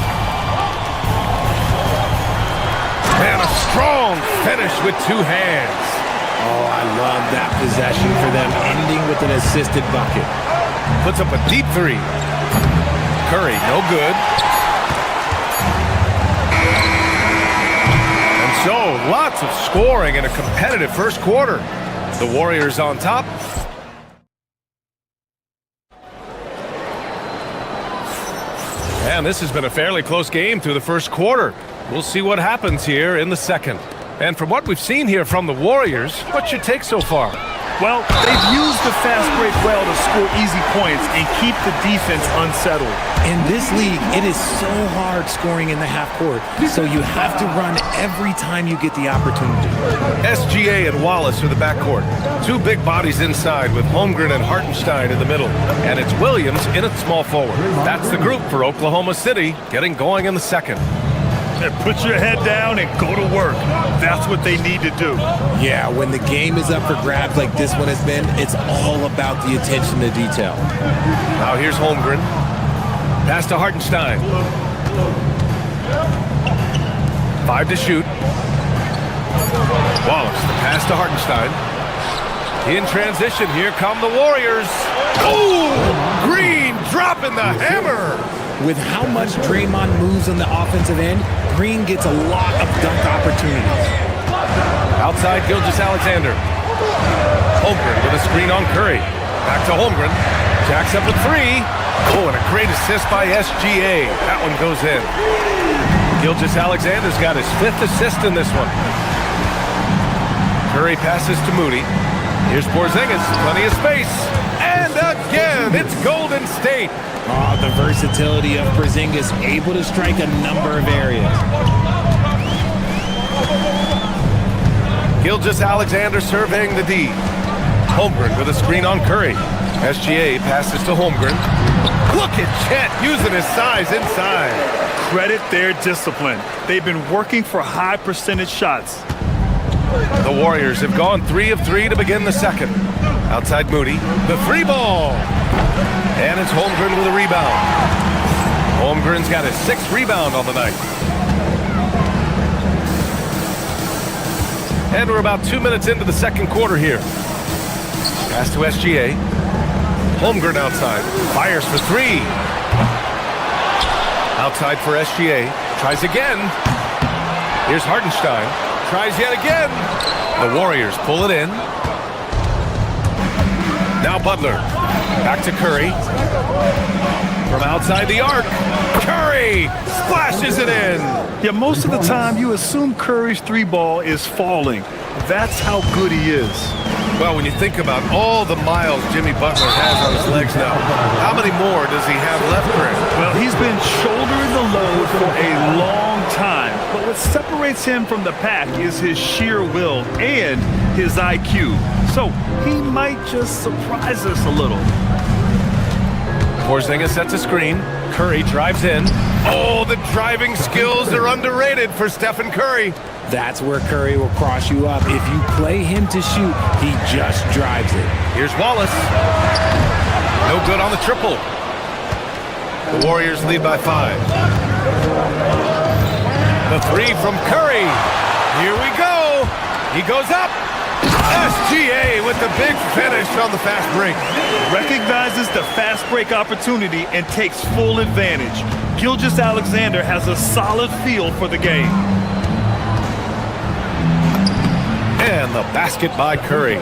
And a strong finish with 2 hands. Oh, I love that possession for them, ending with an assisted bucket. Puts up a deep 3. Curry, no good. And so, lots of scoring in a competitive first quarter. The Warriors on top. And this has been a fairly close game through the first quarter. We'll see what happens here in the second. And from what we've seen here from the Warriors, what's your take so far? Well, they've used the fast break well to score easy points and keep the defense unsettled. In this league, it is so hard scoring in the half court, so you have to run every time you get the opportunity. SGA and Wallace are the backcourt. Two big bodies inside with Holmgren and Hartenstein in the middle. And it's Williams in at small forward. That's the group for Oklahoma City, getting going in the second. Put your head down and go to work. That's what they need to do. Yeah, when the game is up for grabs like this one has been, it's all about the attention to detail. Now here's Holmgren. Pass to Hartenstein. 5 to shoot. Wallace, the pass to Hartenstein. In transition, here come the Warriors. Oh! Green dropping the hammer! With how much Draymond moves on the offensive end, Green gets a lot of dunk opportunities. Outside Gilgeous-Alexander. Holmgren with a screen on Curry. Back to Holmgren. Jacks up with 3. Oh, and a great assist by SGA. That one goes in. Gilgeous-Alexander's got his 5th assist in this one. Curry passes to Moody. Here's Porzingis, plenty of space. And again, it's Golden State. Oh, the versatility of Porzingis, able to strike a number of areas. Gilgeous-Alexander surveying the D. Holmgren with a screen on Curry. SGA passes to Holmgren. Look at Chet using his size inside. Credit their discipline. They've been working for high percentage shots. The Warriors have gone 3 of 3 to begin the second. Outside Moody, the 3 ball. And it's Holmgren with a rebound. Holmgren's got his 6th rebound on the night. And we're about 2 minutes into the second quarter here. Pass to SGA. Holmgren outside. Fires for 3. Outside for SGA. Tries again. Here's Hartenstein. Tries yet again. The Warriors pull it in. Now Butler. Back to Curry. From outside the arc. Curry splashes it in. Yeah, most of the time you assume Curry's 3 ball is falling. That's how good he is. Well, when you think about all the miles Jimmy Butler has on his legs now, how many more does he have left for him? Well, he's been shouldering the load for a long time. But what separates him from the pack is his sheer will and his IQ. So he might just surprise us a little. Porzingis sets a screen. Curry drives in. Oh, the driving skills are underrated for Stephen Curry. That's where Curry will cross you up. If you play him to shoot, he just drives it. Here's Wallace. No good on the triple. The Warriors lead by 5. The 3 from Curry. Here we go. He goes up. SGA with the big finish on the fast break. Recognizes the fast break opportunity and takes full advantage. Gilgeous-Alexander has a solid feel for the game. And the basket by Curry.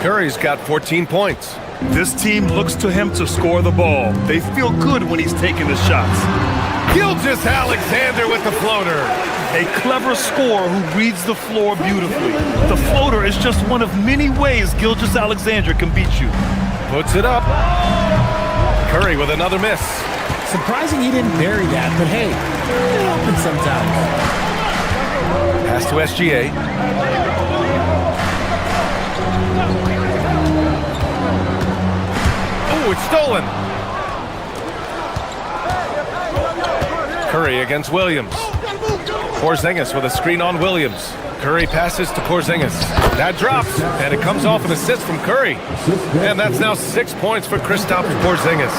Curry's got 14 points. This team looks to him to score the ball. They feel good when he's taking the shots. Gilgeous-Alexander with the floater. A clever scorer who reads the floor beautifully. The floater is just one of many ways Gilgeous-Alexander can beat you. Puts it up. Curry with another miss. Surprising he didn't bury that, but hey, it happens sometimes. Pass to SGA. Oh, it's stolen. Curry against Williams. Porzingis with a screen on Williams. Curry passes to Porzingis. That drops, and it comes off an assist from Curry. And that's now 6 points for Kristaps Porzingis.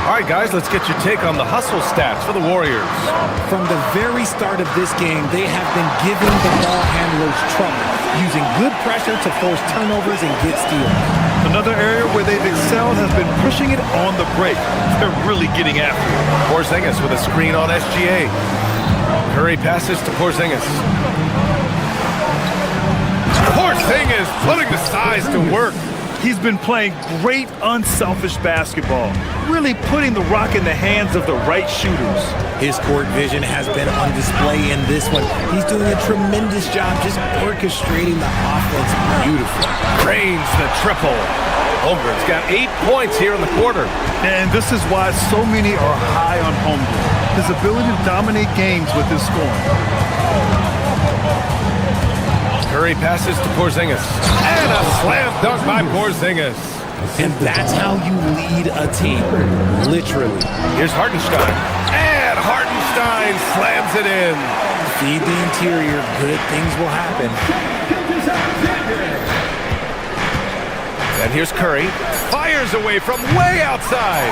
All right, guys, let's get your take on the hustle stats for the Warriors. From the very start of this game, they have been giving the ball handlers trouble, using good pressure to force turnovers and get steals. Another area where they've excelled has been pushing it on the break. They're really getting after it. Porzingis with a screen on SGA. Curry passes to Porzingis. Porzingis putting the size to work. He's been playing great unselfish basketball, really putting the rock in the hands of the right shooters. His court vision has been on display in this one. He's doing a tremendous job just orchestrating the offense beautifully. Drains the triple. Holmgren's got 8 points here in the quarter. And this is why so many are high on Holmgren. His ability to dominate games with his scoring. Curry passes to Porzingis. And a slam dunk by Porzingis. And that's how you lead a team, literally. Here's Hartenstein. And Hartenstein slams it in. Feed the interior, good things will happen. And here's Curry. Fires away from way outside.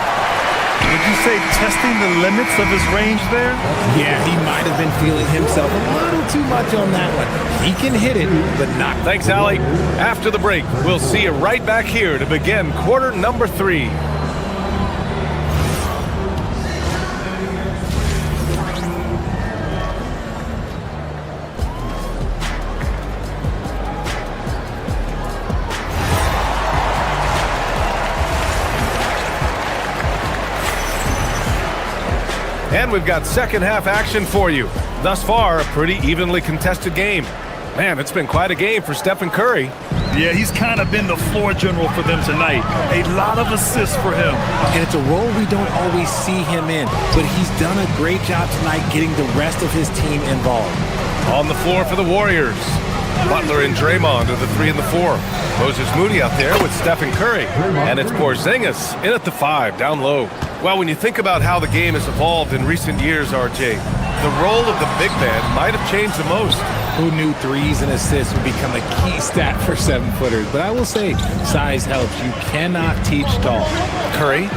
Would you say testing the limits of his range there? Yeah, he might have been feeling himself a little too much on that one. He can hit it, but not. Thanks, Allie. After the break, we'll see you right back here to begin quarter number 3. And we've got second half action for you. Thus far, a pretty evenly contested game. Man, it's been quite a game for Stephen Curry. Yeah, he's kind of been the floor general for them tonight. A lot of assists for him. And it's a role we don't always see him in, but he's done a great job tonight getting the rest of his team involved. On the floor for the Warriors, Butler and Draymond are the 3 and the 4. Moses Moody out there with Stephen Curry. And it's Porzingis in at the 5, down low. Well, when you think about how the game has evolved in recent years, RJ, the role of the big man might have changed the most. Who knew threes and assists would become a key stat for 7-footers? But I will say, size helps. You cannot teach tall. Curry.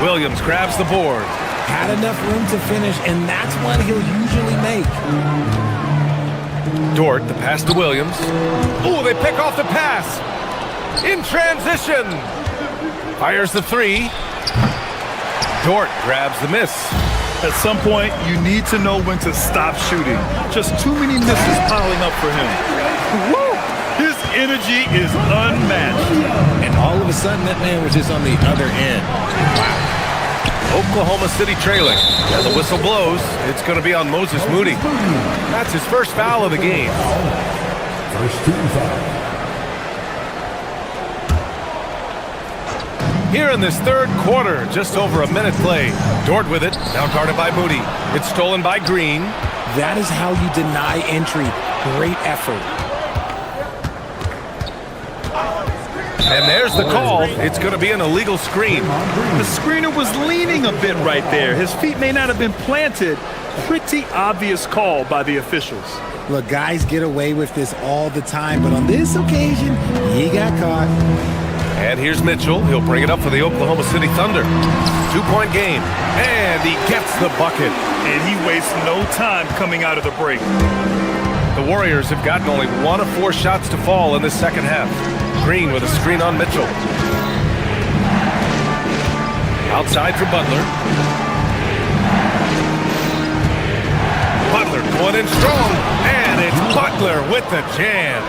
Williams grabs the board. Had enough room to finish, and that's one he'll usually make. Dort, the pass to Williams. Oh, they pick off the pass. In transition. Fires the 3. Dort grabs the miss. At some point, you need to know when to stop shooting. Just too many misses piling up for him. Woo! His energy is unmatched. And all of a sudden, that man was just on the other end. Oklahoma City trailing. And the whistle blows. It's going to be on Moses Moody. That's his first foul of the game. First team foul. Here in this third quarter, just over a minute play. Dort with it, now guarded by Moody. It's stolen by Green. That is how you deny entry. Great effort. And there's the call. It's going to be an illegal screen. The screener was leaning a bit right there. His feet may not have been planted. Pretty obvious call by the officials. Look, guys get away with this all the time, but on this occasion, he got caught. And here's Mitchell. He'll bring it up for the Oklahoma City Thunder. 2-point game. And he gets the bucket. And he wastes no time coming out of the break. The Warriors have gotten only 1 of 4 shots to fall in this second half. Green with a screen on Mitchell. Outside for Butler. Butler going in strong. And it's Butler with the jam.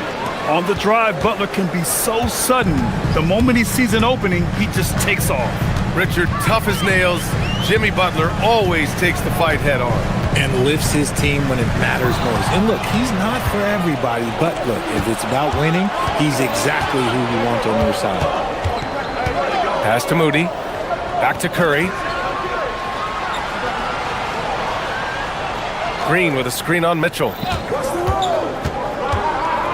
On the drive, Butler can be so sudden. The moment he sees an opening, he just takes off. Richard, tough as nails. Jimmy Butler always takes the fight head on. And lifts his team when it matters most. And look, he's not for everybody, but look, if it's about winning, he's exactly who you want on your side. Pass to Moody. Back to Curry. Green with a screen on Mitchell.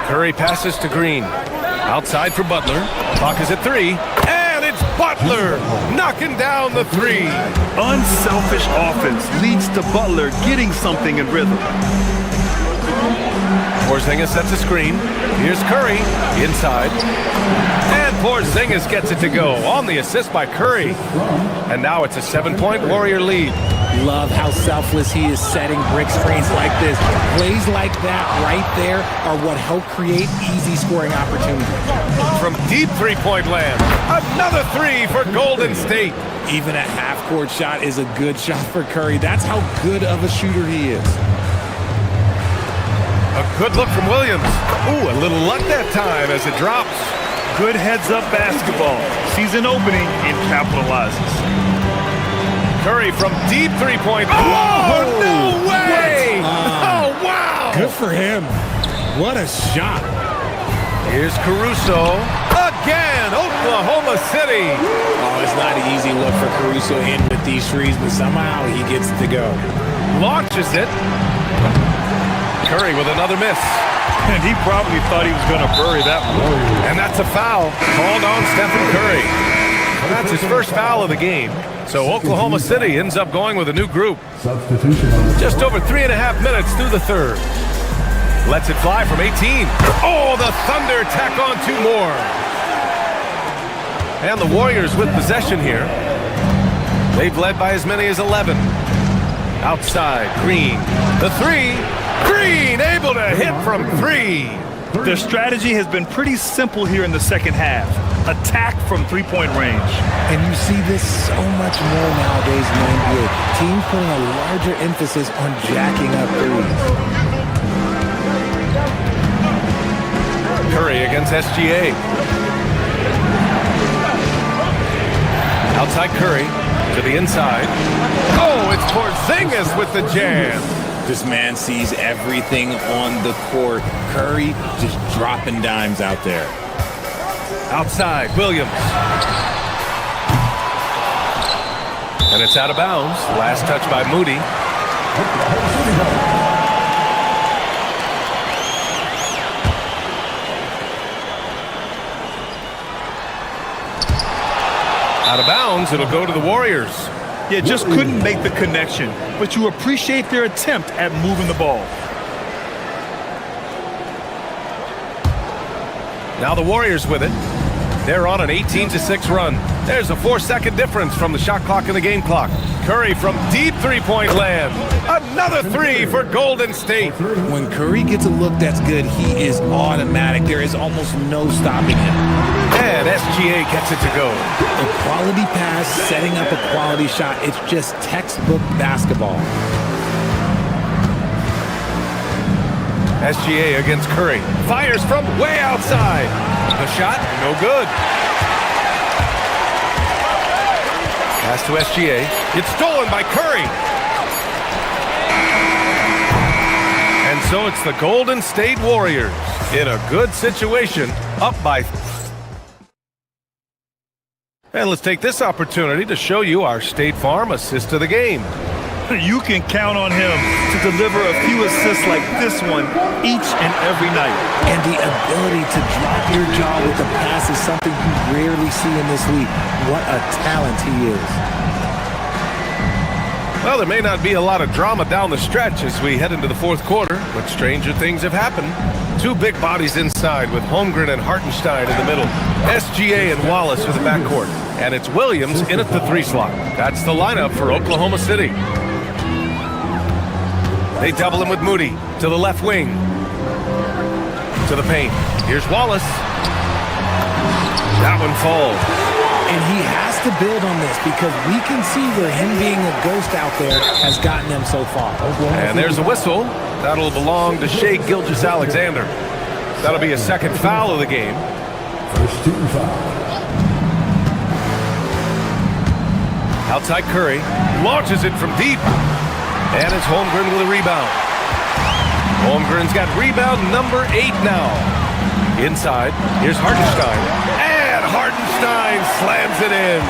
Curry passes to Green. Outside for Butler. Clock is at 3. And it's Butler knocking down the 3. Unselfish offense leads to Butler getting something in rhythm. Porzingis sets a screen. Here's Curry inside. And Porzingis gets it to go on the assist by Curry. And now it's a 7-point Warrior lead. Love how selfless he is setting brick screens like this. Plays like that right there are what help create easy scoring opportunities. From deep three-point land, another 3 for Golden State. Even a half-court shot is a good shot for Curry. That's how good of a shooter he is. A good look from Williams. Ooh, a little luck that time as it drops. Good heads-up basketball. Sees an opening and capitalizes. Curry from deep three-point. Oh, no way! Oh, wow! Good for him. What a shot. Here's Caruso. Again, Oklahoma City. Oh, it's not an easy look for Caruso in with these threes, but somehow he gets to go. Launches it. Curry with another miss. And he probably thought he was going to bury that one. And that's a foul called on Stephen Curry. That's his first foul of the game. So Oklahoma City ends up going with a new group. Just over 3.5 minutes through the third. Lets it fly from 18. Oh, the Thunder tack on 2 more. And the Warriors with possession here. They've led by as many as 11. Outside, Green. The three. Green able to hit from 3. Their strategy has been pretty simple here in the second half. Attack from three-point range. And you see this so much more nowadays in the NBA. Teams putting a larger emphasis on jacking up threes. Curry against SGA. Outside Curry to the inside. Oh, it's Porzingis with the jam. This man sees everything on the court. Curry just dropping dimes out there. Outside, Williams. And it's out of bounds. Last touch by Moody. Out of bounds, it'll go to the Warriors. Yeah, just couldn't make the connection, but you appreciate their attempt at moving the ball. Now the Warriors with it. They're on an 18-6 run. There's a 4-second difference from the shot clock and the game clock. Curry from deep three-point land. Another 3 for Golden State. When Curry gets a look that's good, he is automatic. There is almost no stopping him. And SGA gets it to go. A quality pass, setting up a quality shot. It's just textbook basketball. SGA against Curry. Fires from way outside. The shot, no good. Pass to SGA. It's stolen by Curry. And so it's the Golden State Warriors in a good situation, up by... And let's take this opportunity to show you our State Farm assist of the game. You can count on him to deliver a few assists like this one each and every night. And the ability to drop your jaw with the pass is something you rarely see in this league. What a talent he is. Well, there may not be a lot of drama down the stretch as we head into the fourth quarter, but stranger things have happened. 2 big bodies inside with Holmgren and Hartenstein in the middle. SGA and Wallace are the backcourt. And it's Williams in at the 3 slot. That's the lineup for Oklahoma City. They double him with Moody to the left wing. To the paint. Here's Wallace. That one falls. And he has to build on this because we can see where him being a ghost out there has gotten them so far. And there's a whistle. That'll belong to Shai Gilgeous-Alexander. That'll be a second foul of the game. First team foul. Outside Curry. Launches it from deep. And it's Holmgren with a rebound. Holmgren's got rebound number 8 now. Inside, here's Hartenstein. And Hartenstein slams it in.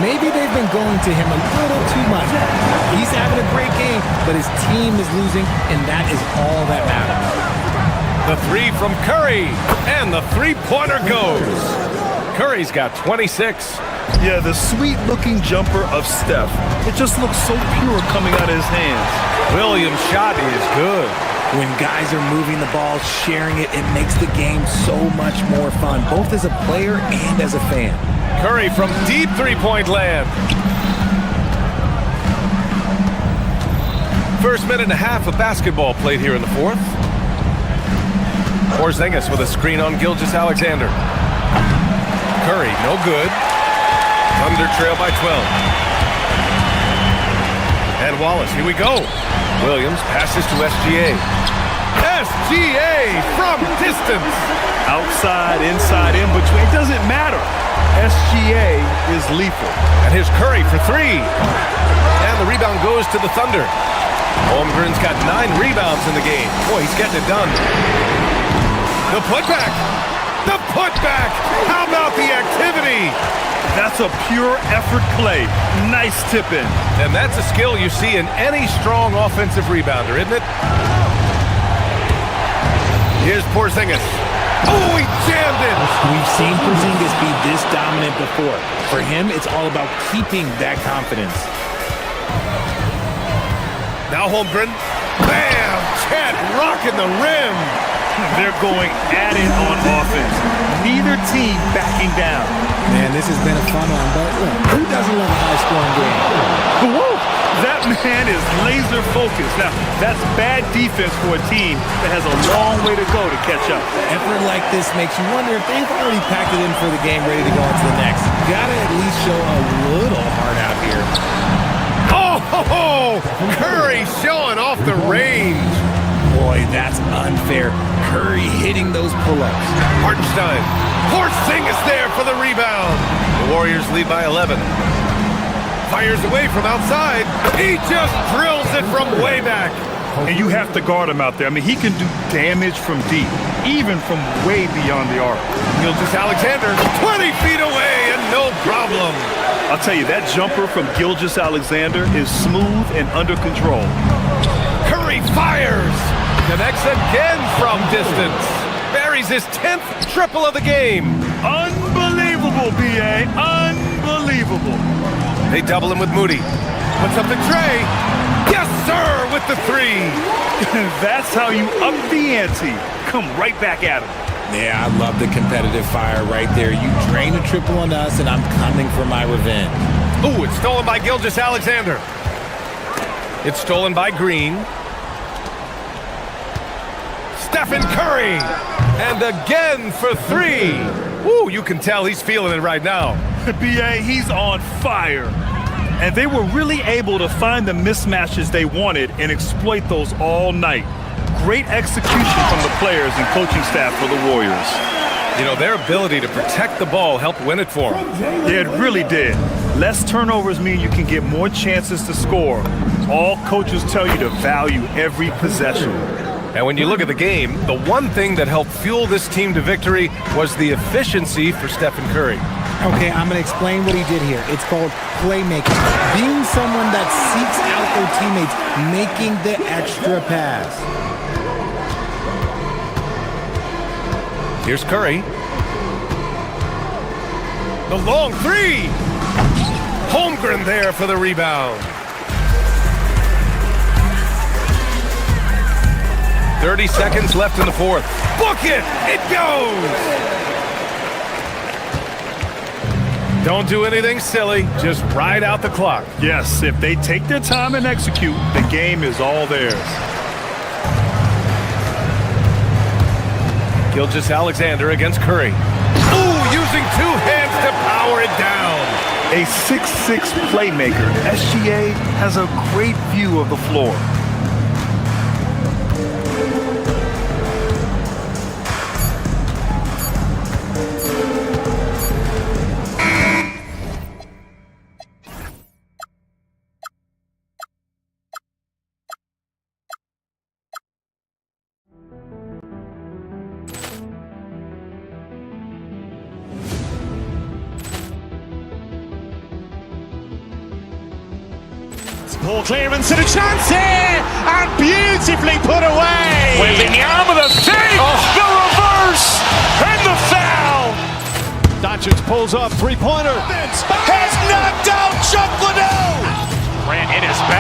Maybe they've been going to him a little too much. He's having a great game, but his team is losing, and that is all that matters. The 3 from Curry, and the three-pointer goes. Curry's got 26. Yeah, the sweet-looking jumper of Steph. It just looks so pure coming out of his hands. Williams' shot is good. When guys are moving the ball, sharing it, it makes the game so much more fun, both as a player and as a fan. Curry from deep three-point land. First minute and a half of basketball played here in the fourth. Porzingis with a screen on Gilgeous-Alexander. Curry, no good. Thunder trail by 12. And Wallace, here we go. Williams passes to SGA. SGA from distance. Outside, inside, in between, it doesn't matter. SGA is lethal. And here's Curry for three. And the rebound goes to the Thunder. Holmgren's got 9 rebounds in the game. Boy, he's getting it done. The putback. The putback. How about the activity? That's a pure effort play. Nice tip in. And that's a skill you see in any strong offensive rebounder, isn't it? Here's Porzingis. Oh, he jammed it. We've seen Porzingis be this dominant before. For him, it's all about keeping that confidence. Now Holmgren. Bam! Chet rocking the rim. They're going at it on offense. Neither team backing down. Man, this has been a fun one, but look, who doesn't love a high-scoring game? Woo! That man is laser focused. Now, that's bad defense for a team that has a long way to go to catch up. Effort like this makes you wonder if they've already packed it in for the game, ready to go on to the next. Gotta at least show a little heart out here. Oh, Curry showing off the range. Boy, that's unfair. Curry hitting those pull-ups. Hartenstein. Porzingis there for the rebound. The Warriors lead by 11. Fires away from outside. He just drills it from way back. And you have to guard him out there. I mean, he can do damage from deep, even from way beyond the arc. Gilgeous-Alexander, 20 feet away and no problem. I'll tell you, that jumper from Gilgeous-Alexander is smooth and under control. Curry fires. Connects again from distance. Buries his 10th triple of the game. Unbelievable, B.A. Unbelievable. They double him with Moody. Puts up the tray. Yes, sir, with the three. That's how you up the ante. Come right back at him. Yeah, I love the competitive fire right there. You drain a triple on us, and I'm coming for my revenge. Ooh, it's stolen by Gilgeous-Alexander. It's stolen by Green. Stephen Curry. And again for three. Ooh, you can tell he's feeling it right now. B.A., he's on fire. And they were really able to find the mismatches they wanted and exploit those all night. Great execution from the players and coaching staff for the Warriors. You know, their ability to protect the ball helped win it for them. Yeah, it really did. Less turnovers mean you can get more chances to score. All coaches tell you to value every possession. And when you look at the game, the one thing that helped fuel this team to victory was the efficiency for Stephen Curry. Okay, I'm going to explain what he did here. It's called playmaking. Being someone that seeks out their teammates, making the extra pass. Here's Curry. The long three. Holmgren there for the rebound. 30 seconds left in the fourth. Book it! It goes! Don't do anything silly. Just ride out the clock. Yes, if they take their time and execute, the game is all theirs. Gilgeous-Alexander against Curry. Ooh, using two hands to power it down. A 6'6" playmaker, SGA has a great view of the floor. Poor clearance and a chance here, and beautifully put away. With the arm of the thing, the reverse, and the foul. Doncic pulls up, three-pointer. Has knocked out Chuck Liddell. Grant in his back.